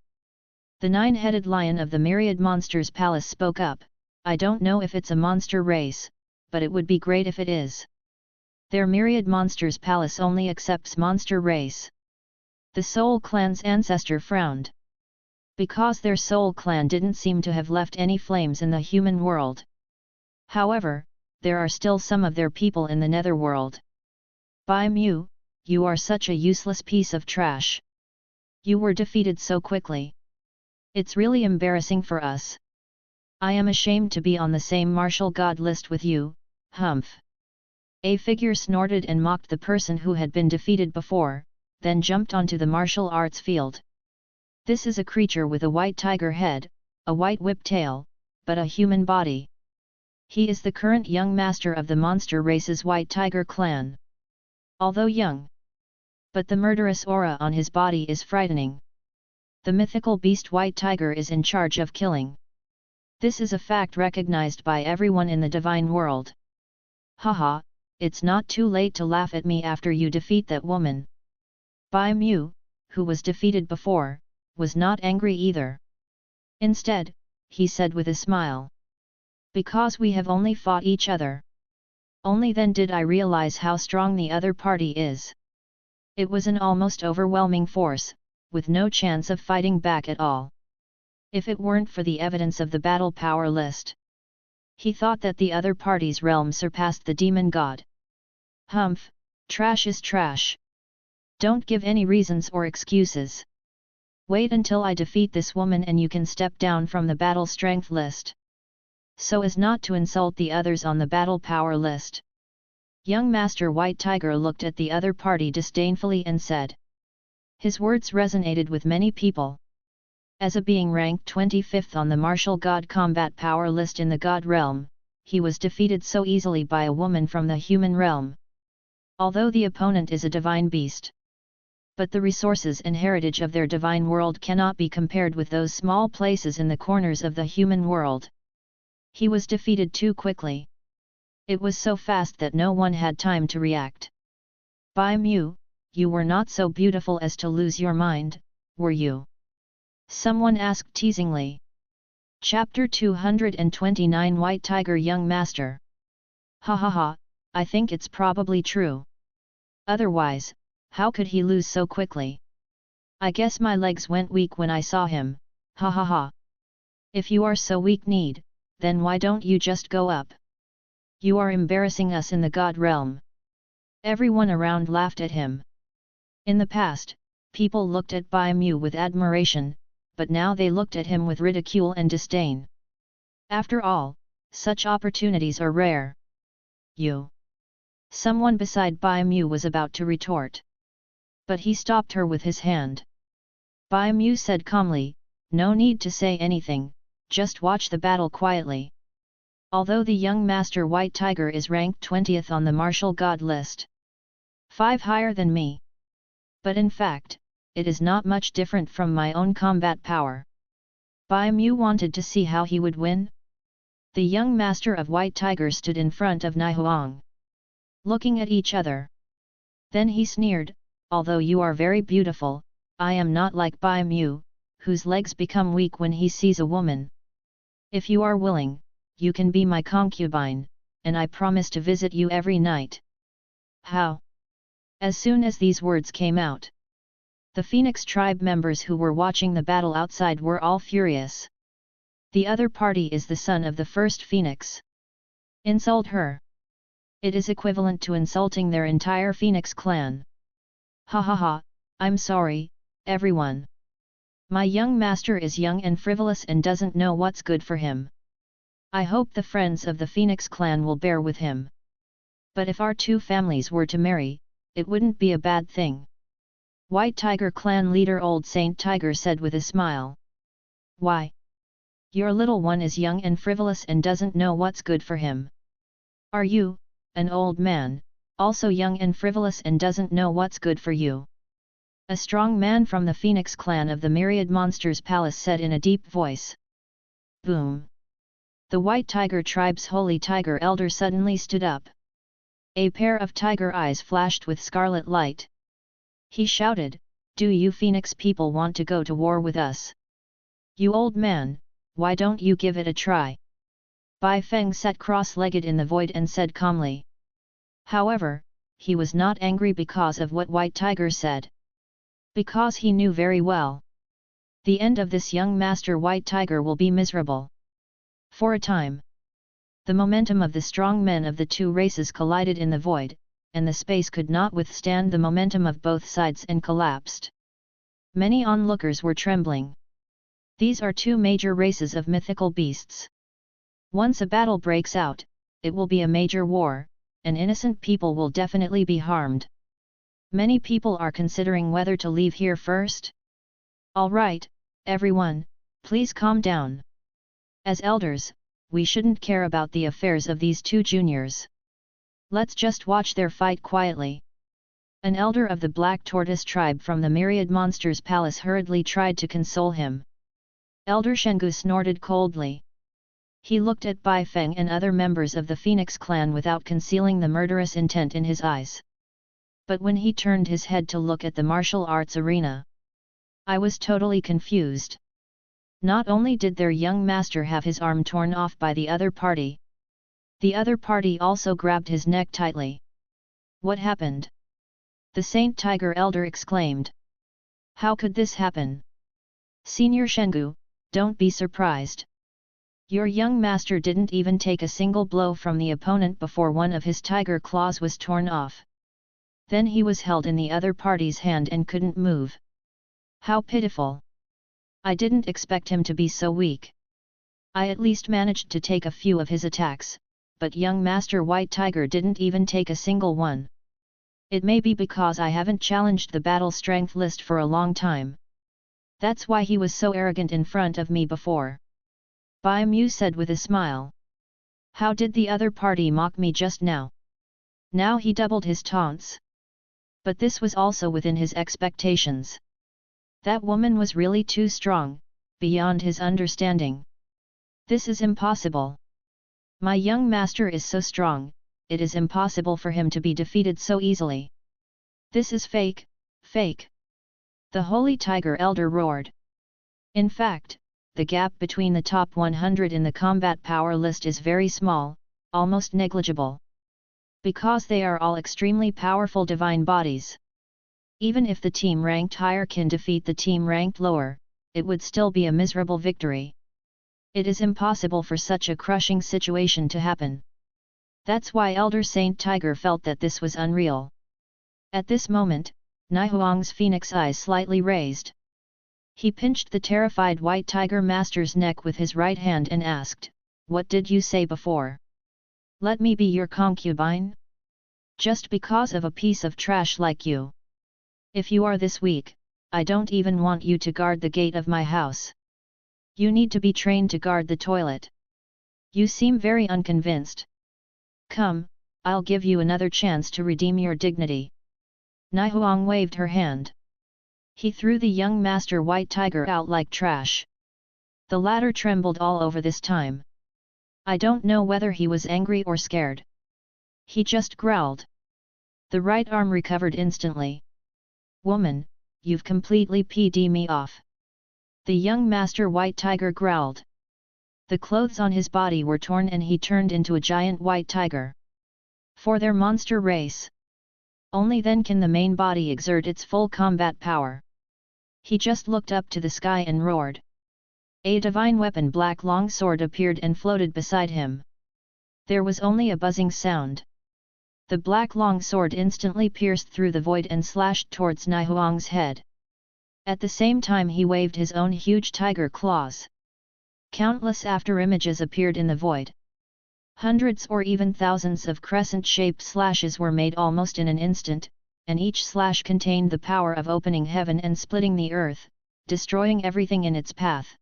The nine-headed lion of the Myriad Monsters Palace spoke up, I don't know if it's a monster race, but it would be great if it is. Their Myriad Monsters Palace only accepts monster race. The Soul Clan's ancestor frowned. Because their Soul Clan didn't seem to have left any flames in the human world. However, there are still some of their people in the netherworld. Bai Mu, you are such a useless piece of trash. You were defeated so quickly. It's really embarrassing for us. I am ashamed to be on the same martial god list with you, humph. A figure snorted and mocked the person who had been defeated before, then jumped onto the martial arts field. This is a creature with a white tiger head, a white whip tail, but a human body. He is the current young master of the monster race's White Tiger clan. Although young, but the murderous aura on his body is frightening. The mythical beast White Tiger is in charge of killing. This is a fact recognized by everyone in the divine world. Haha, it's not too late to laugh at me after you defeat that woman. Bai Mu, who was defeated before, was not angry either. Instead, he said with a smile. Because we have only fought each other. Only then did I realize how strong the other party is. It was an almost overwhelming force, with no chance of fighting back at all. If it weren't for the evidence of the battle power list. He thought that the other party's realm surpassed the demon god. Humph, trash is trash. Don't give any reasons or excuses. Wait until I defeat this woman and you can step down from the battle strength list. So as not to insult the others on the battle power list. Young Master White Tiger looked at the other party disdainfully and said. His words resonated with many people. As a being ranked 25th on the martial god combat power list in the god realm, he was defeated so easily by a woman from the human realm. Although the opponent is a divine beast. But the resources and heritage of their divine world cannot be compared with those small places in the corners of the human world. He was defeated too quickly. It was so fast that no one had time to react. Bai Mu, you were not so beautiful as to lose your mind, were you? Someone asked teasingly. Chapter 229 White Tiger Young Master. Ha ha ha, I think it's probably true. Otherwise, how could he lose so quickly? I guess my legs went weak when I saw him, ha ha ha. If you are so weak-kneed, then why don't you just go up? You are embarrassing us in the god realm. Everyone around laughed at him. In the past, people looked at Bai Mu with admiration, but now they looked at him with ridicule and disdain. After all, such opportunities are rare. You. Someone beside Bai Mu was about to retort. But he stopped her with his hand. Bai Mu said calmly, no need to say anything, just watch the battle quietly. Although the young Master White Tiger is ranked 20th on the martial god list. 5 higher than me. But in fact, it is not much different from my own combat power. Bai Mu wanted to see how he would win. The young Master of White Tiger stood in front of Naihuang. Looking at each other. Then he sneered, although you are very beautiful, I am not like Bai Mu, whose legs become weak when he sees a woman. If you are willing, you can be my concubine, and I promise to visit you every night. How? As soon as these words came out, the Phoenix tribe members who were watching the battle outside were all furious. The other party is the son of the first Phoenix. Insult her. It is equivalent to insulting their entire Phoenix clan. Ha ha ha, I'm sorry, everyone. My young master is young and frivolous and doesn't know what's good for him. I hope the friends of the Phoenix clan will bear with him. But if our two families were to marry, it wouldn't be a bad thing. White Tiger clan leader Old Saint Tiger said with a smile. Why? Your little one is young and frivolous and doesn't know what's good for him. Are you, an old man, also young and frivolous and doesn't know what's good for you? A strong man from the Phoenix clan of the Myriad Monsters Palace said in a deep voice. Boom! The White Tiger tribe's holy tiger elder suddenly stood up. A pair of tiger eyes flashed with scarlet light. He shouted, do you Phoenix people want to go to war with us? You old man, why don't you give it a try? Bai Feng sat cross-legged in the void and said calmly. However, he was not angry because of what White Tiger said. Because he knew very well. The end of this young Master White Tiger will be miserable. For a time, the momentum of the strong men of the two races collided in the void, and the space could not withstand the momentum of both sides and collapsed. Many onlookers were trembling. These are two major races of mythical beasts. Once a battle breaks out, it will be a major war, and innocent people will definitely be harmed. Many people are considering whether to leave here first. All right, everyone, please calm down. As elders, we shouldn't care about the affairs of these two juniors. Let's just watch their fight quietly. An elder of the Black Tortoise tribe from the Myriad Monsters Palace hurriedly tried to console him. Elder Shengu snorted coldly. He looked at Bai Feng and other members of the Phoenix clan without concealing the murderous intent in his eyes. But when he turned his head to look at the martial arts arena, I was totally confused. Not only did their young master have his arm torn off by the other party also grabbed his neck tightly. What happened? The Saint Tiger Elder exclaimed. How could this happen? Senior Shengu, don't be surprised. Your young master didn't even take a single blow from the opponent before one of his tiger claws was torn off. Then he was held in the other party's hand and couldn't move. How pitiful! I didn't expect him to be so weak. I at least managed to take a few of his attacks, but young Master White Tiger didn't even take a single one. It may be because I haven't challenged the battle strength list for a long time. That's why he was so arrogant in front of me before. Bai Mu said with a smile. How did the other party mock me just now? Now he doubled his taunts. But this was also within his expectations. That woman was really too strong, beyond his understanding. This is impossible. My young master is so strong, it is impossible for him to be defeated so easily. This is fake, fake. The Holy Tiger Elder roared. In fact, the gap between the top 100 in the combat power list is very small, almost negligible. Because they are all extremely powerful divine bodies. Even if the team ranked higher can defeat the team ranked lower, it would still be a miserable victory. It is impossible for such a crushing situation to happen. That's why Elder Saint Tiger felt that this was unreal. At this moment, Naihuang's phoenix eyes slightly raised. He pinched the terrified White Tiger Master's neck with his right hand and asked, What did you say before? Let me be your concubine? Just because of a piece of trash like you? If you are this weak, I don't even want you to guard the gate of my house. You need to be trained to guard the toilet. You seem very unconvinced. Come, I'll give you another chance to redeem your dignity. Naihuang waved her hand. He threw the young Master White Tiger out like trash. The latter trembled all over this time. I don't know whether he was angry or scared. He just growled. The right arm recovered instantly. Woman, you've completely peed me off. The young Master White Tiger growled. The clothes on his body were torn and he turned into a giant white tiger. For their monster race. Only then can the main body exert its full combat power. He just looked up to the sky and roared. A divine weapon black long sword appeared and floated beside him. There was only a buzzing sound. The black long sword instantly pierced through the void and slashed towards Naihuang's head. At the same time he waved his own huge tiger claws. Countless afterimages appeared in the void. Hundreds or even thousands of crescent-shaped slashes were made almost in an instant, and each slash contained the power of opening heaven and splitting the earth, destroying everything in its path.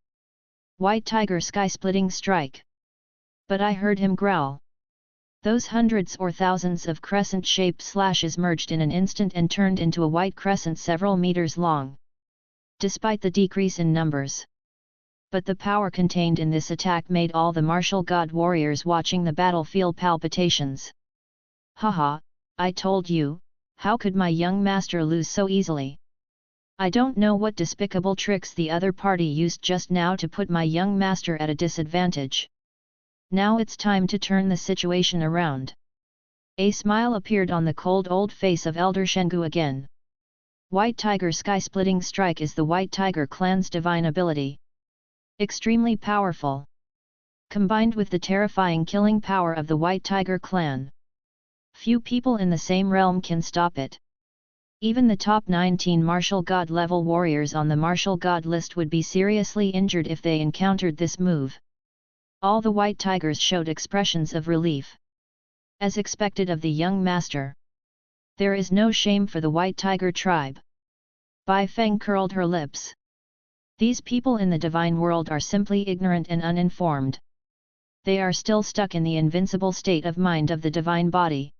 White Tiger sky-splitting strike. But I heard him growl. Those hundreds or thousands of crescent-shaped slashes merged in an instant and turned into a white crescent several meters long. Despite the decrease in numbers. But the power contained in this attack made all the martial god warriors watching the battle feel palpitations. Haha, I told you, how could my young master lose so easily? I don't know what despicable tricks the other party used just now to put my young master at a disadvantage. Now it's time to turn the situation around. A smile appeared on the cold old face of Elder Shengu again. White Tiger Sky-Splitting Strike is the White Tiger clan's divine ability. Extremely powerful. Combined with the terrifying killing power of the White Tiger clan. Few people in the same realm can stop it. Even the top 19 martial god level warriors on the martial god list would be seriously injured if they encountered this move. All the White Tigers showed expressions of relief. As expected of the young master. There is no shame for the White Tiger tribe. Bai Feng curled her lips. These people in the divine world are simply ignorant and uninformed. They are still stuck in the invincible state of mind of the divine body.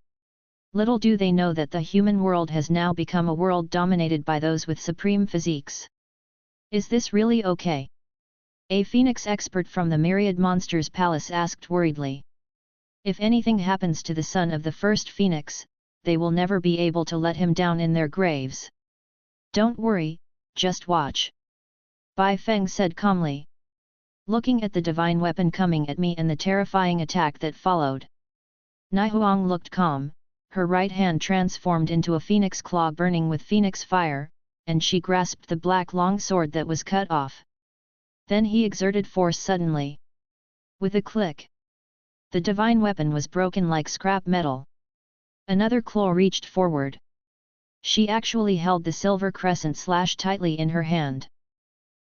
Little do they know that the human world has now become a world dominated by those with supreme physiques. Is this really okay? A phoenix expert from the myriad monsters palace asked worriedly. If anything happens to the son of the first phoenix, they will never be able to let him down in their graves. Don't worry, just watch. Bai Feng said calmly. Looking at the divine weapon coming at me and the terrifying attack that followed. Naihuang looked calm, her right hand transformed into a phoenix claw burning with phoenix fire, and she grasped the black long sword that was cut off. Then he exerted force suddenly. With a click, the divine weapon was broken like scrap metal. Another claw reached forward. She actually held the silver crescent slash tightly in her hand.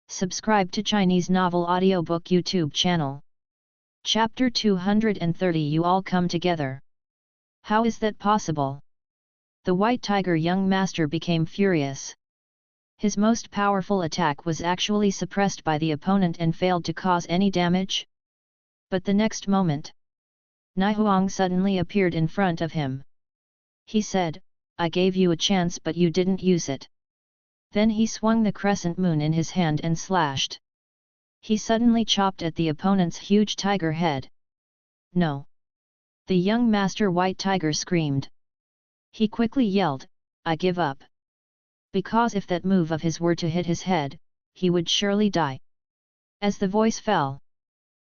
Subscribe to Chinese Novel Audiobook YouTube channel. Chapter 230 You all come together. How is that possible? The White Tiger young master became furious. His most powerful attack was actually suppressed by the opponent and failed to cause any damage. But the next moment, Naihuang suddenly appeared in front of him. He said, I gave you a chance but you didn't use it. Then he swung the crescent moon in his hand and slashed. He suddenly chopped at the opponent's huge tiger head. No! The young master White Tiger screamed. He quickly yelled, I give up. Because if that move of his were to hit his head, he would surely die. As the voice fell,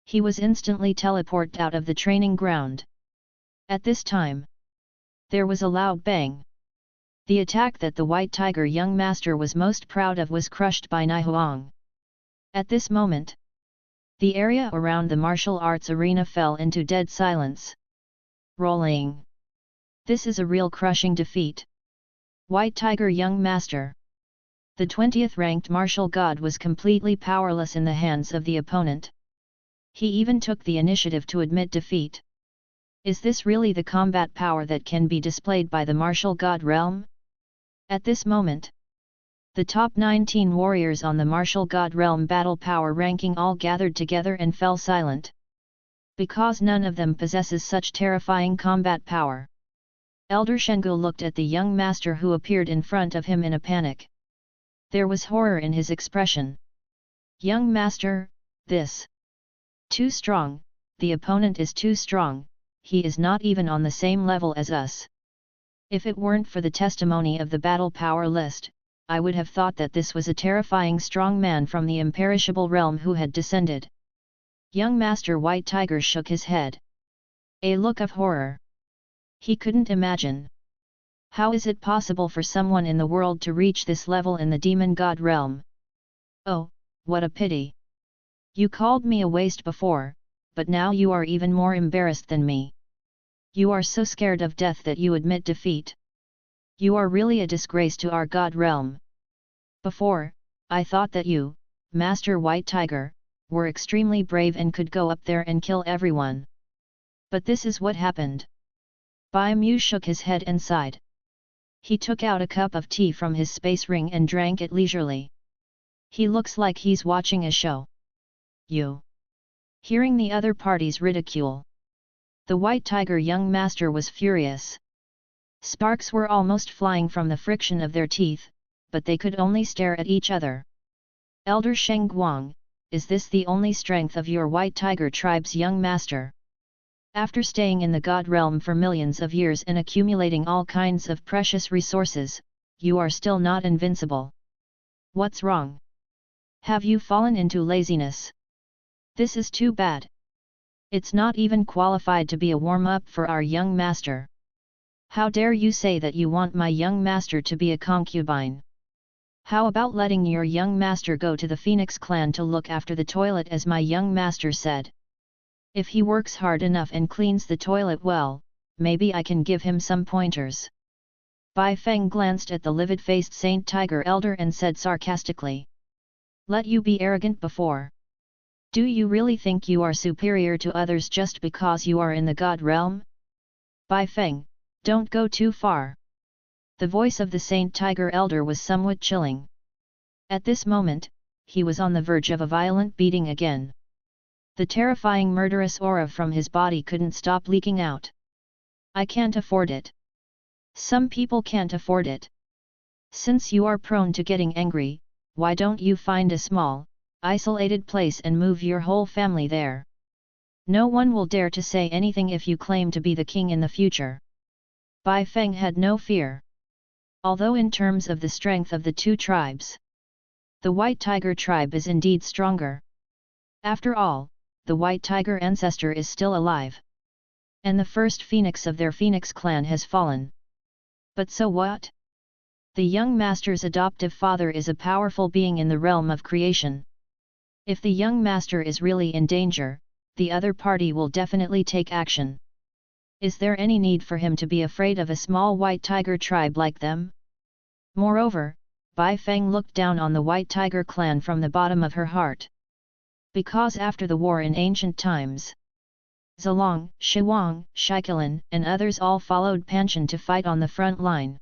he was instantly teleported out of the training ground. At this time, there was a loud bang. The attack that the White Tiger young master was most proud of was crushed by Naihuang. At this moment, the area around the martial arts arena fell into dead silence. Rolling. This is a real crushing defeat. White Tiger young master. The 20th ranked martial god was completely powerless in the hands of the opponent. He even took the initiative to admit defeat. Is this really the combat power that can be displayed by the martial god realm? At this moment, the top 19 warriors on the martial god realm battle power ranking all gathered together and fell silent. Because none of them possesses such terrifying combat power. Elder Shengu looked at the young master who appeared in front of him in a panic. There was horror in his expression. Young master, this. Too strong, the opponent is too strong, he is not even on the same level as us. If it weren't for the testimony of the battle power list, I would have thought that this was a terrifying strong man from the imperishable realm who had descended. Young Master White Tiger shook his head. A look of horror. He couldn't imagine. How is it possible for someone in the world to reach this level in the demon god realm? Oh, what a pity. You called me a waste before, but now you are even more embarrassed than me. You are so scared of death that you admit defeat. You are really a disgrace to our god realm. Before, I thought that you, Master White Tiger, were extremely brave and could go up there and kill everyone. But this is what happened. Bai Mu shook his head and sighed. He took out a cup of tea from his space ring and drank it leisurely. He looks like he's watching a show. You. Hearing the other party's ridicule, the White Tiger young master was furious. Sparks were almost flying from the friction of their teeth, but they could only stare at each other. Elder Sheng Guang, is this the only strength of your White Tiger tribe's young master? After staying in the god realm for millions of years and accumulating all kinds of precious resources, you are still not invincible. What's wrong? Have you fallen into laziness? This is too bad. It's not even qualified to be a warm-up for our young master. How dare you say that you want my young master to be a concubine? How about letting your young master go to the Phoenix clan to look after the toilet as my young master said? If he works hard enough and cleans the toilet well, maybe I can give him some pointers. Bai Feng glanced at the livid-faced Saint Tiger elder and said sarcastically. Let you be arrogant before. Do you really think you are superior to others just because you are in the god realm? Bai Feng, don't go too far. The voice of the Saint Tiger elder was somewhat chilling. At this moment, he was on the verge of a violent beating again. The terrifying murderous aura from his body couldn't stop leaking out. I can't afford it. Some people can't afford it. Since you are prone to getting angry, why don't you find a small, isolated place and move your whole family there. No one will dare to say anything if you claim to be the king in the future. Bai Feng had no fear. Although in terms of the strength of the two tribes, the White Tiger tribe is indeed stronger. After all, the White Tiger ancestor is still alive. And the first phoenix of their Phoenix clan has fallen. But so what? The young master's adoptive father is a powerful being in the realm of creation. If the young master is really in danger, the other party will definitely take action. Is there any need for him to be afraid of a small White Tiger tribe like them? Moreover, Bai Feng looked down on the White Tiger clan from the bottom of her heart. Because after the war in ancient times, Zilong, Shiwang, Shiqilan, and others all followed Panchen to fight on the front line.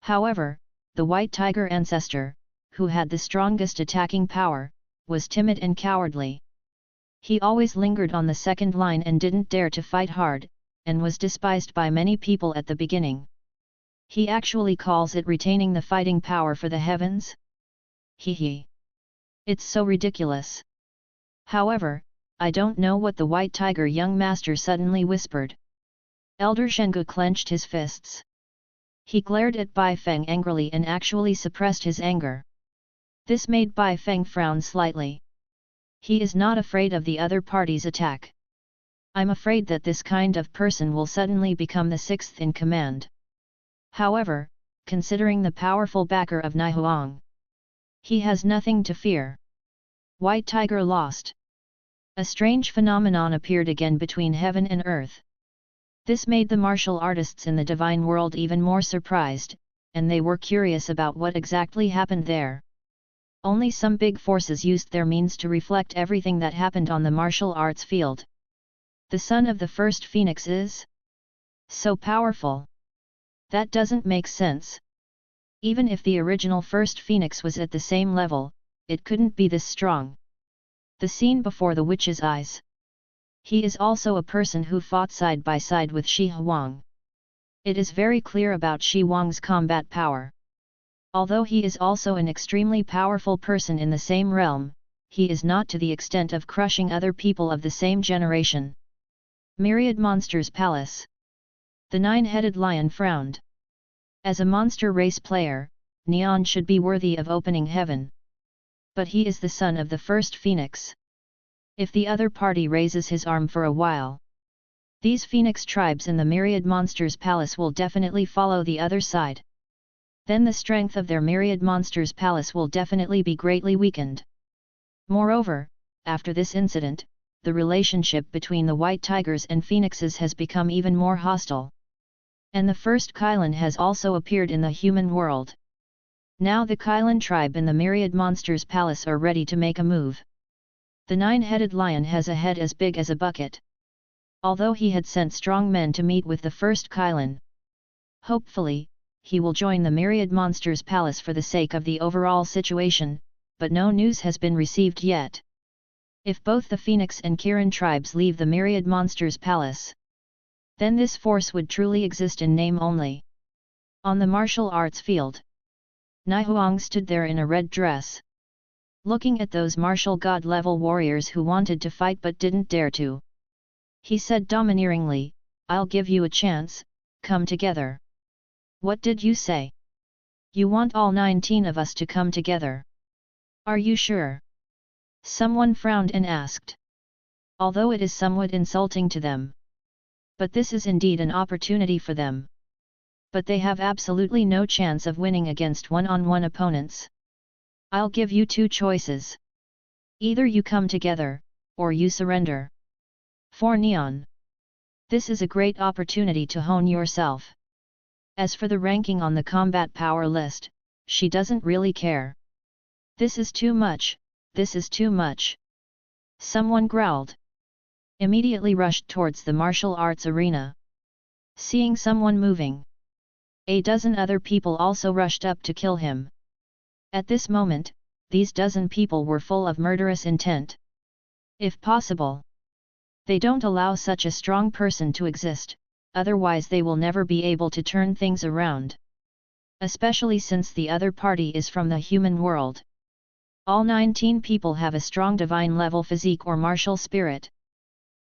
However, the White Tiger ancestor, who had the strongest attacking power, was timid and cowardly. He always lingered on the second line and didn't dare to fight hard, and was despised by many people at the beginning. He actually calls it retaining the fighting power for the heavens? Hee. It's so ridiculous. However, I don't know what the White Tiger young master suddenly whispered. Elder Shengu clenched his fists. He glared at Bai Feng angrily and actually suppressed his anger. This made Bai Feng frown slightly. He is not afraid of the other party's attack. I'm afraid that this kind of person will suddenly become the sixth in command. However, considering the powerful backer of Nihuang, he has nothing to fear. White Tiger lost. A strange phenomenon appeared again between heaven and earth. This made the martial artists in the divine world even more surprised, and they were curious about what exactly happened there. Only some big forces used their means to reflect everything that happened on the martial arts field. The son of the first phoenix is so powerful. That doesn't make sense. Even if the original first phoenix was at the same level, it couldn't be this strong. The scene before the witch's eyes. He is also a person who fought side by side with Shi Huang. It is very clear about Shi Huang's combat power. Although he is also an extremely powerful person in the same realm, he is not to the extent of crushing other people of the same generation. Myriad Monsters Palace. The nine-headed lion frowned. As a monster race player, Neon should be worthy of opening heaven. But he is the son of the first phoenix. If the other party raises his arm for a while, these phoenix tribes in the Myriad Monsters Palace will definitely follow the other side. Then the strength of their Myriad Monsters Palace will definitely be greatly weakened. Moreover, after this incident, the relationship between the White Tigers and Phoenixes has become even more hostile. And the first Kylan has also appeared in the human world. Now the Kylan tribe in the Myriad Monsters Palace are ready to make a move. The nine-headed lion has a head as big as a bucket. Although he had sent strong men to meet with the first Kylan, hopefully, he will join the Myriad Monsters Palace for the sake of the overall situation, but no news has been received yet. If both the Phoenix and Kirin tribes leave the Myriad Monsters Palace, then this force would truly exist in name only. On the martial arts field, Nihuang stood there in a red dress, looking at those martial god-level warriors who wanted to fight but didn't dare to. He said domineeringly, "I'll give you a chance, come together." "What did you say? You want all 19 of us to come together? Are you sure?" Someone frowned and asked. Although it is somewhat insulting to them. But this is indeed an opportunity for them. But they have absolutely no chance of winning against one-on-one opponents. I'll give you two choices. Either you come together, or you surrender. For Neon, this is a great opportunity to hone yourself. As for the ranking on the combat power list, she doesn't really care. This is too much, this is too much. Someone growled. Immediately rushed towards the martial arts arena. Seeing someone moving, a dozen other people also rushed up to kill him. At this moment, these dozen people were full of murderous intent. If possible, they don't allow such a strong person to exist, otherwise they will never be able to turn things around. Especially since the other party is from the human world. All 19 people have a strong divine level physique or martial spirit.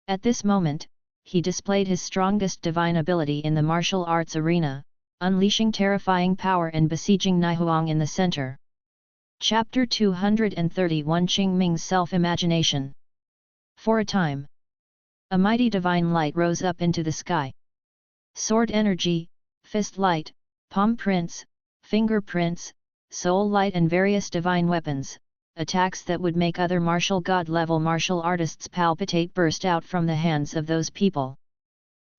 At this moment, he displayed his strongest divine ability in the martial arts arena, unleashing terrifying power and besieging Nihuang in the center. Chapter 231 Qingming's Self-Imagination. For a time, a mighty divine light rose up into the sky. Sword energy, fist light, palm prints, fingerprints, soul light and various divine weapons, attacks that would make other martial god-level martial artists palpitate burst out from the hands of those people.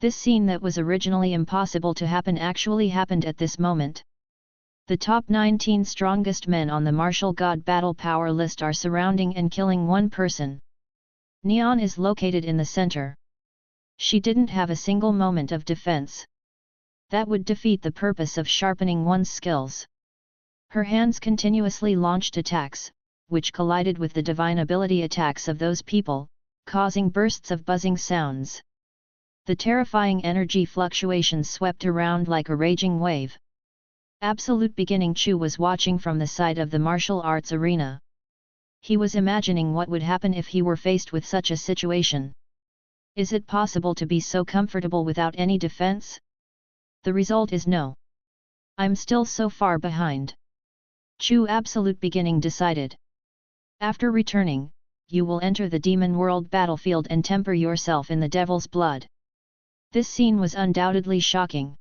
This scene that was originally impossible to happen actually happened at this moment. The top 19 strongest men on the martial god battle power list are surrounding and killing one person. Yuan is located in the center. She didn't have a single moment of defense. That would defeat the purpose of sharpening one's skills. Her hands continuously launched attacks, which collided with the divine ability attacks of those people, causing bursts of buzzing sounds. The terrifying energy fluctuations swept around like a raging wave. Absolute Beginning Chu was watching from the side of the martial arts arena. He was imagining what would happen if he were faced with such a situation. Is it possible to be so comfortable without any defense? The result is no. I'm still so far behind. Chu Absolute Beginning decided. After returning, you will enter the demon world battlefield and temper yourself in the devil's blood. This scene was undoubtedly shocking.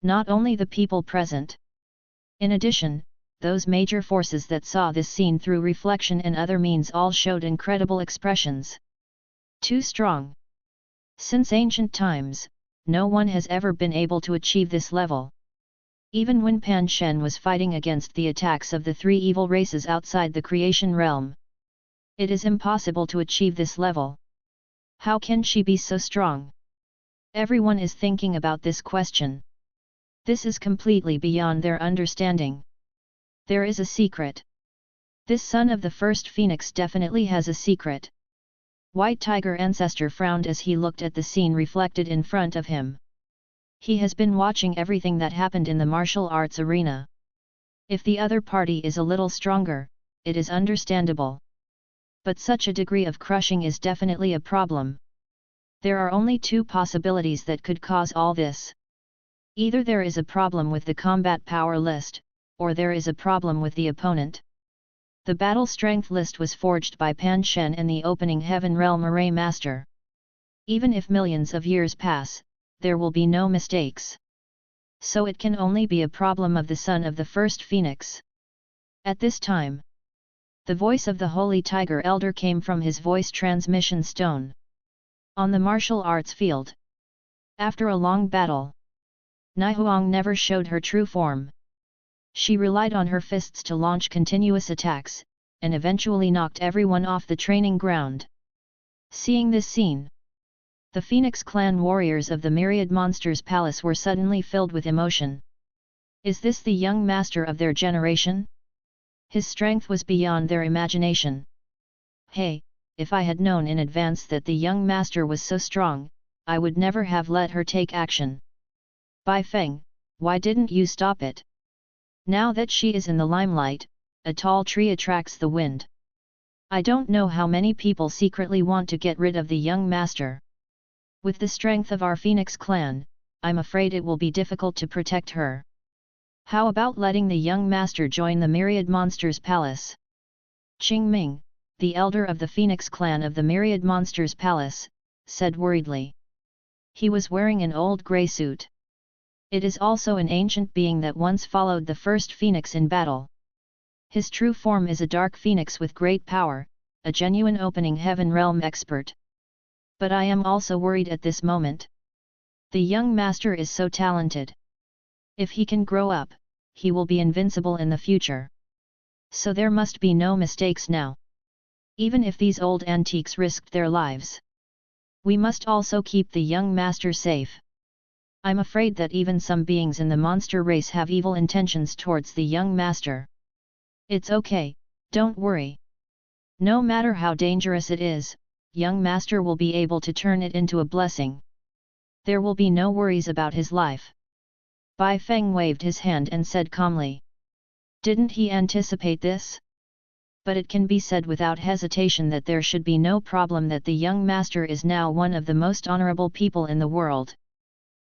Not only the people present. In addition, those major forces that saw this scene through reflection and other means all showed incredible expressions. Too strong. Since ancient times, no one has ever been able to achieve this level. Even when Pan Shen was fighting against the attacks of the three evil races outside the creation realm. It is impossible to achieve this level. How can she be so strong? Everyone is thinking about this question. This is completely beyond their understanding. There is a secret. This son of the first phoenix definitely has a secret. White Tiger Ancestor frowned as he looked at the scene reflected in front of him. He has been watching everything that happened in the martial arts arena. If the other party is a little stronger, it is understandable. But such a degree of crushing is definitely a problem. There are only two possibilities that could cause all this. Either there is a problem with the combat power list, or there is a problem with the opponent. The battle strength list was forged by Pan Shen and the opening heaven realm array master. Even if millions of years pass, there will be no mistakes. So it can only be a problem of the son of the first phoenix. At this time, the voice of the Holy Tiger Elder came from his voice transmission stone. On the martial arts field. After a long battle, Nihuang never showed her true form. She relied on her fists to launch continuous attacks, and eventually knocked everyone off the training ground. Seeing this scene, the Phoenix clan warriors of the Myriad Monsters Palace were suddenly filled with emotion. Is this the young master of their generation? His strength was beyond their imagination. Hey, if I had known in advance that the young master was so strong, I would never have let her take action. Bai Feng, why didn't you stop it? Now that she is in the limelight, a tall tree attracts the wind. I don't know how many people secretly want to get rid of the young master. With the strength of our Phoenix clan, I'm afraid it will be difficult to protect her. How about letting the young master join the Myriad Monsters Palace? Qingming, the elder of the Phoenix clan of the Myriad Monsters Palace, said worriedly. He was wearing an old grey suit. It is also an ancient being that once followed the first phoenix in battle. His true form is a dark phoenix with great power, a genuine opening heaven realm expert. But I am also worried at this moment. The young master is so talented. If he can grow up, he will be invincible in the future. So there must be no mistakes now. Even if these old antiques risked their lives. We must also keep the young master safe. I'm afraid that even some beings in the monster race have evil intentions towards the young master. It's okay, don't worry. No matter how dangerous it is, young master will be able to turn it into a blessing. There will be no worries about his life. Bai Feng waved his hand and said calmly. Didn't he anticipate this? But it can be said without hesitation that there should be no problem that the young master is now one of the most honorable people in the world.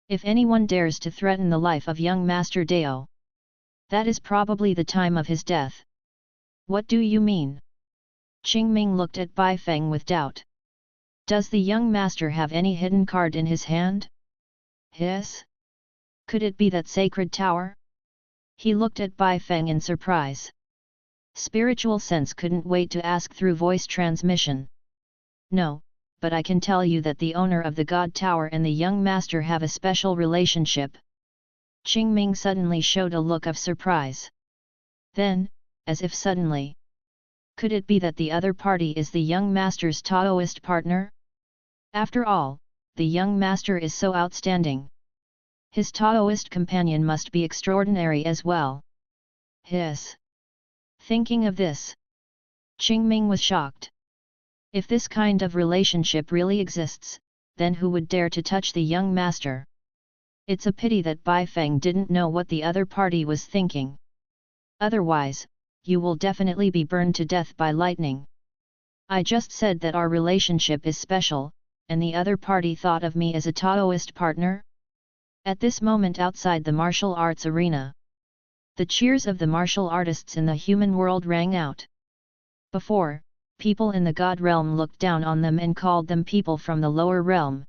If anyone dares to threaten the life of young Master Dao, that is probably the time of his death. What do you mean? Qingming looked at Bai Feng with doubt. Does the young master have any hidden card in his hand? His? Could it be that sacred tower? He looked at Bai Feng in surprise. Spiritual sense couldn't wait to ask through voice transmission. No, but I can tell you that the owner of the God Tower and the young master have a special relationship. Qingming suddenly showed a look of surprise. Then, as if suddenly, could it be that the other party is the young master's Taoist partner? After all, the young master is so outstanding. His Taoist companion must be extraordinary as well. His. Thinking of this, Qingming was shocked. If this kind of relationship really exists, then who would dare to touch the young master? It's a pity that Bai Feng didn't know what the other party was thinking. Otherwise, you will definitely be burned to death by lightning. I just said that our relationship is special, and the other party thought of me as a Taoist partner? At this moment outside the martial arts arena, the cheers of the martial artists in the human world rang out. Before, people in the God realm looked down on them and called them people from the lower realm.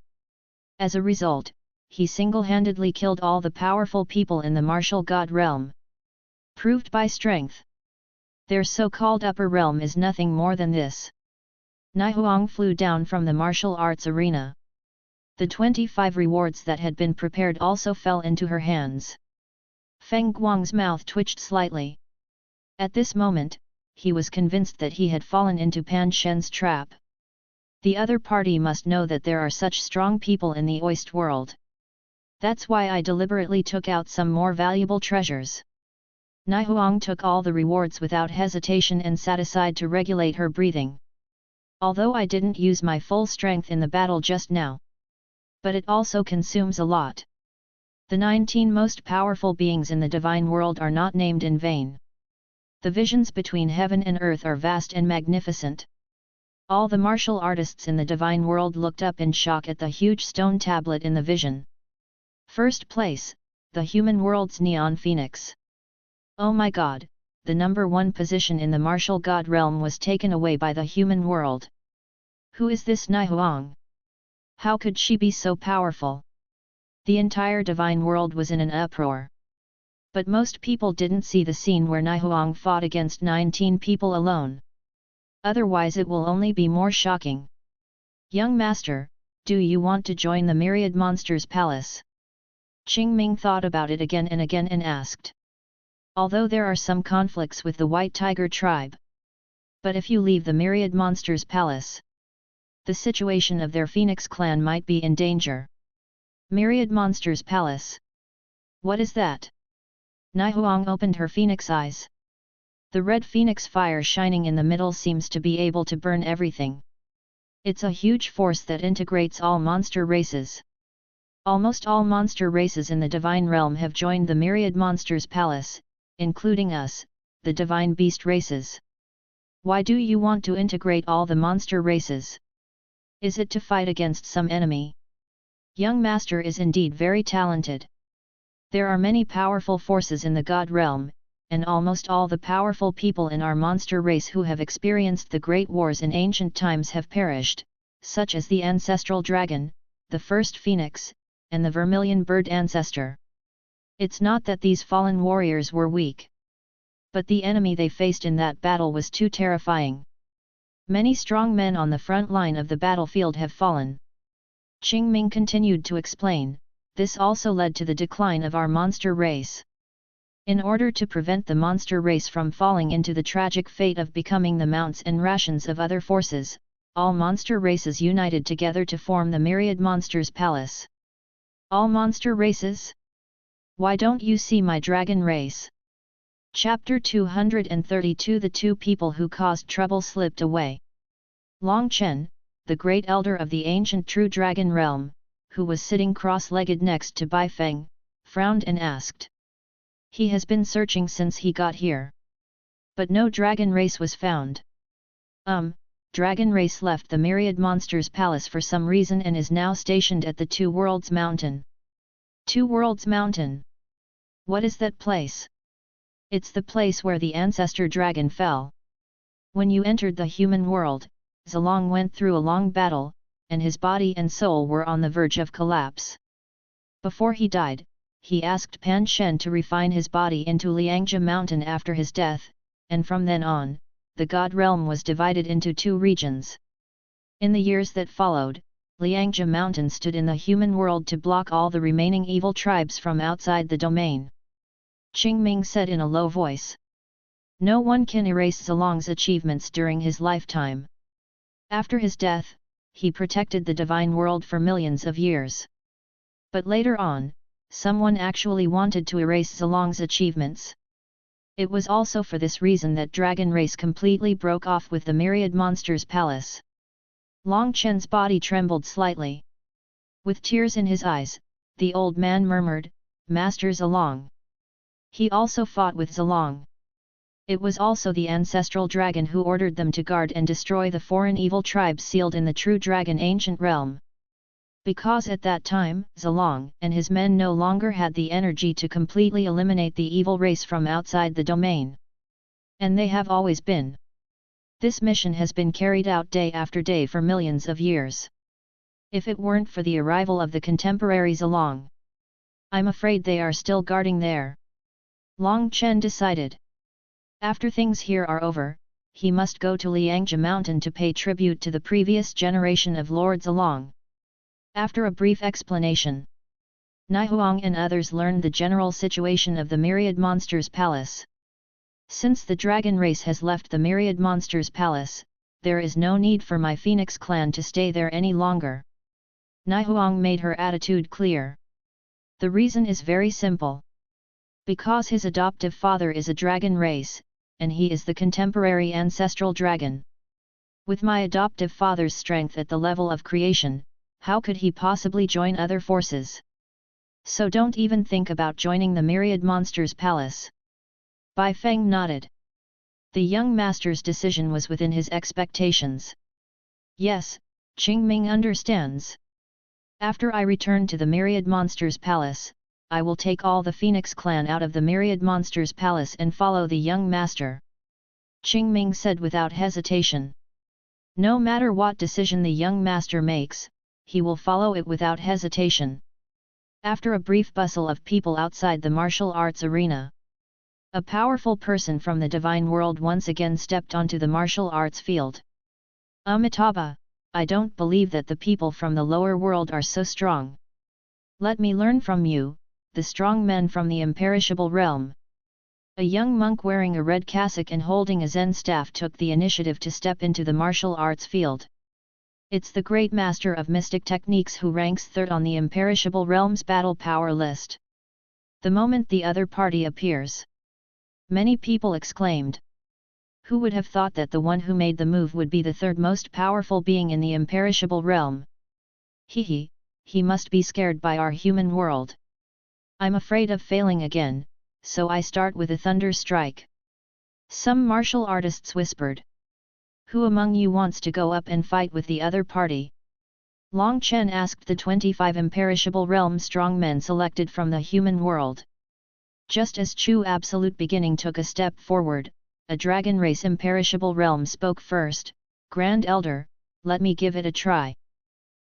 As a result, he single-handedly killed all the powerful people in the martial God realm. Proved by strength. Their so-called upper realm is nothing more than this. Naihuang flew down from the martial arts arena. The 25 rewards that had been prepared also fell into her hands. Feng Guang's mouth twitched slightly. At this moment, he was convinced that he had fallen into Pan Shen's trap. The other party must know that there are such strong people in the Oist world. That's why I deliberately took out some more valuable treasures. Naihuang took all the rewards without hesitation and sat aside to regulate her breathing. Although I didn't use my full strength in the battle just now. But it also consumes a lot. The 19 most powerful beings in the divine world are not named in vain. The visions between heaven and earth are vast and magnificent. All the martial artists in the divine world looked up in shock at the huge stone tablet in the vision. First place, the human world's neon phoenix. Oh my god, the number 1 position in the martial god realm was taken away by the human world. Who is this Naihuang? How could she be so powerful? The entire divine world was in an uproar. But most people didn't see the scene where Naihuang fought against 19 people alone. Otherwise it will only be more shocking. Young master, do you want to join the myriad monsters palace? Qingming thought about it again and asked. Although there are some conflicts with the White Tiger tribe. But if you leave the myriad monsters palace, the situation of their Phoenix clan might be in danger. Myriad Monsters Palace. What is that? Naihuang opened her phoenix eyes. The red phoenix fire shining in the middle seems to be able to burn everything. It's a huge force that integrates all monster races. Almost all monster races in the divine realm have joined the Myriad Monsters Palace, including us, the divine beast races. Why do you want to integrate all the monster races? Is it to fight against some enemy? Young master is indeed very talented. There are many powerful forces in the God realm, and almost all the powerful people in our monster race who have experienced the great wars in ancient times have perished, such as the ancestral dragon, the first phoenix, and the vermilion bird ancestor. It's not that these fallen warriors were weak. But the enemy they faced in that battle was too terrifying. Many strong men on the front line of the battlefield have fallen. Qingming continued to explain, this also led to the decline of our monster race. In order to prevent the monster race from falling into the tragic fate of becoming the mounts and rations of other forces, all monster races united together to form the Myriad Monsters Palace. All monster races? Why don't you see my dragon race? Chapter 232 The two people who caused trouble slipped away. Long Chen, the great elder of the ancient true dragon realm, who was sitting cross-legged next to Bai Feng, frowned and asked. He has been searching since he got here. But no dragon race was found. Dragon race left the myriad monsters palace for some reason and is now stationed at the Two Worlds Mountain. Two Worlds Mountain. What is that place? It's the place where the ancestor dragon fell. When you entered the human world, Zilong went through a long battle, and his body and soul were on the verge of collapse. Before he died, he asked Pan Shen to refine his body into Liangzhi Mountain after his death, and from then on, the God realm was divided into two regions. In the years that followed, Liangzhi Mountain stood in the human world to block all the remaining evil tribes from outside the domain. Qingming said in a low voice. No one can erase Zilong's achievements during his lifetime. After his death, he protected the divine world for millions of years. But later on, someone actually wanted to erase Zilong's achievements. It was also for this reason that Dragon Race completely broke off with the Myriad Monsters Palace. Long Chen's body trembled slightly. With tears in his eyes, the old man murmured, Master Zilong. He also fought with Zilong. It was also the ancestral dragon who ordered them to guard and destroy the foreign evil tribes sealed in the true dragon ancient realm. Because at that time, Zilong and his men no longer had the energy to completely eliminate the evil race from outside the domain. And they have always been. This mission has been carried out day after day for millions of years. If it weren't for the arrival of the contemporary Zilong, I'm afraid they are still guarding there. Long Chen decided. After things here are over, he must go to Liangzhi Mountain to pay tribute to the previous generation of Lord Zilong. After a brief explanation, Naihuang and others learned the general situation of the Myriad Monsters Palace. Since the dragon race has left the Myriad Monsters Palace, there is no need for my Phoenix clan to stay there any longer. Naihuang made her attitude clear. The reason is very simple. Because his adoptive father is a dragon race, and he is the contemporary ancestral dragon. With my adoptive father's strength at the level of creation, how could he possibly join other forces? So don't even think about joining the Myriad Monsters Palace. Bai Feng nodded. The young master's decision was within his expectations. Yes, Qingming understands. After I return to the Myriad Monsters Palace, I will take all the Phoenix clan out of the Myriad Monsters Palace and follow the young master. Qingming said without hesitation. No matter what decision the young master makes, he will follow it without hesitation. After a brief bustle of people outside the martial arts arena, a powerful person from the divine world once again stepped onto the martial arts field. Amitabha, I don't believe that the people from the lower world are so strong. Let me learn from you, the strong men from the imperishable realm. A young monk wearing a red cassock and holding a Zen staff took the initiative to step into the martial arts field. It's the great master of mystic techniques who ranks third on the imperishable realm's battle power list. The moment the other party appears, many people exclaimed. Who would have thought that the one who made the move would be the third most powerful being in the imperishable realm? He must be scared by our human world. I'm afraid of failing again, so I start with a thunder strike. Some martial artists whispered. Who among you wants to go up and fight with the other party? Long Chen asked the 25 imperishable realm strongmen selected from the human world. Just as Chu Absolute Beginning took a step forward, a dragon race imperishable realm spoke first. Grand Elder, let me give it a try.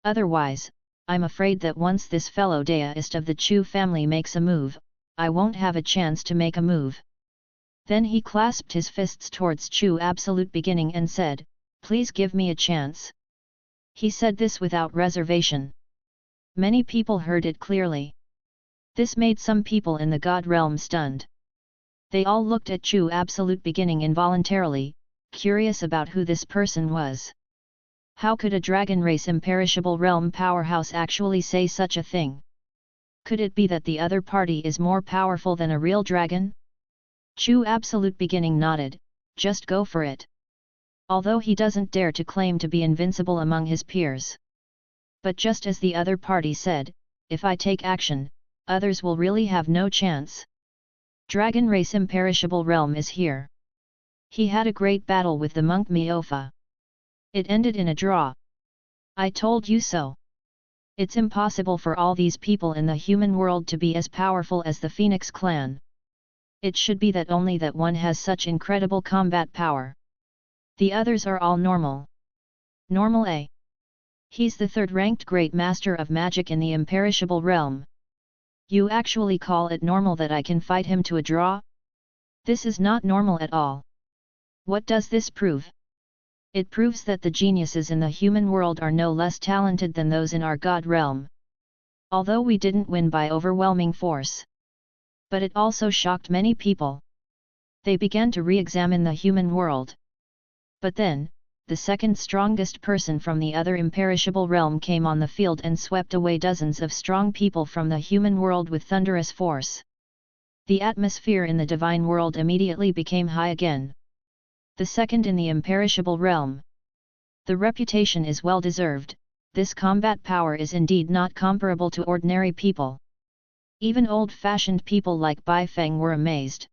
Otherwise, I'm afraid that once this fellow deist of the Chu family makes a move, I won't have a chance to make a move. Then he clasped his fists towards Chu Absolute Beginning and said, Please give me a chance. He said this without reservation. Many people heard it clearly. This made some people in the God realm stunned. They all looked at Chu Absolute Beginning involuntarily, curious about who this person was. How could a dragon race imperishable realm powerhouse actually say such a thing? Could it be that the other party is more powerful than a real dragon? Chu Absolute Beginning nodded, just go for it. Although he doesn't dare to claim to be invincible among his peers. But just as the other party said, if I take action, others will really have no chance. Dragon race imperishable realm is here. He had a great battle with the monk Miofa. It ended in a draw. I told you so. It's impossible for all these people in the human world to be as powerful as the Phoenix clan. It should be that only that one has such incredible combat power. The others are all normal. Normal A. He's the third-ranked great master of magic in the imperishable realm. You actually call it normal that I can fight him to a draw? This is not normal at all. What does this prove? It proves that the geniuses in the human world are no less talented than those in our god realm. Although we didn't win by overwhelming force. But it also shocked many people. They began to re-examine the human world. But then, the second strongest person from the other imperishable realm came on the field and swept away dozens of strong people from the human world with thunderous force. The atmosphere in the divine world immediately became high again. The second in the imperishable realm. The reputation is well deserved. This combat power is indeed not comparable to ordinary people. Even old-fashioned people like Bai Feng were amazed.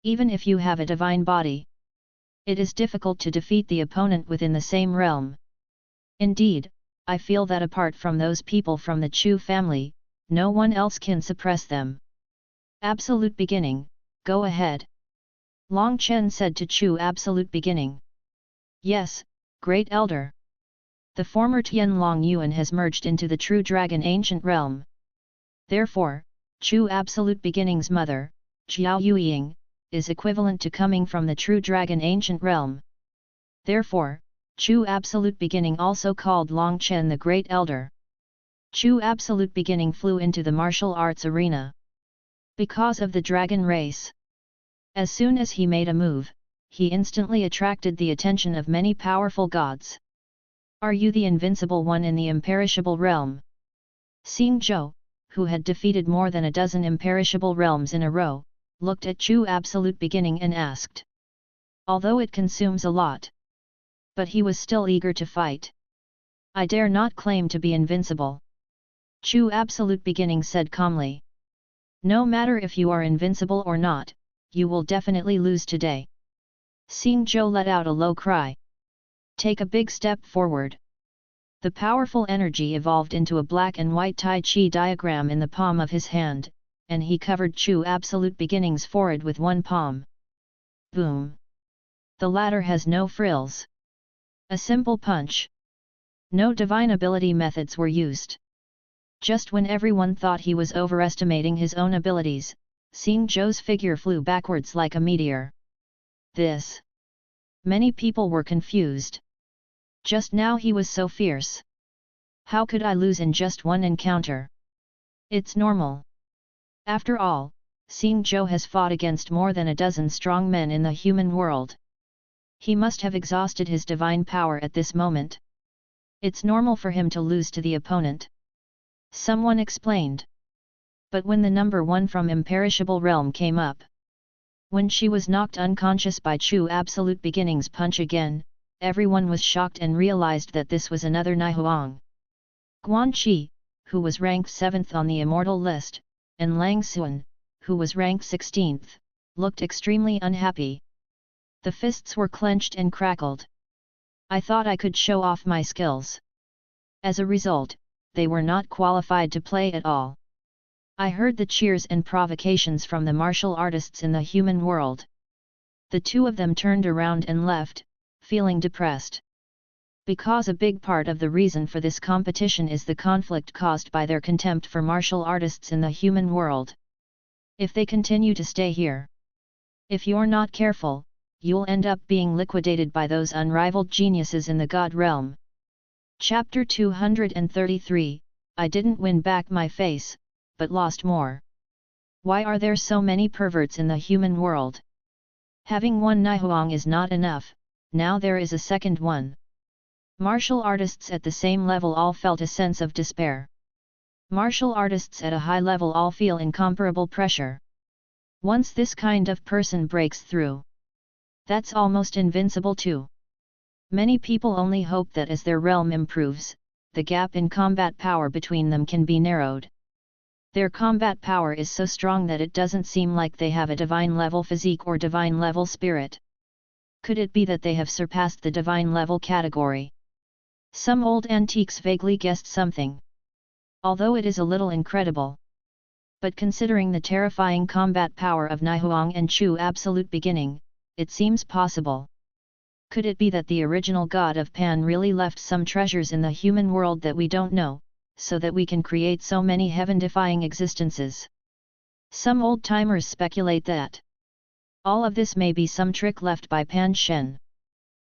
Even if you have a divine body, it is difficult to defeat the opponent within the same realm. Indeed, I feel that apart from those people from the Chu family, no one else can suppress them. Absolute beginning, go ahead. Long Chen said to Chu Absolute Beginning. Yes, Great Elder. The former Tian Long Yuan has merged into the true dragon ancient realm. Therefore, Chu Absolute Beginning's mother, Xiao Yueying, is equivalent to coming from the true dragon ancient realm. Therefore, Chu Absolute Beginning also called Long Chen the Great Elder. Chu Absolute Beginning flew into the martial arts arena. Because of the dragon race. As soon as he made a move, he instantly attracted the attention of many powerful gods. Are you the invincible one in the imperishable realm? Xing Zhou, who had defeated more than a dozen imperishable realms in a row, looked at Chu Absolute Beginning and asked. Although it consumes a lot. But he was still eager to fight. I dare not claim to be invincible. Chu Absolute Beginning said calmly. No matter if you are invincible or not, you will definitely lose today. Xing Zhou let out a low cry. Take a big step forward. The powerful energy evolved into a black and white Tai Chi diagram in the palm of his hand, and he covered Chu Absolute Beginning's forehead with one palm. Boom! The latter has no frills. A simple punch. No divine ability methods were used. Just when everyone thought he was overestimating his own abilities, Xing Zhou's figure flew backwards like a meteor. This. Many people were confused. Just now he was so fierce. How could I lose in just one encounter? It's normal. After all, Xing Zhou has fought against more than a dozen strong men in the human world. He must have exhausted his divine power at this moment. It's normal for him to lose to the opponent. Someone explained. But when the number one from Imperishable Realm came up, when she was knocked unconscious by Chu Absolute Beginning's punch again, everyone was shocked and realized that this was another Naihuang. Guanqi, who was ranked 7th on the immortal list, and Lang Xuan, who was ranked 16th, looked extremely unhappy. The fists were clenched and crackled. I thought I could show off my skills. As a result, they were not qualified to play at all. I heard the cheers and provocations from the martial artists in the human world. The two of them turned around and left, feeling depressed. Because a big part of the reason for this competition is the conflict caused by their contempt for martial artists in the human world. If they continue to stay here, if you're not careful, you'll end up being liquidated by those unrivaled geniuses in the God realm. Chapter 233, I didn't win back my face, but lost more. Why are there so many perverts in the human world? Having one Naihuang is not enough, now there is a second one. Martial artists at the same level all felt a sense of despair. Martial artists at a high level all feel incomparable pressure. Once this kind of person breaks through, that's almost invincible too. Many people only hope that as their realm improves, the gap in combat power between them can be narrowed. Their combat power is so strong that it doesn't seem like they have a divine level physique or divine level spirit. Could it be that they have surpassed the divine level category? Some old antiques vaguely guessed something. Although it is a little incredible. But considering the terrifying combat power of Nihuang and Chu absolute beginning, it seems possible. Could it be that the original god of Pan really left some treasures in the human world that we don't know, so that we can create so many heaven-defying existences? Some old-timers speculate that all of this may be some trick left by Pan Shen.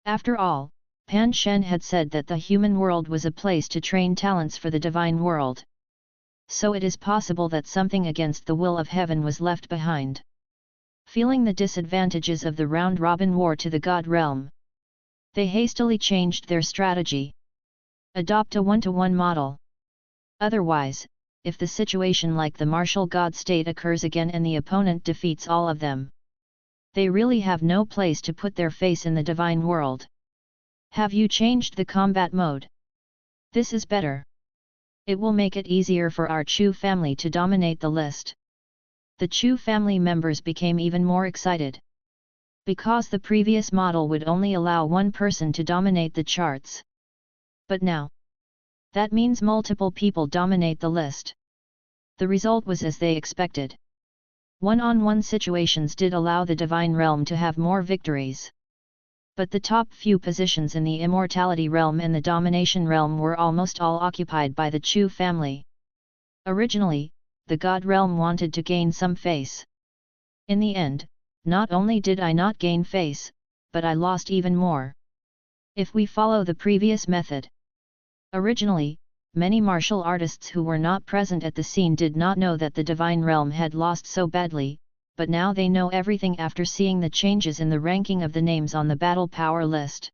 After all, Pan Shen had said that the human world was a place to train talents for the divine world. So it is possible that something against the will of heaven was left behind. Feeling the disadvantages of the round-robin war to the god realm, they hastily changed their strategy. Adopt a one-to-one model. Otherwise, if the situation like the martial god state occurs again and the opponent defeats all of them, they really have no place to put their face in the divine world. Have you changed the combat mode? This is better. It will make it easier for our Chu family to dominate the list. The Chu family members became even more excited. Because the previous model would only allow one person to dominate the charts. But now, that means multiple people dominate the list. The result was as they expected. One-on-one situations did allow the divine realm to have more victories. But the top few positions in the immortality realm and the domination realm were almost all occupied by the Chu family. Originally, the god realm wanted to gain some face. In the end, not only did I not gain face, but I lost even more. If we follow the previous method. Originally, many martial artists who were not present at the scene did not know that the divine realm had lost so badly, but now they know everything after seeing the changes in the ranking of the names on the battle power list.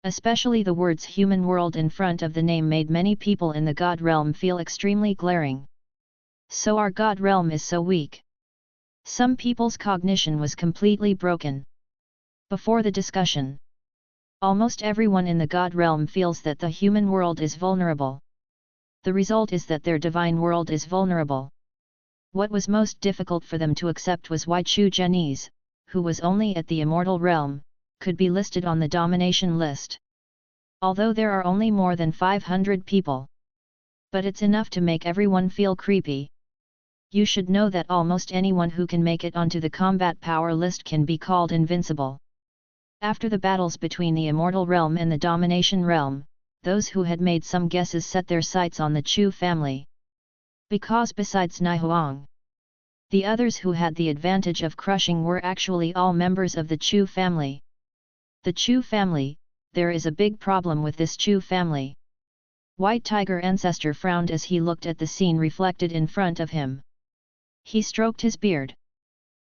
Especially the words human world in front of the name made many people in the god realm feel extremely glaring. So our god realm is so weak. Some people's cognition was completely broken. Before the discussion, almost everyone in the god realm feels that the human world is vulnerable. The result is that their divine world is vulnerable. What was most difficult for them to accept was why Chu Zhenyi's, who was only at the immortal realm, could be listed on the domination list. Although there are only more than 500 people. But it's enough to make everyone feel creepy. You should know that almost anyone who can make it onto the combat power list can be called invincible. After the battles between the immortal realm and the domination realm, those who had made some guesses set their sights on the Chu family. Because besides Nihuang, the others who had the advantage of crushing were actually all members of the Chu family. The Chu family, there is a big problem with this Chu family. White Tiger Ancestor frowned as he looked at the scene reflected in front of him. He stroked his beard.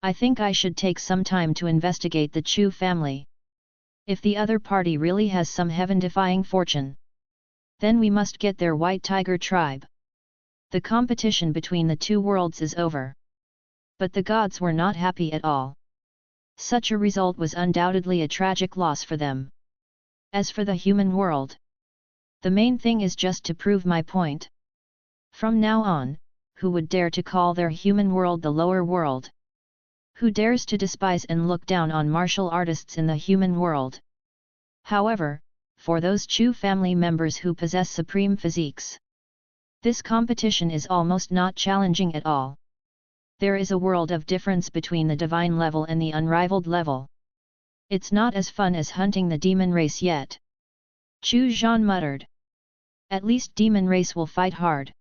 I think I should take some time to investigate the Chu family. If the other party really has some heaven-defying fortune, then we must get their White Tiger tribe. The competition between the two worlds is over. But the gods were not happy at all. Such a result was undoubtedly a tragic loss for them. As for the human world, the main thing is just to prove my point. From now on, who would dare to call their human world the lower world? Who dares to despise and look down on martial artists in the human world? However, for those Chu family members who possess supreme physiques, this competition is almost not challenging at all. There is a world of difference between the divine level and the unrivaled level. It's not as fun as hunting the demon race yet. Chu Zhan muttered. At least demon race will fight hard.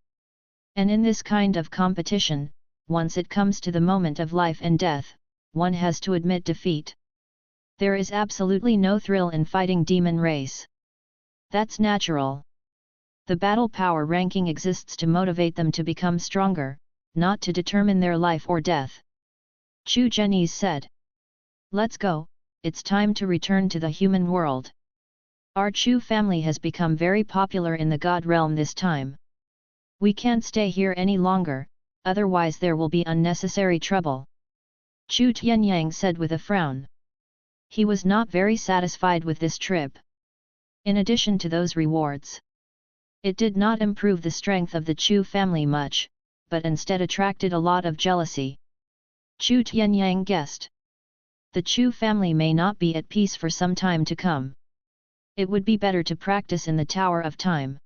And in this kind of competition, once it comes to the moment of life and death, one has to admit defeat. There is absolutely no thrill in fighting demon race. That's natural. The battle power ranking exists to motivate them to become stronger, not to determine their life or death. Chu Zhenyi said. Let's go, it's time to return to the human world. Our Chu family has become very popular in the god realm this time. We can't stay here any longer, otherwise there will be unnecessary trouble. Chu Tianyang said with a frown. He was not very satisfied with this trip. In addition to those rewards, it did not improve the strength of the Chu family much, but instead attracted a lot of jealousy. Chu Tianyang guessed. The Chu family may not be at peace for some time to come. It would be better to practice in the Tower of Time.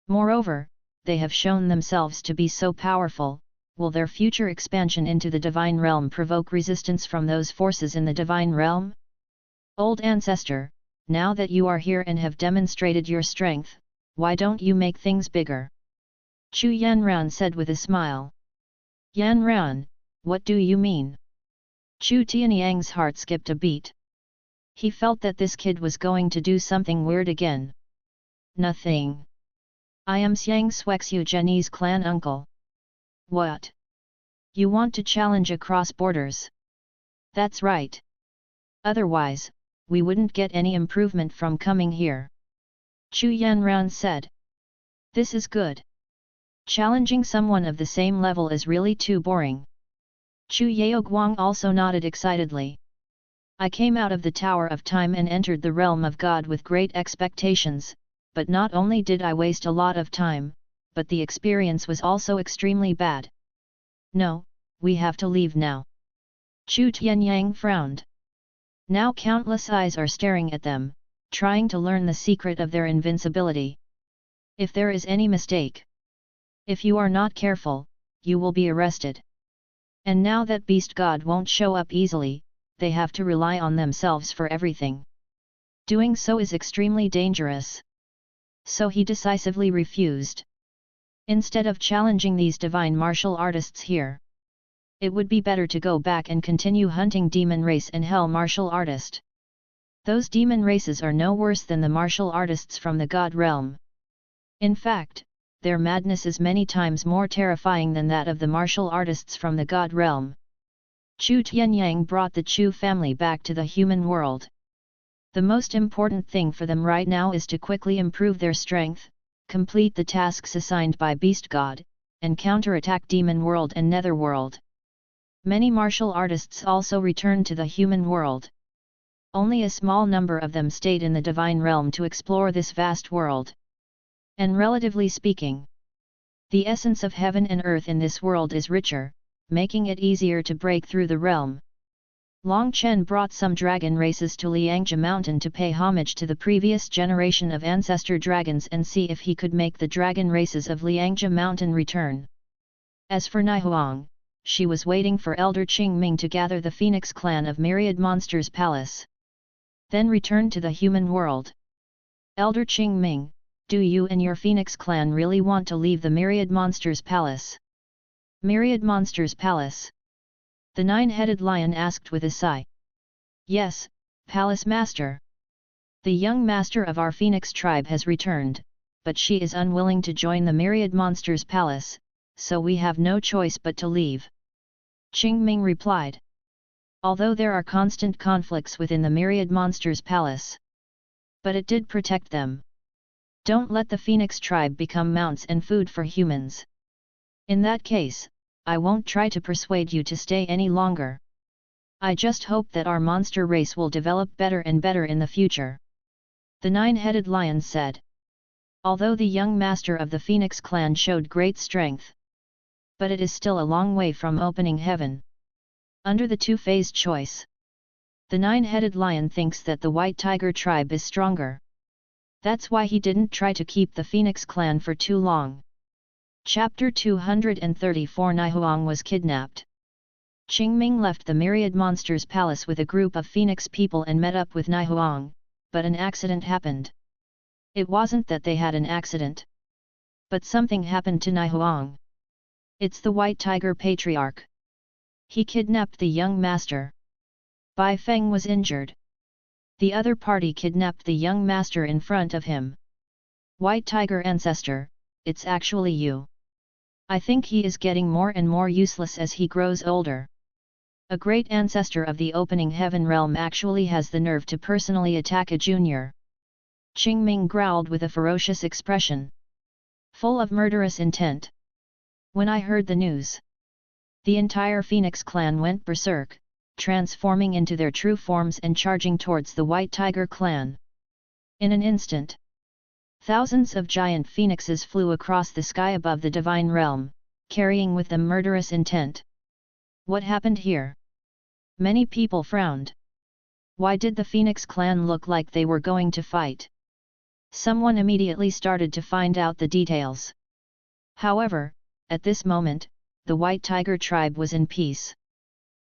Moreover, they have shown themselves to be so powerful. Will their future expansion into the divine realm provoke resistance from those forces in the divine realm? Old ancestor, now that you are here and have demonstrated your strength, why don't you make things bigger? Chu Yanran said with a smile. Yanran, what do you mean? Chu Tianyang's heart skipped a beat. He felt that this kid was going to do something weird again. Nothing. I am Xiang Swexu Jenny's clan uncle. What? You want to challenge across borders? That's right. Otherwise, we wouldn't get any improvement from coming here. Chu Yanran said. This is good. Challenging someone of the same level is really too boring. Chu Yaoguang also nodded excitedly. I came out of the Tower of Time and entered the realm of God with great expectations, but not only did I waste a lot of time, but the experience was also extremely bad. No, we have to leave now. Chu Tianyang frowned. Now countless eyes are staring at them, trying to learn the secret of their invincibility. If there is any mistake, if you are not careful, you will be arrested. And now that Beast God won't show up easily, they have to rely on themselves for everything. Doing so is extremely dangerous. So he decisively refused. Instead of challenging these divine martial artists here, it would be better to go back and continue hunting demon race and hell martial artist. Those demon races are no worse than the martial artists from the God realm. In fact, their madness is many times more terrifying than that of the martial artists from the God realm. Chu Tianyang brought the Chu family back to the human world. The most important thing for them right now is to quickly improve their strength, complete the tasks assigned by Beast God, and counterattack Demon World and Netherworld. Many martial artists also returned to the human world. Only a small number of them stayed in the divine realm to explore this vast world. And relatively speaking, the essence of heaven and earth in this world is richer, making it easier to break through the realm. Long Chen brought some dragon races to Liangzhi Mountain to pay homage to the previous generation of ancestor dragons and see if he could make the dragon races of Liangzhi Mountain return. As for Naihuang, she was waiting for Elder Qingming to gather the Phoenix clan of Myriad Monsters Palace. Then return to the human world. Elder Qingming, do you and your Phoenix clan really want to leave the Myriad Monsters Palace? Myriad Monsters Palace? The nine-headed lion asked with a sigh. Yes, Palace Master. The young master of our Phoenix tribe has returned, but she is unwilling to join the Myriad Monsters Palace, so we have no choice but to leave. Qingming replied. Although there are constant conflicts within the Myriad Monsters Palace, but it did protect them. Don't let the Phoenix tribe become mounts and food for humans. In that case, I won't try to persuade you to stay any longer. I just hope that our monster race will develop better and better in the future. The nine-headed lion said. Although the young master of the Phoenix clan showed great strength, but it is still a long way from opening heaven. Under the two-phase choice, the nine-headed lion thinks that the White Tiger tribe is stronger. That's why he didn't try to keep the Phoenix clan for too long. Chapter 234 Naihuang was kidnapped. Qingming left the Myriad Monsters Palace with a group of Phoenix people and met up with Naihuang, but an accident happened. It wasn't that they had an accident, but something happened to Naihuang. It's the White Tiger Patriarch. He kidnapped the young master. Bai Feng was injured. The other party kidnapped the young master in front of him. White Tiger Ancestor, it's actually you. I think he is getting more and more useless as he grows older. A great ancestor of the opening heaven realm actually has the nerve to personally attack a junior. Qingming growled with a ferocious expression, full of murderous intent. When I heard the news, the entire Phoenix clan went berserk, transforming into their true forms and charging towards the White Tiger clan. In an instant, thousands of giant phoenixes flew across the sky above the divine realm, carrying with them murderous intent. What happened here? Many people frowned. Why did the Phoenix clan look like they were going to fight? Someone immediately started to find out the details. However, at this moment, the White Tiger tribe was in peace.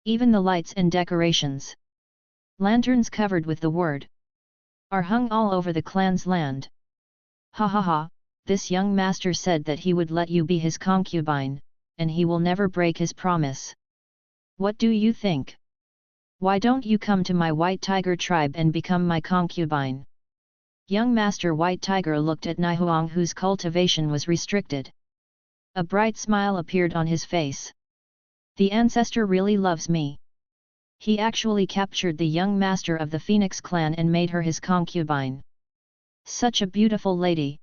Even the lights and decorations, lanterns covered with the word, are hung all over the clan's land. Ha ha ha, this young master said that he would let you be his concubine, and he will never break his promise. What do you think? Why don't you come to my White Tiger tribe and become my concubine? Young Master White Tiger looked at Nihuang, whose cultivation was restricted. A bright smile appeared on his face. The ancestor really loves me. He actually captured the young master of the Phoenix clan and made her his concubine. Such a beautiful lady.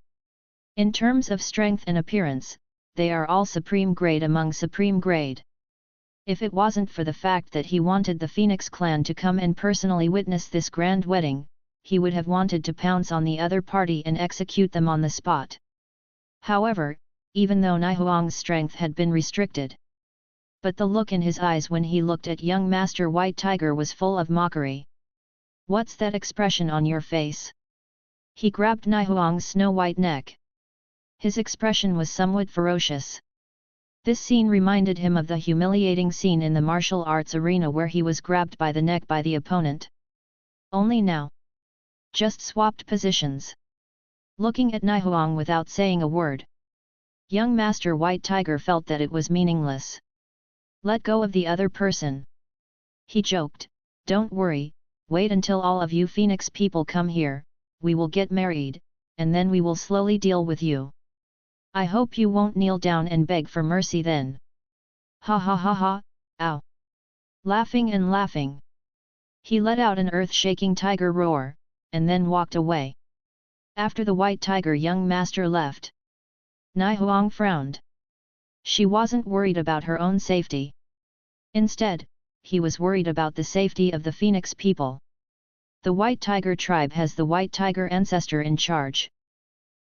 In terms of strength and appearance, they are all supreme grade among supreme grade. If it wasn't for the fact that he wanted the Phoenix clan to come and personally witness this grand wedding, he would have wanted to pounce on the other party and execute them on the spot. However, even though Nihuang's strength had been restricted, but the look in his eyes when he looked at young Master White Tiger was full of mockery. What's that expression on your face? He grabbed Nihuang's snow-white neck. His expression was somewhat ferocious. This scene reminded him of the humiliating scene in the martial arts arena where he was grabbed by the neck by the opponent. Only now. Just swapped positions. Looking at Nihuang without saying a word, young Master White Tiger felt that it was meaningless. Let go of the other person. He joked, don't worry, wait until all of you Phoenix people come here, we will get married, and then we will slowly deal with you. I hope you won't kneel down and beg for mercy then. Ha ha ha ha, ow. Laughing and laughing. He let out an earth-shaking tiger roar, and then walked away. After the White Tiger young master left, Nihuang frowned. She wasn't worried about her own safety. Instead, he was worried about the safety of the Phoenix people. The White Tiger tribe has the White Tiger ancestor in charge.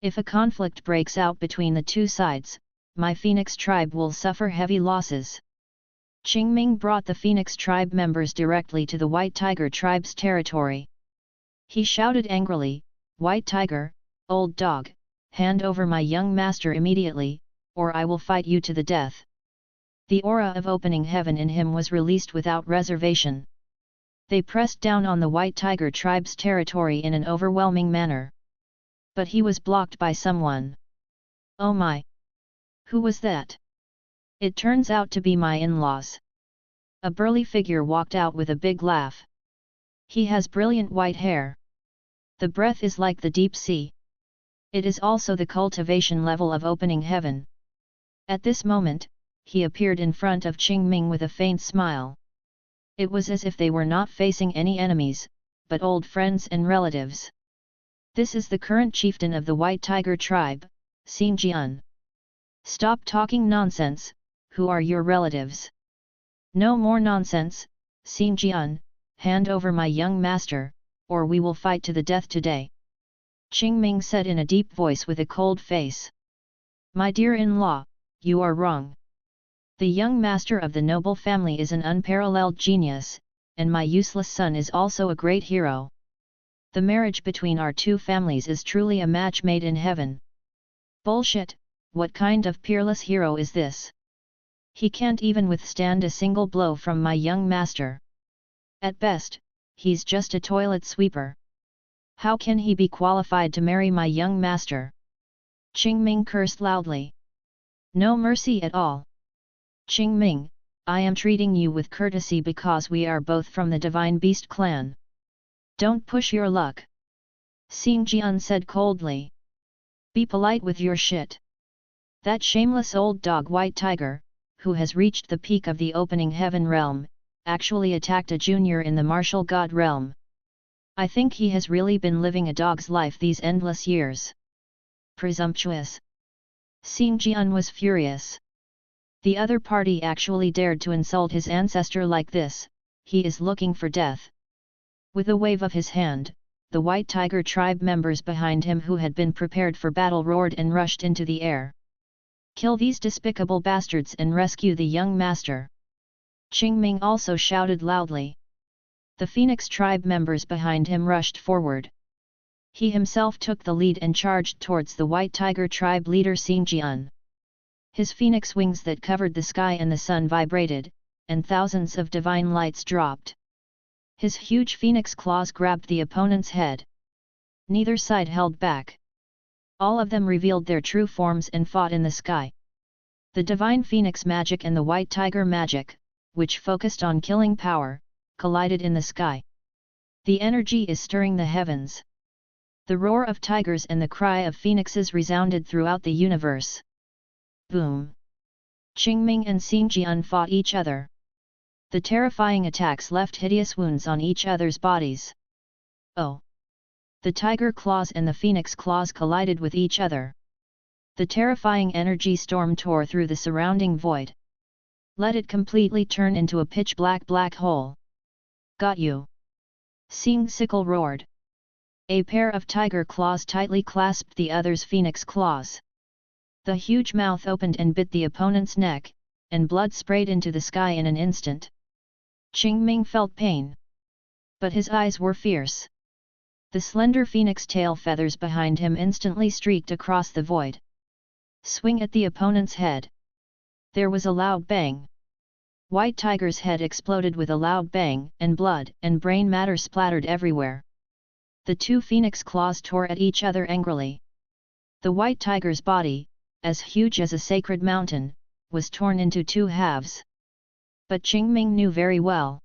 If a conflict breaks out between the two sides, my Phoenix tribe will suffer heavy losses. Qingming brought the Phoenix tribe members directly to the White Tiger tribe's territory. He shouted angrily, White Tiger, old dog, hand over my young master immediately, or I will fight you to the death. The aura of opening heaven in him was released without reservation. They pressed down on the White Tiger tribe's territory in an overwhelming manner. But he was blocked by someone. Oh my! Who was that? It turns out to be my in-laws. A burly figure walked out with a big laugh. He has brilliant white hair. The breath is like the deep sea. It is also the cultivation level of opening heaven. At this moment, he appeared in front of Qingming with a faint smile. It was as if they were not facing any enemies, but old friends and relatives. This is the current chieftain of the White Tiger tribe, Xingjian. Stop talking nonsense, who are your relatives? No more nonsense, Xingjian, hand over my young master, or we will fight to the death today. Qingming said in a deep voice with a cold face. My dear in-law, you are wrong. The young master of the noble family is an unparalleled genius, and my useless son is also a great hero. The marriage between our two families is truly a match made in heaven. Bullshit, what kind of peerless hero is this? He can't even withstand a single blow from my young master. At best, he's just a toilet sweeper. How can he be qualified to marry my young master? Qingming cursed loudly. No mercy at all. Qingming, I am treating you with courtesy because we are both from the Divine Beast clan. Don't push your luck. Xingjian said coldly. Be polite with your shit. That shameless old dog White Tiger, who has reached the peak of the opening heaven realm, actually attacked a junior in the martial god realm. I think he has really been living a dog's life these endless years. Presumptuous. Xingjian was furious. The other party actually dared to insult his ancestor like this, he is looking for death. With a wave of his hand, the White Tiger tribe members behind him who had been prepared for battle roared and rushed into the air. Kill these despicable bastards and rescue the young master. Qingming also shouted loudly. The Phoenix tribe members behind him rushed forward. He himself took the lead and charged towards the White Tiger tribe leader Yuan. His phoenix wings that covered the sky and the sun vibrated, and thousands of divine lights dropped. His huge phoenix claws grabbed the opponent's head. Neither side held back. All of them revealed their true forms and fought in the sky. The divine phoenix magic and the white tiger magic, which focused on killing power, collided in the sky. The energy is stirring the heavens. The roar of tigers and the cry of phoenixes resounded throughout the universe. Boom! Qingming and Xinjian fought each other. The terrifying attacks left hideous wounds on each other's bodies. Oh! The tiger claws and the phoenix claws collided with each other. The terrifying energy storm tore through the surrounding void. Let it completely turn into a pitch-black black hole. Got you! Xing Sickle roared. A pair of tiger claws tightly clasped the other's phoenix claws. The huge mouth opened and bit the opponent's neck, and blood sprayed into the sky in an instant. Qingming felt pain. But his eyes were fierce. The slender phoenix tail feathers behind him instantly streaked across the void. Swing at the opponent's head. There was a loud bang. White Tiger's head exploded with a loud bang, and blood and brain matter splattered everywhere. The two phoenix claws tore at each other angrily. The White Tiger's body, as huge as a sacred mountain, was torn into two halves. But Qingming knew very well.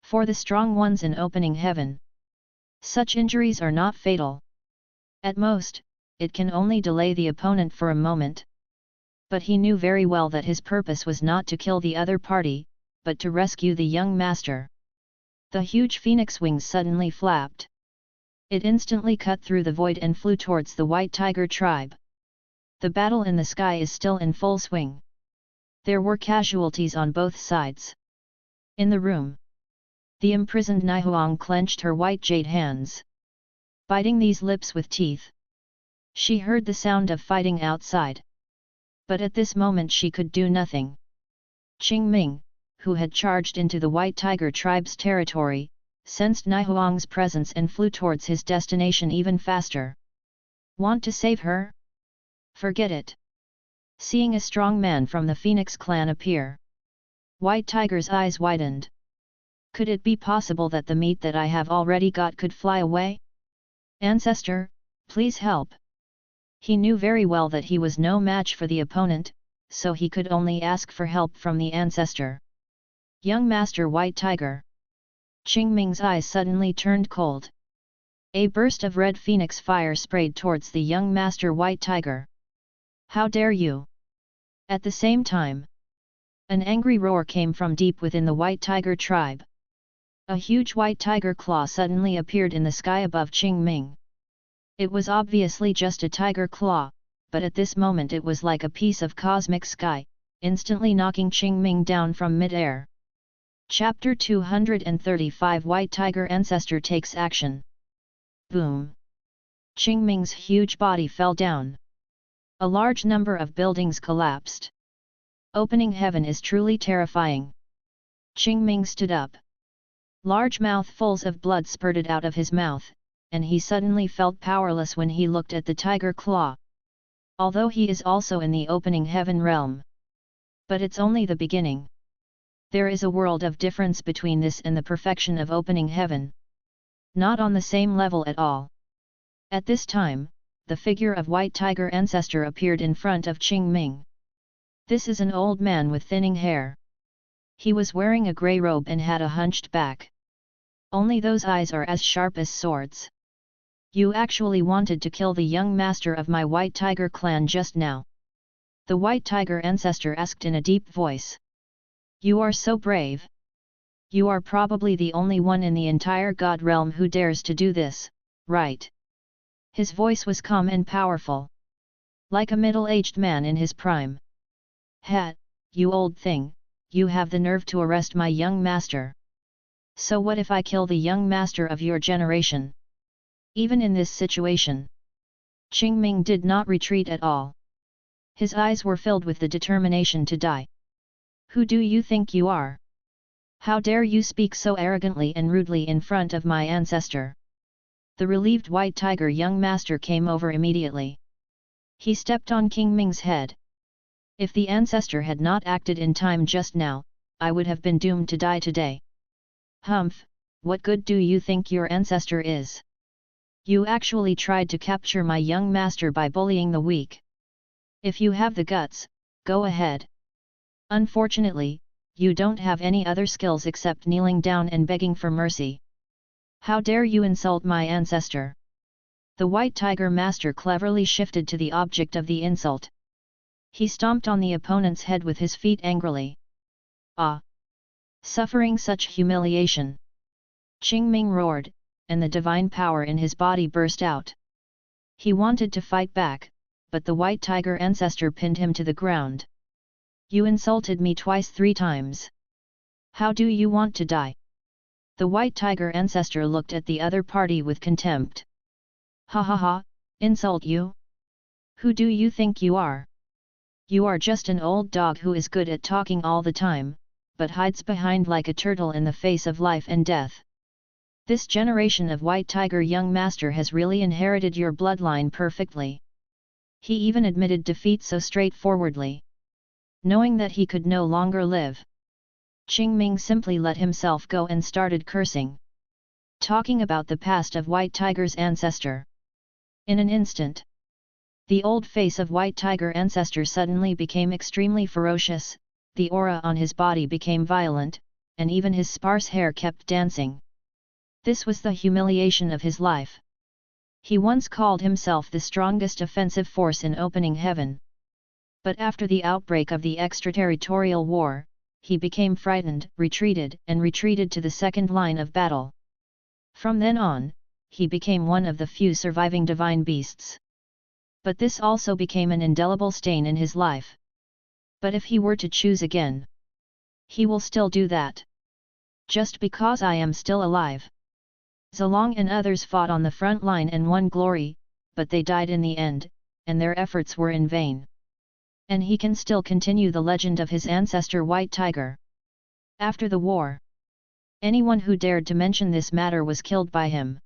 For the strong ones in opening heaven, such injuries are not fatal. At most, it can only delay the opponent for a moment. But he knew very well that his purpose was not to kill the other party, but to rescue the young master. The huge phoenix wings suddenly flapped. It instantly cut through the void and flew towards the White Tiger tribe. The battle in the sky is still in full swing. There were casualties on both sides. In the room, the imprisoned Nihuang clenched her white jade hands, biting these lips with teeth. She heard the sound of fighting outside. But at this moment she could do nothing. Qingming, who had charged into the White Tiger tribe's territory, sensed Nihuang's presence and flew towards his destination even faster. Want to save her? Forget it. Seeing a strong man from the Phoenix clan appear, White Tiger's eyes widened. Could it be possible that the meat that I have already got could fly away? Ancestor, please help. He knew very well that he was no match for the opponent, so he could only ask for help from the ancestor. Young Master White Tiger. Qingming's eyes suddenly turned cold. A burst of red phoenix fire sprayed towards the young Master White Tiger. How dare you! At the same time, an angry roar came from deep within the White Tiger tribe. A huge white tiger claw suddenly appeared in the sky above Qingming. It was obviously just a tiger claw, but at this moment it was like a piece of cosmic sky, instantly knocking Qingming down from mid-air. Chapter 235 White Tiger Ancestor Takes Action. Boom! Qingming's huge body fell down. A large number of buildings collapsed. Opening heaven is truly terrifying. Qingming stood up. Large mouthfuls of blood spurted out of his mouth, and he suddenly felt powerless when he looked at the tiger claw. Although he is also in the opening heaven realm. But it's only the beginning. There is a world of difference between this and the perfection of opening heaven. Not on the same level at all. At this time, the figure of White Tiger Ancestor appeared in front of Qingming. This is an old man with thinning hair. He was wearing a grey robe and had a hunched back. Only those eyes are as sharp as swords. You actually wanted to kill the young master of my White Tiger clan just now. The White Tiger Ancestor asked in a deep voice. You are so brave. You are probably the only one in the entire God realm who dares to do this, right? His voice was calm and powerful. Like a middle-aged man in his prime. Ha, you old thing, you have the nerve to arrest my young master. So what if I kill the young master of your generation? Even in this situation, Qingming did not retreat at all. His eyes were filled with the determination to die. Who do you think you are? How dare you speak so arrogantly and rudely in front of my ancestor? The relieved white tiger young master came over immediately. He stepped on King Ming's head. If the ancestor had not acted in time just now, I would have been doomed to die today. Humph, what good do you think your ancestor is? You actually tried to capture my young master by bullying the weak. If you have the guts, go ahead. Unfortunately, you don't have any other skills except kneeling down and begging for mercy. How dare you insult my ancestor? The white tiger master cleverly shifted to the object of the insult. He stomped on the opponent's head with his feet angrily. Ah! Suffering such humiliation! Qing Ming roared, and the divine power in his body burst out. He wanted to fight back, but the white tiger ancestor pinned him to the ground. You insulted me twice 3 times. How do you want to die? The white tiger ancestor looked at the other party with contempt. Ha ha ha, insult you? Who do you think you are? You are just an old dog who is good at talking all the time, but hides behind like a turtle in the face of life and death. This generation of white tiger young master has really inherited your bloodline perfectly. He even admitted defeat so straightforwardly. Knowing that he could no longer live, Qing Ming simply let himself go and started cursing. Talking about the past of White Tiger's ancestor. In an instant, the old face of White Tiger ancestor suddenly became extremely ferocious, the aura on his body became violent, and even his sparse hair kept dancing. This was the humiliation of his life. He once called himself the strongest offensive force in opening heaven. But after the outbreak of the extraterritorial war, he became frightened, retreated to the second line of battle. From then on, he became one of the few surviving divine beasts. But this also became an indelible stain in his life. But if he were to choose again, he will still do that. Just because I am still alive. Zilong and others fought on the front line and won glory, but they died in the end, and their efforts were in vain. And he can still continue the legend of his ancestor White Tiger. After the war, anyone who dared to mention this matter was killed by him.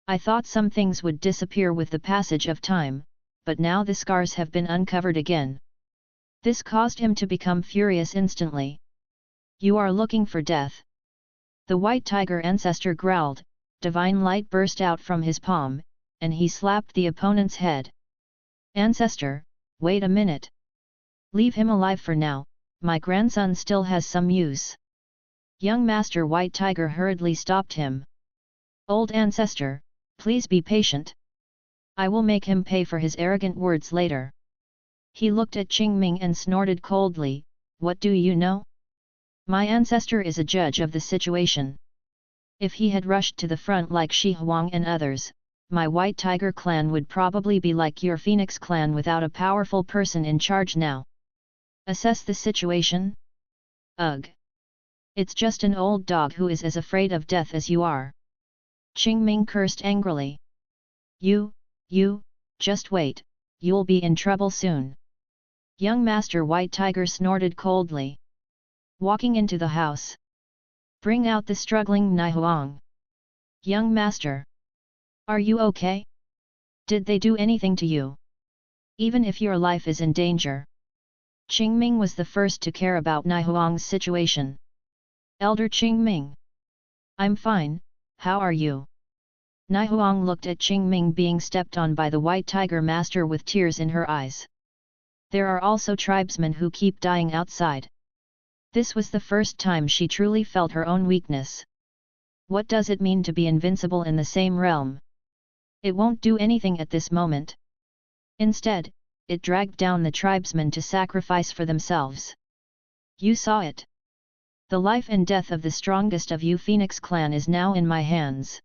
I thought some things would disappear with the passage of time, but now the scars have been uncovered again. This caused him to become furious instantly. You are looking for death. The White Tiger ancestor growled, divine light burst out from his palm, and he slapped the opponent's head. Ancestor, wait a minute. Leave him alive for now, my grandson still has some use. Young Master White Tiger hurriedly stopped him. Old ancestor, please be patient. I will make him pay for his arrogant words later. He looked at Qing Ming and snorted coldly, what do you know? My ancestor is a judge of the situation. If he had rushed to the front like Shi Huang and others, my White Tiger clan would probably be like your Phoenix clan without a powerful person in charge now. Assess the situation? Ugh! It's just an old dog who is as afraid of death as you are. Qing Ming cursed angrily. You, just wait, you'll be in trouble soon. Young Master White Tiger snorted coldly. Walking into the house. Bring out the struggling Nai Huang. Young Master. Are you okay? Did they do anything to you? Even if your life is in danger. Qing Ming was the first to care about Nai Huang's situation. Elder Qing Ming. I'm fine, how are you? Nai Huang looked at Qing Ming being stepped on by the White Tiger Master with tears in her eyes. There are also tribesmen who keep dying outside. This was the first time she truly felt her own weakness. What does it mean to be invincible in the same realm? It won't do anything at this moment. Instead, it dragged down the tribesmen to sacrifice for themselves. You saw it. The life and death of the strongest of you Phoenix clan is now in my hands.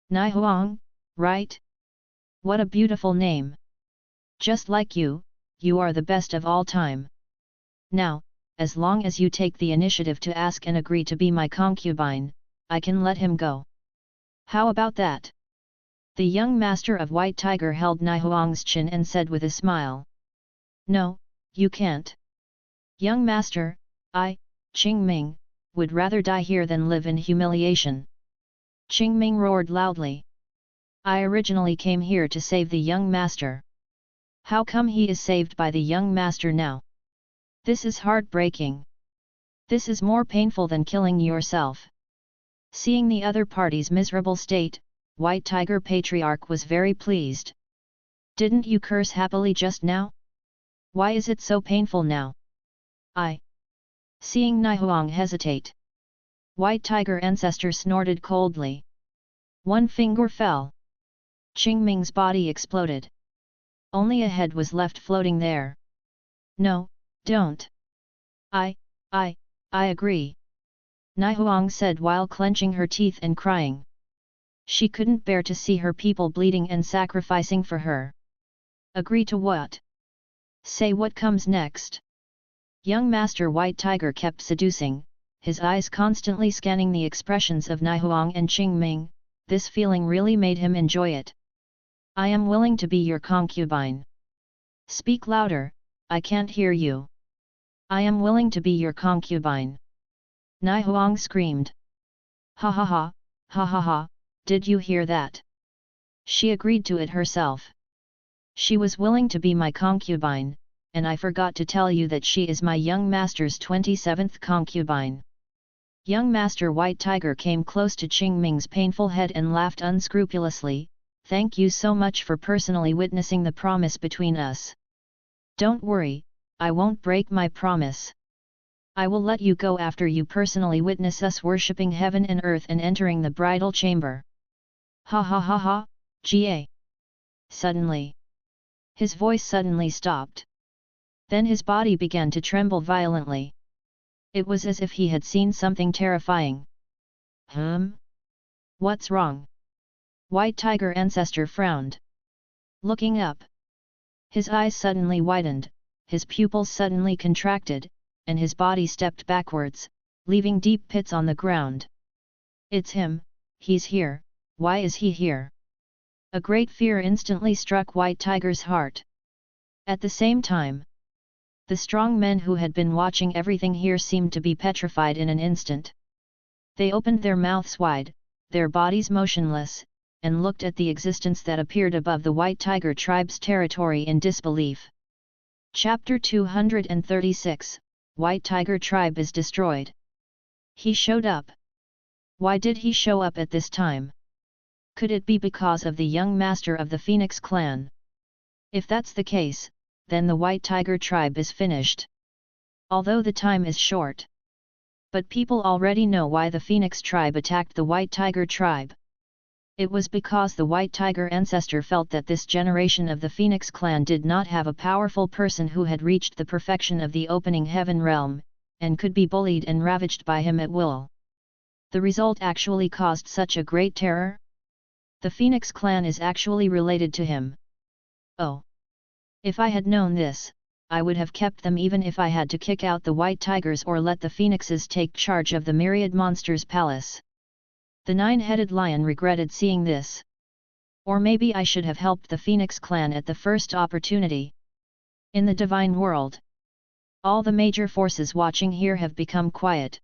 Nai Huang, right? What a beautiful name. Just like you are the best of all time. Now, as long as you take the initiative to ask and agree to be my concubine, I can let him go. How about that? The young master of White Tiger held Nai Huang's chin and said with a smile. No, you can't. Young master, Qing Ming, would rather die here than live in humiliation. Qingming roared loudly. I originally came here to save the young master. How come he is saved by the young master now? This is heartbreaking. This is more painful than killing yourself. Seeing the other party's miserable state, White Tiger Patriarch was very pleased. Didn't you curse happily just now? Why is it so painful now? Seeing Nihuang hesitate, White Tiger Ancestor snorted coldly. One finger fell. Qingming's body exploded. Only a head was left floating there. No, don't. I agree. Nihuang said while clenching her teeth and crying. She couldn't bear to see her people bleeding and sacrificing for her. Agree to what? Say what comes next. Young Master White Tiger kept seducing, his eyes constantly scanning the expressions of Nihuang and Qingming. This feeling really made him enjoy it. I am willing to be your concubine. Speak louder, I can't hear you. I am willing to be your concubine. Nihuang screamed. Ha ha ha, ha ha ha, did you hear that? She agreed to it herself. She was willing to be my concubine, and I forgot to tell you that she is my young master's 27th concubine. Young Master White Tiger came close to Qingming's painful head and laughed unscrupulously. Thank you so much for personally witnessing the promise between us. Don't worry, I won't break my promise. I will let you go after you personally witness us worshipping heaven and earth and entering the bridal chamber. Ha ha ha ha, Ga. Suddenly. His voice suddenly stopped. Then his body began to tremble violently. It was as if he had seen something terrifying. What's wrong? White Tiger Ancestor frowned. Looking up. His eyes suddenly widened, his pupils suddenly contracted, and his body stepped backwards, leaving deep pits on the ground. It's him, he's here, why is he here? A great fear instantly struck White Tiger's heart. At the same time, the strong men who had been watching everything here seemed to be petrified in an instant. They opened their mouths wide, their bodies motionless, and looked at the existence that appeared above the White Tiger tribe's territory in disbelief. Chapter 236, White Tiger Tribe is destroyed. He showed up. Why did he show up at this time? Could it be because of the young master of the Phoenix clan? If that's the case, then the White Tiger tribe is finished. Although the time is short. But people already know why the Phoenix tribe attacked the White Tiger tribe. It was because the White Tiger Ancestor felt that this generation of the Phoenix clan did not have a powerful person who had reached the perfection of the opening heaven realm, and could be bullied and ravaged by him at will. The result actually caused such a great terror? The Phoenix clan is actually related to him. Oh! If I had known this, I would have kept them even if I had to kick out the White Tigers or let the Phoenixes take charge of the myriad monsters' palace. The nine-headed lion regretted seeing this. Or maybe I should have helped the Phoenix clan at the first opportunity. In the divine world, all the major forces watching here have become quiet.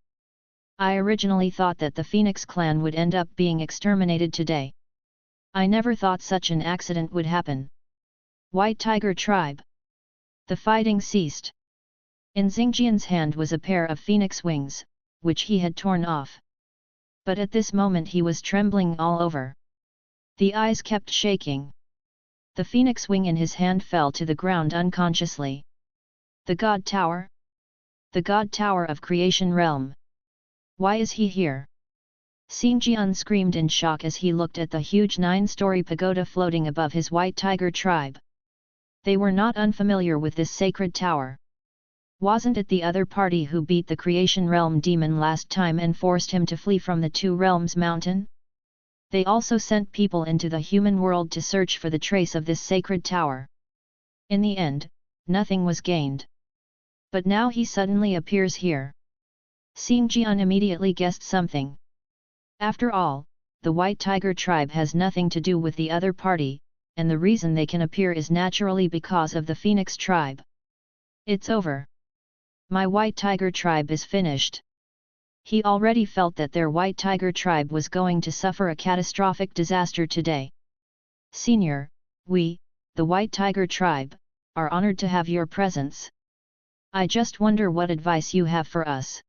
I originally thought that the Phoenix clan would end up being exterminated today. I never thought such an accident would happen. White Tiger Tribe. The fighting ceased. In Xingjian's hand was a pair of phoenix wings, which he had torn off. But at this moment he was trembling all over. The eyes kept shaking. The phoenix wing in his hand fell to the ground unconsciously. The God Tower? The God Tower of Creation Realm. Why is he here? Xingjian screamed in shock as he looked at the huge 9-story pagoda floating above his White Tiger tribe. They were not unfamiliar with this sacred tower. Wasn't it the other party who beat the Creation Realm demon last time and forced him to flee from the Two Realms mountain? They also sent people into the human world to search for the trace of this sacred tower. In the end, nothing was gained. But now he suddenly appears here. Xingjian immediately guessed something. After all, the White Tiger tribe has nothing to do with the other party, and the reason they can appear is naturally because of the Phoenix tribe. It's over. My White Tiger tribe is finished. He already felt that their White Tiger tribe was going to suffer a catastrophic disaster today. Senior, we, the White Tiger tribe, are honored to have your presence. I just wonder what advice you have for us.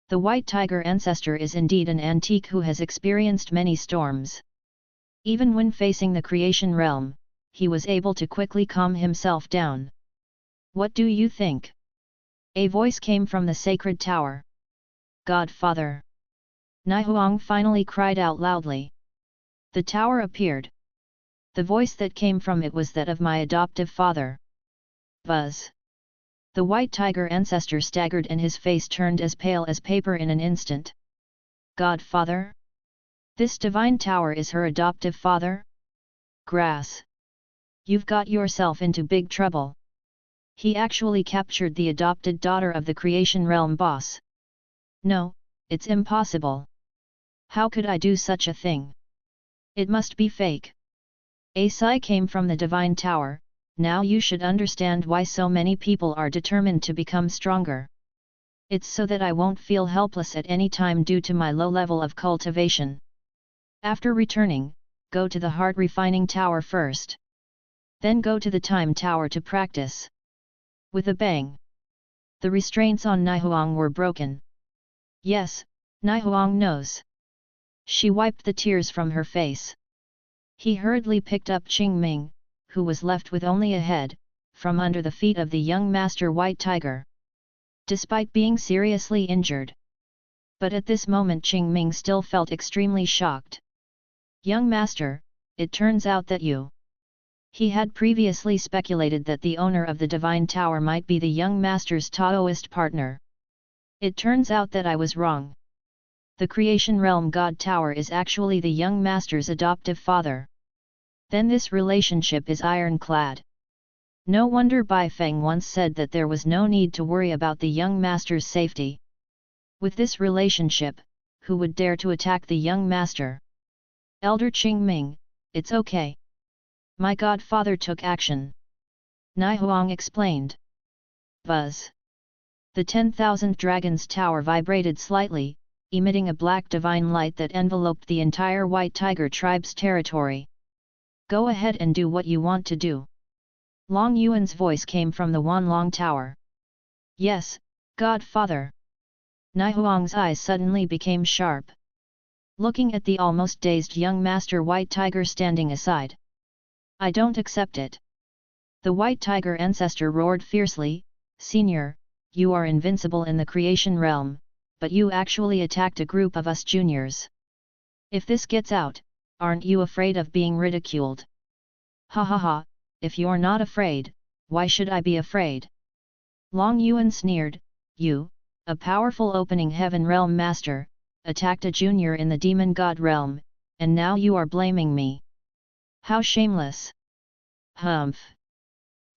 The White Tiger ancestor is indeed an antique who has experienced many storms. Even when facing the creation realm, he was able to quickly calm himself down. What do you think? A voice came from the sacred tower. Godfather! Naihuang finally cried out loudly. The tower appeared. The voice that came from it was that of my adoptive father. Buzz! The White Tiger ancestor staggered and his face turned as pale as paper in an instant. Godfather? This divine tower is her adoptive father? Grass! You've got yourself into big trouble. He actually captured the adopted daughter of the creation realm boss. No, it's impossible. How could I do such a thing? It must be fake. A sigh came from the divine tower. Now you should understand why so many people are determined to become stronger. It's so that I won't feel helpless at any time due to my low level of cultivation. After returning, go to the heart refining tower first. Then go to the time tower to practice. With a bang. The restraints on Naihuang were broken. Yes, Naihuang knows. She wiped the tears from her face. He hurriedly picked up Qingming, who was left with only a head, from under the feet of the young master White Tiger. Despite being seriously injured. But at this moment Qingming still felt extremely shocked. Young master, it turns out that you. He had previously speculated that the owner of the Divine Tower might be the young master's Taoist partner. It turns out that I was wrong. The Creation Realm God Tower is actually the young master's adoptive father. Then this relationship is ironclad. No wonder Bai Feng once said that there was no need to worry about the young master's safety. With this relationship, who would dare to attack the young master? Elder Qingming, it's okay. My godfather took action. Naihuang explained. Buzz. The 10,000 Dragons Tower vibrated slightly, emitting a black divine light that enveloped the entire White Tiger tribe's territory. Go ahead and do what you want to do. Long Yuan's voice came from the Wanlong Tower. Yes, Godfather. Naihuang's eyes suddenly became sharp. Looking at the almost dazed young master White Tiger standing aside. I don't accept it. The White Tiger ancestor roared fiercely, Senior, you are invincible in the creation realm, but you actually attacked a group of us juniors. If this gets out, aren't you afraid of being ridiculed? Ha ha ha, if you're not afraid, why should I be afraid? Long Yuan sneered, you, a powerful opening heaven realm master, attacked a junior in the demon god realm, and now you are blaming me. How shameless! Humph!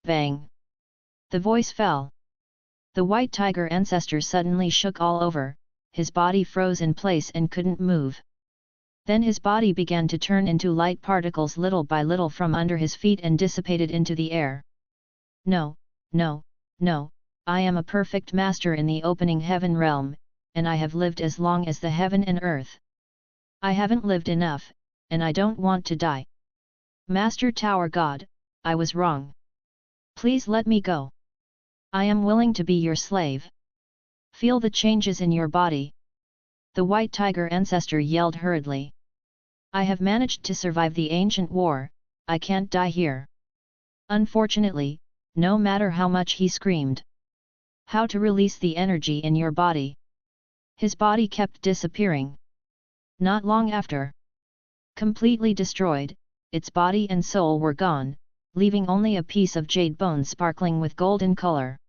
Bang! The voice fell. The White Tiger ancestor suddenly shook all over, his body froze in place and couldn't move. Then his body began to turn into light particles little by little from under his feet and dissipated into the air. No, no, no, I am a perfect master in the opening heaven realm, and I have lived as long as the heaven and earth. I haven't lived enough, and I don't want to die. Master Tower God, I was wrong. Please let me go. I am willing to be your slave. Feel the changes in your body. The White Tiger ancestor yelled hurriedly. I have managed to survive the ancient war, I can't die here. Unfortunately, no matter how much he screamed. How to release the energy in your body? His body kept disappearing. Not long after. Completely destroyed, its body and soul were gone, leaving only a piece of jade bone sparkling with golden color.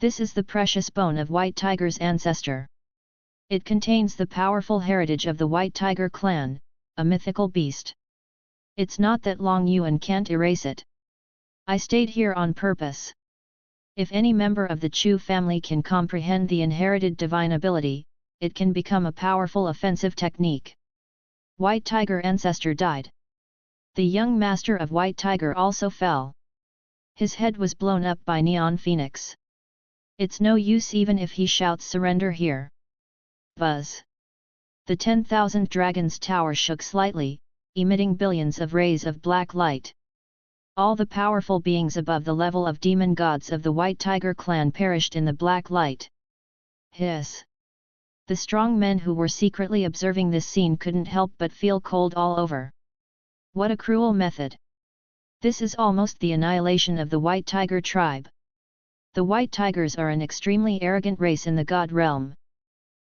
This is the precious bone of White Tiger's ancestor. It contains the powerful heritage of the White Tiger clan, a mythical beast. It's not that Long Yuan can't erase it. I stayed here on purpose. If any member of the Chu family can comprehend the inherited divine ability, it can become a powerful offensive technique. White Tiger ancestor died. The young master of White Tiger also fell. His head was blown up by Neon Phoenix. It's no use even if he shouts surrender here. Buzz. The 10,000 Dragons Tower shook slightly, emitting billions of rays of black light. All the powerful beings above the level of demon gods of the White Tiger clan perished in the black light. Hiss! The strong men who were secretly observing this scene couldn't help but feel cold all over. What a cruel method! This is almost the annihilation of the White Tiger tribe. The White Tigers are an extremely arrogant race in the god realm.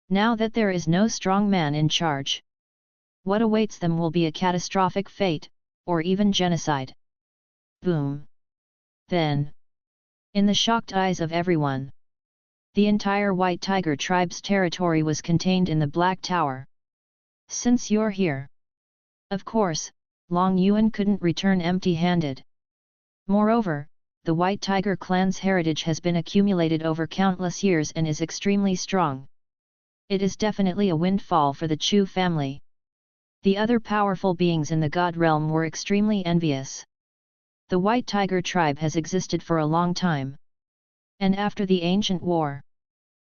Now that there is no strong man in charge, what awaits them will be a catastrophic fate, or even genocide. Boom! Then, in the shocked eyes of everyone, the entire White Tiger tribe's territory was contained in the Black Tower. Since you're here, of course, Long Yuan couldn't return empty-handed. Moreover, the White Tiger clan's heritage has been accumulated over countless years and is extremely strong. It is definitely a windfall for the Chu family. The other powerful beings in the god realm were extremely envious. The White Tiger tribe has existed for a long time. And after the ancient war,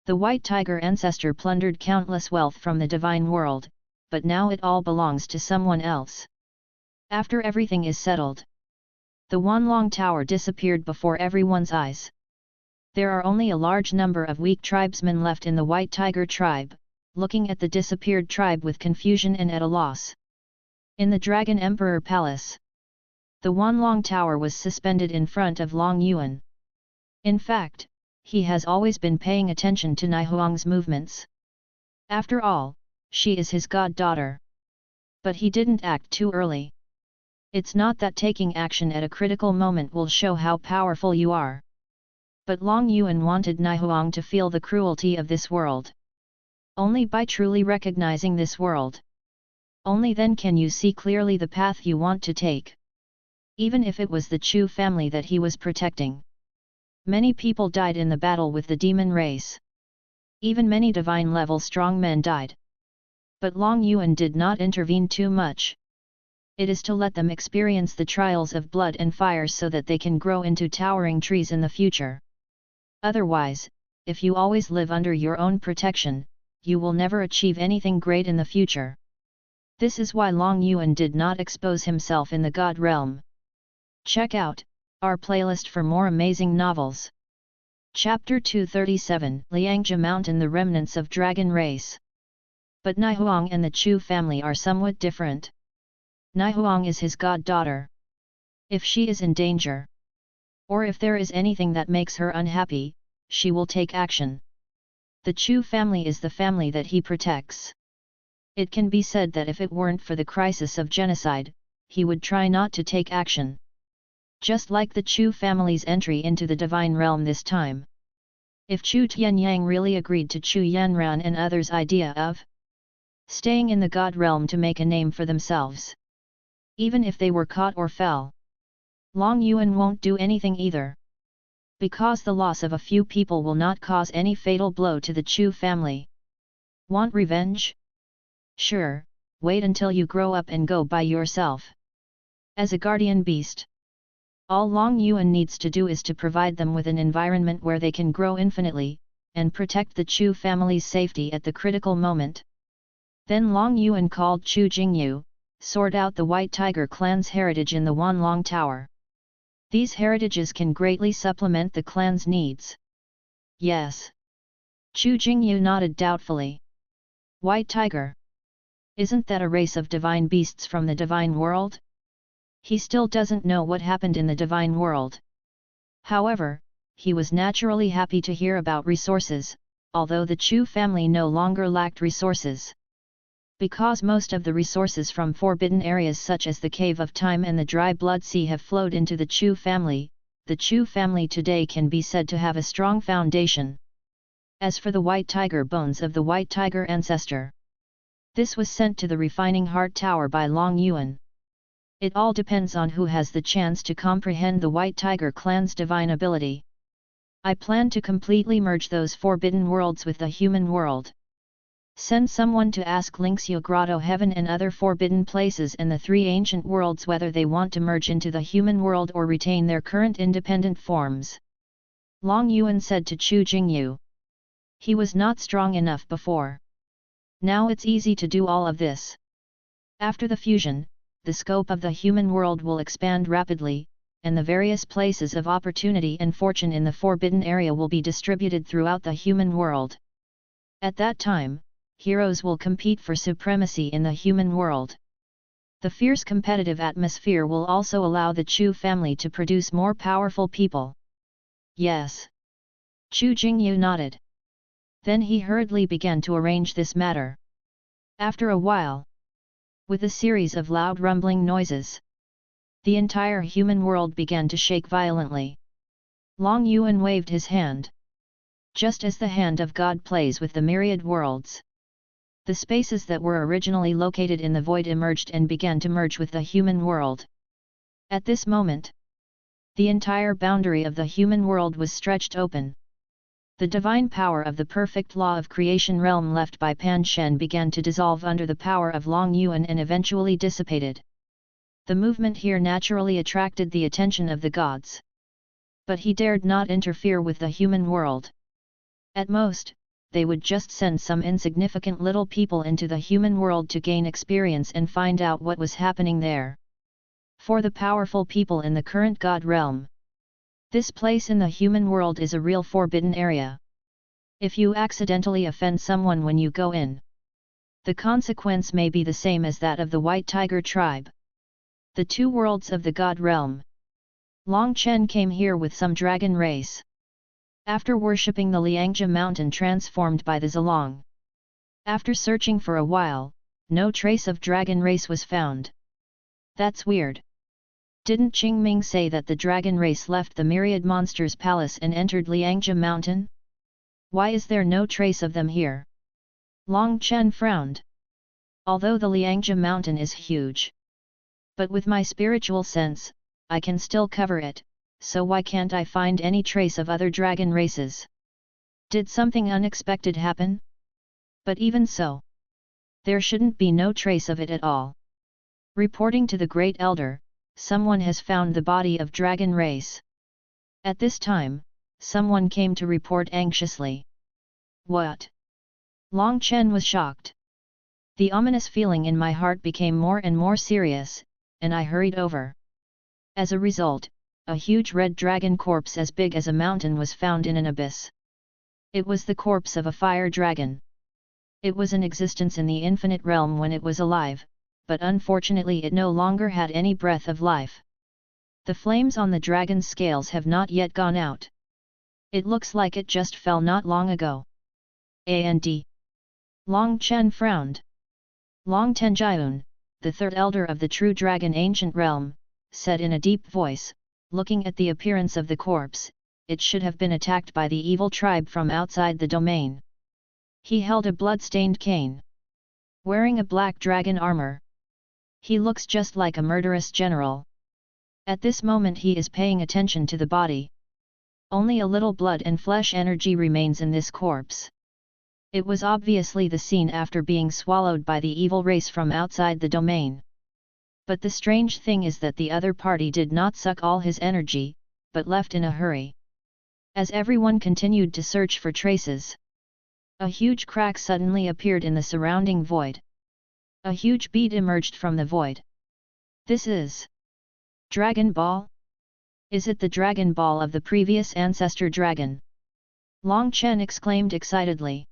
the White Tiger ancestor plundered countless wealth from the divine world, but now it all belongs to someone else. After everything is settled, the Wanlong Tower disappeared before everyone's eyes. There are only a large number of weak tribesmen left in the White Tiger tribe, looking at the disappeared tribe with confusion and at a loss. In the Dragon Emperor Palace, the Wanlong Tower was suspended in front of Long Yuan. In fact, he has always been paying attention to Naihuang's movements. After all, she is his goddaughter. But he didn't act too early. It's not that taking action at a critical moment will show how powerful you are. But Long Yuan wanted Naihuang to feel the cruelty of this world. Only by truly recognizing this world, only then can you see clearly the path you want to take. Even if it was the Chu family that he was protecting. Many people died in the battle with the demon race. Even many divine-level strong men died. But Long Yuan did not intervene too much. It is to let them experience the trials of blood and fire so that they can grow into towering trees in the future. Otherwise, if you always live under your own protection, you will never achieve anything great in the future. This is why Long Yuan did not expose himself in the god realm. Check out our playlist for more amazing novels. Chapter 237, Liangzhi Mountain, the remnants of dragon race. But Naihuang and the Chu family are somewhat different. Naihuang is his goddaughter. If she is in danger, or if there is anything that makes her unhappy, she will take action. The Chu family is the family that he protects. It can be said that if it weren't for the crisis of genocide, he would try not to take action. Just like the Chu family's entry into the divine realm this time. If Chu Tianyang really agreed to Chu Yanran and others' idea of staying in the god realm to make a name for themselves, even if they were caught or fell, Long Yuan won't do anything either. Because the loss of a few people will not cause any fatal blow to the Chu family. Want revenge? Sure, wait until you grow up and go by yourself. As a guardian beast, all Long Yuan needs to do is to provide them with an environment where they can grow infinitely, and protect the Chu family's safety at the critical moment. Then Long Yuan called Chu Jingyu, sort out the White Tiger clan's heritage in the Wanlong Tower. These heritages can greatly supplement the clan's needs. Yes. Chu Jingyu nodded doubtfully. White Tiger? Isn't that a race of divine beasts from the divine world? He still doesn't know what happened in the divine world. However, he was naturally happy to hear about resources, although the Chu family no longer lacked resources. Because most of the resources from forbidden areas such as the Cave of Time and the Dry Blood Sea have flowed into the Chu family, the Chu family today can be said to have a strong foundation. As for the White Tiger bones of the White Tiger ancestor, this was sent to the Refining Heart Tower by Long Yuan. It all depends on who has the chance to comprehend the White Tiger clan's divine ability. I plan to completely merge those forbidden worlds with the human world. Send someone to ask Lingxiu Grotto Heaven and other forbidden places and the three ancient worlds whether they want to merge into the human world or retain their current independent forms. Long Yuan said to Chu Jingyu. He was not strong enough before. Now it's easy to do all of this. After the fusion, the scope of the human world will expand rapidly, and the various places of opportunity and fortune in the forbidden area will be distributed throughout the human world. At that time, heroes will compete for supremacy in the human world. The fierce competitive atmosphere will also allow the Chu family to produce more powerful people. Yes. Chu Jingyu nodded. Then he hurriedly began to arrange this matter. After a while, with a series of loud rumbling noises, the entire human world began to shake violently. Long Yuan waved his hand. Just as the hand of God plays with the myriad worlds, the spaces that were originally located in the void emerged and began to merge with the human world. At this moment, the entire boundary of the human world was stretched open. The divine power of the perfect law of creation realm left by Pan Shen began to dissolve under the power of Long Yuan and eventually dissipated. The movement here naturally attracted the attention of the gods. But he dared not interfere with the human world. At most, they would just send some insignificant little people into the human world to gain experience and find out what was happening there. For the powerful people in the current god realm, this place in the human world is a real forbidden area. If you accidentally offend someone when you go in, the consequence may be the same as that of the White Tiger tribe. The two worlds of the god realm. Long Chen came here with some dragon race. After worshipping the Liangzhi mountain transformed by the Zilong. After searching for a while, no trace of dragon race was found. That's weird. Didn't Qingming say that the dragon race left the myriad monsters palace and entered Liangzhi mountain? Why is there no trace of them here? Long Chen frowned. Although the Liangzhi mountain is huge, but with my spiritual sense, I can still cover it. So why can't I find any trace of other dragon races? Did something unexpected happen? But even so, there shouldn't be no trace of it at all. Reporting to the Great Elder, someone has found the body of dragon race. At this time, someone came to report anxiously. What? Long Chen was shocked. The ominous feeling in my heart became more and more serious, and I hurried over. As a result, a huge red dragon corpse as big as a mountain was found in an abyss. It was the corpse of a fire dragon. It was in existence in the infinite realm when it was alive, but unfortunately it no longer had any breath of life. The flames on the dragon's scales have not yet gone out. It looks like it just fell not long ago. And Long Chen frowned. Long Tenjiun, the third elder of the true dragon ancient realm, said in a deep voice, looking at the appearance of the corpse, it should have been attacked by the evil tribe from outside the domain. He held a blood-stained cane. Wearing a black dragon armor. He looks just like a murderous general. At this moment he is paying attention to the body. Only a little blood and flesh energy remains in this corpse. It was obviously the scene after being swallowed by the evil race from outside the domain. But the strange thing is that the other party did not suck all his energy, but left in a hurry. As everyone continued to search for traces, a huge crack suddenly appeared in the surrounding void. A huge bead emerged from the void. This is Dragon Ball? Is it the Dragon Ball of the previous ancestor dragon? Long Chen exclaimed excitedly.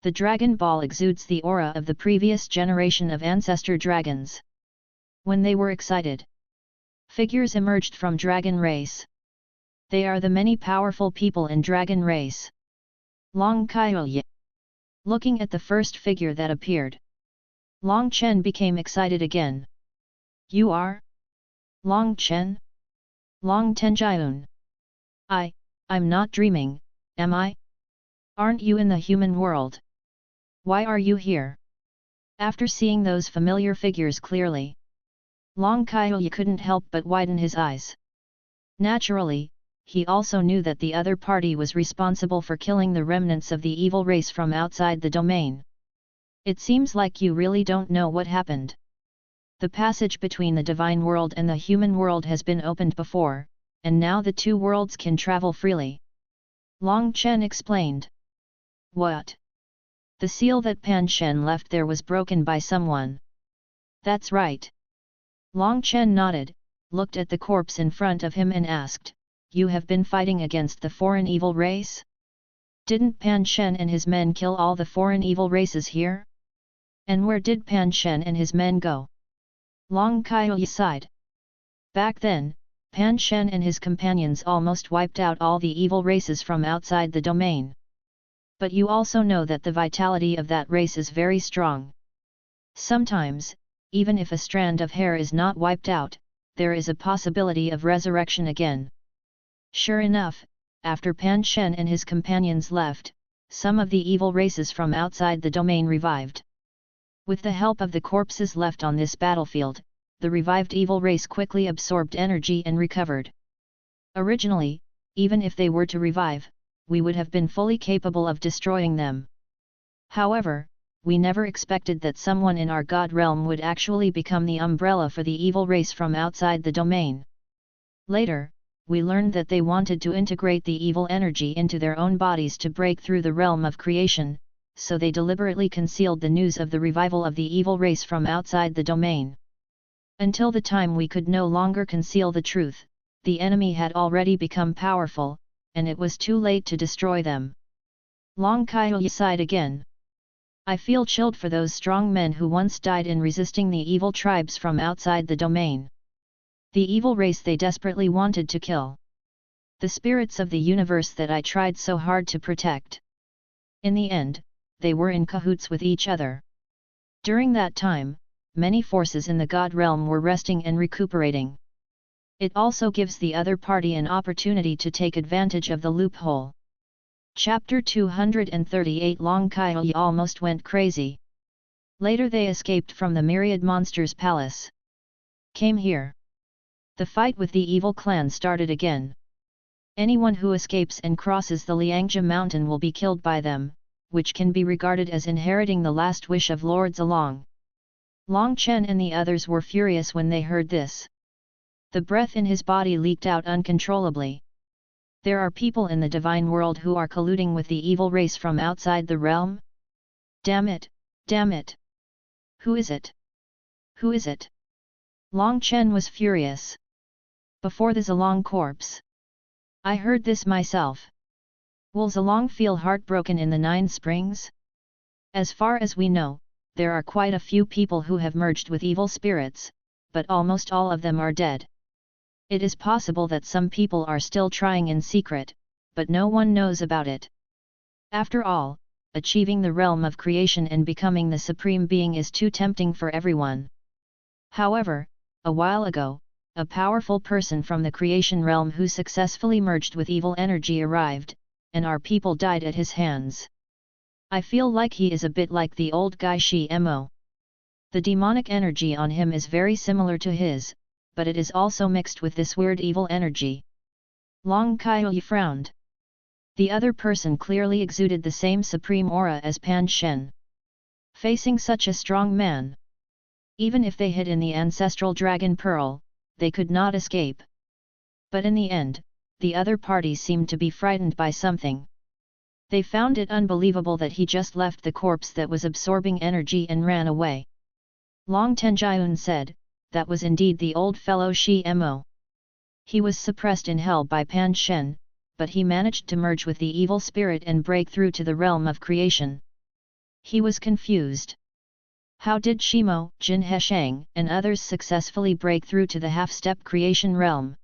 The Dragon Ball exudes the aura of the previous generation of ancestor dragons. When they were excited, figures emerged from dragon race. They are the many powerful people in dragon race. Long Kaiye. Looking at the first figure that appeared, Long Chen became excited again. You are? Long Chen? Long Tenjiun. I'm not dreaming, am I? Aren't you in the human world? Why are you here? After seeing those familiar figures clearly, Long Kaiye couldn't help but widen his eyes. Naturally, he also knew that the other party was responsible for killing the remnants of the evil race from outside the domain. It seems like you really don't know what happened. The passage between the divine world and the human world has been opened before, and now the two worlds can travel freely. Long Chen explained. What? The seal that Pan Shen left there was broken by someone. That's right. Long Chen nodded, looked at the corpse in front of him and asked, "You have been fighting against the foreign evil race? Didn't Pan Shen and his men kill all the foreign evil races here? And where did Pan Shen and his men go?" Long Kaiyu sighed. Back then, Pan Shen and his companions almost wiped out all the evil races from outside the domain. But you also know that the vitality of that race is very strong. Sometimes, even if a strand of hair is not wiped out, there is a possibility of resurrection again. Sure enough, after Pan Shen and his companions left, some of the evil races from outside the domain revived. With the help of the corpses left on this battlefield, the revived evil race quickly absorbed energy and recovered. Originally, even if they were to revive, we would have been fully capable of destroying them. However, we never expected that someone in our God realm would actually become the umbrella for the evil race from outside the domain. Later, we learned that they wanted to integrate the evil energy into their own bodies to break through the realm of creation, so they deliberately concealed the news of the revival of the evil race from outside the domain. Until the time we could no longer conceal the truth, the enemy had already become powerful, and it was too late to destroy them. Long Kaiyu sighed again. I feel chilled for those strong men who once died in resisting the evil tribes from outside the domain. The evil race they desperately wanted to kill. The spirits of the universe that I tried so hard to protect. In the end, they were in cahoots with each other. During that time, many forces in the God realm were resting and recuperating. It also gives the other party an opportunity to take advantage of the loophole. Chapter 238 Long Kaiyu almost went crazy. Later they escaped from the myriad monsters' palace. Came here. The fight with the evil clan started again. Anyone who escapes and crosses the Liangja mountain will be killed by them, which can be regarded as inheriting the last wish of Lord Zilong. Long Chen and the others were furious when they heard this. The breath in his body leaked out uncontrollably. There are people in the divine world who are colluding with the evil race from outside the realm? Damn it, damn it! Who is it? Who is it? Long Chen was furious. Before the Zilong corpse. I heard this myself. Will Zilong feel heartbroken in the 9 springs? As far as we know, there are quite a few people who have merged with evil spirits, but almost all of them are dead. It is possible that some people are still trying in secret, but no one knows about it. After all, achieving the realm of creation and becoming the supreme being is too tempting for everyone. However, a while ago, a powerful person from the creation realm who successfully merged with evil energy arrived, and our people died at his hands. I feel like he is a bit like the old guy Shi Mo. The demonic energy on him is very similar to his, but it is also mixed with this weird evil energy. Long Kaiyu frowned. The other person clearly exuded the same supreme aura as Pan Shen. Facing such a strong man, even if they hid in the ancestral dragon pearl, they could not escape. But in the end, the other party seemed to be frightened by something. They found it unbelievable that he just left the corpse that was absorbing energy and ran away. Long Tenjiun said, that was indeed the old fellow Shi Mo. He was suppressed in hell by Pan Shen, but he managed to merge with the evil spirit and break through to the realm of creation. He was confused. How did Shimo, Jin Heshang, and others successfully break through to the half-step creation realm?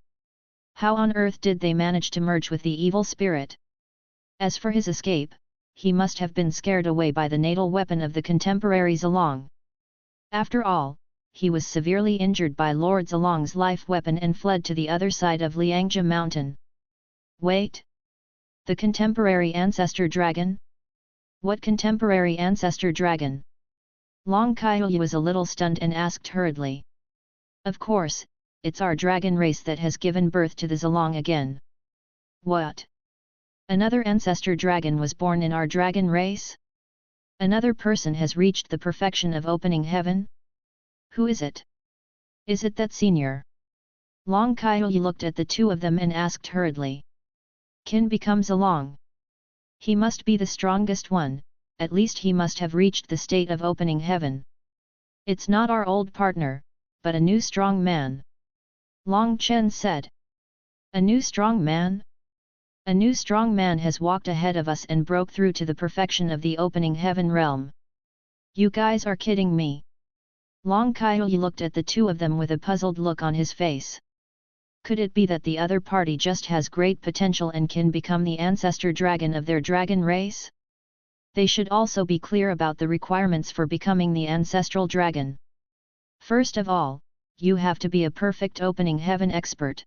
How on earth did they manage to merge with the evil spirit? As for his escape, he must have been scared away by the natal weapon of the contemporary Zilong. After all, he was severely injured by Lord Zilong's life weapon and fled to the other side of Liangja mountain. Wait! The contemporary ancestor dragon? What contemporary ancestor dragon? Long Kaiyu was a little stunned and asked hurriedly. Of course, it's our dragon race that has given birth to the Zilong again. What? Another ancestor dragon was born in our dragon race? Another person has reached the perfection of opening heaven? Who is it? Is it that senior? Long Kaiyu looked at the two of them and asked hurriedly. Qin becomes Zilong. He must be the strongest one, at least he must have reached the state of opening heaven. It's not our old partner, but a new strong man. Long Chen said. A new strong man? A new strong man has walked ahead of us and broke through to the perfection of the opening heaven realm. You guys are kidding me. Long Kaiyi looked at the two of them with a puzzled look on his face. Could it be that the other party just has great potential and can become the ancestor dragon of their dragon race? They should also be clear about the requirements for becoming the ancestral dragon. First of all, you have to be a perfect opening heaven expert.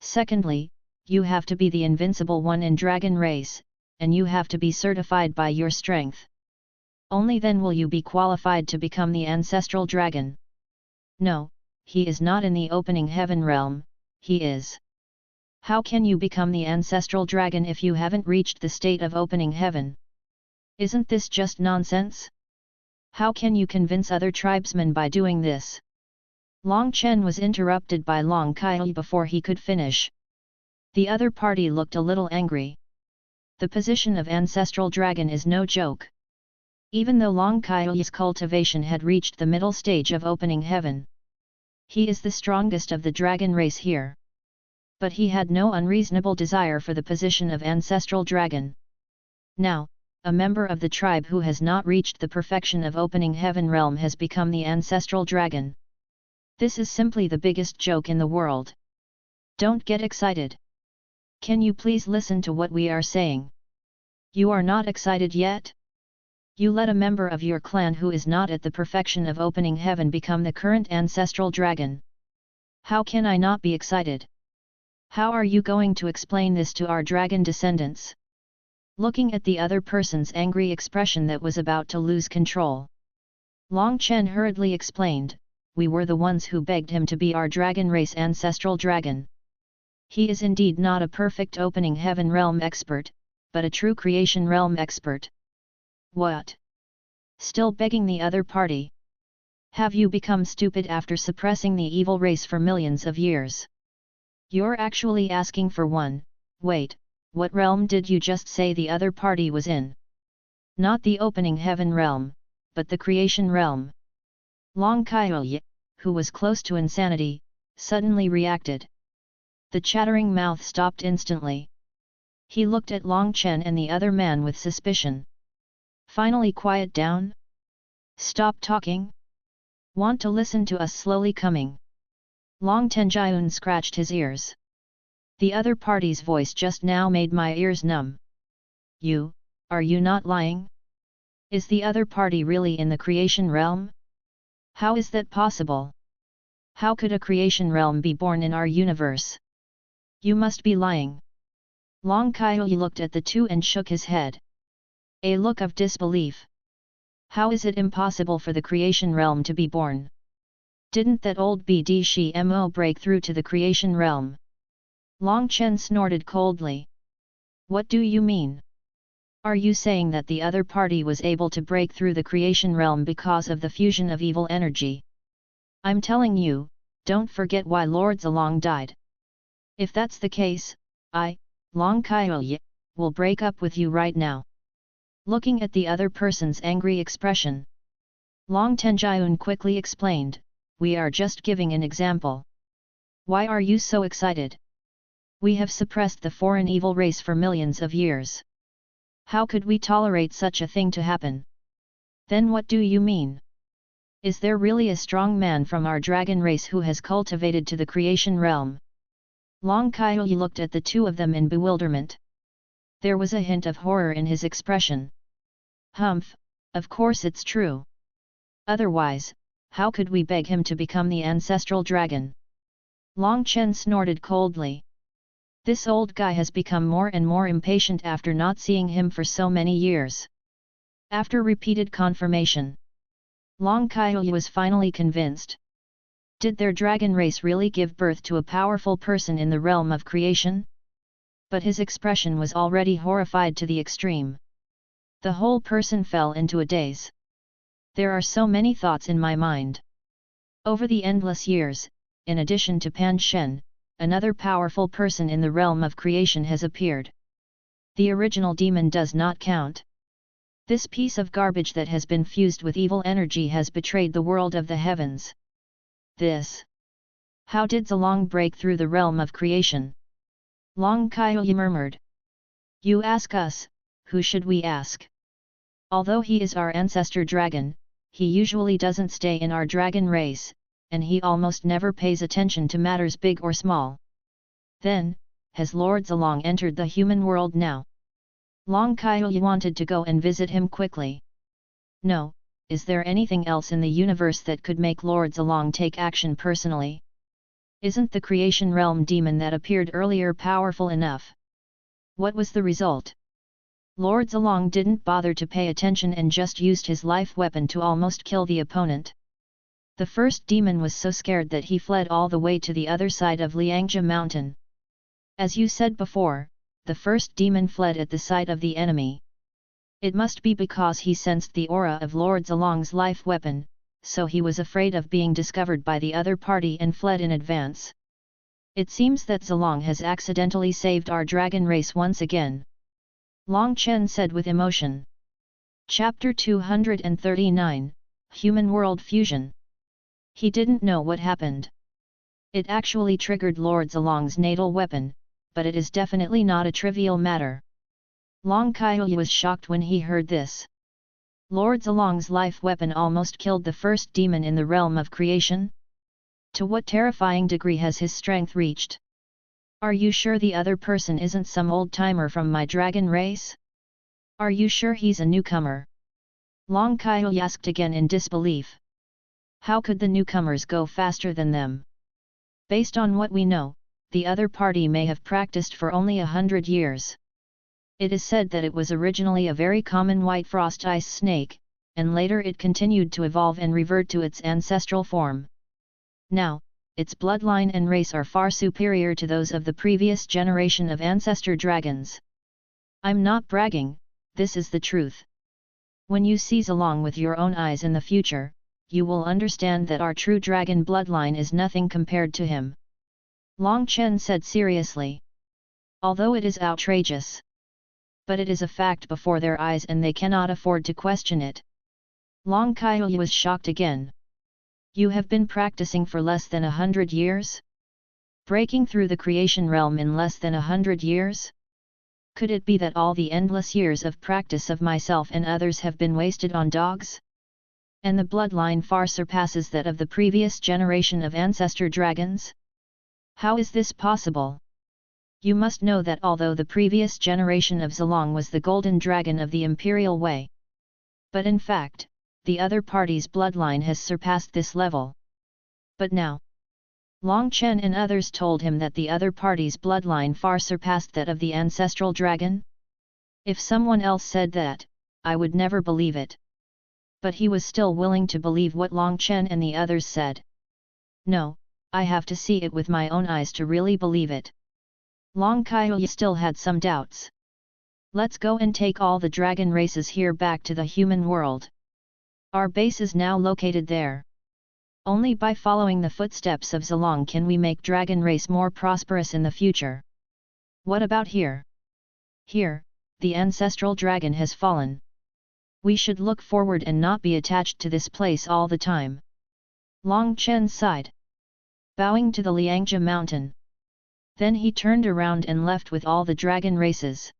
Secondly, you have to be the invincible one in dragon race, and you have to be certified by your strength. Only then will you be qualified to become the ancestral dragon. No, he is not in the opening heaven realm, he is. How can you become the ancestral dragon if you haven't reached the state of opening heaven? Isn't this just nonsense? How can you convince other tribesmen by doing this? Long Chen was interrupted by Long Kaiyi before he could finish. The other party looked a little angry. The position of ancestral dragon is no joke. Even though Long Kaiyi's cultivation had reached the middle stage of opening heaven, he is the strongest of the dragon race here. But he had no unreasonable desire for the position of ancestral dragon. Now, a member of the tribe who has not reached the perfection of opening heaven realm has become the ancestral dragon. This is simply the biggest joke in the world. Don't get excited. Can you please listen to what we are saying? You are not excited yet? You let a member of your clan who is not at the perfection of opening heaven become the current ancestral dragon. How can I not be excited? How are you going to explain this to our dragon descendants? Looking at the other person's angry expression that was about to lose control, Long Chen hurriedly explained, we were the ones who begged him to be our dragon race ancestral dragon. He is indeed not a perfect opening heaven realm expert, but a true creation realm expert. What? Still begging the other party? Have you become stupid after suppressing the evil race for millions of years? You're actually asking for one. Wait, what realm did you just say the other party was in? Not the opening heaven realm, but the creation realm. Long Kaiyi, who was close to insanity, suddenly reacted. The chattering mouth stopped instantly. He looked at Long Chen and the other man with suspicion. Finally, quiet down? Stop talking? Want to listen to us slowly coming? Long Tenjian scratched his ears. The other party's voice just now made my ears numb. Are you not lying? Is the other party really in the creation realm? How is that possible? How could a creation realm be born in our universe? You must be lying. Long Kaiyi looked at the two and shook his head. A look of disbelief. How is it impossible for the creation realm to be born? Didn't that old BDSHMO break through to the creation realm? Long Chen snorted coldly. What do you mean? Are you saying that the other party was able to break through the creation realm because of the fusion of evil energy? I'm telling you, don't forget why Lord Zalong died. If that's the case, I, Long Kaiyi, will break up with you right now. Looking at the other person's angry expression, Long Tenjian quickly explained, we are just giving an example. Why are you so excited? We have suppressed the foreign evil race for millions of years. How could we tolerate such a thing to happen? Then what do you mean? Is there really a strong man from our dragon race who has cultivated to the creation realm? Long Kaiyi looked at the two of them in bewilderment. There was a hint of horror in his expression. Humph, of course it's true. Otherwise, how could we beg him to become the ancestral dragon? Long Chen snorted coldly. This old guy has become more and more impatient after not seeing him for so many years. After repeated confirmation, Long Kaiyi was finally convinced. Did their dragon race really give birth to a powerful person in the realm of creation? But his expression was already horrified to the extreme. The whole person fell into a daze. There are so many thoughts in my mind. Over the endless years, in addition to Pan Shen, another powerful person in the realm of creation has appeared. The original demon does not count. This piece of garbage that has been fused with evil energy has betrayed the world of the heavens. This. How did Zilong break through the realm of creation? Long Kaiyi murmured. You ask us, who should we ask? Although he is our ancestor dragon, he usually doesn't stay in our dragon race, and he almost never pays attention to matters big or small. Then, has Lord Zilong entered the human world now? Long Kaiyi wanted to go and visit him quickly. No, is there anything else in the universe that could make Lord Zilong take action personally? Isn't the creation realm demon that appeared earlier powerful enough? What was the result? Lord Zilong didn't bother to pay attention and just used his life weapon to almost kill the opponent. The first demon was so scared that he fled all the way to the other side of Liangja mountain. As you said before, the first demon fled at the sight of the enemy. It must be because he sensed the aura of Lord Zilong's life weapon, so he was afraid of being discovered by the other party and fled in advance. It seems that Zilong has accidentally saved our dragon race once again. Long Chen said with emotion. Chapter 239, Human World Fusion. He didn't know what happened. It actually triggered Lord Zilong's natal weapon, but it is definitely not a trivial matter. Long Kaiyi was shocked when he heard this. Lord Zilong's life weapon almost killed the first demon in the realm of creation? To what terrifying degree has his strength reached? Are you sure the other person isn't some old-timer from my dragon race? Are you sure he's a newcomer? Long Kaiyi asked again in disbelief. How could the newcomers go faster than them? Based on what we know, the other party may have practiced for only 100 years. It is said that it was originally a very common white frost ice snake, and later it continued to evolve and revert to its ancestral form. Now, its bloodline and race are far superior to those of the previous generation of ancestor dragons. I'm not bragging, this is the truth. When you see Zilong with your own eyes in the future, you will understand that our true dragon bloodline is nothing compared to him. Long Chen said seriously. Although it is outrageous. But it is a fact before their eyes and they cannot afford to question it. Long Kaiyi was shocked again. You have been practicing for less than 100 years? Breaking through the creation realm in less than 100 years? Could it be that all the endless years of practice of myself and others have been wasted on dogs? And the bloodline far surpasses that of the previous generation of ancestor dragons? How is this possible? You must know that although the previous generation of Zilong was the golden dragon of the imperial way, but in fact, the other party's bloodline has surpassed this level. But now, Long Chen and others told him that the other party's bloodline far surpassed that of the ancestral dragon? If someone else said that, I would never believe it. But he was still willing to believe what Long Chen and the others said. No, I have to see it with my own eyes to really believe it. Long Kaiyi still had some doubts. Let's go and take all the dragon races here back to the human world. Our base is now located there. Only by following the footsteps of Zilong can we make dragon race more prosperous in the future. What about here? Here, the ancestral dragon has fallen. We should look forward and not be attached to this place all the time. Long Chen sighed. Bowing to the Liangja mountain. Then he turned around and left with all the dragon races.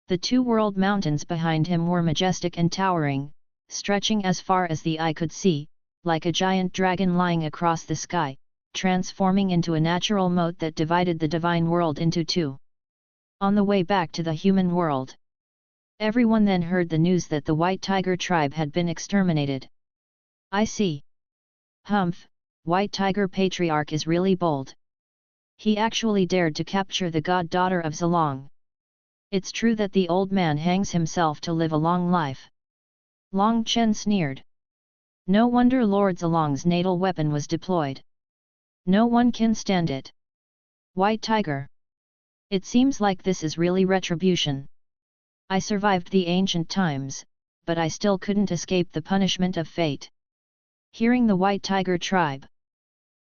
The two world mountains behind him were majestic and towering, stretching as far as the eye could see, like a giant dragon lying across the sky, transforming into a natural moat that divided the divine world into two. On the way back to the human world, everyone then heard the news that the White Tiger tribe had been exterminated. I see. Humph, White Tiger Patriarch is really bold. He actually dared to capture the goddaughter of Zilong. It's true that the old man hangs himself to live a long life. Long Chen sneered. No wonder Lord Zilong's natal weapon was deployed. No one can stand it. White Tiger. It seems like this is really retribution. I survived the ancient times, but I still couldn't escape the punishment of fate. Hearing the White Tiger tribe,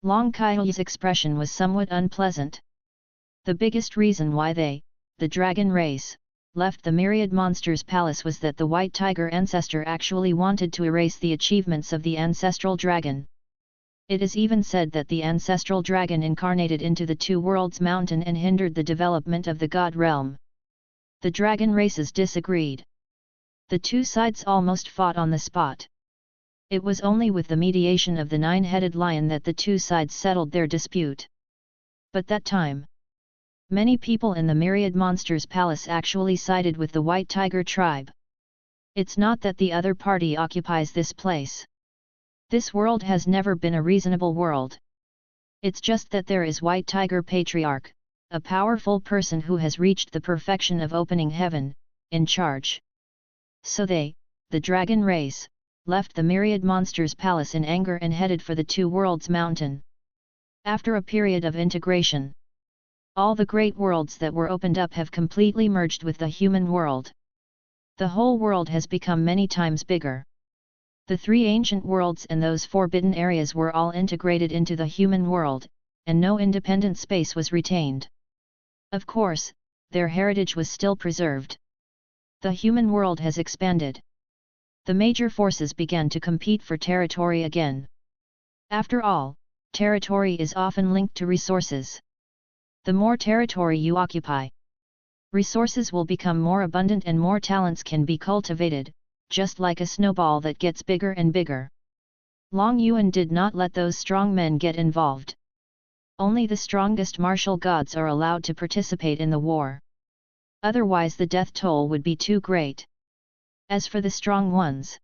Long Kaiyi's expression was somewhat unpleasant. The biggest reason why they, the dragon race, left the myriad monsters palace was that the white tiger ancestor actually wanted to erase the achievements of the ancestral dragon. It is even said that the ancestral dragon incarnated into the Two Worlds mountain and hindered the development of the god realm. The dragon races disagreed. The two sides almost fought on the spot. It was only with the mediation of the nine-headed lion that the two sides settled their dispute. But that time, many people in the myriad monsters palace actually sided with the white tiger tribe. It's not that the other party occupies this place. This world has never been a reasonable world. It's just that there is White Tiger Patriarch, a powerful person who has reached the perfection of opening heaven, in charge. So they, the dragon race, left the myriad monsters palace in anger and headed for the Two Worlds mountain. After a period of integration, all the great worlds that were opened up have completely merged with the human world. The whole world has become many times bigger. The three ancient worlds and those forbidden areas were all integrated into the human world, and no independent space was retained. Of course, their heritage was still preserved. The human world has expanded. The major forces began to compete for territory again. After all, territory is often linked to resources. The more territory you occupy, resources will become more abundant and more talents can be cultivated, just like a snowball that gets bigger and bigger. Long Yuan did not let those strong men get involved. Only the strongest martial gods are allowed to participate in the war. Otherwise the death toll would be too great. As for the strong ones,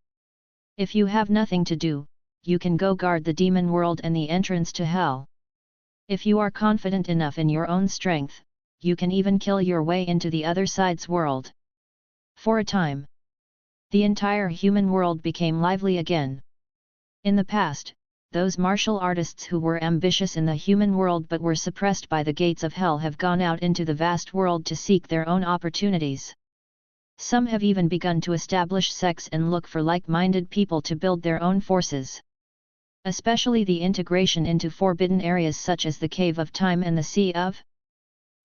if you have nothing to do, you can go guard the demon world and the entrance to hell. If you are confident enough in your own strength, you can even kill your way into the other side's world. For a time, the entire human world became lively again. In the past, those martial artists who were ambitious in the human world but were suppressed by the gates of hell have gone out into the vast world to seek their own opportunities. Some have even begun to establish sects and look for like-minded people to build their own forces. Especially the integration into forbidden areas such as the Cave of Time and the Sea of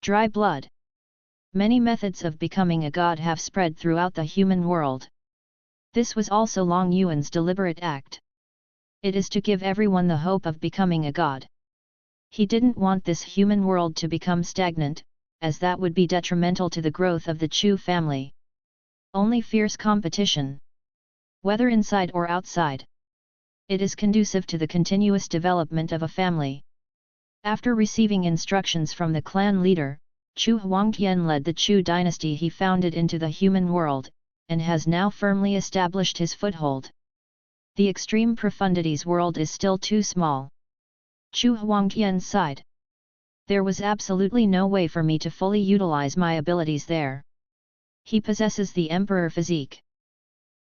Dry Blood. Many methods of becoming a god have spread throughout the human world. This was also Long Yuan's deliberate act. It is to give everyone the hope of becoming a god. He didn't want this human world to become stagnant, as that would be detrimental to the growth of the Chu family. Only fierce competition, whether inside or outside, it is conducive to the continuous development of a family. After receiving instructions from the clan leader, Chu Huangtian led the Chu dynasty he founded into the human world, and has now firmly established his foothold. The extreme profundities world is still too small. Chu Huangtian sighed. There was absolutely no way for me to fully utilize my abilities there. He possesses the emperor physique.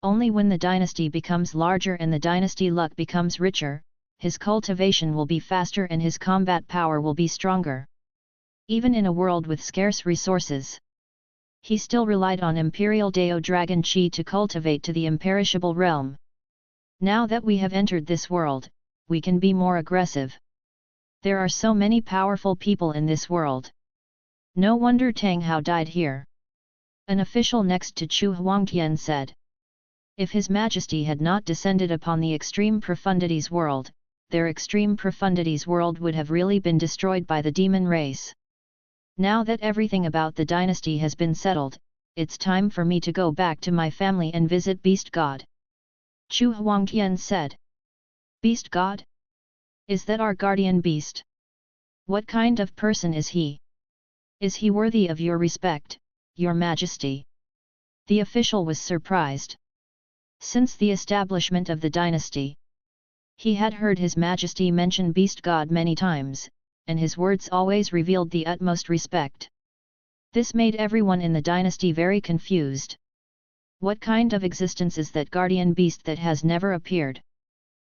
Only when the dynasty becomes larger and the dynasty luck becomes richer, his cultivation will be faster and his combat power will be stronger. Even in a world with scarce resources, he still relied on Imperial Dao Dragon Chi to cultivate to the imperishable realm. Now that we have entered this world, we can be more aggressive. There are so many powerful people in this world. No wonder Tang Hao died here. An official next to Chu Huangtian said. If His Majesty had not descended upon the extreme profundities world, their extreme profundities world would have really been destroyed by the demon race. Now that everything about the dynasty has been settled, it's time for me to go back to my family and visit Beast God. Chu Huangtian said. Beast God? Is that our guardian beast? What kind of person is he? Is he worthy of your respect, Your Majesty? The official was surprised. Since the establishment of the dynasty, he had heard His Majesty mention Beast God many times, and his words always revealed the utmost respect. This made everyone in the dynasty very confused. What kind of existence is that guardian beast that has never appeared?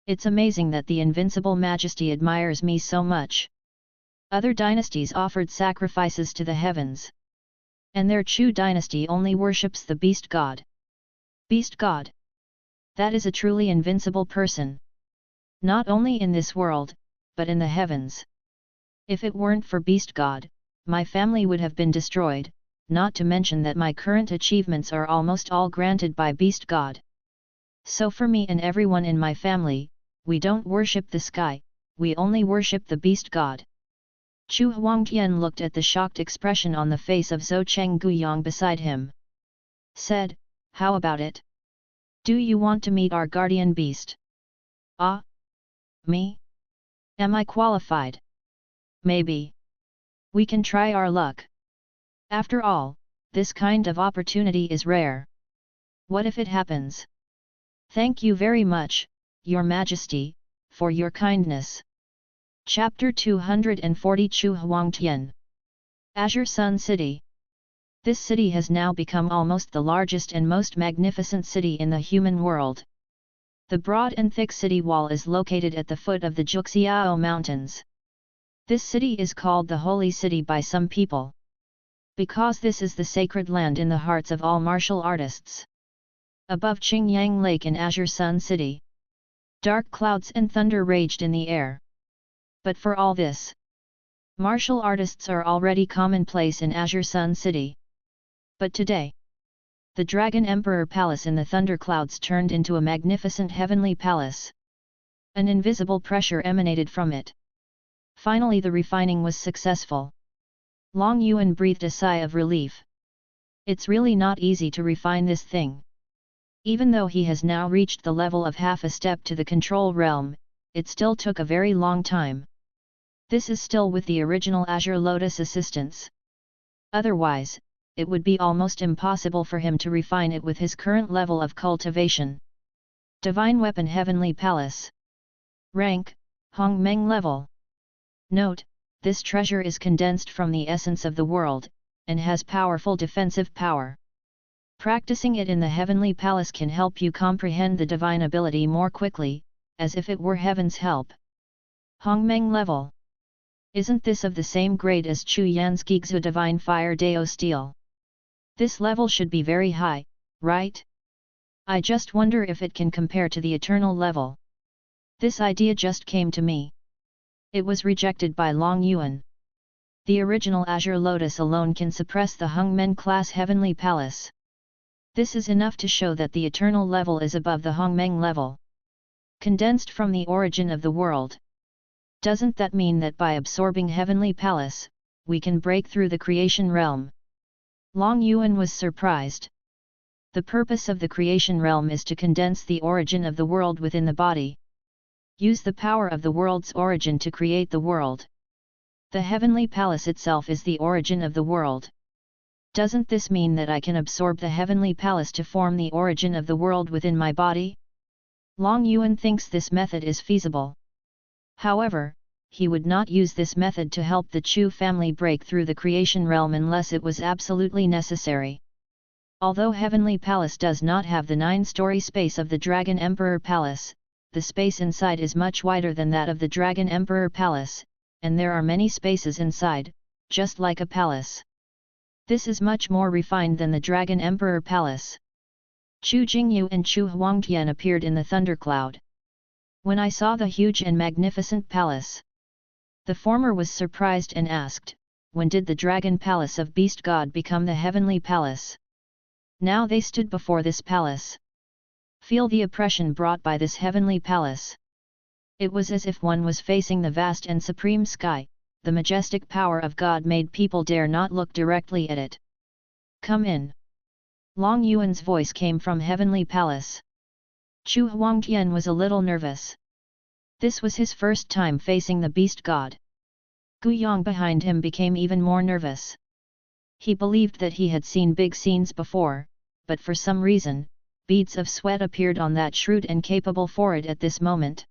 It's amazing that the Invincible Majesty admires me so much. Other dynasties offered sacrifices to the heavens, and their Chu dynasty only worships the Beast God. Beast God? That is a truly invincible person. Not only in this world, but in the heavens. If it weren't for Beast God, my family would have been destroyed, not to mention that my current achievements are almost all granted by Beast God. So for me and everyone in my family, we don't worship the sky, we only worship the Beast God. Chu Huangtian looked at the shocked expression on the face of Zhou Cheng Guyang beside him. Said, how about it? Do you want to meet our guardian beast? Ah? Me? Am I qualified? Maybe. We can try our luck. After all, this kind of opportunity is rare. What if it happens? Thank you very much, Your Majesty, for your kindness. Chapter 240 Chu Huangtian. Azure Sun City. This city has now become almost the largest and most magnificent city in the human world. The broad and thick city wall is located at the foot of the Juxiao Mountains. This city is called the Holy City by some people, because this is the sacred land in the hearts of all martial artists. Above Qingyang Lake in Azure Sun City, dark clouds and thunder raged in the air. But for all this, martial artists are already commonplace in Azure Sun City. But today, the Dragon Emperor Palace in the thunder clouds turned into a magnificent heavenly palace. An invisible pressure emanated from it. Finally the refining was successful. Long Yuan breathed a sigh of relief. It's really not easy to refine this thing. Even though he has now reached the level of half a step to the control realm, it still took a very long time. This is still with the original Azure Lotus assistance. Otherwise, it would be almost impossible for him to refine it with his current level of cultivation. Divine Weapon Heavenly Palace. Rank, Hongmeng level. Note, this treasure is condensed from the essence of the world, and has powerful defensive power. Practicing it in the Heavenly Palace can help you comprehend the divine ability more quickly, as if it were heaven's help. Hongmeng level. Isn't this of the same grade as Chu Yan's Gigzu Divine Fire Dao Steel? This level should be very high, right? I just wonder if it can compare to the eternal level. This idea just came to me. It was rejected by Long Yuan. The original Azure Lotus alone can suppress the Hongmen class Heavenly Palace. This is enough to show that the eternal level is above the Hongmeng level. Condensed from the origin of the world. Doesn't that mean that by absorbing Heavenly Palace, we can break through the creation realm? Long Yuan was surprised. The purpose of the creation realm is to condense the origin of the world within the body. Use the power of the world's origin to create the world. The Heavenly Palace itself is the origin of the world. Doesn't this mean that I can absorb the Heavenly Palace to form the origin of the world within my body? Long Yuan thinks this method is feasible. However, he would not use this method to help the Chu family break through the creation realm unless it was absolutely necessary. Although Heavenly Palace does not have the 9-story space of the Dragon Emperor Palace, the space inside is much wider than that of the Dragon Emperor Palace, and there are many spaces inside, just like a palace. This is much more refined than the Dragon Emperor Palace. Chu Jingyu and Chu Huangtian appeared in the thundercloud. When I saw the huge and magnificent palace, the former was surprised and asked, when did the Dragon Palace of Beast God become the Heavenly Palace? Now they stood before this palace. Feel the oppression brought by this Heavenly Palace. It was as if one was facing the vast and supreme sky. The majestic power of God made people dare not look directly at it. Come in. Long Yuan's voice came from Heavenly Palace. Chu Huangtian was a little nervous. This was his first time facing the Beast God. Guyang behind him became even more nervous. He believed that he had seen big scenes before, but for some reason, beads of sweat appeared on that shrewd and capable forehead at this moment.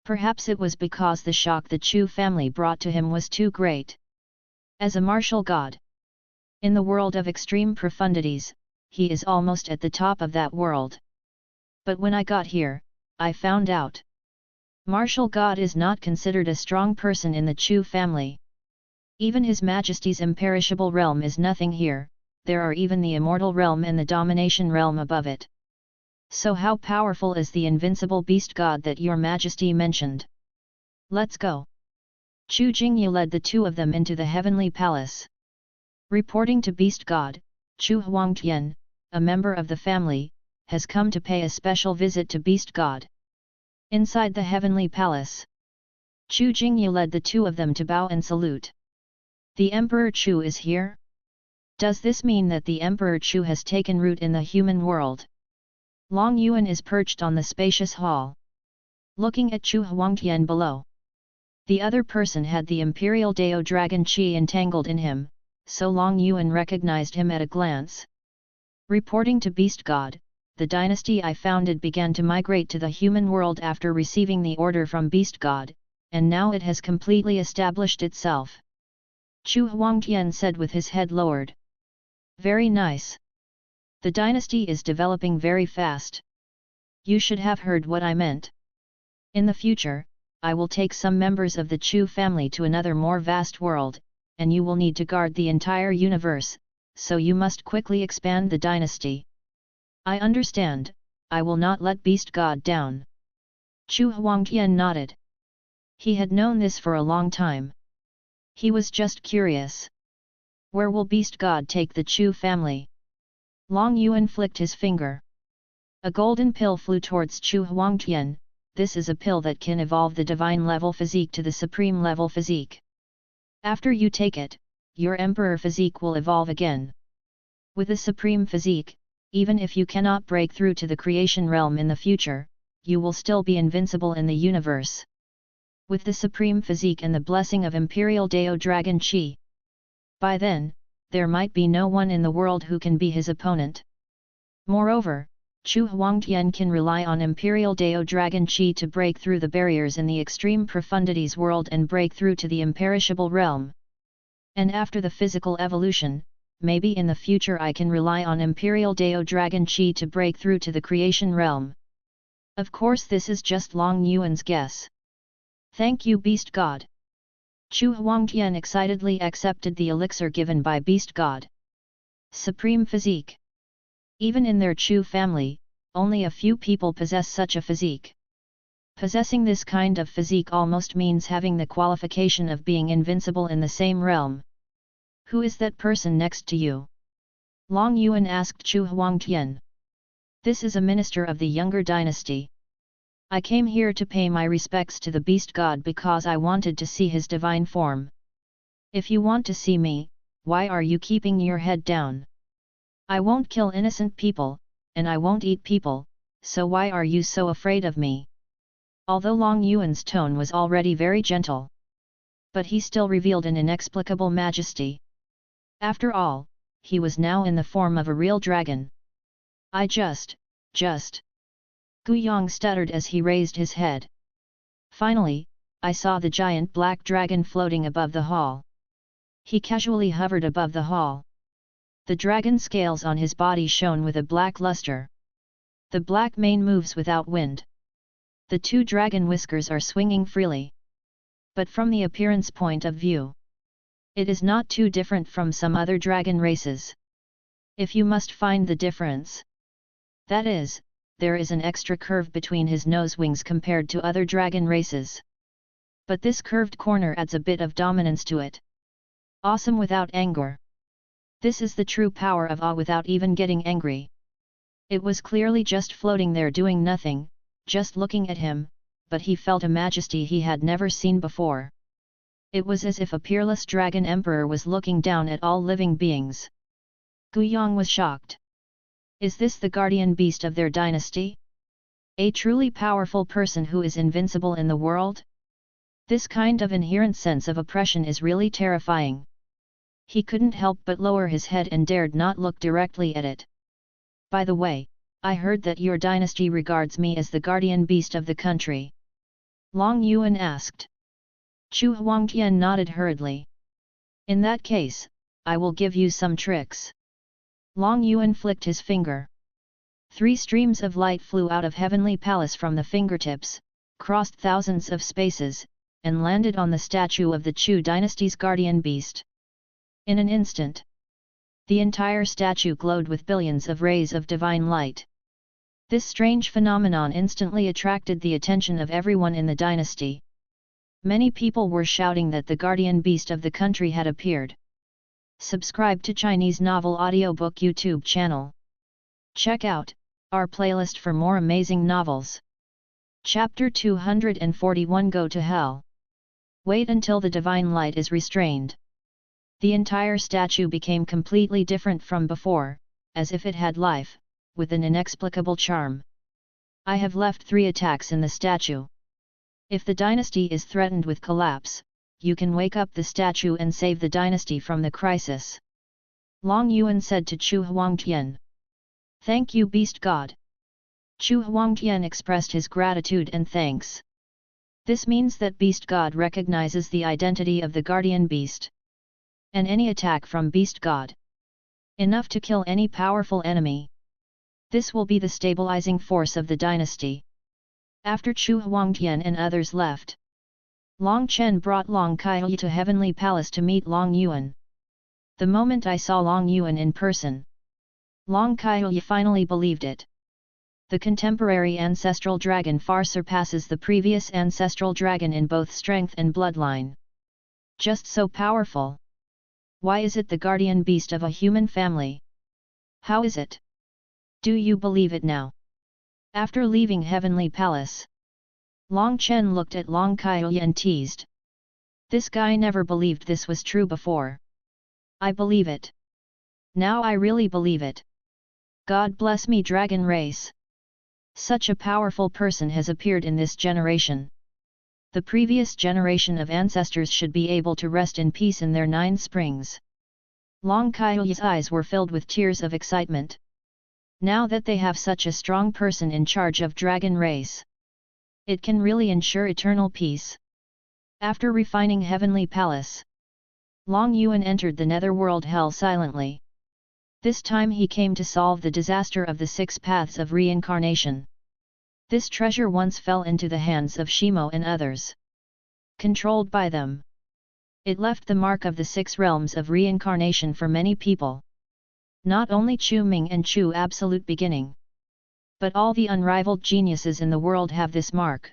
Perhaps it was because the shock the Chu family brought to him was too great. As a martial god, in the world of extreme profundities, he is almost at the top of that world. But when I got here, I found out. Martial god is not considered a strong person in the Chu family. Even His Majesty's imperishable realm is nothing here, there are even the immortal realm and the domination realm above it. So how powerful is the invincible beast god that Your Majesty mentioned? Let's go. Chu Jingyu led the two of them into the Heavenly Palace. Reporting to Beast God, Chu Huangtian, a member of the family, has come to pay a special visit to Beast God. Inside the heavenly palace, Chu Jingyu led the two of them to bow and salute. The Emperor Chu is here? Does this mean that the Emperor Chu has taken root in the human world? Long Yuan is perched on the spacious hall, looking at Chu Huangtian below. The other person had the Imperial Dao Dragon Qi entangled in him, so Long Yuan recognized him at a glance. Reporting to Beast God, the dynasty I founded began to migrate to the human world after receiving the order from Beast God, and now it has completely established itself. Chu Huangtian said with his head lowered. Very nice. The dynasty is developing very fast. You should have heard what I meant. In the future, I will take some members of the Chu family to another more vast world, and you will need to guard the entire universe, so you must quickly expand the dynasty. I understand, I will not let Beast God down. Chu Huangtian nodded. He had known this for a long time. He was just curious. Where will Beast God take the Chu family? Long Yuan flicked his finger. A golden pill flew towards Chu Huangtian. This is a pill that can evolve the divine level physique to the supreme level physique. After you take it, your emperor physique will evolve again. With the supreme physique, even if you cannot break through to the creation realm in the future, you will still be invincible in the universe. With the supreme physique and the blessing of Imperial Dao Dragon Qi. By then, there might be no one in the world who can be his opponent. Moreover, Chu Huangtian can rely on Imperial Dao Dragon Qi to break through the barriers in the extreme profundities world and break through to the imperishable realm. And after the physical evolution, maybe in the future I can rely on Imperial Dao Dragon Qi to break through to the creation realm. Of course this is just Long Yuan's guess. Thank you Beast God. Chu Huangtian excitedly accepted the elixir given by Beast God. Supreme Physique. Even in their Chu family, only a few people possess such a physique. Possessing this kind of physique almost means having the qualification of being invincible in the same realm. Who is that person next to you? Long Yuan asked Chu Huangtian. This is a minister of the younger dynasty. I came here to pay my respects to the Beast God because I wanted to see his divine form. If you want to see me, why are you keeping your head down? I won't kill innocent people, and I won't eat people, so why are you so afraid of me? Although Long Yuan's tone was already very gentle, but he still revealed an inexplicable majesty. After all, he was now in the form of a real dragon. I just. Gu Yang stuttered as he raised his head. Finally, I saw the giant black dragon floating above the hall. He casually hovered above the hall. The dragon scales on his body shone with a black luster. The black mane moves without wind. The two dragon whiskers are swinging freely. But from the appearance point of view, it is not too different from some other dragon races. If you must find the difference, that is, there is an extra curve between his nose wings compared to other dragon races. But this curved corner adds a bit of dominance to it. Awesome without anger. This is the true power of awe without even getting angry. It was clearly just floating there doing nothing, just looking at him, but he felt a majesty he had never seen before. It was as if a peerless dragon emperor was looking down at all living beings. Gu Yang was shocked. Is this the guardian beast of their dynasty? A truly powerful person who is invincible in the world? This kind of inherent sense of oppression is really terrifying. He couldn't help but lower his head and dared not look directly at it. By the way, I heard that your dynasty regards me as the guardian beast of the country. Long Yuan asked. Chu Huangtian nodded hurriedly. In that case, I will give you some tricks. Long Yuan flicked his finger. 3 streams of light flew out of heavenly palace from the fingertips, crossed thousands of spaces, and landed on the statue of the Chu dynasty's guardian beast. In an instant, the entire statue glowed with billions of rays of divine light. This strange phenomenon instantly attracted the attention of everyone in the dynasty. Many people were shouting that the guardian beast of the country had appeared. Subscribe to Chinese Novel Audiobook YouTube channel. Check out our playlist for more amazing novels. Chapter 241 Go to Hell. Wait until the divine light is restrained. The entire statue became completely different from before, as if it had life, with an inexplicable charm. I have left 3 attacks in the statue. If the dynasty is threatened with collapse, you can wake up the statue and save the dynasty from the crisis. Long Yuan said to Chu Huangtian. Thank you, Beast God. Chu Huangtian expressed his gratitude and thanks. This means that Beast God recognizes the identity of the guardian beast. And any attack from Beast God. Enough to kill any powerful enemy. This will be the stabilizing force of the dynasty. After Chu Huangtian and others left, Long Chen brought Long Kaiyi to Heavenly Palace to meet Long Yuan. The moment I saw Long Yuan in person, Long Kaiyi finally believed it. The contemporary ancestral dragon far surpasses the previous ancestral dragon in both strength and bloodline. Just so powerful. Why is it the guardian beast of a human family? How is it? Do you believe it now? After leaving Heavenly Palace, Long Chen looked at Long Kaiyi and teased. This guy never believed this was true before. I believe it. Now I really believe it. God bless me, dragon race. Such a powerful person has appeared in this generation. The previous generation of ancestors should be able to rest in peace in their 9 springs. Long Kaiyi's eyes were filled with tears of excitement. Now that they have such a strong person in charge of dragon race, it can really ensure eternal peace. After refining Heavenly Palace, Long Yuan entered the netherworld hell silently. This time he came to solve the disaster of the 6 paths of reincarnation. This treasure once fell into the hands of Shimo and others. Controlled by them, it left the mark of the 6 realms of reincarnation for many people. Not only Chu Ming and Chu Absolute Beginning, but all the unrivaled geniuses in the world have this mark.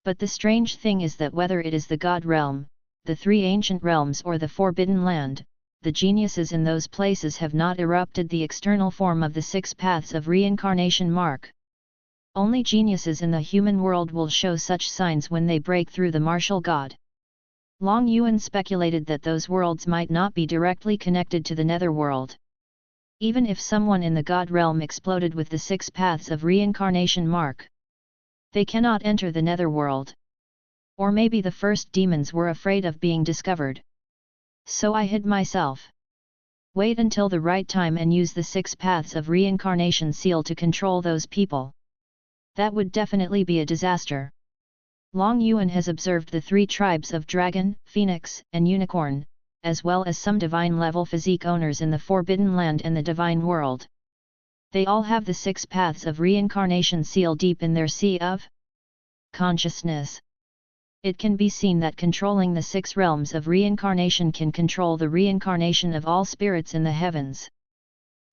But the strange thing is that whether it is the God realm, the 3 ancient realms or the Forbidden Land, the geniuses in those places have not erupted the external form of the 6 paths of reincarnation mark. Only geniuses in the human world will show such signs when they break through the martial god. Long Yuan speculated that those worlds might not be directly connected to the netherworld. Even if someone in the God realm exploded with the 6 paths of reincarnation mark, they cannot enter the netherworld. Or maybe the first demons were afraid of being discovered. So I hid myself. Wait until the right time and use the 6 paths of reincarnation seal to control those people. That would definitely be a disaster. Long Yuan has observed the 3 tribes of dragon, phoenix, and unicorn, as well as some divine-level physique owners in the Forbidden Land and the Divine World. They all have the 6 paths of reincarnation seal deep in their sea of consciousness. It can be seen that controlling the 6 realms of reincarnation can control the reincarnation of all spirits in the heavens.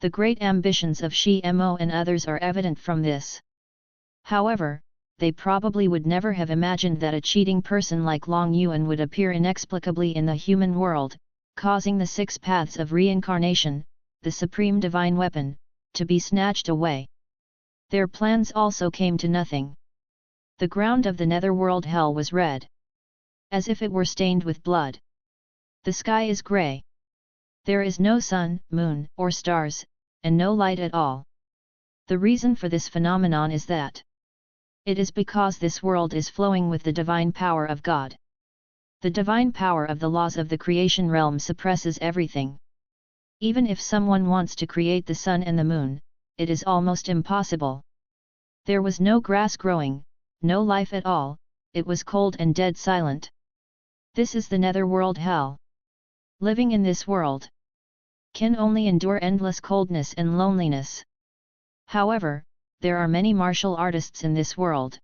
The great ambitions of Shimo and others are evident from this. However, they probably would never have imagined that a cheating person like Long Yuan would appear inexplicably in the human world, causing the 6 paths of reincarnation, the supreme divine weapon, to be snatched away. Their plans also came to nothing. The ground of the netherworld hell was red, as if it were stained with blood. The sky is grey. There is no sun, moon, or stars, and no light at all. The reason for this phenomenon is that it is because this world is flowing with the divine power of God. The divine power of the laws of the creation realm suppresses everything. Even if someone wants to create the sun and the moon, it is almost impossible. There was no grass growing, no life at all, it was cold and dead silent. This is the netherworld hell. Living in this world can only endure endless coldness and loneliness. However, there are many martial artists in this world.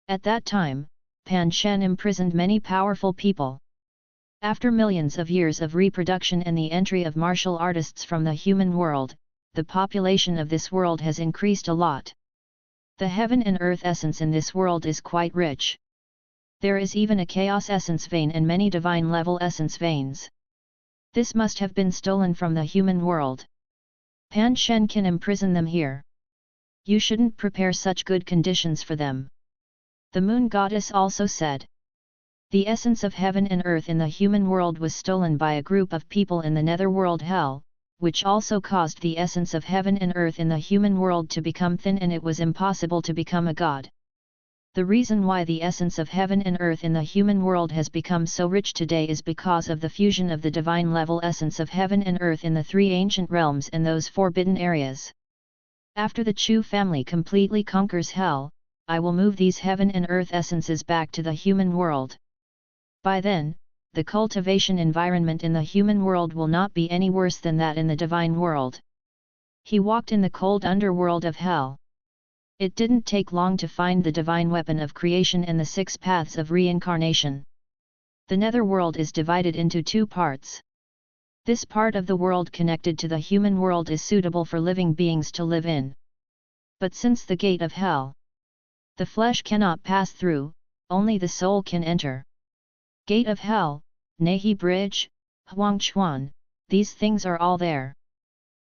At that time, Pan Shen imprisoned many powerful people. After millions of years of reproduction and the entry of martial artists from the human world, the population of this world has increased a lot. The heaven and earth essence in this world is quite rich. There is even a chaos essence vein and many divine level essence veins. This must have been stolen from the human world. Pan Shen can imprison them here. You shouldn't prepare such good conditions for them. The moon goddess also said. The essence of heaven and earth in the human world was stolen by a group of people in the netherworld hell, which also caused the essence of heaven and earth in the human world to become thin, and it was impossible to become a god. The reason why the essence of heaven and earth in the human world has become so rich today is because of the fusion of the divine level essence of heaven and earth in the three ancient realms and those forbidden areas. After the Chu family completely conquers hell, I will move these heaven and earth essences back to the human world. By then, the cultivation environment in the human world will not be any worse than that in the divine world. He walked in the cold underworld of hell. It didn't take long to find the divine weapon of creation and the 6 paths of reincarnation. The netherworld is divided into 2 parts. This part of the world connected to the human world is suitable for living beings to live in. But since the gate of hell, the flesh cannot pass through, only the soul can enter. Gate of hell, Nahi Bridge, Huangchuan, these things are all there.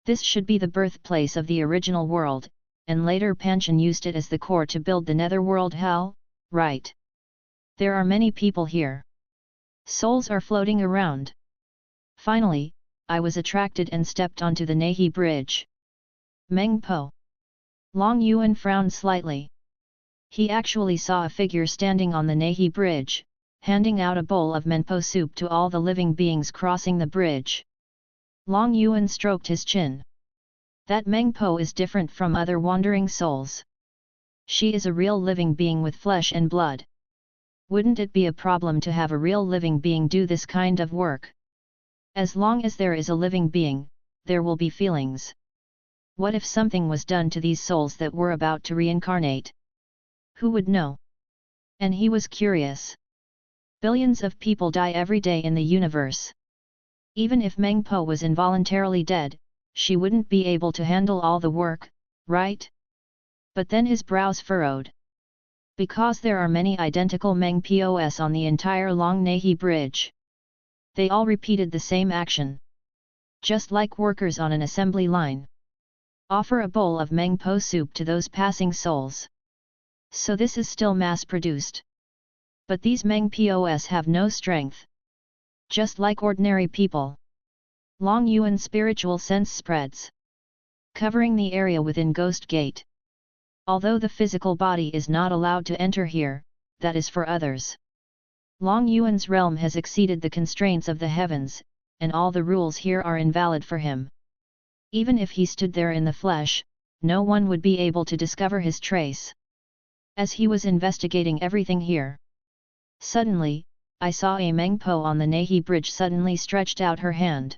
This should be the birthplace of the original world, and later Panchen used it as the core to build the netherworld hell, right? There are many people here. Souls are floating around. Finally, I was attracted and stepped onto the Nahi Bridge. Meng Po. Long Yuan frowned slightly. He actually saw a figure standing on the Nahi Bridge, handing out a bowl of Menpo soup to all the living beings crossing the bridge. Long Yuan stroked his chin. That Meng Po is different from other wandering souls. She is a real living being with flesh and blood. Wouldn't it be a problem to have a real living being do this kind of work? As long as there is a living being, there will be feelings. What if something was done to these souls that were about to reincarnate? Who would know? And he was curious. Billions of people die every day in the universe. Even if Meng Po was involuntarily dead, she wouldn't be able to handle all the work, right? But then his brows furrowed. Because there are many identical Meng POS on the entire Long Nahi Bridge. They all repeated the same action. Just like workers on an assembly line. Offer a bowl of Meng Po soup to those passing souls. So this is still mass-produced. But these Meng POS have no strength. Just like ordinary people. Long Yuan's spiritual sense spreads, covering the area within Ghost Gate. Although the physical body is not allowed to enter here, that is for others. Long Yuan's realm has exceeded the constraints of the heavens, and all the rules here are invalid for him. Even if he stood there in the flesh, no one would be able to discover his trace. As he was investigating everything here, suddenly, I saw a Meng Po on the Nahi Bridge suddenly stretched out her hand.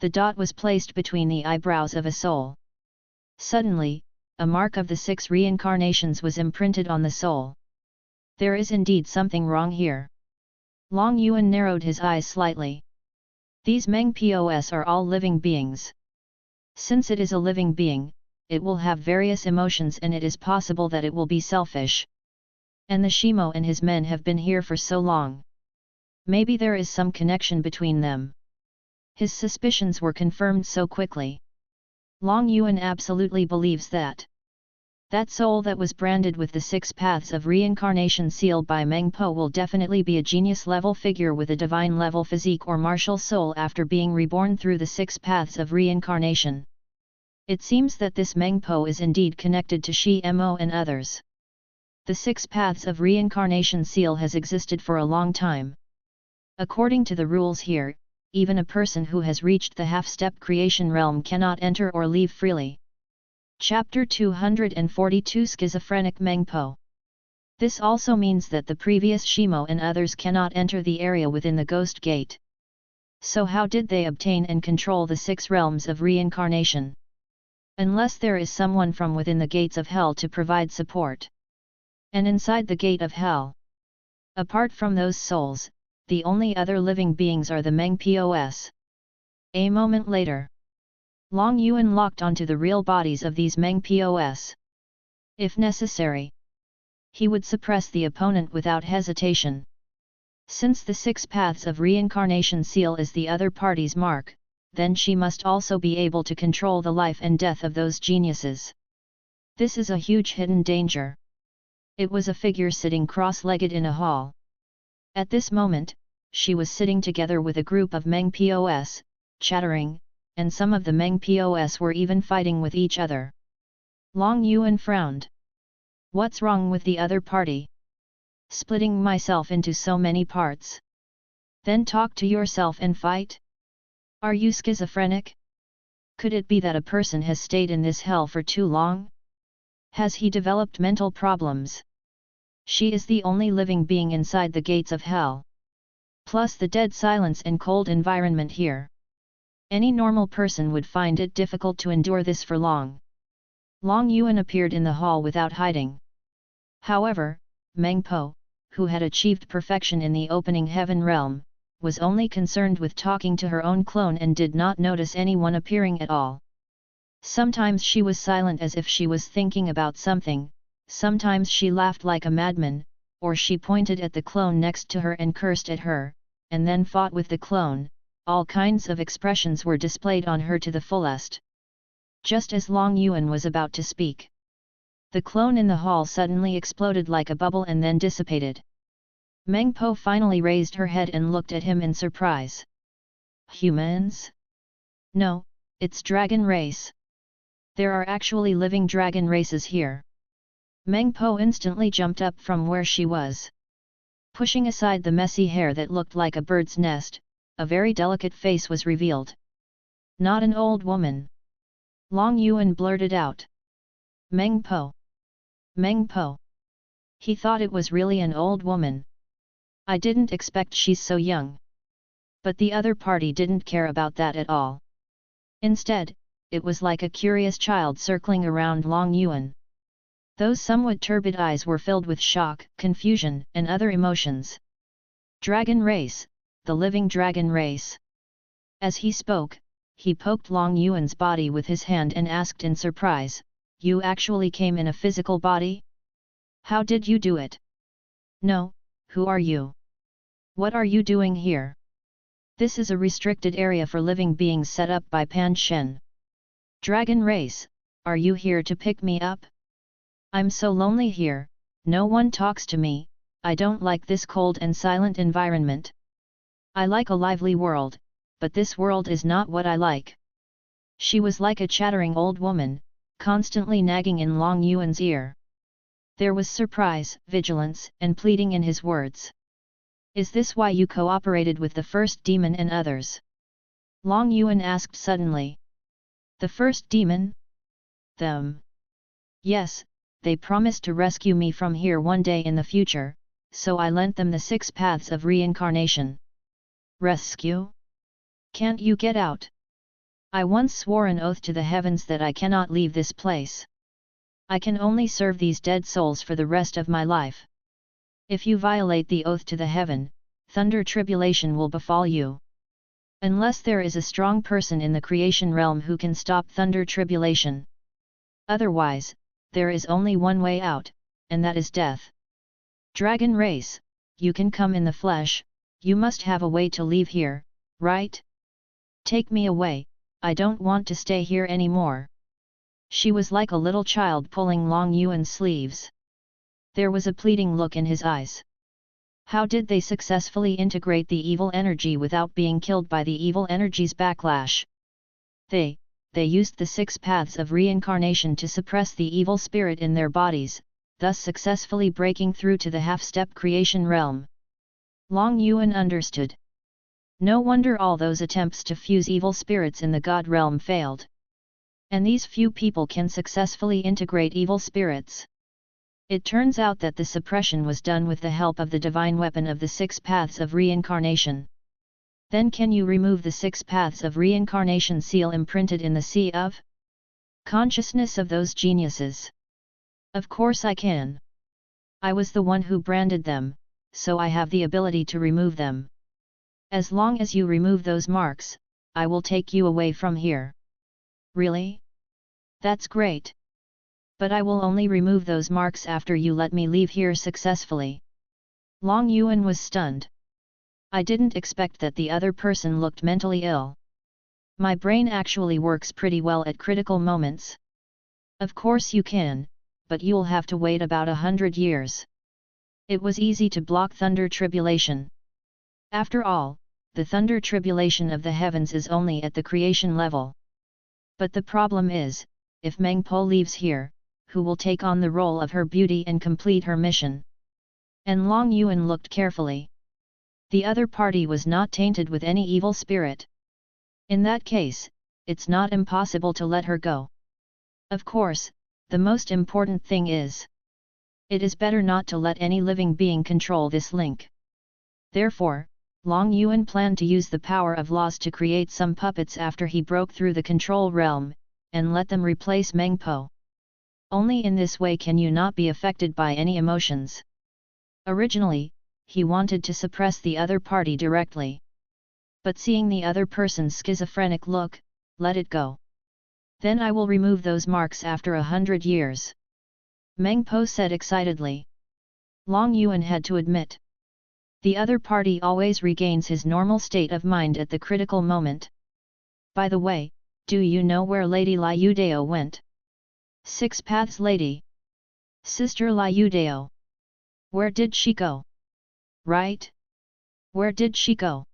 The dot was placed between the eyebrows of a soul. Suddenly, a mark of the 6 reincarnations was imprinted on the soul. There is indeed something wrong here. Long Yuan narrowed his eyes slightly. These Meng POS are all living beings. Since it is a living being, it will have various emotions, and it is possible that it will be selfish. And the Shimo and his men have been here for so long. Maybe there is some connection between them. His suspicions were confirmed so quickly. Long Yuan absolutely believes that that soul that was branded with the 6 paths of reincarnation sealed by Meng Po will definitely be a genius-level figure with a divine-level physique or martial soul after being reborn through the 6 paths of reincarnation. It seems that this Meng Po is indeed connected to Shi Mo and others. The 6 paths of reincarnation seal has existed for a long time. According to the rules here, even a person who has reached the half-step creation realm cannot enter or leave freely. Chapter 242 Schizophrenic Meng Po. This also means that the previous Shimo and others cannot enter the area within the Ghost Gate. So how did they obtain and control the 6 realms of reincarnation? Unless there is someone from within the gates of hell to provide support. And inside the gate of hell, apart from those souls, the only other living beings are the Meng POS. A moment later, Long Yuan locked onto the real bodies of these Meng POS. If necessary, he would suppress the opponent without hesitation. Since the six paths of reincarnation seal is the other party's mark, then she must also be able to control the life and death of those geniuses. This is a huge hidden danger. It was a figure sitting cross-legged in a hall. At this moment, she was sitting together with a group of Meng POS, chattering, and some of the Meng POS were even fighting with each other. Long Yuan frowned. What's wrong with the other party? Splitting myself into so many parts. Then talk to yourself and fight? Are you schizophrenic? Could it be that a person has stayed in this hell for too long? Has he developed mental problems? She is the only living being inside the gates of hell. Plus the dead silence and cold environment here. Any normal person would find it difficult to endure this for long. Long Yuan appeared in the hall without hiding. However, Meng Po, who had achieved perfection in the opening heaven realm, was only concerned with talking to her own clone and did not notice anyone appearing at all. Sometimes she was silent as if she was thinking about something, sometimes she laughed like a madman, or she pointed at the clone next to her and cursed at her, and then fought with the clone. All kinds of expressions were displayed on her to the fullest. Just as Long Yuan was about to speak, the clone in the hall suddenly exploded like a bubble and then dissipated. Meng Po finally raised her head and looked at him in surprise. Humans? No, it's dragon race. There are actually living dragon races here. Meng Po instantly jumped up from where she was. Pushing aside the messy hair that looked like a bird's nest, a very delicate face was revealed. Not an old woman. Long Yuan blurted out. Meng Po. Meng Po. He thought it was really an old woman. I didn't expect she's so young. But the other party didn't care about that at all. Instead, it was like a curious child circling around Long Yuan. Those somewhat turbid eyes were filled with shock, confusion, and other emotions. Dragon race, the living dragon race. As he spoke, he poked Long Yuan's body with his hand and asked in surprise, "You actually came in a physical body? How did you do it?" "No, who are you? What are you doing here? This is a restricted area for living beings set up by Pan Shen. Dragon race, are you here to pick me up? I'm so lonely here, no one talks to me, I don't like this cold and silent environment. I like a lively world, but this world is not what I like." She was like a chattering old woman, constantly nagging in Long Yuan's ear. There was surprise, vigilance, and pleading in his words. "Is this why you cooperated with the first demon and others?" Long Yuan asked suddenly. "The first demon? Them? Yes, they promised to rescue me from here one day in the future, so I lent them the six paths of reincarnation." "Rescue? Can't you get out?" "I once swore an oath to the heavens that I cannot leave this place. I can only serve these dead souls for the rest of my life. If you violate the oath to the heaven, thunder tribulation will befall you. Unless there is a strong person in the creation realm who can stop thunder tribulation. Otherwise, there is only one way out, and that is death. Dragon race, you can come in the flesh, you must have a way to leave here, right? Take me away, I don't want to stay here anymore." She was like a little child pulling Long Yuan's sleeves. There was a pleading look in his eyes. How did they successfully integrate the evil energy without being killed by the evil energy's backlash? They used the six paths of reincarnation to suppress the evil spirit in their bodies, thus successfully breaking through to the half-step creation realm. Long Yuan understood. No wonder all those attempts to fuse evil spirits in the God realm failed. And these few people can successfully integrate evil spirits. It turns out that the suppression was done with the help of the divine weapon of the six paths of reincarnation. Then can you remove the six paths of reincarnation seal imprinted in the sea of consciousness of those geniuses? Of course I can. I was the one who branded them, so I have the ability to remove them. As long as you remove those marks, I will take you away from here. Really? That's great. But I will only remove those marks after you let me leave here successfully. Long Yuan was stunned. I didn't expect that the other person looked mentally ill. My brain actually works pretty well at critical moments. Of course you can, but you'll have to wait about 100 years. It was easy to block thunder tribulation. After all, the thunder tribulation of the heavens is only at the creation level. But the problem is, if Meng Po leaves here, who will take on the role of her beauty and complete her mission? And Long Yuan looked carefully. The other party was not tainted with any evil spirit. In that case, it's not impossible to let her go. Of course, the most important thing is, it is better not to let any living being control this link. Therefore, Long Yuan planned to use the power of laws to create some puppets after he broke through the control realm, and let them replace Meng Po. Only in this way can you not be affected by any emotions. Originally, he wanted to suppress the other party directly. But seeing the other person's schizophrenic look, let it go. Then I will remove those marks after 100 years. Meng Po said excitedly. Long Yuan had to admit. The other party always regains his normal state of mind at the critical moment. By the way, do you know where Lady Liu Dao went? Six Paths Lady. Sister Liu Dao. Where did she go? Right? Where did she go?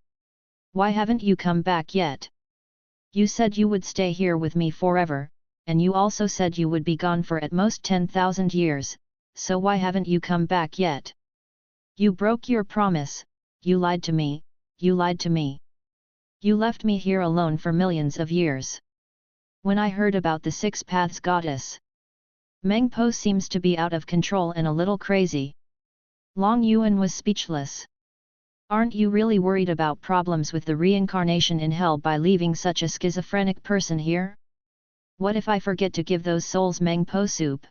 Why haven't you come back yet? You said you would stay here with me forever, and you also said you would be gone for at most 10,000 years, so why haven't you come back yet? You broke your promise, you lied to me, you lied to me. You left me here alone for millions of years. When I heard about the Six Paths Goddess, Meng Po seems to be out of control and a little crazy. Long Yuan was speechless. Aren't you really worried about problems with the reincarnation in hell by leaving such a schizophrenic person here? What if I forget to give those souls Meng Po soup?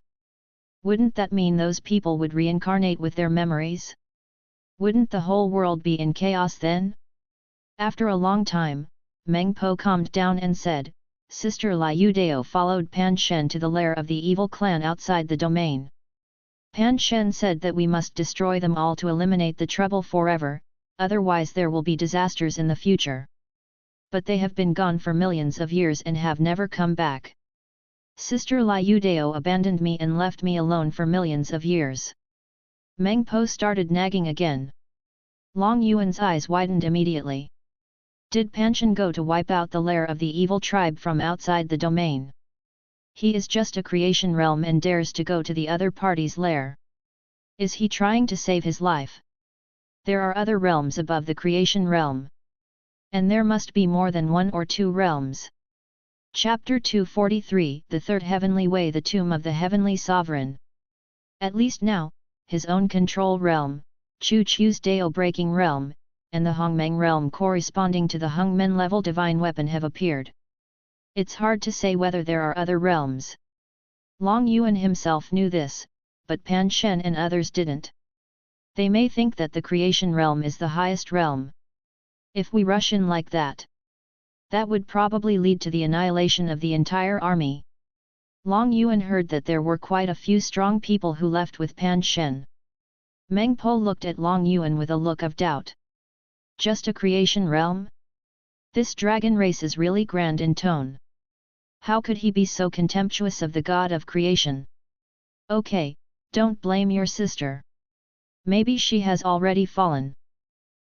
Wouldn't that mean those people would reincarnate with their memories? Wouldn't the whole world be in chaos then? After a long time, Meng Po calmed down and said, Sister Liu Dao followed Pan Shen to the lair of the evil clan outside the domain. Pan Shen said that we must destroy them all to eliminate the trouble forever, otherwise there will be disasters in the future. But they have been gone for millions of years and have never come back. Sister Liu Dao abandoned me and left me alone for millions of years. Meng Po started nagging again. Long Yuan's eyes widened immediately. Did Pan Shen go to wipe out the lair of the evil tribe from outside the domain? He is just a creation realm and dares to go to the other party's lair. Is he trying to save his life? There are other realms above the creation realm. And there must be more than one or two realms. Chapter 243, The Third Heavenly Way, the Tomb of the Heavenly Sovereign. At least now, his own control realm, Chu Chu's Dao breaking realm, and the Hongmeng realm corresponding to the Hongmen level divine weapon have appeared. It's hard to say whether there are other realms. Long Yuan himself knew this, but Pan Shen and others didn't. They may think that the creation realm is the highest realm. If we rush in like that, that would probably lead to the annihilation of the entire army. Long Yuan heard that there were quite a few strong people who left with Pan Shen. Meng Po looked at Long Yuan with a look of doubt. Just a creation realm? This dragon race is really grand in tone. How could he be so contemptuous of the god of creation? Okay, don't blame your sister. Maybe she has already fallen.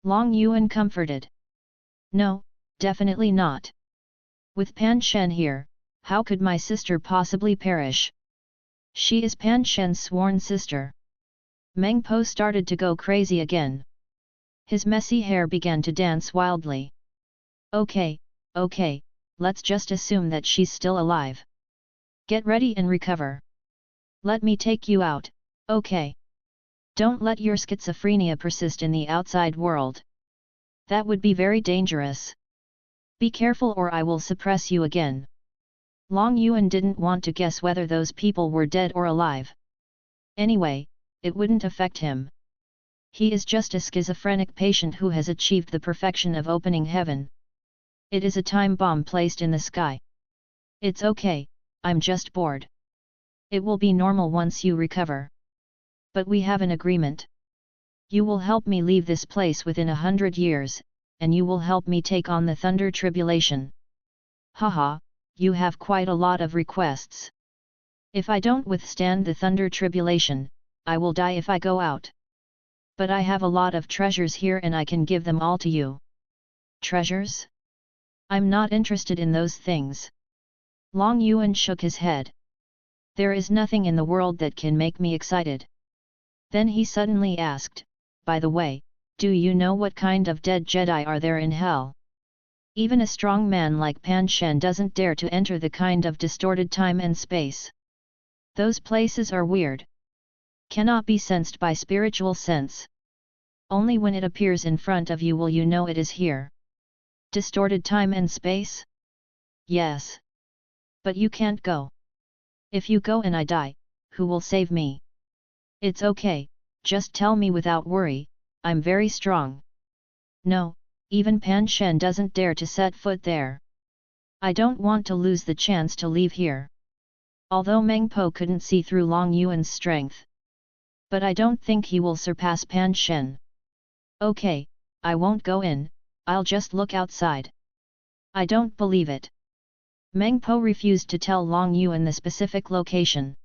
Long Yuan comforted. No, definitely not. With Pan Shen here, how could my sister possibly perish? She is Pan Shen's sworn sister. Meng Po started to go crazy again. His messy hair began to dance wildly. Okay, let's just assume that she's still alive. Get ready and recover. Let me take you out, okay? Don't let your schizophrenia persist in the outside world. That would be very dangerous. Be careful or I will suppress you again. Long Yuan didn't want to guess whether those people were dead or alive. Anyway, it wouldn't affect him. He is just a schizophrenic patient who has achieved the perfection of opening heaven. It is a time bomb placed in the sky. It's okay, I'm just bored. It will be normal once you recover. But we have an agreement. You will help me leave this place within 100 years, and you will help me take on the Thunder Tribulation. Haha, you have quite a lot of requests. If I don't withstand the Thunder Tribulation, I will die if I go out. But I have a lot of treasures here and I can give them all to you. Treasures? I'm not interested in those things. Long Yuan shook his head. There is nothing in the world that can make me excited. Then he suddenly asked, by the way, do you know what kind of dead Jedi are there in hell? Even a strong man like Pan Shen doesn't dare to enter the kind of distorted time and space. Those places are weird. Cannot be sensed by spiritual sense. Only when it appears in front of you will you know it is here. Distorted time and space? Yes. But you can't go. If you go and I die, who will save me? It's okay, just tell me without worry, I'm very strong. No, even Pan Shen doesn't dare to set foot there. I don't want to lose the chance to leave here. Although Meng Po couldn't see through Long Yuan's strength. But I don't think he will surpass Pan Shen. Okay, I won't go in, I'll just look outside. I don't believe it. Meng Po refused to tell Long Yuan the specific location.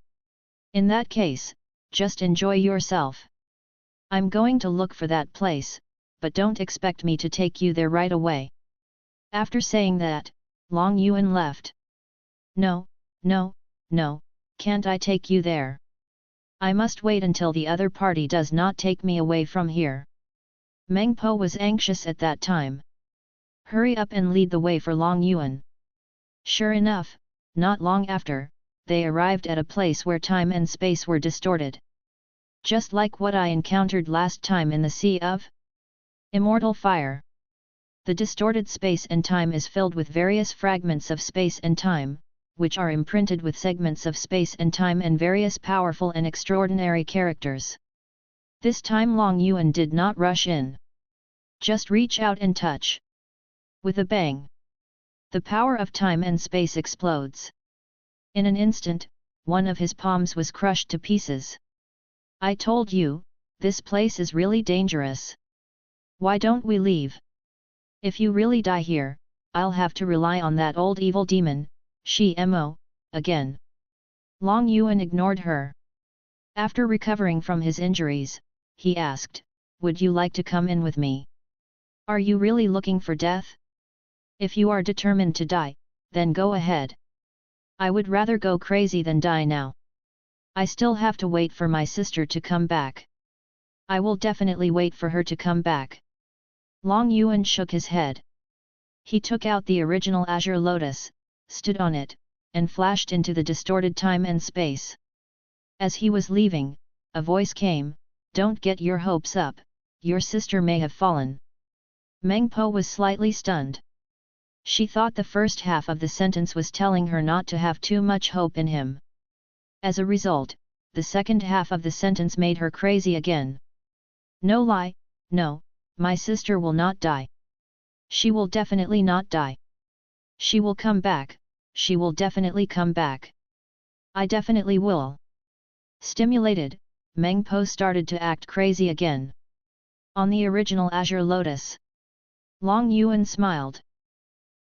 In that case, just enjoy yourself. I'm going to look for that place, but don't expect me to take you there right away. After saying that, Long Yuan left. No, can't I take you there? I must wait until the other party does not take me away from here. Meng Po was anxious at that time. Hurry up and lead the way for Long Yuan. Sure enough, not long after, they arrived at a place where time and space were distorted. Just like what I encountered last time in the Sea of Immortal Fire. The distorted space and time is filled with various fragments of space and time, which are imprinted with segments of space and time and various powerful and extraordinary characters. This time Long Yuan did not rush in. Just reach out and touch. With a bang. The power of time and space explodes. In an instant, one of his palms was crushed to pieces. I told you, this place is really dangerous. Why don't we leave? If you really die here, I'll have to rely on that old evil demon, Shi Mo, again. Long Yuan ignored her. After recovering from his injuries, he asked, would you like to come in with me? Are you really looking for death? If you are determined to die, then go ahead. I would rather go crazy than die now. I still have to wait for my sister to come back. I will definitely wait for her to come back. Long Yuan shook his head. He took out the original Azure Lotus, stood on it, and flashed into the distorted time and space. As he was leaving, a voice came, don't get your hopes up, your sister may have fallen. Meng Po was slightly stunned. She thought the first half of the sentence was telling her not to have too much hope in him. As a result, the second half of the sentence made her crazy again. No lie, no, my sister will not die. She will definitely not die. She will come back, she will definitely come back. I definitely will. Stimulated, Meng Po started to act crazy again. On the original Azure Lotus. Long Yuan smiled.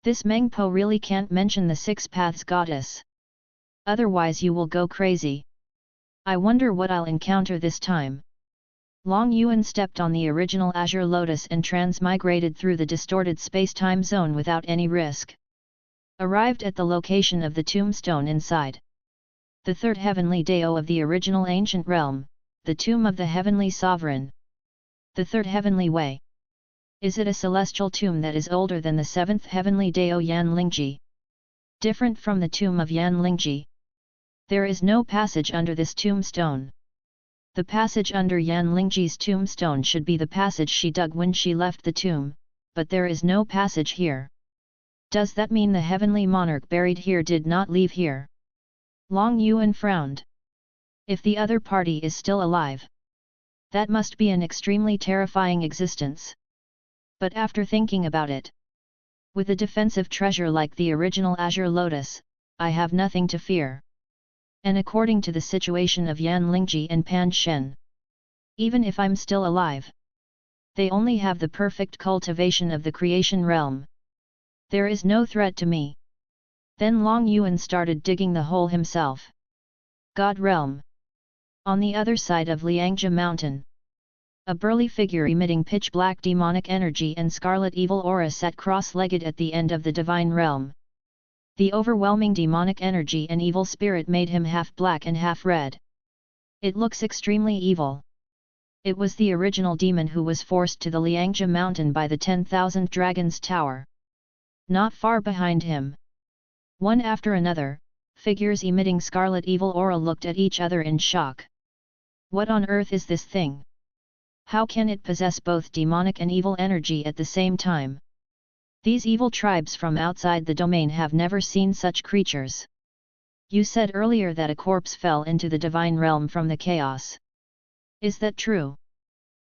This Meng Po really can't mention the Six Paths Goddess. Otherwise you will go crazy. I wonder what I'll encounter this time. Long Yuan stepped on the original Azure Lotus and transmigrated through the distorted space-time zone without any risk. Arrived at the location of the tombstone inside. The third heavenly Dao of the original ancient realm, the tomb of the heavenly sovereign. The third heavenly way. Is it a celestial tomb that is older than the seventh heavenly Dao Yan Lingji? Different from the tomb of Yan Lingji. There is no passage under this tombstone. The passage under Yan Lingji's tombstone should be the passage she dug when she left the tomb, but there is no passage here. Does that mean the heavenly monarch buried here did not leave here? Long Yuan frowned. If the other party is still alive, that must be an extremely terrifying existence. But after thinking about it, with a defensive treasure like the original Azure Lotus, I have nothing to fear. And according to the situation of Yan Lingji and Pan Shen, Even if I'm still alive. They only have the perfect cultivation of the creation realm. There is no threat to me. Then Long Yuan started digging the hole himself. God realm. On the other side of Liangzhi mountain. A burly figure emitting pitch-black demonic energy and scarlet evil aura sat cross-legged at the end of the divine realm. The overwhelming demonic energy and evil spirit made him half black and half red. It looks extremely evil. It was the original demon who was forced to the Liangzhi mountain by the 10,000 Dragons Tower. Not far behind him. One after another, figures emitting scarlet evil aura looked at each other in shock. What on earth is this thing? How can it possess both demonic and evil energy at the same time? These evil tribes from outside the domain have never seen such creatures. You said earlier that a corpse fell into the divine realm from the chaos. Is that true?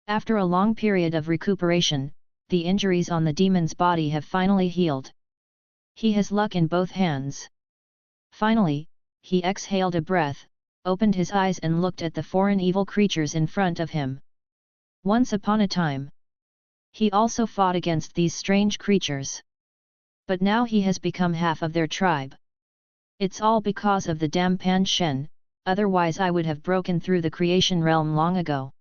After a long period of recuperation, the injuries on the demon's body have finally healed. He has luck in both hands. Finally, he exhaled a breath, opened his eyes and looked at the foreign evil creatures in front of him. Once upon a time, he also fought against these strange creatures. But now he has become half of their tribe. It's all because of the damn Pan Shen, otherwise I would have broken through the creation realm long ago.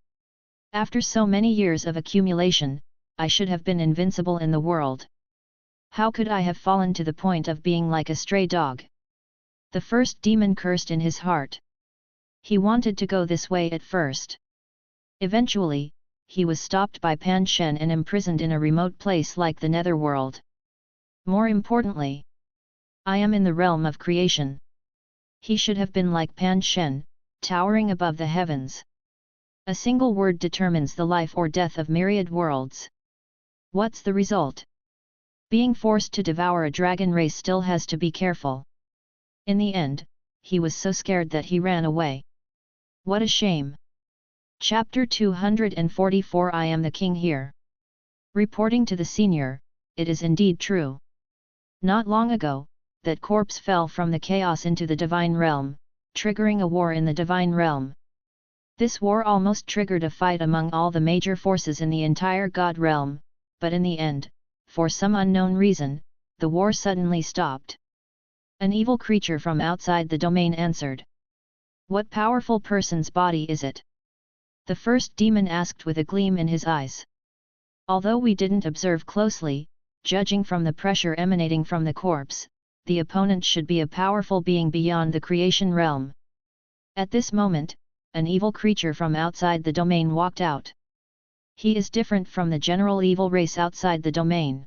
After so many years of accumulation, I should have been invincible in the world. How could I have fallen to the point of being like a stray dog? The first demon cursed in his heart. He wanted to go this way at first. Eventually, he was stopped by Pan Shen and imprisoned in a remote place like the netherworld. More importantly, I am in the realm of creation. He should have been like Pan Shen, towering above the heavens. A single word determines the life or death of myriad worlds. What's the result? Being forced to devour a dragon race still has to be careful. In the end, he was so scared that he ran away. What a shame! Chapter 244 I am the king here. Reporting to the senior, it is indeed true. Not long ago, that corpse fell from the chaos into the divine realm, triggering a war in the divine realm. This war almost triggered a fight among all the major forces in the entire God realm, but in the end, for some unknown reason, the war suddenly stopped. An evil creature from outside the domain answered. What powerful person's body is it? The first demon asked with a gleam in his eyes. Although we didn't observe closely, judging from the pressure emanating from the corpse, the opponent should be a powerful being beyond the creation realm. At this moment, an evil creature from outside the domain walked out. He is different from the general evil race outside the domain.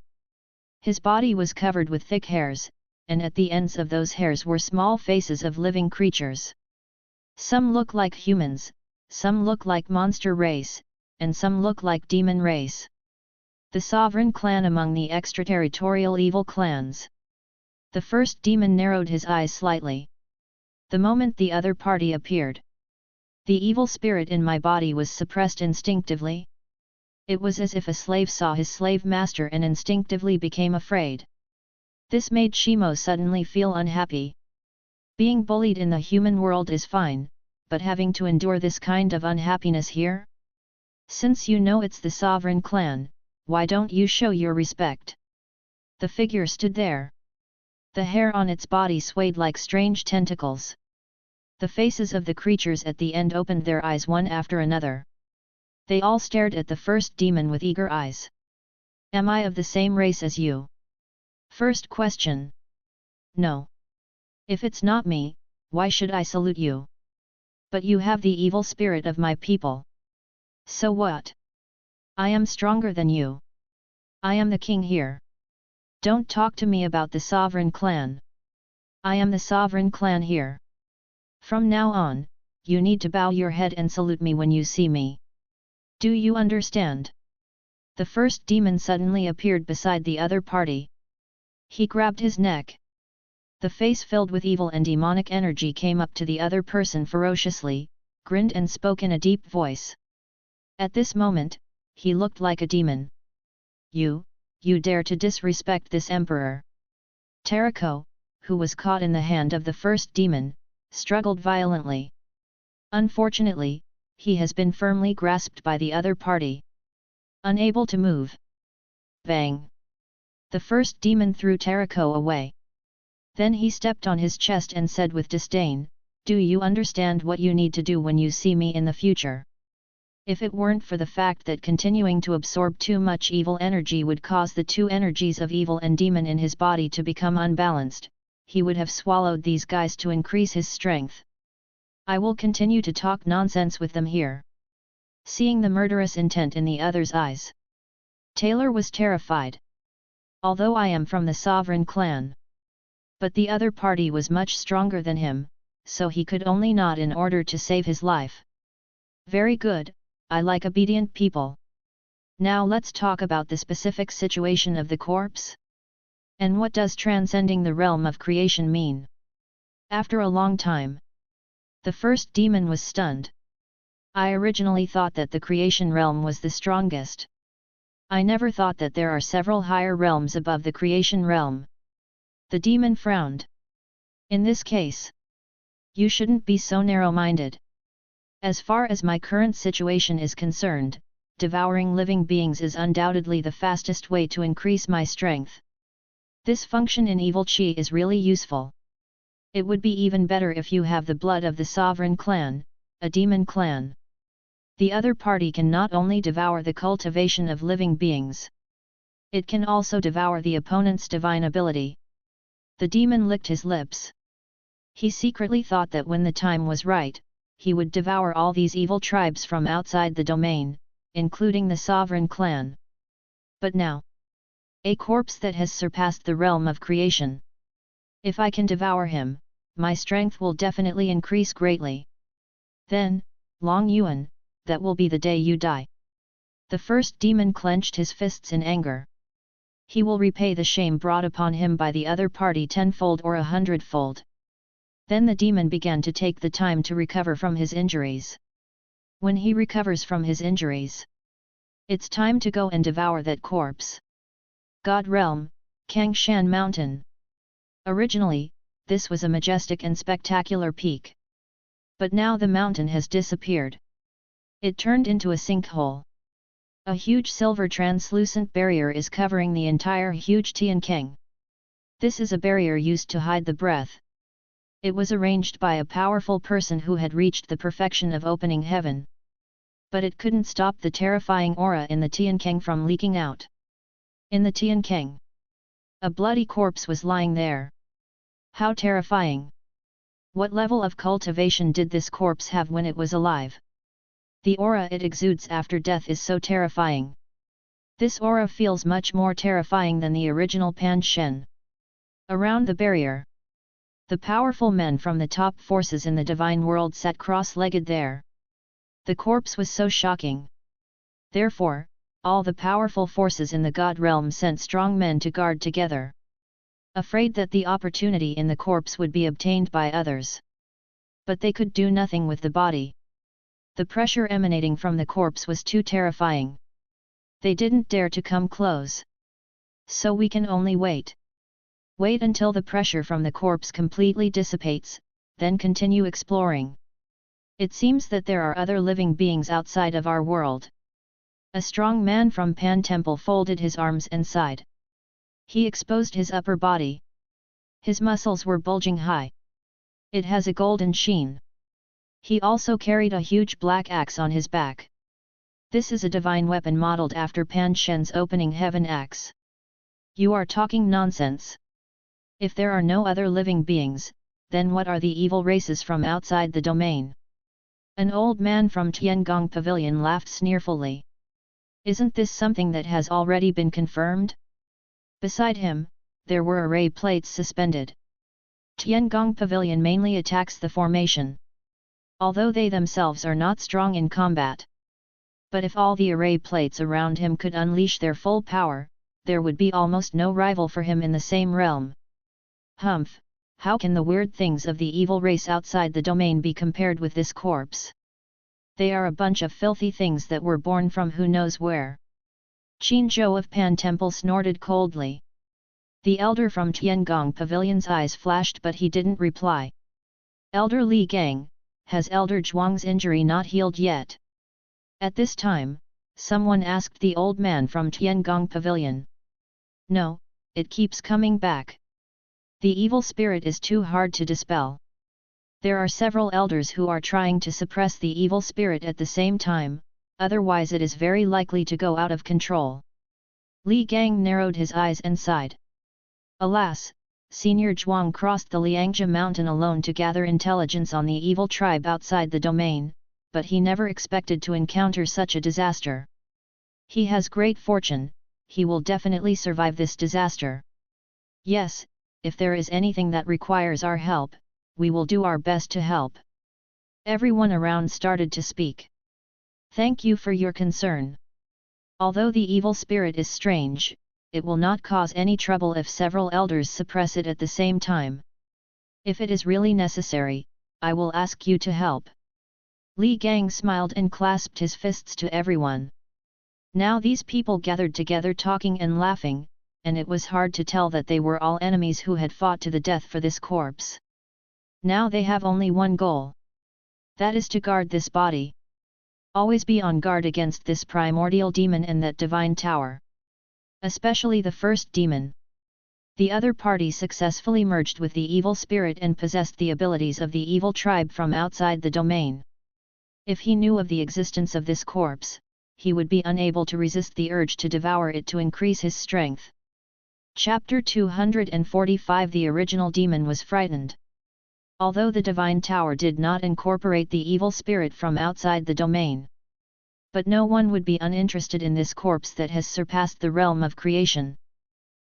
His body was covered with thick hairs, and at the ends of those hairs were small faces of living creatures. Some look like humans, some look like monster race, and some look like demon race. The sovereign clan among the extraterritorial evil clans. The first demon narrowed his eyes slightly. The moment the other party appeared, the evil spirit in my body was suppressed instinctively. It was as if a slave saw his slave master and instinctively became afraid. This made Shimo suddenly feel unhappy. Being bullied in the human world is fine, but having to endure this kind of unhappiness here? Since you know it's the sovereign clan, why don't you show your respect? The figure stood there. The hair on its body swayed like strange tentacles. The faces of the creatures at the end opened their eyes one after another. They all stared at the first demon with eager eyes. Am I of the same race as you? First question. No. If it's not me, why should I salute you? But you have the evil spirit of my people. So what? I am stronger than you. I am the king here. Don't talk to me about the sovereign clan. I am the sovereign clan here. From now on, you need to bow your head and salute me when you see me. Do you understand? The first demon suddenly appeared beside the other party. He grabbed his neck. The face filled with evil and demonic energy came up to the other person ferociously, grinned and spoke in a deep voice. At this moment, he looked like a demon. You dare to disrespect this emperor. Tarako, who was caught in the hand of the first demon, struggled violently. Unfortunately, he has been firmly grasped by the other party. Unable to move. Bang! The first demon threw Tarako away. Then he stepped on his chest and said with disdain, "Do you understand what you need to do when you see me in the future? If it weren't for the fact that continuing to absorb too much evil energy would cause the two energies of evil and demon in his body to become unbalanced, he would have swallowed these guys to increase his strength. I will continue to talk nonsense with them here." Seeing the murderous intent in the other's eyes, Taylor was terrified. "Although I am from the Sovereign clan. But the other party was much stronger than him, so he could only nod in order to save his life. Very good, I like obedient people. Now let's talk about the specific situation of the corpse. And what does transcending the realm of creation mean?" After a long time, the first demon was stunned. "I originally thought that the creation realm was the strongest. I never thought that there are several higher realms above the creation realm." The demon frowned. "In this case, you shouldn't be so narrow-minded. As far as my current situation is concerned, devouring living beings is undoubtedly the fastest way to increase my strength. This function in evil chi is really useful. It would be even better if you have the blood of the Sovereign clan, a demon clan. The other party can not only devour the cultivation of living beings, it can also devour the opponent's divine ability." The demon licked his lips. He secretly thought that when the time was right, he would devour all these evil tribes from outside the domain, including the Sovereign clan. But now, a corpse that has surpassed the realm of creation. If I can devour him, my strength will definitely increase greatly. Then, Long Yuan, that will be the day you die. The first demon clenched his fists in anger. He will repay the shame brought upon him by the other party tenfold or 100-fold. Then the demon began to take the time to recover from his injuries. When he recovers from his injuries, it's time to go and devour that corpse. God Realm, Kangshan Mountain. Originally, this was a majestic and spectacular peak. But now the mountain has disappeared. It turned into a sinkhole. A huge silver translucent barrier is covering the entire huge Tiankang. This is a barrier used to hide the breath. It was arranged by a powerful person who had reached the perfection of opening heaven. But it couldn't stop the terrifying aura in the Tiankang from leaking out. In the Tiankang, a bloody corpse was lying there. How terrifying! What level of cultivation did this corpse have when it was alive? The aura it exudes after death is so terrifying. This aura feels much more terrifying than the original Pan Shen. Around the barrier, the powerful men from the top forces in the divine world sat cross-legged there. The corpse was so shocking. Therefore, all the powerful forces in the God realm sent strong men to guard together, afraid that the opportunity in the corpse would be obtained by others. But they could do nothing with the body. The pressure emanating from the corpse was too terrifying. They didn't dare to come close. So we can only wait. Wait until the pressure from the corpse completely dissipates, then continue exploring. It seems that there are other living beings outside of our world. A strong man from Pan Temple folded his arms and sighed. He exposed his upper body. His muscles were bulging high. It has a golden sheen. He also carried a huge black axe on his back. This is a divine weapon modeled after Pan Shen's opening heaven axe. You are talking nonsense. If there are no other living beings, then what are the evil races from outside the domain? An old man from Tiangong Pavilion laughed sneerfully. Isn't this something that has already been confirmed? Beside him, there were array plates suspended. Tiangong Pavilion mainly attacks the formation, although they themselves are not strong in combat. But if all the array plates around him could unleash their full power, there would be almost no rival for him in the same realm. Humph, how can the weird things of the evil race outside the domain be compared with this corpse? They are a bunch of filthy things that were born from who knows where. Qin Zhou of Pan Temple snorted coldly. The elder from Tiangong Pavilion's eyes flashed but he didn't reply. Elder Li Gang, has Elder Zhuang's injury not healed yet? At this time, someone asked the old man from Tiangong Pavilion. No, it keeps coming back. The evil spirit is too hard to dispel. There are several elders who are trying to suppress the evil spirit at the same time, otherwise it is very likely to go out of control. Li Gang narrowed his eyes and sighed. Alas, Senior Zhuang crossed the Liangzhi mountain alone to gather intelligence on the evil tribe outside the domain, but he never expected to encounter such a disaster. He has great fortune, he will definitely survive this disaster. Yes, if there is anything that requires our help, we will do our best to help. Everyone around started to speak. Thank you for your concern. Although the evil spirit is strange, it will not cause any trouble if several elders suppress it at the same time. If it is really necessary, I will ask you to help. Li Gang smiled and clasped his fists to everyone. Now these people gathered together talking and laughing, and it was hard to tell that they were all enemies who had fought to the death for this corpse. Now they have only one goal. That is to guard this body. Always be on guard against this primordial demon and that divine tower. Especially the first demon. The other party successfully merged with the evil spirit and possessed the abilities of the evil tribe from outside the domain. If he knew of the existence of this corpse, he would be unable to resist the urge to devour it to increase his strength. Chapter 245 The original demon was frightened. Although the divine tower did not incorporate the evil spirit from outside the domain. But no one would be uninterested in this corpse that has surpassed the realm of creation.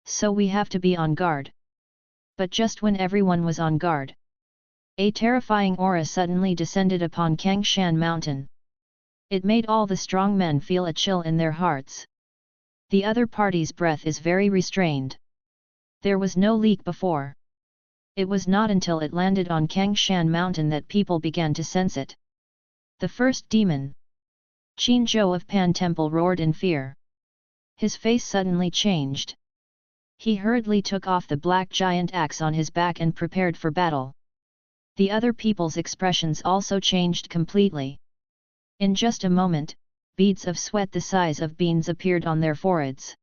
So we have to be on guard. But just when everyone was on guard, a terrifying aura suddenly descended upon Kangshan Mountain. It made all the strong men feel a chill in their hearts. The other party's breath is very restrained. There was no leak before. It was not until it landed on Kangshan Mountain that people began to sense it. The first demon. Qin Zhou of Pan Temple roared in fear. His face suddenly changed. He hurriedly took off the black giant axe on his back and prepared for battle. The other people's expressions also changed completely. In just a moment, beads of sweat the size of beans appeared on their foreheads.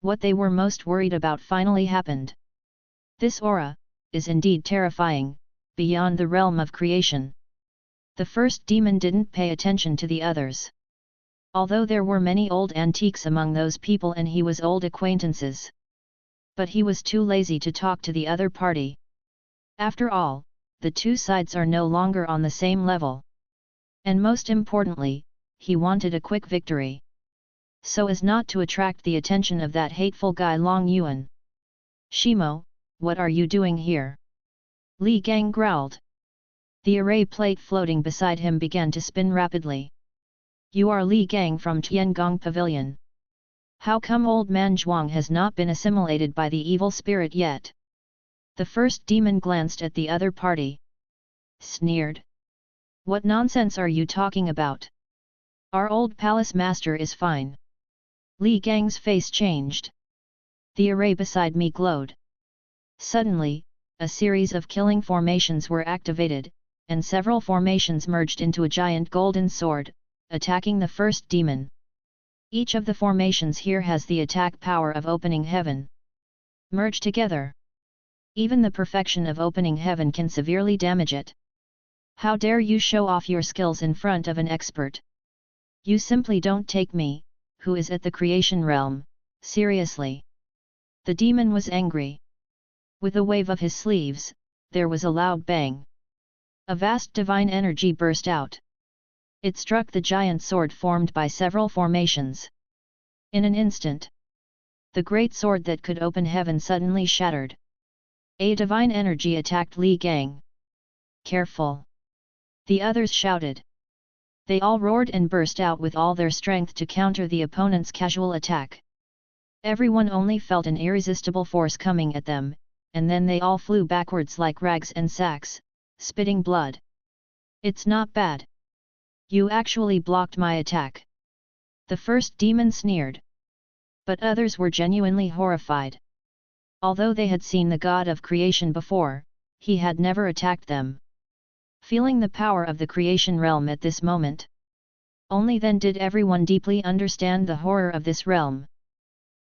What they were most worried about finally happened. This aura is indeed terrifying, beyond the realm of creation. The first demon didn't pay attention to the others. Although there were many old antiques among those people and he was old acquaintances. But he was too lazy to talk to the other party. After all, the two sides are no longer on the same level. And most importantly, he wanted a quick victory. So as not to attract the attention of that hateful guy Long Yuan. Shimo, what are you doing here? Li Gang growled. The array plate floating beside him began to spin rapidly. You are Li Gang from Tiangong Pavilion. How come old man Zhuang has not been assimilated by the evil spirit yet? The first demon glanced at the other party. Sneered. What nonsense are you talking about? Our old palace master is fine. Li Gang's face changed. The array beside me glowed. Suddenly, a series of killing formations were activated, and several formations merged into a giant golden sword, attacking the first demon. Each of the formations here has the attack power of opening heaven. Merge together. Even the perfection of opening heaven can severely damage it. How dare you show off your skills in front of an expert? You simply don't take me, who is at the creation realm, seriously. The demon was angry. With a wave of his sleeves, there was a loud bang. A vast divine energy burst out. It struck the giant sword formed by several formations. In an instant, the great sword that could open heaven suddenly shattered. A divine energy attacked Li Gang. Careful! The others shouted. They all roared and burst out with all their strength to counter the opponent's casual attack. Everyone only felt an irresistible force coming at them, and then they all flew backwards like rags and sacks, spitting blood. It's not bad. You actually blocked my attack. The first demon sneered. But others were genuinely horrified. Although they had seen the god of creation before, he had never attacked them. feeling the power of the creation realm at this moment. Only then did everyone deeply understand the horror of this realm.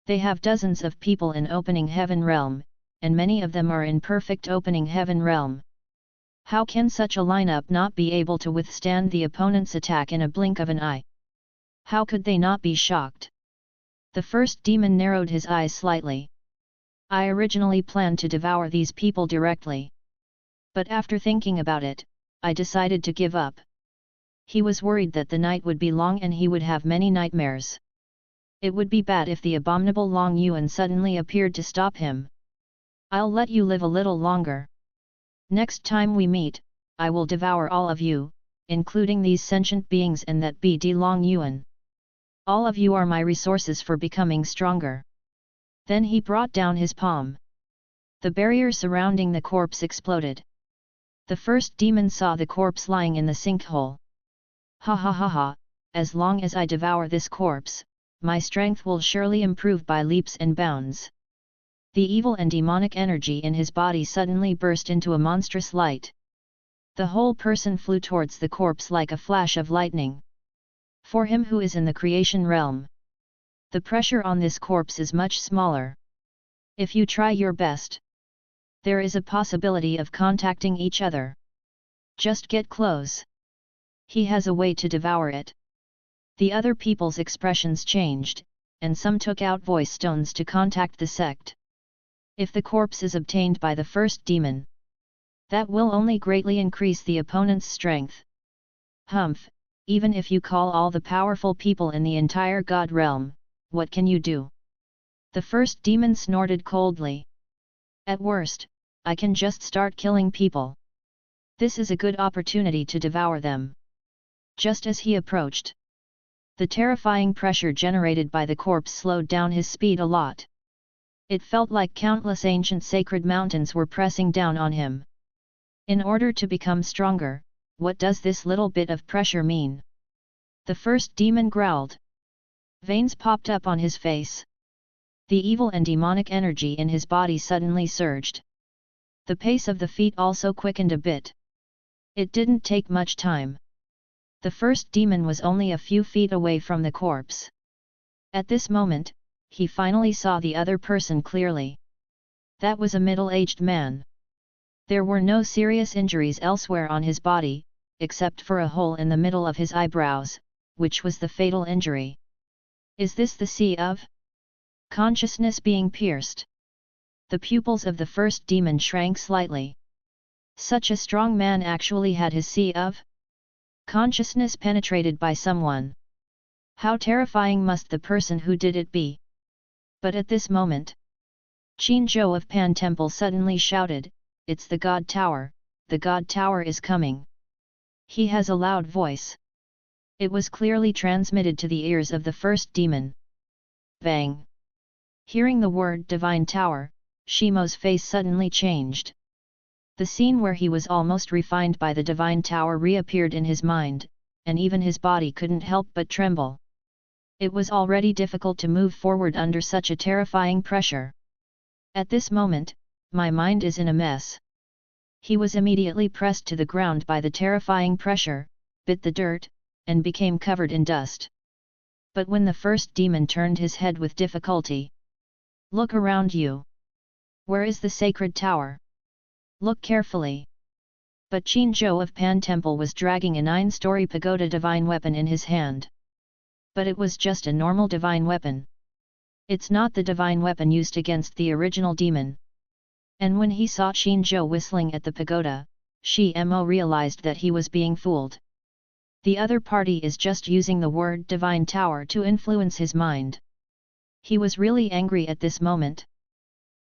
They have dozens of people in opening heaven realm, and many of them are in perfect opening heaven realm. How can such a lineup not be able to withstand the opponent's attack in a blink of an eye? How could they not be shocked? The first demon narrowed his eyes slightly. I originally planned to devour these people directly. But after thinking about it, I decided to give up. He was worried that the night would be long and he would have many nightmares. It would be bad if the abominable Long Yuan suddenly appeared to stop him. I'll let you live a little longer. Next time we meet, I will devour all of you, including these sentient beings and that BD Long Yuan. All of you are my resources for becoming stronger. Then he brought down his palm. The barrier surrounding the corpse exploded. The first demon saw the corpse lying in the sinkhole. Ha ha ha ha, as long as I devour this corpse, my strength will surely improve by leaps and bounds. The evil and demonic energy in his body suddenly burst into a monstrous light. The whole person flew towards the corpse like a flash of lightning. For him who is in the creation realm, the pressure on this corpse is much smaller. If you try your best, there is a possibility of contacting each other. Just get close. He has a way to devour it. The other people's expressions changed, and some took out voice stones to contact the sect. If the corpse is obtained by the first demon, that will only greatly increase the opponent's strength. Humph, even if you call all the powerful people in the entire God realm, what can you do? The first demon snorted coldly. At worst, I can just start killing people. This is a good opportunity to devour them. Just as he approached, the terrifying pressure generated by the corpse slowed down his speed a lot. It felt like countless ancient sacred mountains were pressing down on him. In order to become stronger, what does this little bit of pressure mean? The first demon growled. Veins popped up on his face. The evil and demonic energy in his body suddenly surged. The pace of the feet also quickened a bit. It didn't take much time. The first demon was only a few feet away from the corpse. At this moment, he finally saw the other person clearly. That was a middle-aged man. There were no serious injuries elsewhere on his body, except for a hole in the middle of his eyebrows, which was the fatal injury. Is this the sea of consciousness being pierced? The pupils of the first demon shrank slightly. Such a strong man actually had his sea of consciousness penetrated by someone. How terrifying must the person who did it be? But at this moment, Qin Zhou of Pan Temple suddenly shouted, "It's the God Tower, the God Tower is coming." He has a loud voice. It was clearly transmitted to the ears of the first demon. Bang! Hearing the word Divine Tower, Shimo's face suddenly changed. The scene where he was almost refined by the Divine Tower reappeared in his mind, and even his body couldn't help but tremble. It was already difficult to move forward under such a terrifying pressure. At this moment, my mind is in a mess. He was immediately pressed to the ground by the terrifying pressure, bit the dirt, and became covered in dust. But when the first demon turned his head with difficulty, "Look around you. Where is the sacred tower? Look carefully." But Qin Zhou of Pan Temple was dragging a 9-story pagoda divine weapon in his hand. But it was just a normal divine weapon. It's not the divine weapon used against the original demon. And when he saw Qin Zhou whistling at the pagoda, Shimo realized that he was being fooled. The other party is just using the word Divine Tower to influence his mind. He was really angry at this moment.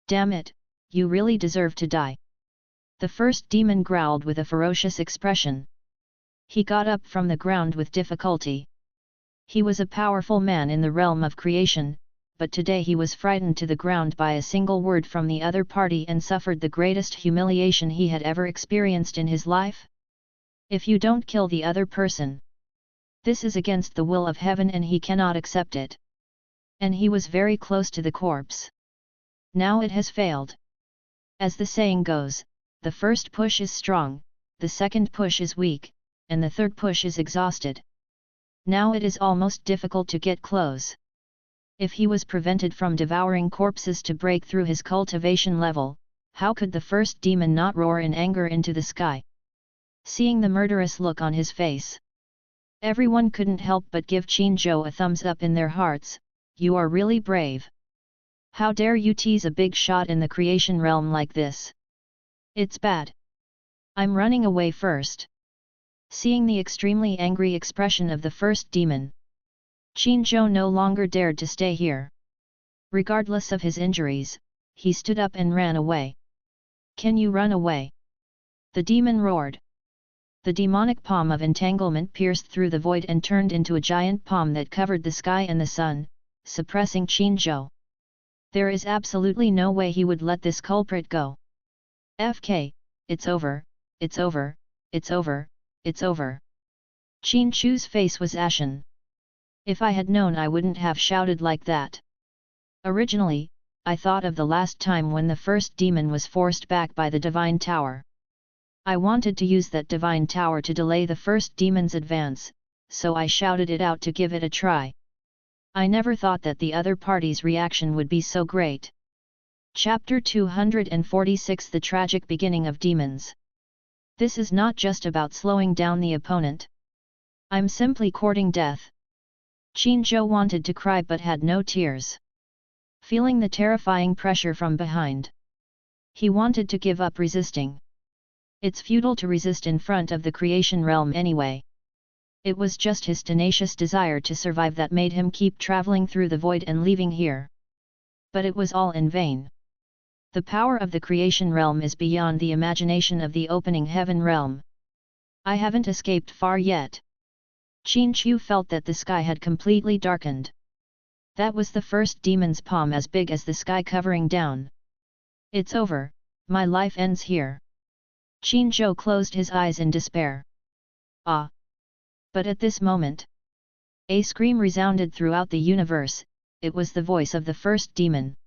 "Damn it, you really deserve to die." The first demon growled with a ferocious expression. He got up from the ground with difficulty. He was a powerful man in the realm of creation, but today he was frightened to the ground by a single word from the other party and suffered the greatest humiliation he had ever experienced in his life. If you don't kill the other person, this is against the will of heaven and he cannot accept it. And he was very close to the corpse. Now it has failed. As the saying goes, the first push is strong, the second push is weak, and the third push is exhausted. Now it is almost difficult to get close. If he was prevented from devouring corpses to break through his cultivation level, how could the first demon not roar in anger into the sky? Seeing the murderous look on his face, everyone couldn't help but give Qinzhou a thumbs up in their hearts. You are really brave. How dare you tease a big shot in the creation realm like this? It's bad. I'm running away first. Seeing the extremely angry expression of the first demon, Qinzhou no longer dared to stay here. Regardless of his injuries, he stood up and ran away. Can you run away? The demon roared. The demonic palm of entanglement pierced through the void and turned into a giant palm that covered the sky and the sun, suppressing Qinzhou. There is absolutely no way he would let this culprit go. FK, it's over, it's over, it's over, it's over. Qinzhou's face was ashen. If I had known, I wouldn't have shouted like that. Originally, I thought of the last time when the first demon was forced back by the Divine Tower. I wanted to use that Divine Tower to delay the first demon's advance, so I shouted it out to give it a try. I never thought that the other party's reaction would be so great. Chapter 246 The Tragic Beginning of Demons. This is not just about slowing down the opponent. I'm simply courting death. Qinzhou wanted to cry but had no tears. Feeling the terrifying pressure from behind, he wanted to give up resisting. It's futile to resist in front of the creation realm anyway. It was just his tenacious desire to survive that made him keep traveling through the void and leaving here. But it was all in vain. The power of the creation realm is beyond the imagination of the opening heaven realm. I haven't escaped far yet. Qinzhou felt that the sky had completely darkened. That was the first demon's palm as big as the sky covering down. It's over, my life ends here. Qinzhou closed his eyes in despair. Ah! But at this moment, a scream resounded throughout the universe. It was the voice of the first demon.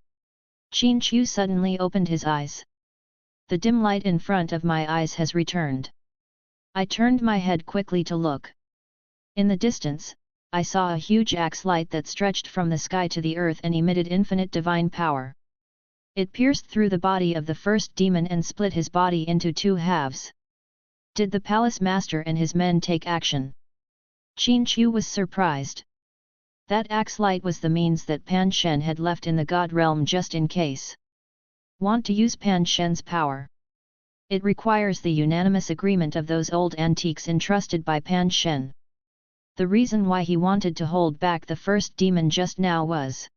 Qinzhou suddenly opened his eyes. The dim light in front of my eyes has returned. I turned my head quickly to look. In the distance, I saw a huge axe light that stretched from the sky to the earth and emitted infinite divine power. It pierced through the body of the first demon and split his body into two halves. Did the palace master and his men take action? Qinzhou was surprised. That axe light was the means that Pan Shen had left in the god realm just in case. Want to use Pan Shen's power? It requires the unanimous agreement of those old antiques entrusted by Pan Shen. The reason why he wanted to hold back the first demon just now was,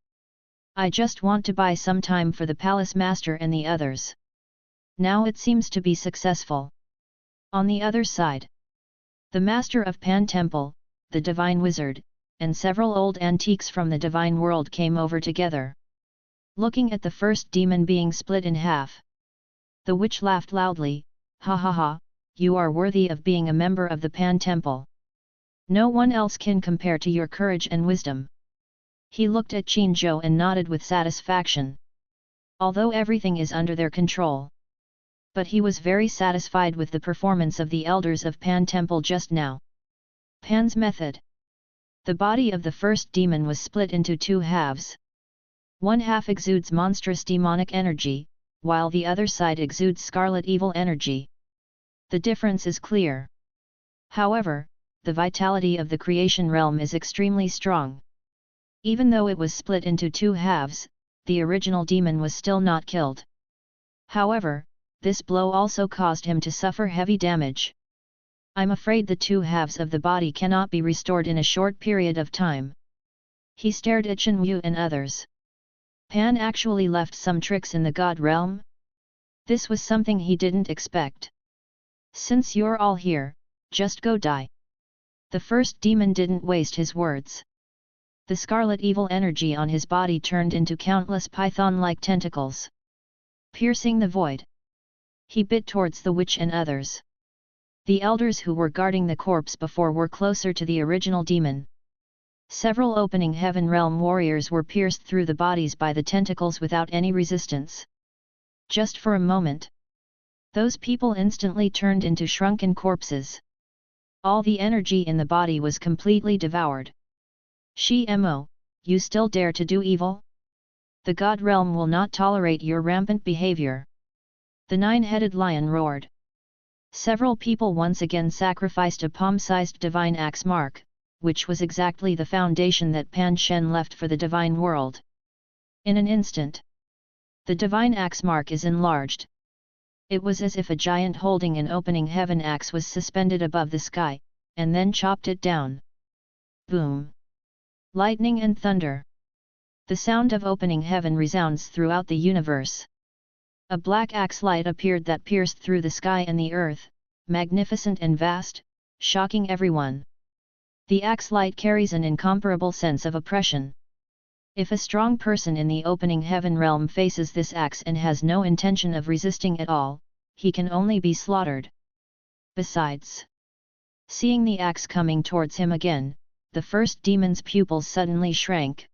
I just want to buy some time for the palace master and the others. Now it seems to be successful. On the other side, the master of Pan Temple, the divine wizard, and several old antiques from the divine world came over together. Looking at the first demon being split in half, the witch laughed loudly, ha ha ha, you are worthy of being a member of the Pan Temple. No one else can compare to your courage and wisdom. He looked at Qinzhou and nodded with satisfaction. Although everything is under their control. But he was very satisfied with the performance of the elders of Pan Temple just now. Pan's method. The body of the first demon was split into two halves. One half exudes monstrous demonic energy, while the other side exudes scarlet evil energy. The difference is clear. However, the vitality of the creation realm is extremely strong. Even though it was split into two halves, the original demon was still not killed. However, this blow also caused him to suffer heavy damage. I'm afraid the two halves of the body cannot be restored in a short period of time. He stared at Chen Wu and others. Pan actually left some tricks in the god realm? This was something he didn't expect. Since you're all here, just go die. The first demon didn't waste his words. The scarlet evil energy on his body turned into countless python-like tentacles, piercing the void. He bit towards the witch and others. The elders who were guarding the corpse before were closer to the original demon. Several opening heaven realm warriors were pierced through the bodies by the tentacles without any resistance. Just for a moment, Those people instantly turned into shrunken corpses. All the energy in the body was completely devoured. Shimo, you still dare to do evil? The God realm will not tolerate your rampant behavior. The nine-headed lion roared. Several people once again sacrificed a palm-sized divine axe mark, which was exactly the foundation that Pan Shen left for the divine world. In an instant, the divine axe mark is enlarged. It was as if a giant holding an opening heaven axe was suspended above the sky, and then chopped it down. Boom! Lightning and thunder. The sound of opening heaven resounds throughout the universe. A black axe light appeared that pierced through the sky and the earth, magnificent and vast, shocking everyone. The axe light carries an incomparable sense of oppression. If a strong person in the opening heaven realm faces this axe and has no intention of resisting at all, he can only be slaughtered. Besides, seeing the axe coming towards him again, the first demon's pupils suddenly shrank.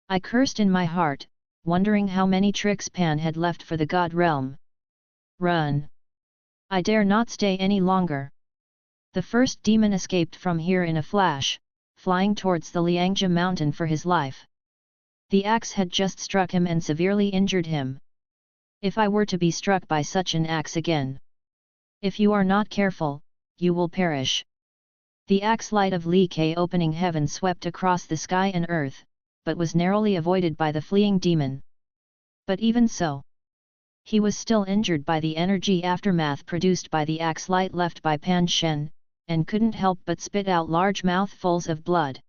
I cursed in my heart, wondering how many tricks Pan had left for the God realm. Run! I dare not stay any longer. The first demon escaped from here in a flash, flying towards the Liangja mountain for his life. The axe had just struck him and severely injured him. If I were to be struck by such an axe again, if you are not careful, you will perish. The axe light of Li Ke opening heaven swept across the sky and earth, but was narrowly avoided by the fleeing demon. But even so, he was still injured by the energy aftermath produced by the axe light left by Pan Shen, and couldn't help but spit out large mouthfuls of blood.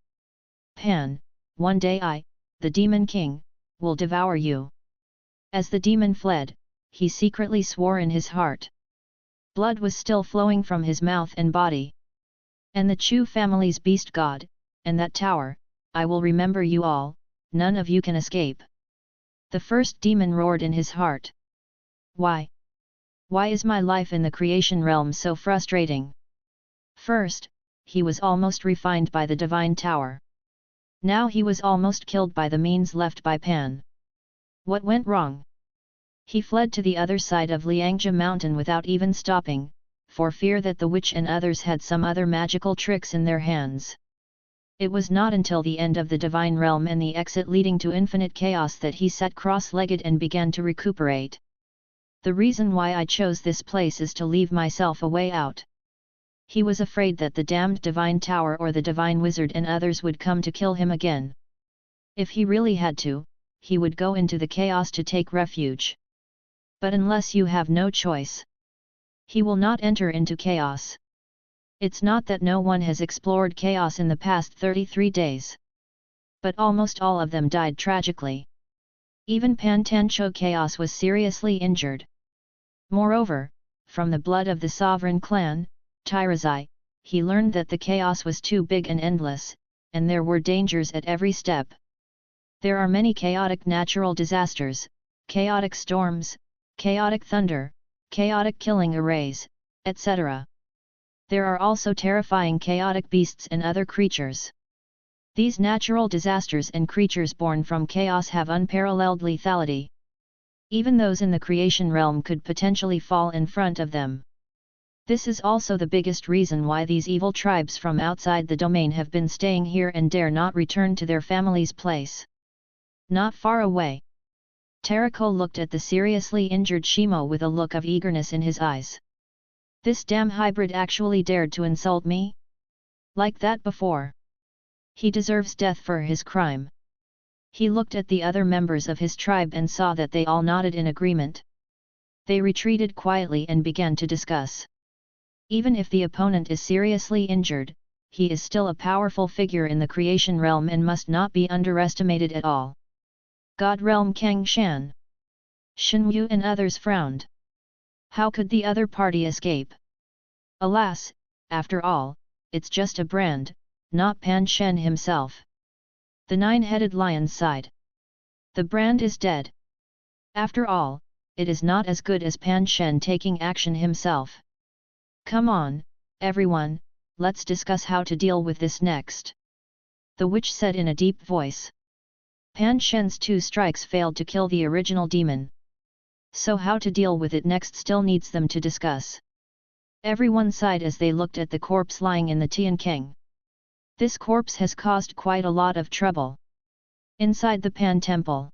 Pan, one day I, the Demon King, will devour you. As the demon fled, he secretly swore in his heart. Blood was still flowing from his mouth and body. And the Chu family's beast god, and that tower, I will remember you all, none of you can escape. The first demon roared in his heart. Why? Why is my life in the creation realm so frustrating? First, he was almost refined by the divine tower. Now he was almost killed by the means left by Pan. What went wrong? He fled to the other side of Liangja mountain without even stopping, for fear that the witch and others had some other magical tricks in their hands. It was not until the end of the divine realm and the exit leading to infinite chaos that he sat cross-legged and began to recuperate. The reason why I chose this place is to leave myself a way out. He was afraid that the damned divine tower or the divine wizard and others would come to kill him again. If he really had to, he would go into the chaos to take refuge. But unless you have no choice, he will not enter into chaos. It's not that no one has explored chaos in the past 33 days. But almost all of them died tragically. Even Pan Tancho Chaos was seriously injured. Moreover, from the blood of the sovereign clan, Tyrazai, he learned that the chaos was too big and endless, and there were dangers at every step. There are many chaotic natural disasters, chaotic storms, chaotic thunder, chaotic killing arrays, etc. There are also terrifying chaotic beasts and other creatures. These natural disasters and creatures born from chaos have unparalleled lethality. Even those in the creation realm could potentially fall in front of them. This is also the biggest reason why these evil tribes from outside the domain have been staying here and dare not return to their family's place. Not far away, Terako looked at the seriously injured Shimo with a look of eagerness in his eyes. This damn hybrid actually dared to insult me? Like that before. He deserves death for his crime. He looked at the other members of his tribe and saw that they all nodded in agreement. They retreated quietly and began to discuss. Even if the opponent is seriously injured, he is still a powerful figure in the creation realm and must not be underestimated at all. God Realm Kang Shan. Shen Yu and others frowned. How could the other party escape? Alas, after all, it's just a brand, not Pan Shen himself. The nine-headed lion sighed. The brand is dead. After all, it is not as good as Pan Shen taking action himself. Come on, everyone, let's discuss how to deal with this next. The witch said in a deep voice. Pan Shen's 2 strikes failed to kill the original demon. So how to deal with it next still needs them to discuss. Everyone sighed as they looked at the corpse lying in the Tian King. This corpse has caused quite a lot of trouble. Inside the Pan Temple,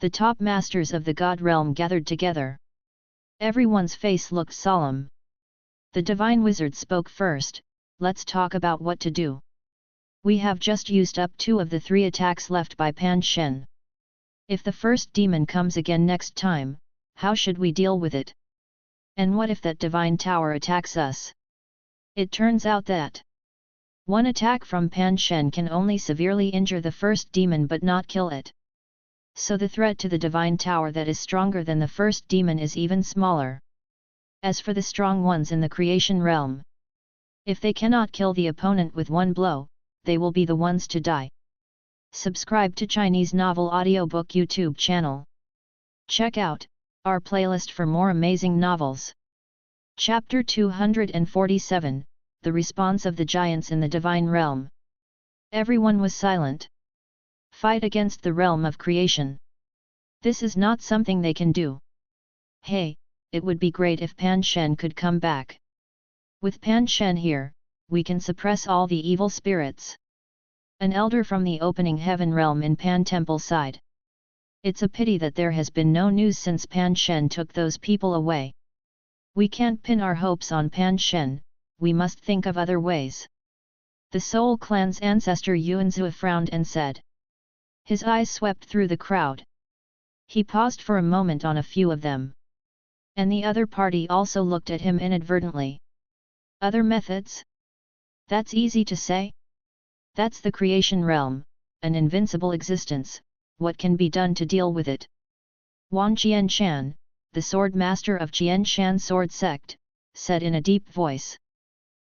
the top masters of the God realm gathered together. Everyone's face looked solemn. The divine wizard spoke first. Let's talk about what to do. We have just used up 2 of the 3 attacks left by Pan Shen. If the first demon comes again next time, how should we deal with it? And what if that divine tower attacks us? It turns out that one attack from Pan Shen can only severely injure the first demon but not kill it. So the threat to the divine tower that is stronger than the first demon is even smaller. As for the strong ones in the creation realm, if they cannot kill the opponent with one blow, they will be the ones to die. Subscribe to Chinese Novel Audiobook YouTube channel. Check out our playlist for more amazing novels. Chapter 247, The Response of the Giants in the Divine Realm. Everyone was silent. Fight against the realm of creation. This is not something they can do. Hey, it would be great if Pan Shen could come back. With Pan Shen here, we can suppress all the evil spirits. An elder from the opening heaven realm in Pan Temple sighed. It's a pity that there has been no news since Pan Shen took those people away. We can't pin our hopes on Pan Shen, we must think of other ways. The Soul Clan's ancestor Yuan frowned and said. His eyes swept through the crowd. He paused for a moment on a few of them. And the other party also looked at him inadvertently. Other methods? That's easy to say. That's the creation realm, an invincible existence. What can be done to deal with it? Wan Qianshan, the sword master of Qianshan sword sect, said in a deep voice.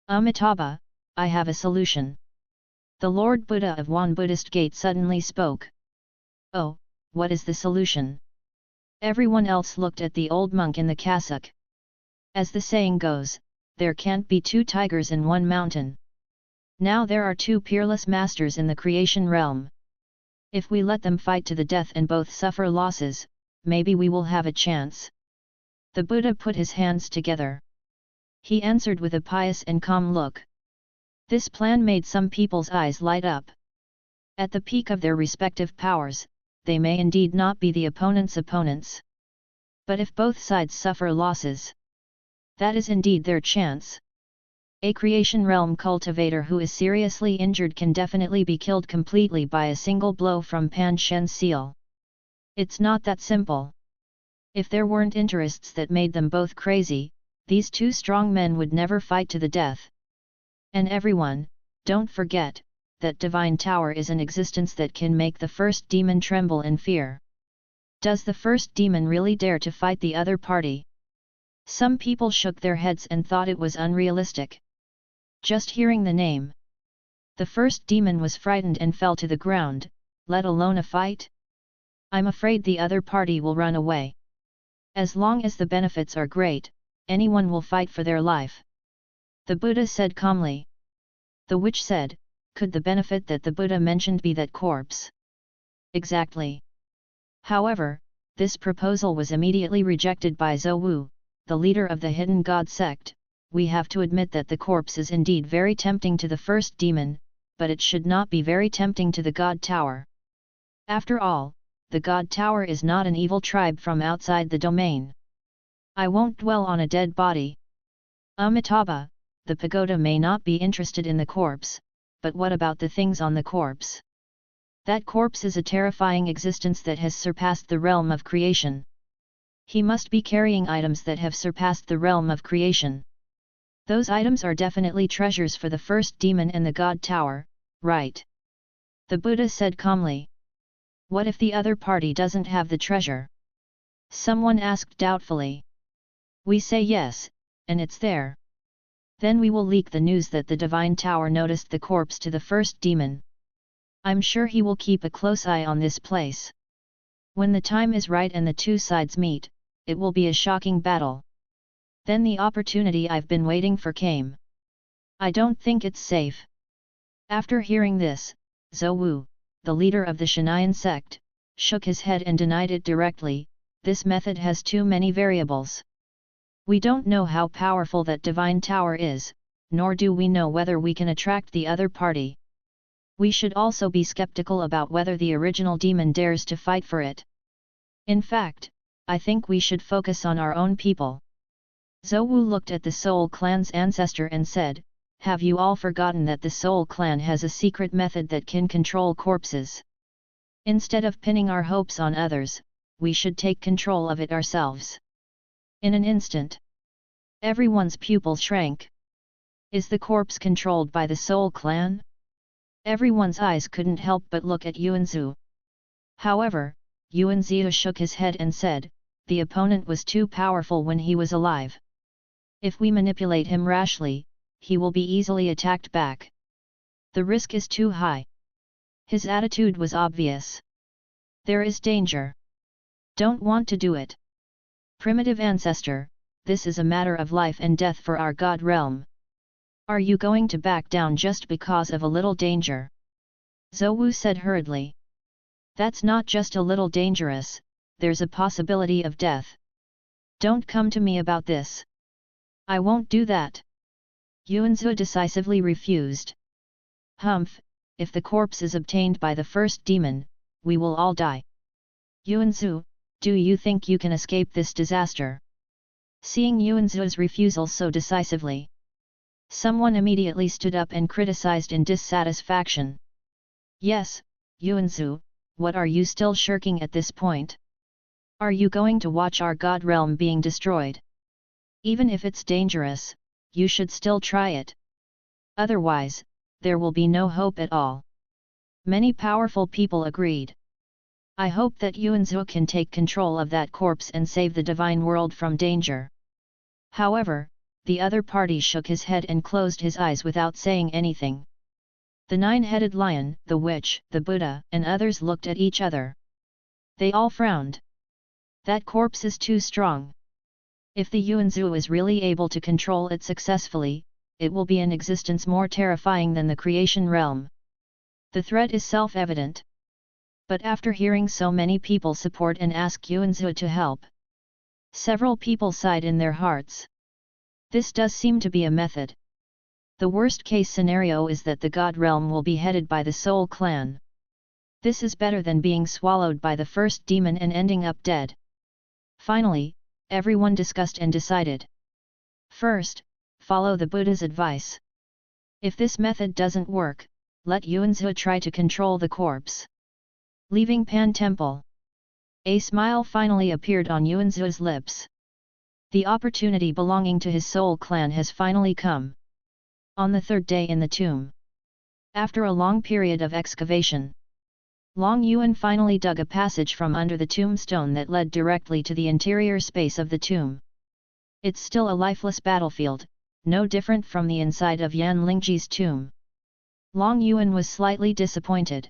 Amitabha, I have a solution. The Lord Buddha of Wan Buddhist Gate suddenly spoke. Oh, what is the solution? Everyone else looked at the old monk in the cassock. As the saying goes, there can't be 2 tigers in one mountain. Now there are 2 peerless masters in the creation realm. If we let them fight to the death and both suffer losses, maybe we will have a chance. The Buddha put his hands together. He answered with a pious and calm look. This plan made some people's eyes light up. At the peak of their respective powers, they may indeed not be the opponent's opponents. But if both sides suffer losses, that is indeed their chance. A creation realm cultivator who is seriously injured can definitely be killed completely by a single blow from Pan Shen's seal. It's not that simple. If there weren't interests that made them both crazy, these 2 strong men would never fight to the death. And everyone, don't forget, that divine tower is an existence that can make the first demon tremble in fear. Does the first demon really dare to fight the other party? Some people shook their heads and thought it was unrealistic. Just hearing the name, the first demon was frightened and fell to the ground, let alone a fight. I'm afraid the other party will run away. As long as the benefits are great, anyone will fight for their life. The Buddha said calmly. The witch said, could the benefit that the Buddha mentioned be that corpse? Exactly. However, this proposal was immediately rejected by Zhou Wu, the leader of the hidden god sect. We have to admit that the corpse is indeed very tempting to the first demon, but it should not be very tempting to the god tower. After all, the god tower is not an evil tribe from outside the domain. I won't dwell on a dead body. Amitabha, the pagoda may not be interested in the corpse, but what about the things on the corpse? That corpse is a terrifying existence that has surpassed the realm of creation. He must be carrying items that have surpassed the realm of creation. Those items are definitely treasures for the first demon and the god tower, right? The Buddha said calmly. What if the other party doesn't have the treasure? Someone asked doubtfully. We say yes, and it's there. Then we will leak the news that the divine tower noticed the corpse to the first demon. I'm sure he will keep a close eye on this place. When the time is right and the 2 sides meet, it will be a shocking battle. Then the opportunity I've been waiting for came. I don't think it's safe. After hearing this, Zhou Wu, the leader of the Shenayan sect, shook his head and denied it directly. this method has too many variables. We don't know how powerful that divine tower is, nor do we know whether we can attract the other party. We should also be skeptical about whether the original demon dares to fight for it. In fact, I think we should focus on our own people. Zhou looked at the Soul Clan's ancestor and said, "Have you all forgotten that the Soul Clan has a secret method that can control corpses? Instead of pinning our hopes on others, we should take control of it ourselves." In an instant, everyone's pupils shrank. Is the corpse controlled by the Soul Clan? Everyone's eyes couldn't help but look at Yuanzu. However, Yuanzu shook his head and said, "The opponent was too powerful when he was alive. If we manipulate him rashly, he will be easily attacked back. The risk is too high." His attitude was obvious. There is danger. Don't want to do it. Primitive ancestor, this is a matter of life and death for our God realm. Are you going to back down just because of a little danger? Zhou said hurriedly. That's not just a little dangerous, there's a possibility of death. Don't come to me about this. I won't do that. Yuanzu decisively refused. Humph, if the corpse is obtained by the first demon, we will all die. Yuanzu, do you think you can escape this disaster? Seeing Yuanzu's refusal so decisively, someone immediately stood up and criticized in dissatisfaction. Yes, Yuanzu, what are you still shirking at this point? Are you going to watch our God realm being destroyed? Even if it's dangerous, you should still try it. Otherwise, there will be no hope at all. Many powerful people agreed. I hope that Yuanzu can take control of that corpse and save the divine world from danger. However, the other party shook his head and closed his eyes without saying anything. The nine-headed lion, the witch, the Buddha, and others looked at each other. They all frowned. That corpse is too strong. If the Yuanzu is really able to control it successfully, it will be an existence more terrifying than the creation realm. The threat is self-evident. But after hearing so many people support and ask Yuanzu to help, several people sighed in their hearts. This does seem to be a method. The worst-case scenario is that the God realm will be headed by the Soul Clan. This is better than being swallowed by the first demon and ending up dead. Finally, everyone discussed and decided. First, follow the Buddha's advice. If this method doesn't work, let Yuanzu try to control the corpse. Leaving Pan Temple. A smile finally appeared on Yuanzu's lips. The opportunity belonging to his Soul Clan has finally come. On the third day in the tomb, after a long period of excavation, Long Yuan finally dug a passage from under the tombstone that led directly to the interior space of the tomb. It's still a lifeless battlefield, no different from the inside of Yan Lingji's tomb. Long Yuan was slightly disappointed.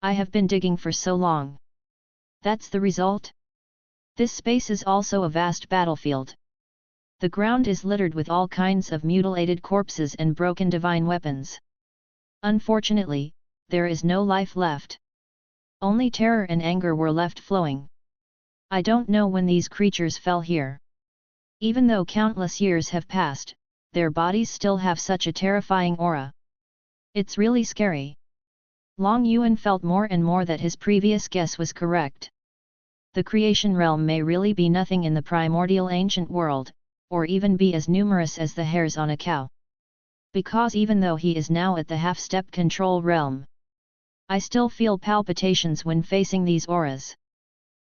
I have been digging for so long. That's the result? This space is also a vast battlefield. The ground is littered with all kinds of mutilated corpses and broken divine weapons. Unfortunately, there is no life left. Only terror and anger were left flowing. I don't know when these creatures fell here. Even though countless years have passed, their bodies still have such a terrifying aura. It's really scary. Long Yuan felt more and more that his previous guess was correct. The creation realm may really be nothing in the primordial ancient world, or even be as numerous as the hairs on a cow. Because even though he is now at the half-step control realm, I still feel palpitations when facing these auras.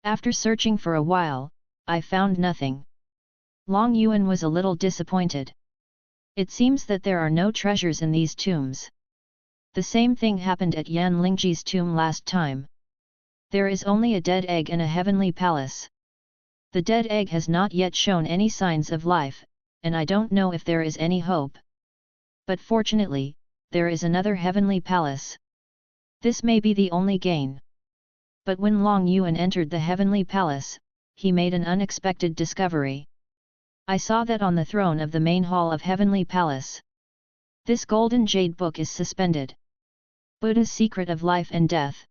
After searching for a while, I found nothing. Long Yuan was a little disappointed. It seems that there are no treasures in these tombs. The same thing happened at Yan Lingji's tomb last time. There is only a dead egg in a heavenly palace. The dead egg has not yet shown any signs of life, and I don't know if there is any hope. But fortunately, there is another heavenly palace. This may be the only gain. But when Long Yuan entered the heavenly palace, he made an unexpected discovery. I saw that on the throne of the main hall of heavenly palace, this golden jade book is suspended. Buddha's secret of life and death.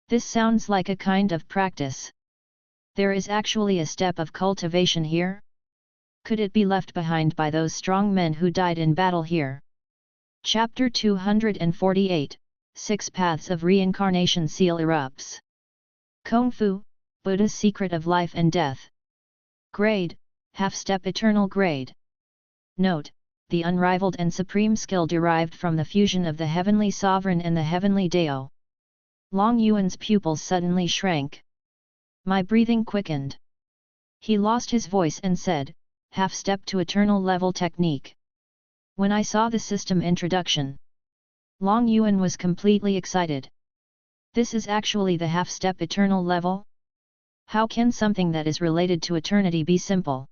This sounds like a kind of practice. There is actually a step of cultivation here? Could it be left behind by those strong men who died in battle here? Chapter 248, 6 Paths of Reincarnation Seal erupts. Kung Fu, Buddha's Secret of Life and Death. Grade, half-step eternal grade. Note, the unrivaled and supreme skill derived from the fusion of the Heavenly Sovereign and the Heavenly Dao. Long Yuan's pupils suddenly shrank. My breathing quickened. He lost his voice and said, half-step to eternal level technique. When I saw the system introduction, Long Yuan was completely excited. This is actually the half-step eternal level? How can something that is related to eternity be simple?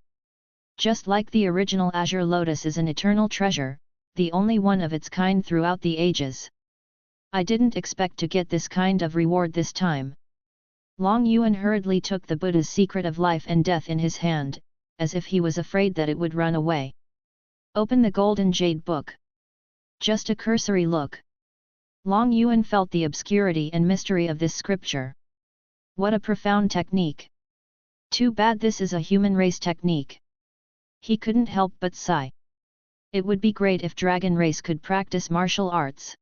Just like the original Azure Lotus is an eternal treasure, the only one of its kind throughout the ages. I didn't expect to get this kind of reward this time. Long Yuan hurriedly took the Buddha's Secret of Life and Death in his hand, as if he was afraid that it would run away. Open the golden jade book. Just a cursory look. Long Yuan felt the obscurity and mystery of this scripture. What a profound technique! Too bad this is a human race technique. He couldn't help but sigh. It would be great if dragon race could practice martial arts.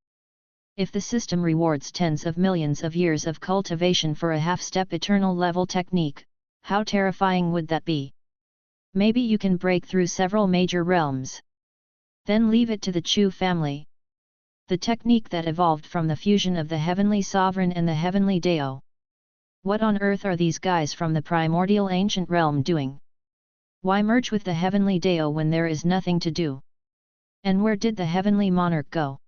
If the system rewards tens of millions of years of cultivation for a half-step eternal level technique, how terrifying would that be? Maybe you can break through several major realms. Then leave it to the Chu family. The technique that evolved from the fusion of the Heavenly Sovereign and the Heavenly Dao. What on earth are these guys from the primordial ancient realm doing? Why merge with the Heavenly Dao when there is nothing to do? And where did the Heavenly Monarch go?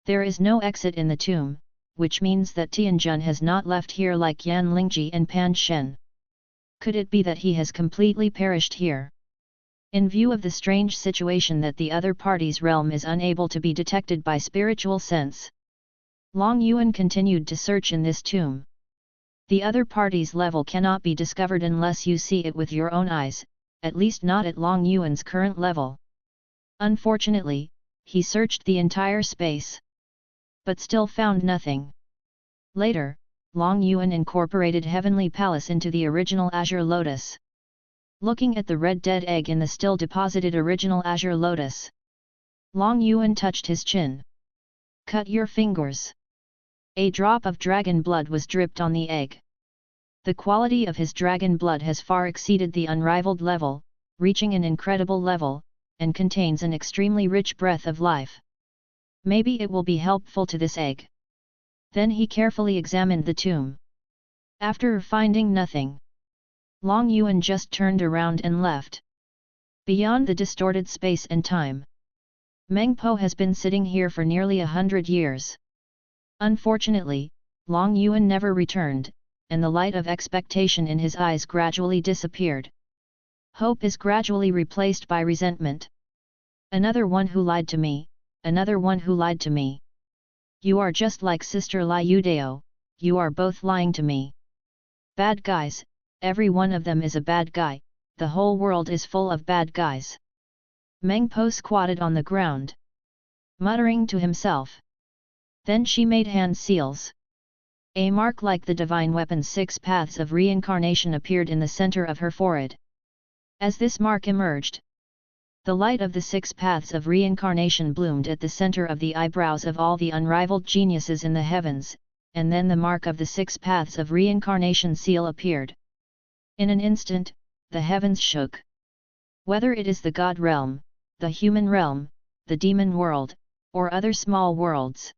There is no exit in the tomb, which means that Tianjun has not left here like Yan Lingji and Pan Shen. Could it be that he has completely perished here? In view of the strange situation that the other party's realm is unable to be detected by spiritual sense, Long Yuan continued to search in this tomb. The other party's level cannot be discovered unless you see it with your own eyes, at least not at Long Yuan's current level. Unfortunately, he searched the entire space, but still found nothing. Later, Long Yuan incorporated Heavenly Palace into the original Azure Lotus. Looking at the red dead egg in the still deposited original Azure Lotus, Long Yuan touched his chin. Cut your fingers. A drop of dragon blood was dripped on the egg. The quality of his dragon blood has far exceeded the unrivaled level, reaching an incredible level, and contains an extremely rich breath of life. Maybe it will be helpful to this egg. Then he carefully examined the tomb. After finding nothing, Long Yuan just turned around and left. Beyond the distorted space and time, Meng Po has been sitting here for nearly 100 years. Unfortunately, Long Yuan never returned, and the light of expectation in his eyes gradually disappeared. Hope is gradually replaced by resentment. Another one who lied to me, another one who lied to me. You are just like Sister Liu Dao, you are both lying to me. Bad guys, every one of them is a bad guy, the whole world is full of bad guys. Meng Po squatted on the ground, muttering to himself. Then she made hand seals. A mark like the divine weapon's 6 paths of reincarnation appeared in the center of her forehead. As this mark emerged, the light of the 6 paths of reincarnation bloomed at the center of the eyebrows of all the unrivaled geniuses in the heavens, and then the mark of the 6 paths of reincarnation seal appeared. In an instant, the heavens shook. Whether it is the God realm, the human realm, the demon world, or other small worlds,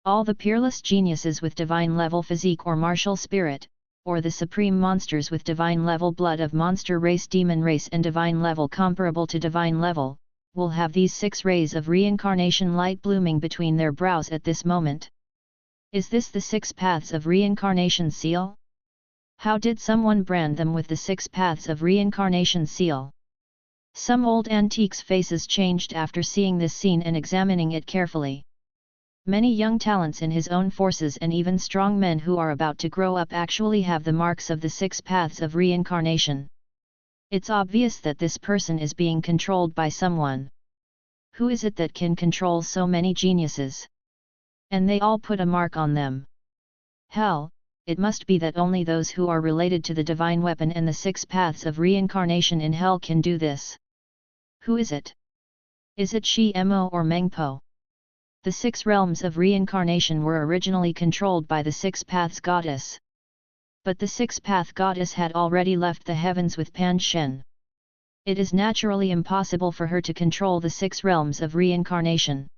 all the peerless geniuses with divine level physique or martial spirit, or the supreme monsters with divine level blood of monster race, demon race and divine level comparable to divine level, will have these 6 rays of reincarnation light blooming between their brows at this moment. Is this the 6 paths of reincarnation seal? How did someone brand them with the 6 paths of reincarnation seal? Some old antiques' faces changed after seeing this scene and examining it carefully. Many young talents in his own forces and even strong men who are about to grow up actually have the marks of the 6 paths of reincarnation. It's obvious that this person is being controlled by someone. Who is it that can control so many geniuses? And they all put a mark on them. Hell, it must be that only those who are related to the divine weapon and the 6 paths of reincarnation in hell can do this. Who is it? Is it Shi Mo or Meng Po? The 6 realms of reincarnation were originally controlled by the 6 paths goddess. But the 6 path goddess had already left the heavens with Pan Shen. It is naturally impossible for her to control the 6 realms of reincarnation.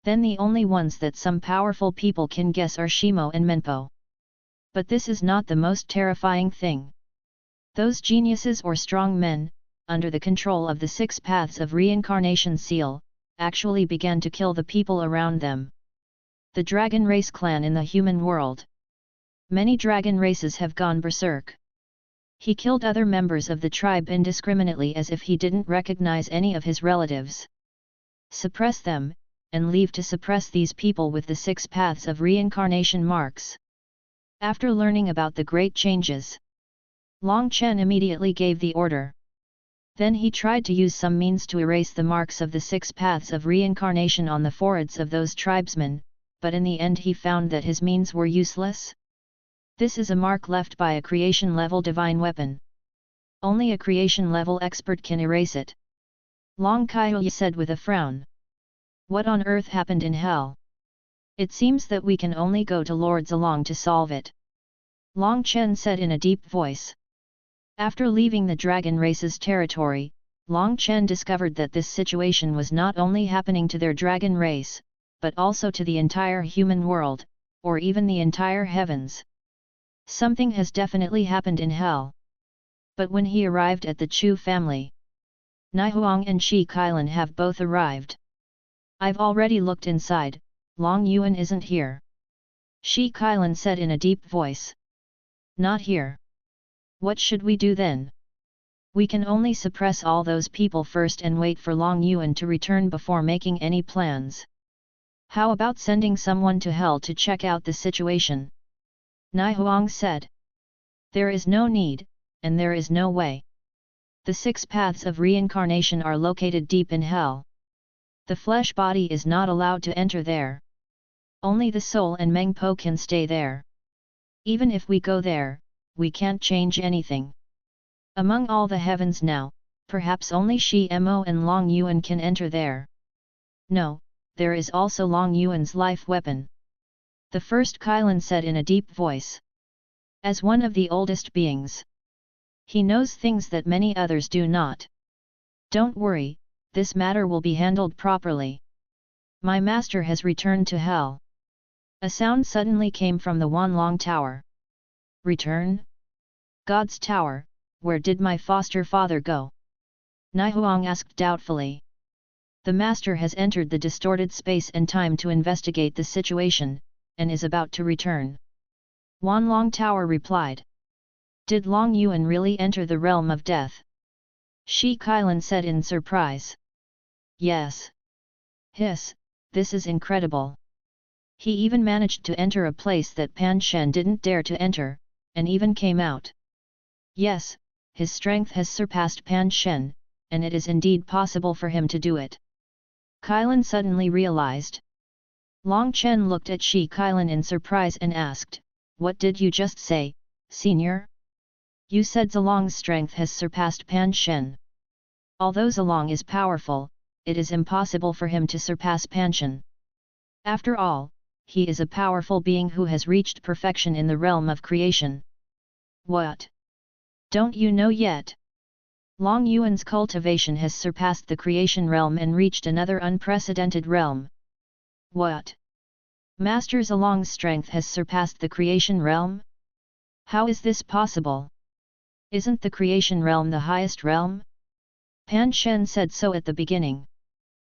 Then the only ones that some powerful people can guess are Shimo and Menpo. But this is not the most terrifying thing. Those geniuses or strong men, under the control of the 6 paths of reincarnation seal, actually began to kill the people around them. The dragon race clan in the human world. Many dragon races have gone berserk. He killed other members of the tribe indiscriminately as if he didn't recognize any of his relatives. Suppress them, and leave to suppress these people with the 6 paths of reincarnation marks. After learning about the great changes, Long Chen immediately gave the order. Then he tried to use some means to erase the marks of the 6 paths of reincarnation on the foreheads of those tribesmen, but in the end he found that his means were useless. This is a mark left by a creation-level divine weapon. Only a creation-level expert can erase it. Long Kaihui said with a frown. What on earth happened in hell? It seems that we can only go to Lord Zalong to solve it. Long Chen said in a deep voice. After leaving the dragon race's territory, Long Chen discovered that this situation was not only happening to their dragon race, but also to the entire human world, or even the entire heavens. Something has definitely happened in hell. But when he arrived at the Chu family, Naihuang and Shi Kailan have both arrived. I've already looked inside, Long Yuan isn't here. Shi Kailan said in a deep voice. Not here. What should we do then? We can only suppress all those people first and wait for Long Yuan to return before making any plans. How about sending someone to hell to check out the situation? Naihuang said. There is no need, and there is no way. The 6 paths of reincarnation are located deep in hell. The flesh body is not allowed to enter there. Only the soul and Meng Po can stay there. Even if we go there, we can't change anything. Among all the heavens now, perhaps only Shi Mo and Long Yuan can enter there. No, there is also Long Yuan's life weapon. The first Kailan said in a deep voice. As one of the oldest beings, he knows things that many others do not. Don't worry, this matter will be handled properly. My master has returned to hell. A sound suddenly came from the Wanlong Tower. Return? God's Tower, where did my foster father go? Naihuang asked doubtfully. The master has entered the distorted space and time to investigate the situation, and is about to return. Wanlong Tower replied. Did Long Yuan really enter the realm of death? Shi Kailan said in surprise. Yes. Hiss, this is incredible. He even managed to enter a place that Pan Shen didn't dare to enter, and even came out. Yes, his strength has surpassed Pan Shen, and it is indeed possible for him to do it. Kailan suddenly realized. Long Chen looked at Shi Kailan in surprise and asked, what did you just say, senior? You said Zalong's strength has surpassed Pan Shen. Although Zalong is powerful, it is impossible for him to surpass Pan Shen. After all, he is a powerful being who has reached perfection in the realm of creation. What? Don't you know yet? Long Yuan's cultivation has surpassed the creation realm and reached another unprecedented realm. What? Master Zalong's strength has surpassed the creation realm? How is this possible? Isn't the creation realm the highest realm? Pan Shen said so at the beginning.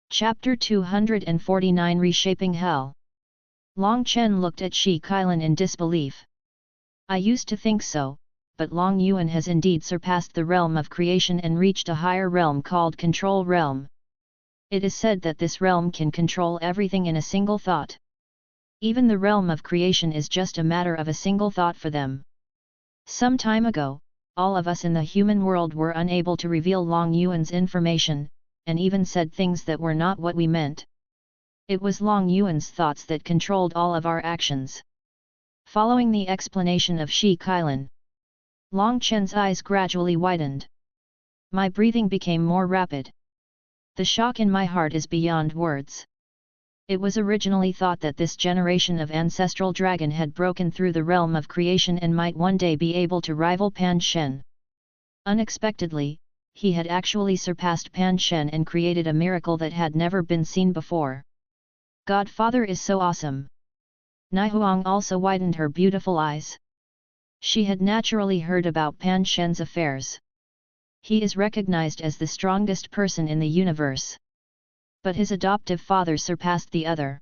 Chapter 249 Reshaping Hell. Long Chen looked at Shi Kailan in disbelief. I used to think so, but Long Yuan has indeed surpassed the realm of creation and reached a higher realm called Control Realm. It is said that this realm can control everything in a single thought. Even the realm of creation is just a matter of a single thought for them. Some time ago, all of us in the human world were unable to reveal Long Yuan's information, and even said things that were not what we meant. It was Long Yuan's thoughts that controlled all of our actions. Following the explanation of Shi Kailan, Long Chen's eyes gradually widened. My breathing became more rapid. The shock in my heart is beyond words. It was originally thought that this generation of ancestral dragon had broken through the realm of creation and might one day be able to rival Pan Shen. Unexpectedly, he had actually surpassed Pan Shen and created a miracle that had never been seen before. Godfather is so awesome. Naihuang also widened her beautiful eyes. She had naturally heard about Pan Shen's affairs. He is recognized as the strongest person in the universe. But his adoptive father surpassed the other.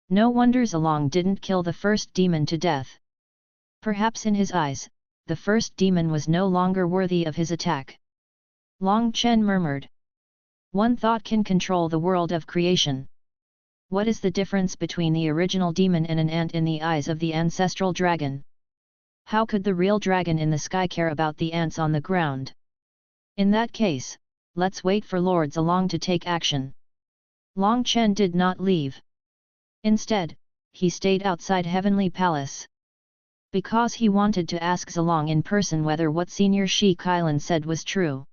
No wonder Zilong didn't kill the first demon to death. Perhaps in his eyes, the first demon was no longer worthy of his attack. Long Chen murmured. One thought can control the world of creation. What is the difference between the original demon and an ant in the eyes of the ancestral dragon? How could the real dragon in the sky care about the ants on the ground? In that case, let's wait for Lord Zilong to take action. Long Chen did not leave. Instead, he stayed outside Heavenly Palace. Because he wanted to ask Zilong in person whether what Senior Shi Kailan said was true.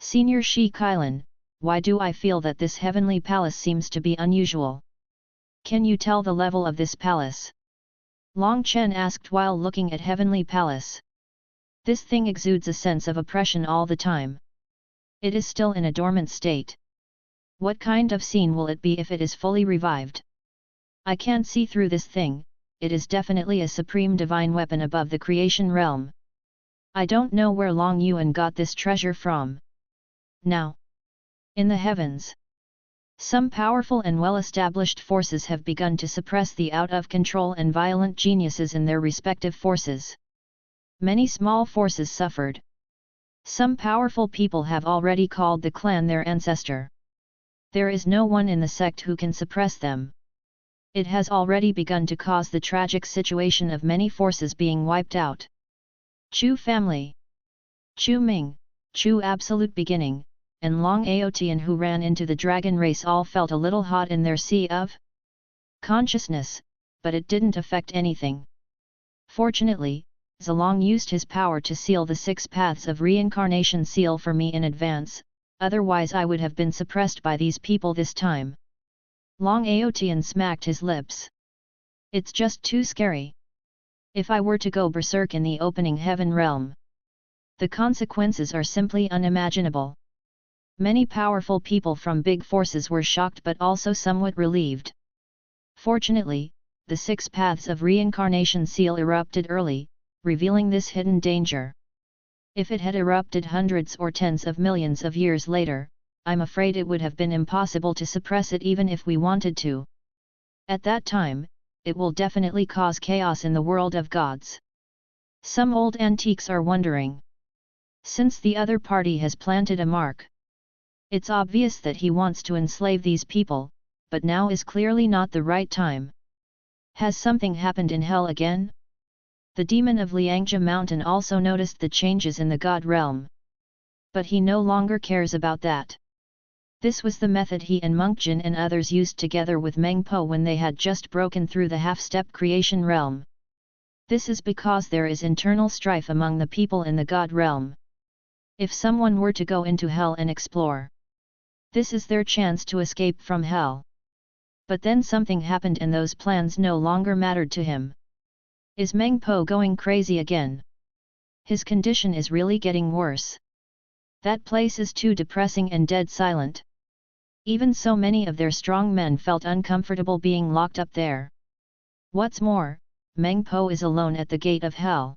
Senior Shi Kailan, why do I feel that this Heavenly Palace seems to be unusual? Can you tell the level of this palace? Long Chen asked while looking at Heavenly Palace. This thing exudes a sense of oppression all the time. It is still in a dormant state. What kind of scene will it be if it is fully revived? I can't see through this thing. It is definitely a supreme divine weapon above the creation realm. I don't know where Long Yuan got this treasure from. Now, in the heavens, some powerful and well-established forces have begun to suppress the out-of-control and violent geniuses in their respective forces. Many small forces suffered. Some powerful people have already called the clan their ancestor. There is no one in the sect who can suppress them. It has already begun to cause the tragic situation of many forces being wiped out. Chu family, Chu Ming, Chu Absolute Beginning, and Long Aotian who ran into the dragon race all felt a little hot in their sea of consciousness, but it didn't affect anything. Fortunately, Zilong used his power to seal the 6 paths of reincarnation seal for me in advance, otherwise I would have been suppressed by these people this time. Long Aotian smacked his lips. It's just too scary. If I were to go berserk in the opening heaven realm, the consequences are simply unimaginable. Many powerful people from big forces were shocked but also somewhat relieved. Fortunately, the 6 paths of reincarnation seal erupted early, revealing this hidden danger. If it had erupted hundreds or tens of millions of years later, I'm afraid it would have been impossible to suppress it even if we wanted to. At that time, it will definitely cause chaos in the world of gods. Some old antiques are wondering. Since the other party has planted a mark, it's obvious that he wants to enslave these people, but now is clearly not the right time. Has something happened in hell again? The demon of Liangzhi Mountain also noticed the changes in the god realm. But he no longer cares about that. This was the method he and Monkjin and others used together with Meng Po when they had just broken through the half-step creation realm. This is because there is internal strife among the people in the god realm. If someone were to go into hell and explore, this is their chance to escape from hell. But then something happened and those plans no longer mattered to him. Is Meng Po going crazy again? His condition is really getting worse. That place is too depressing and dead silent. Even so, many of their strong men felt uncomfortable being locked up there. What's more, Meng Po is alone at the gate of hell.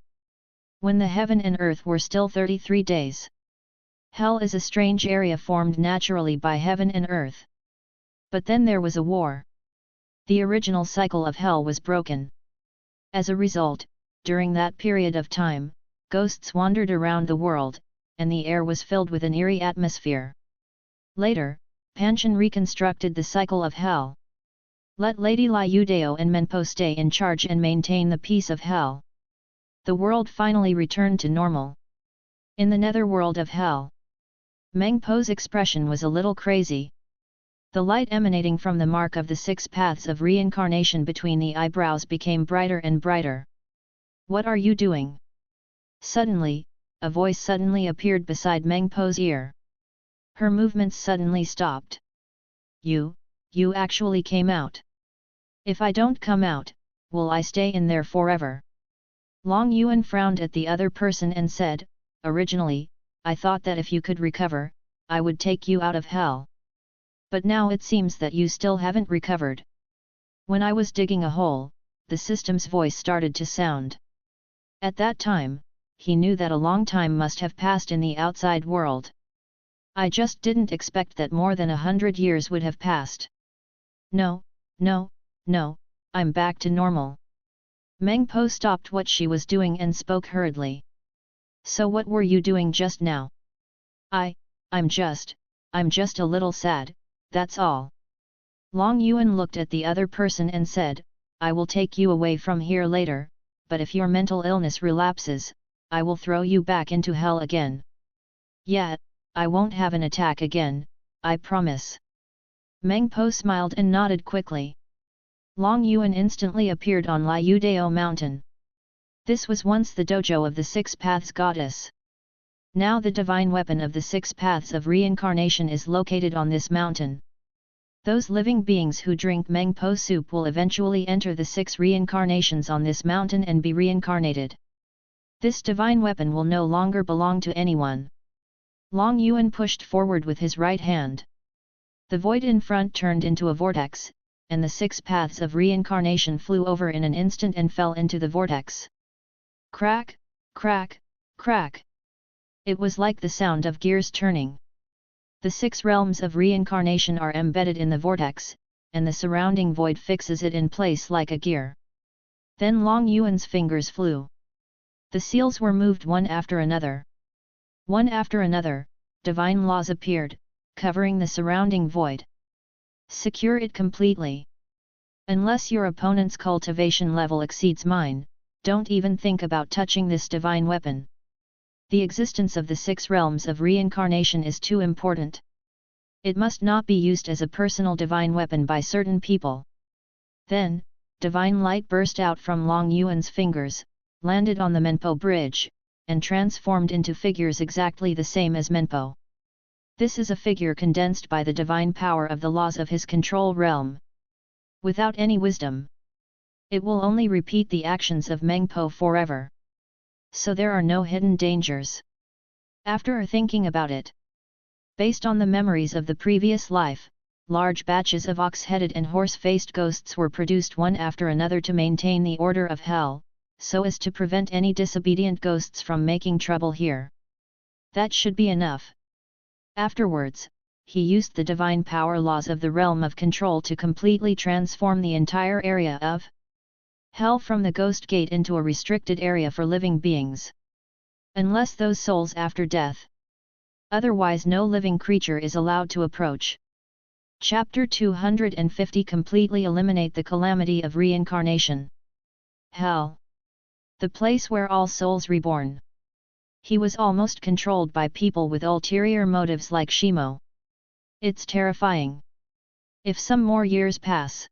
When the heaven and earth were still 33 days. Hell is a strange area formed naturally by heaven and earth. But then there was a war. The original cycle of hell was broken. As a result, during that period of time, ghosts wandered around the world, and the air was filled with an eerie atmosphere. Later, Panchen reconstructed the cycle of hell. Let Lady Liu Dao and Menpo stay in charge and maintain the peace of hell. The world finally returned to normal. In the netherworld of hell, Meng Po's expression was a little crazy. The light emanating from the mark of the 6 paths of reincarnation between the eyebrows became brighter and brighter. What are you doing? Suddenly, a voice suddenly appeared beside Meng Po's ear. Her movements suddenly stopped. You actually came out. If I don't come out, will I stay in there forever? Long Yuan frowned at the other person and said, originally, I thought that if you could recover, I would take you out of hell. But now it seems that you still haven't recovered. When I was digging a hole, the system's voice started to sound. At that time, he knew that a long time must have passed in the outside world. I just didn't expect that more than 100 years would have passed. No, I'm back to normal. Meng Po stopped what she was doing and spoke hurriedly. So what were you doing just now? I'm just a little sad, that's all. Long Yuan looked at the other person and said, I will take you away from here later, but if your mental illness relapses, I will throw you back into hell again. Yeah, I won't have an attack again, I promise. Meng Po smiled and nodded quickly. Long Yuan instantly appeared on Liudao mountain. This was once the dojo of the 6 paths goddess. Now the divine weapon of the 6 paths of reincarnation is located on this mountain. Those living beings who drink Meng Po soup will eventually enter the 6 reincarnations on this mountain and be reincarnated. This divine weapon will no longer belong to anyone. Long Yuan pushed forward with his right hand. The void in front turned into a vortex, and the 6 paths of reincarnation flew over in an instant and fell into the vortex. Crack, crack, crack. It was like the sound of gears turning. The 6 realms of reincarnation are embedded in the vortex, and the surrounding void fixes it in place like a gear. Then Long Yuan's fingers flew. The seals were moved one after another. One after another, divine laws appeared, covering the surrounding void. Secure it completely. Unless your opponent's cultivation level exceeds mine, don't even think about touching this divine weapon. The existence of the 6 realms of reincarnation is too important. It must not be used as a personal divine weapon by certain people. Then, divine light burst out from Long Yuan's fingers, landed on the Menpo bridge, and transformed into figures exactly the same as Menpo. This is a figure condensed by the divine power of the laws of his control realm. Without any wisdom, it will only repeat the actions of Meng Po forever. So there are no hidden dangers. After thinking about it, based on the memories of the previous life, large batches of ox-headed and horse-faced ghosts were produced one after another to maintain the order of hell, so as to prevent any disobedient ghosts from making trouble here. That should be enough. Afterwards, he used the divine power laws of the realm of control to completely transform the entire area of hell from the ghost gate into a restricted area for living beings. Unless those souls after death. Otherwise no living creature is allowed to approach. Chapter 250 Completely eliminate the calamity of reincarnation. Hell. The place where all souls reborn. He was almost controlled by people with ulterior motives like Shimo. It's terrifying. If some more years pass,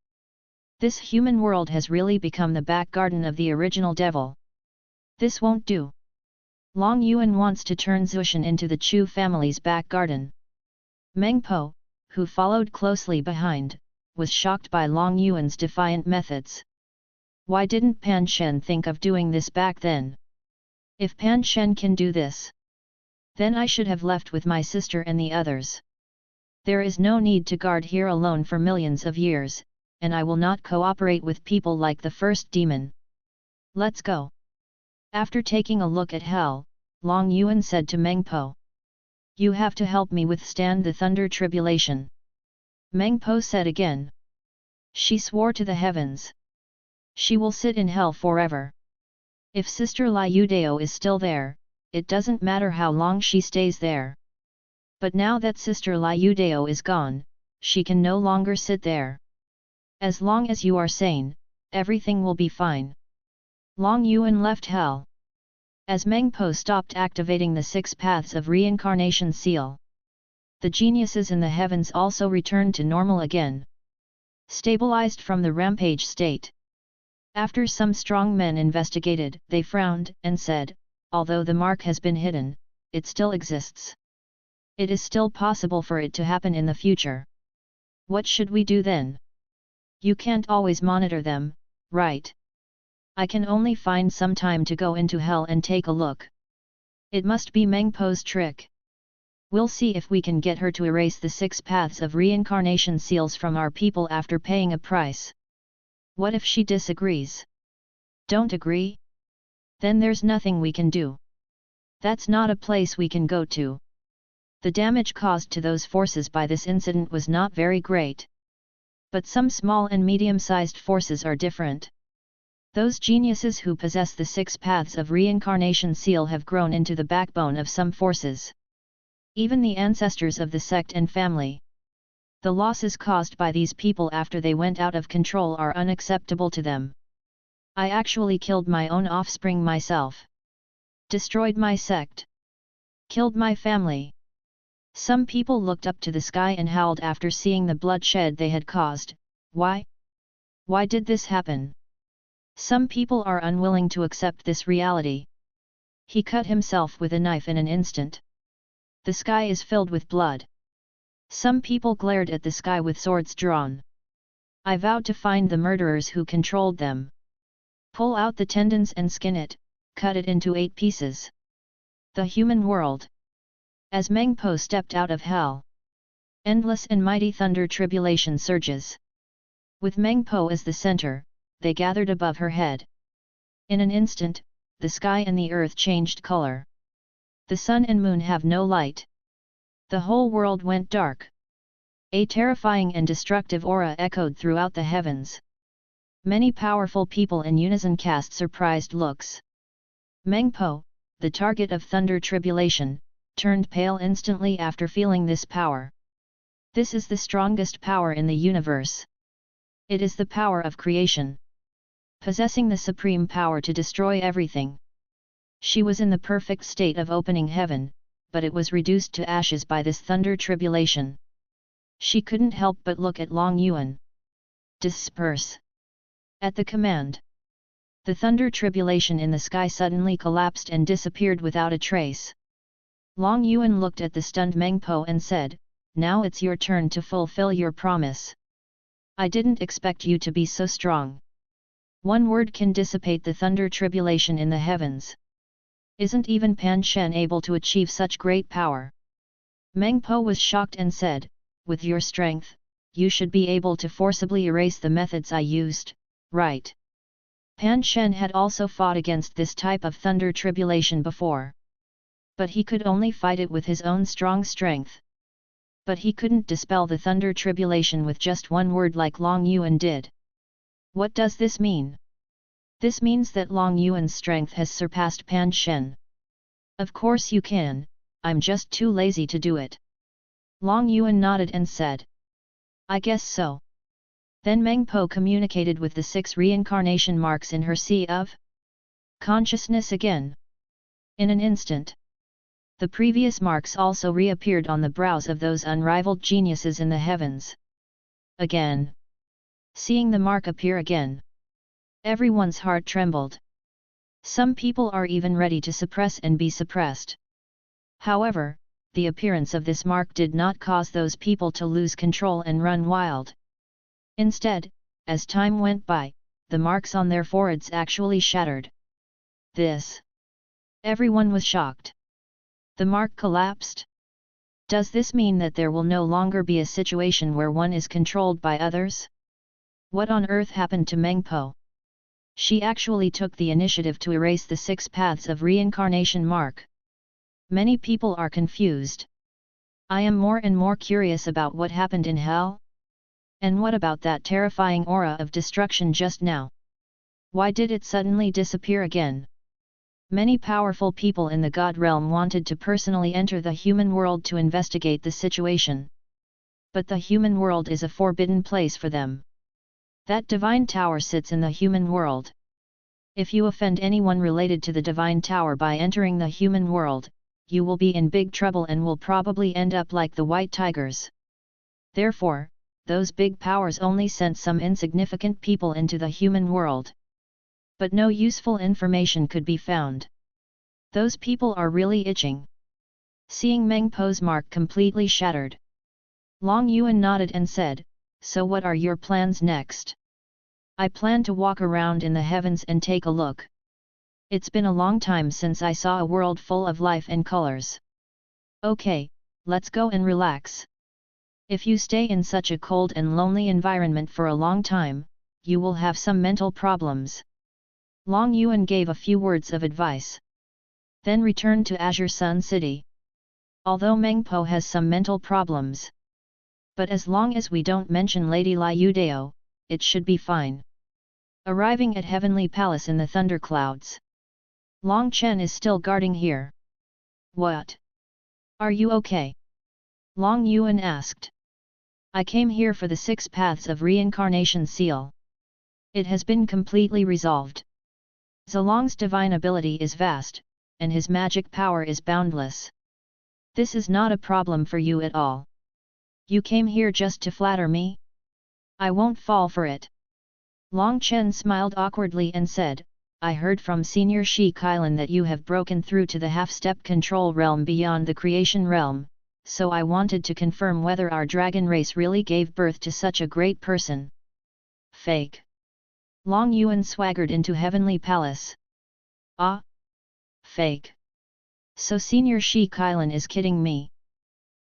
this human world has really become the back garden of the original devil. This won't do. Long Yuan wants to turn Zushan into the Chu family's back garden. Meng Po, who followed closely behind, was shocked by Long Yuan's defiant methods. Why didn't Pan Shen think of doing this back then? If Pan Shen can do this, then I should have left with my sister and the others. There is no need to guard here alone for millions of years, and I will not cooperate with people like the first demon. Let's go. After taking a look at hell, Long Yuan said to Meng Po, you have to help me withstand the thunder tribulation. Meng Po said again. She swore to the heavens. She will sit in hell forever. If Sister Liudao is still there, it doesn't matter how long she stays there. But now that Sister Liudao is gone, she can no longer sit there. As long as you are sane, everything will be fine. Long Yuan left hell. As Meng Po stopped activating the 6 paths of reincarnation seal, The geniuses in the heavens also returned to normal again, stabilized from the rampage state. After some strong men investigated, they frowned and said, although the mark has been hidden, it still exists. It is still possible for it to happen in the future. What should we do then? You can't always monitor them, right? I can only find some time to go into hell and take a look. It must be Mengpo's trick. We'll see if we can get her to erase the 6 paths of reincarnation seals from our people after paying a price. What if she disagrees? Don't agree? Then there's nothing we can do. That's not a place we can go to. The damage caused to those forces by this incident was not very great. But some small and medium-sized forces are different. Those geniuses who possess the 6 paths of reincarnation seal have grown into the backbone of some forces. Even the ancestors of the sect and family. The losses caused by these people after they went out of control are unacceptable to them. I actually killed my own offspring myself. Destroyed my sect. Killed my family. Some people looked up to the sky and howled after seeing the bloodshed they had caused. Why? Why did this happen? Some people are unwilling to accept this reality. He cut himself with a knife in an instant. The sky is filled with blood. Some people glared at the sky with swords drawn. I vowed to find the murderers who controlled them. Pull out the tendons and skin it, cut it into 8 pieces. The human world. As Mengpo stepped out of hell. Endless and mighty thunder tribulation surges. With Mengpo as the center, they gathered above her head. In an instant, the sky and the earth changed color. The sun and moon have no light. The whole world went dark. A terrifying and destructive aura echoed throughout the heavens. Many powerful people in unison cast surprised looks. Mengpo, the target of thunder tribulation, turned pale instantly after feeling this power. This is the strongest power in the universe. It is the power of creation. Possessing the supreme power to destroy everything. She was in the perfect state of opening heaven, but it was reduced to ashes by this thunder tribulation. She couldn't help but look at Long Yuan. Disperse! At the command. The thunder tribulation in the sky suddenly collapsed and disappeared without a trace. Long Yuan looked at the stunned Mengpo and said, "Now it's your turn to fulfill your promise. I didn't expect you to be so strong. One word can dissipate the thunder tribulation in the heavens. Isn't even Pan Shen able to achieve such great power?" Mengpo was shocked and said, "With your strength, you should be able to forcibly erase the methods I used, right?" Pan Shen had also fought against this type of thunder tribulation before. But he could only fight it with his own strong strength. But he couldn't dispel the thunder tribulation with just one word like Long Yuan did. What does this mean? This means that Long Yuan's strength has surpassed Pan Shen. Of course you can, I'm just too lazy to do it. Long Yuan nodded and said, "I guess so." Then Mengpo communicated with the 6 reincarnation marks in her sea of consciousness again. In an instant. The previous marks also reappeared on the brows of those unrivaled geniuses in the heavens. Again. Seeing the mark appear again. Everyone's heart trembled. Some people are even ready to suppress and be suppressed. However, the appearance of this mark did not cause those people to lose control and run wild. Instead, as time went by, the marks on their foreheads actually shattered. This. Everyone was shocked. The mark collapsed? Does this mean that there will no longer be a situation where one is controlled by others? What on earth happened to Mengpo? She actually took the initiative to erase the 6 paths of reincarnation mark. Many people are confused. I am more and more curious about what happened in hell. And what about that terrifying aura of destruction just now? Why did it suddenly disappear again? Many powerful people in the God realm wanted to personally enter the human world to investigate the situation. But the human world is a forbidden place for them. That divine tower sits in the human world. If you offend anyone related to the divine tower by entering the human world, you will be in big trouble and will probably end up like the white tigers. Therefore, those big powers only sent some insignificant people into the human world. But no useful information could be found. Those people are really itching. Seeing Meng Po's mark completely shattered, Long Yuan nodded and said, "So what are your plans next?" "I plan to walk around in the heavens and take a look. It's been a long time since I saw a world full of life and colors." "Okay, let's go and relax. If you stay in such a cold and lonely environment for a long time, you will have some mental problems." Long Yuan gave a few words of advice. Then returned to Azure Sun City. Although Meng Po has some mental problems, but as long as we don't mention Lady Liu Dao, it should be fine. Arriving at Heavenly Palace in the thunderclouds, Long Chen is still guarding here. "What? Are you okay?" Long Yuan asked. "I came here for the 6 paths of reincarnation seal. It has been completely resolved. Zolong's divine ability is vast, and his magic power is boundless. This is not a problem for you at all. You came here just to flatter me? I won't fall for it." Long Chen smiled awkwardly and said, "I heard from Senior Shi Kailan that you have broken through to the half-step control realm beyond the creation realm, so I wanted to confirm whether our dragon race really gave birth to such a great person." "Fake." Long Yuan swaggered into Heavenly Palace. "Ah? Fake. So Senior Shi Kailan is kidding me?"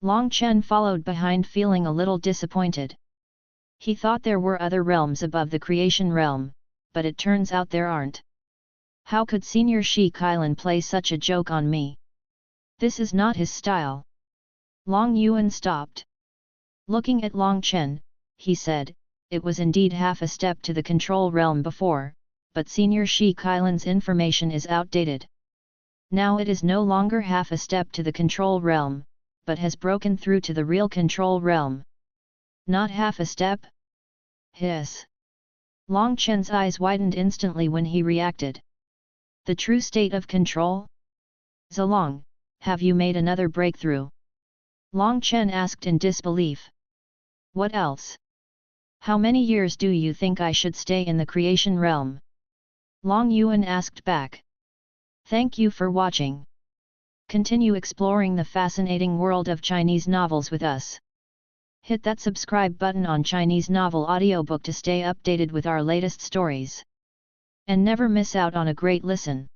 Long Chen followed behind feeling a little disappointed. He thought there were other realms above the creation realm, but it turns out there aren't. How could Senior Shi Kailan play such a joke on me? This is not his style. Long Yuan stopped. Looking at Long Chen, he said, "It was indeed half a step to the control realm before, but Senior Shi Kailan's information is outdated. Now it is no longer half a step to the control realm, but has broken through to the real control realm." "Not half a step?" "Hiss." Long Chen's eyes widened instantly when he reacted. "The true state of control? Zolong, have you made another breakthrough?" Long Chen asked in disbelief. "What else? How many years do you think I should stay in the creation realm?" Long Yuan asked back. Thank you for watching. Continue exploring the fascinating world of Chinese novels with us. Hit that subscribe button on Chinese Novel Audiobook to stay updated with our latest stories. And never miss out on a great listen.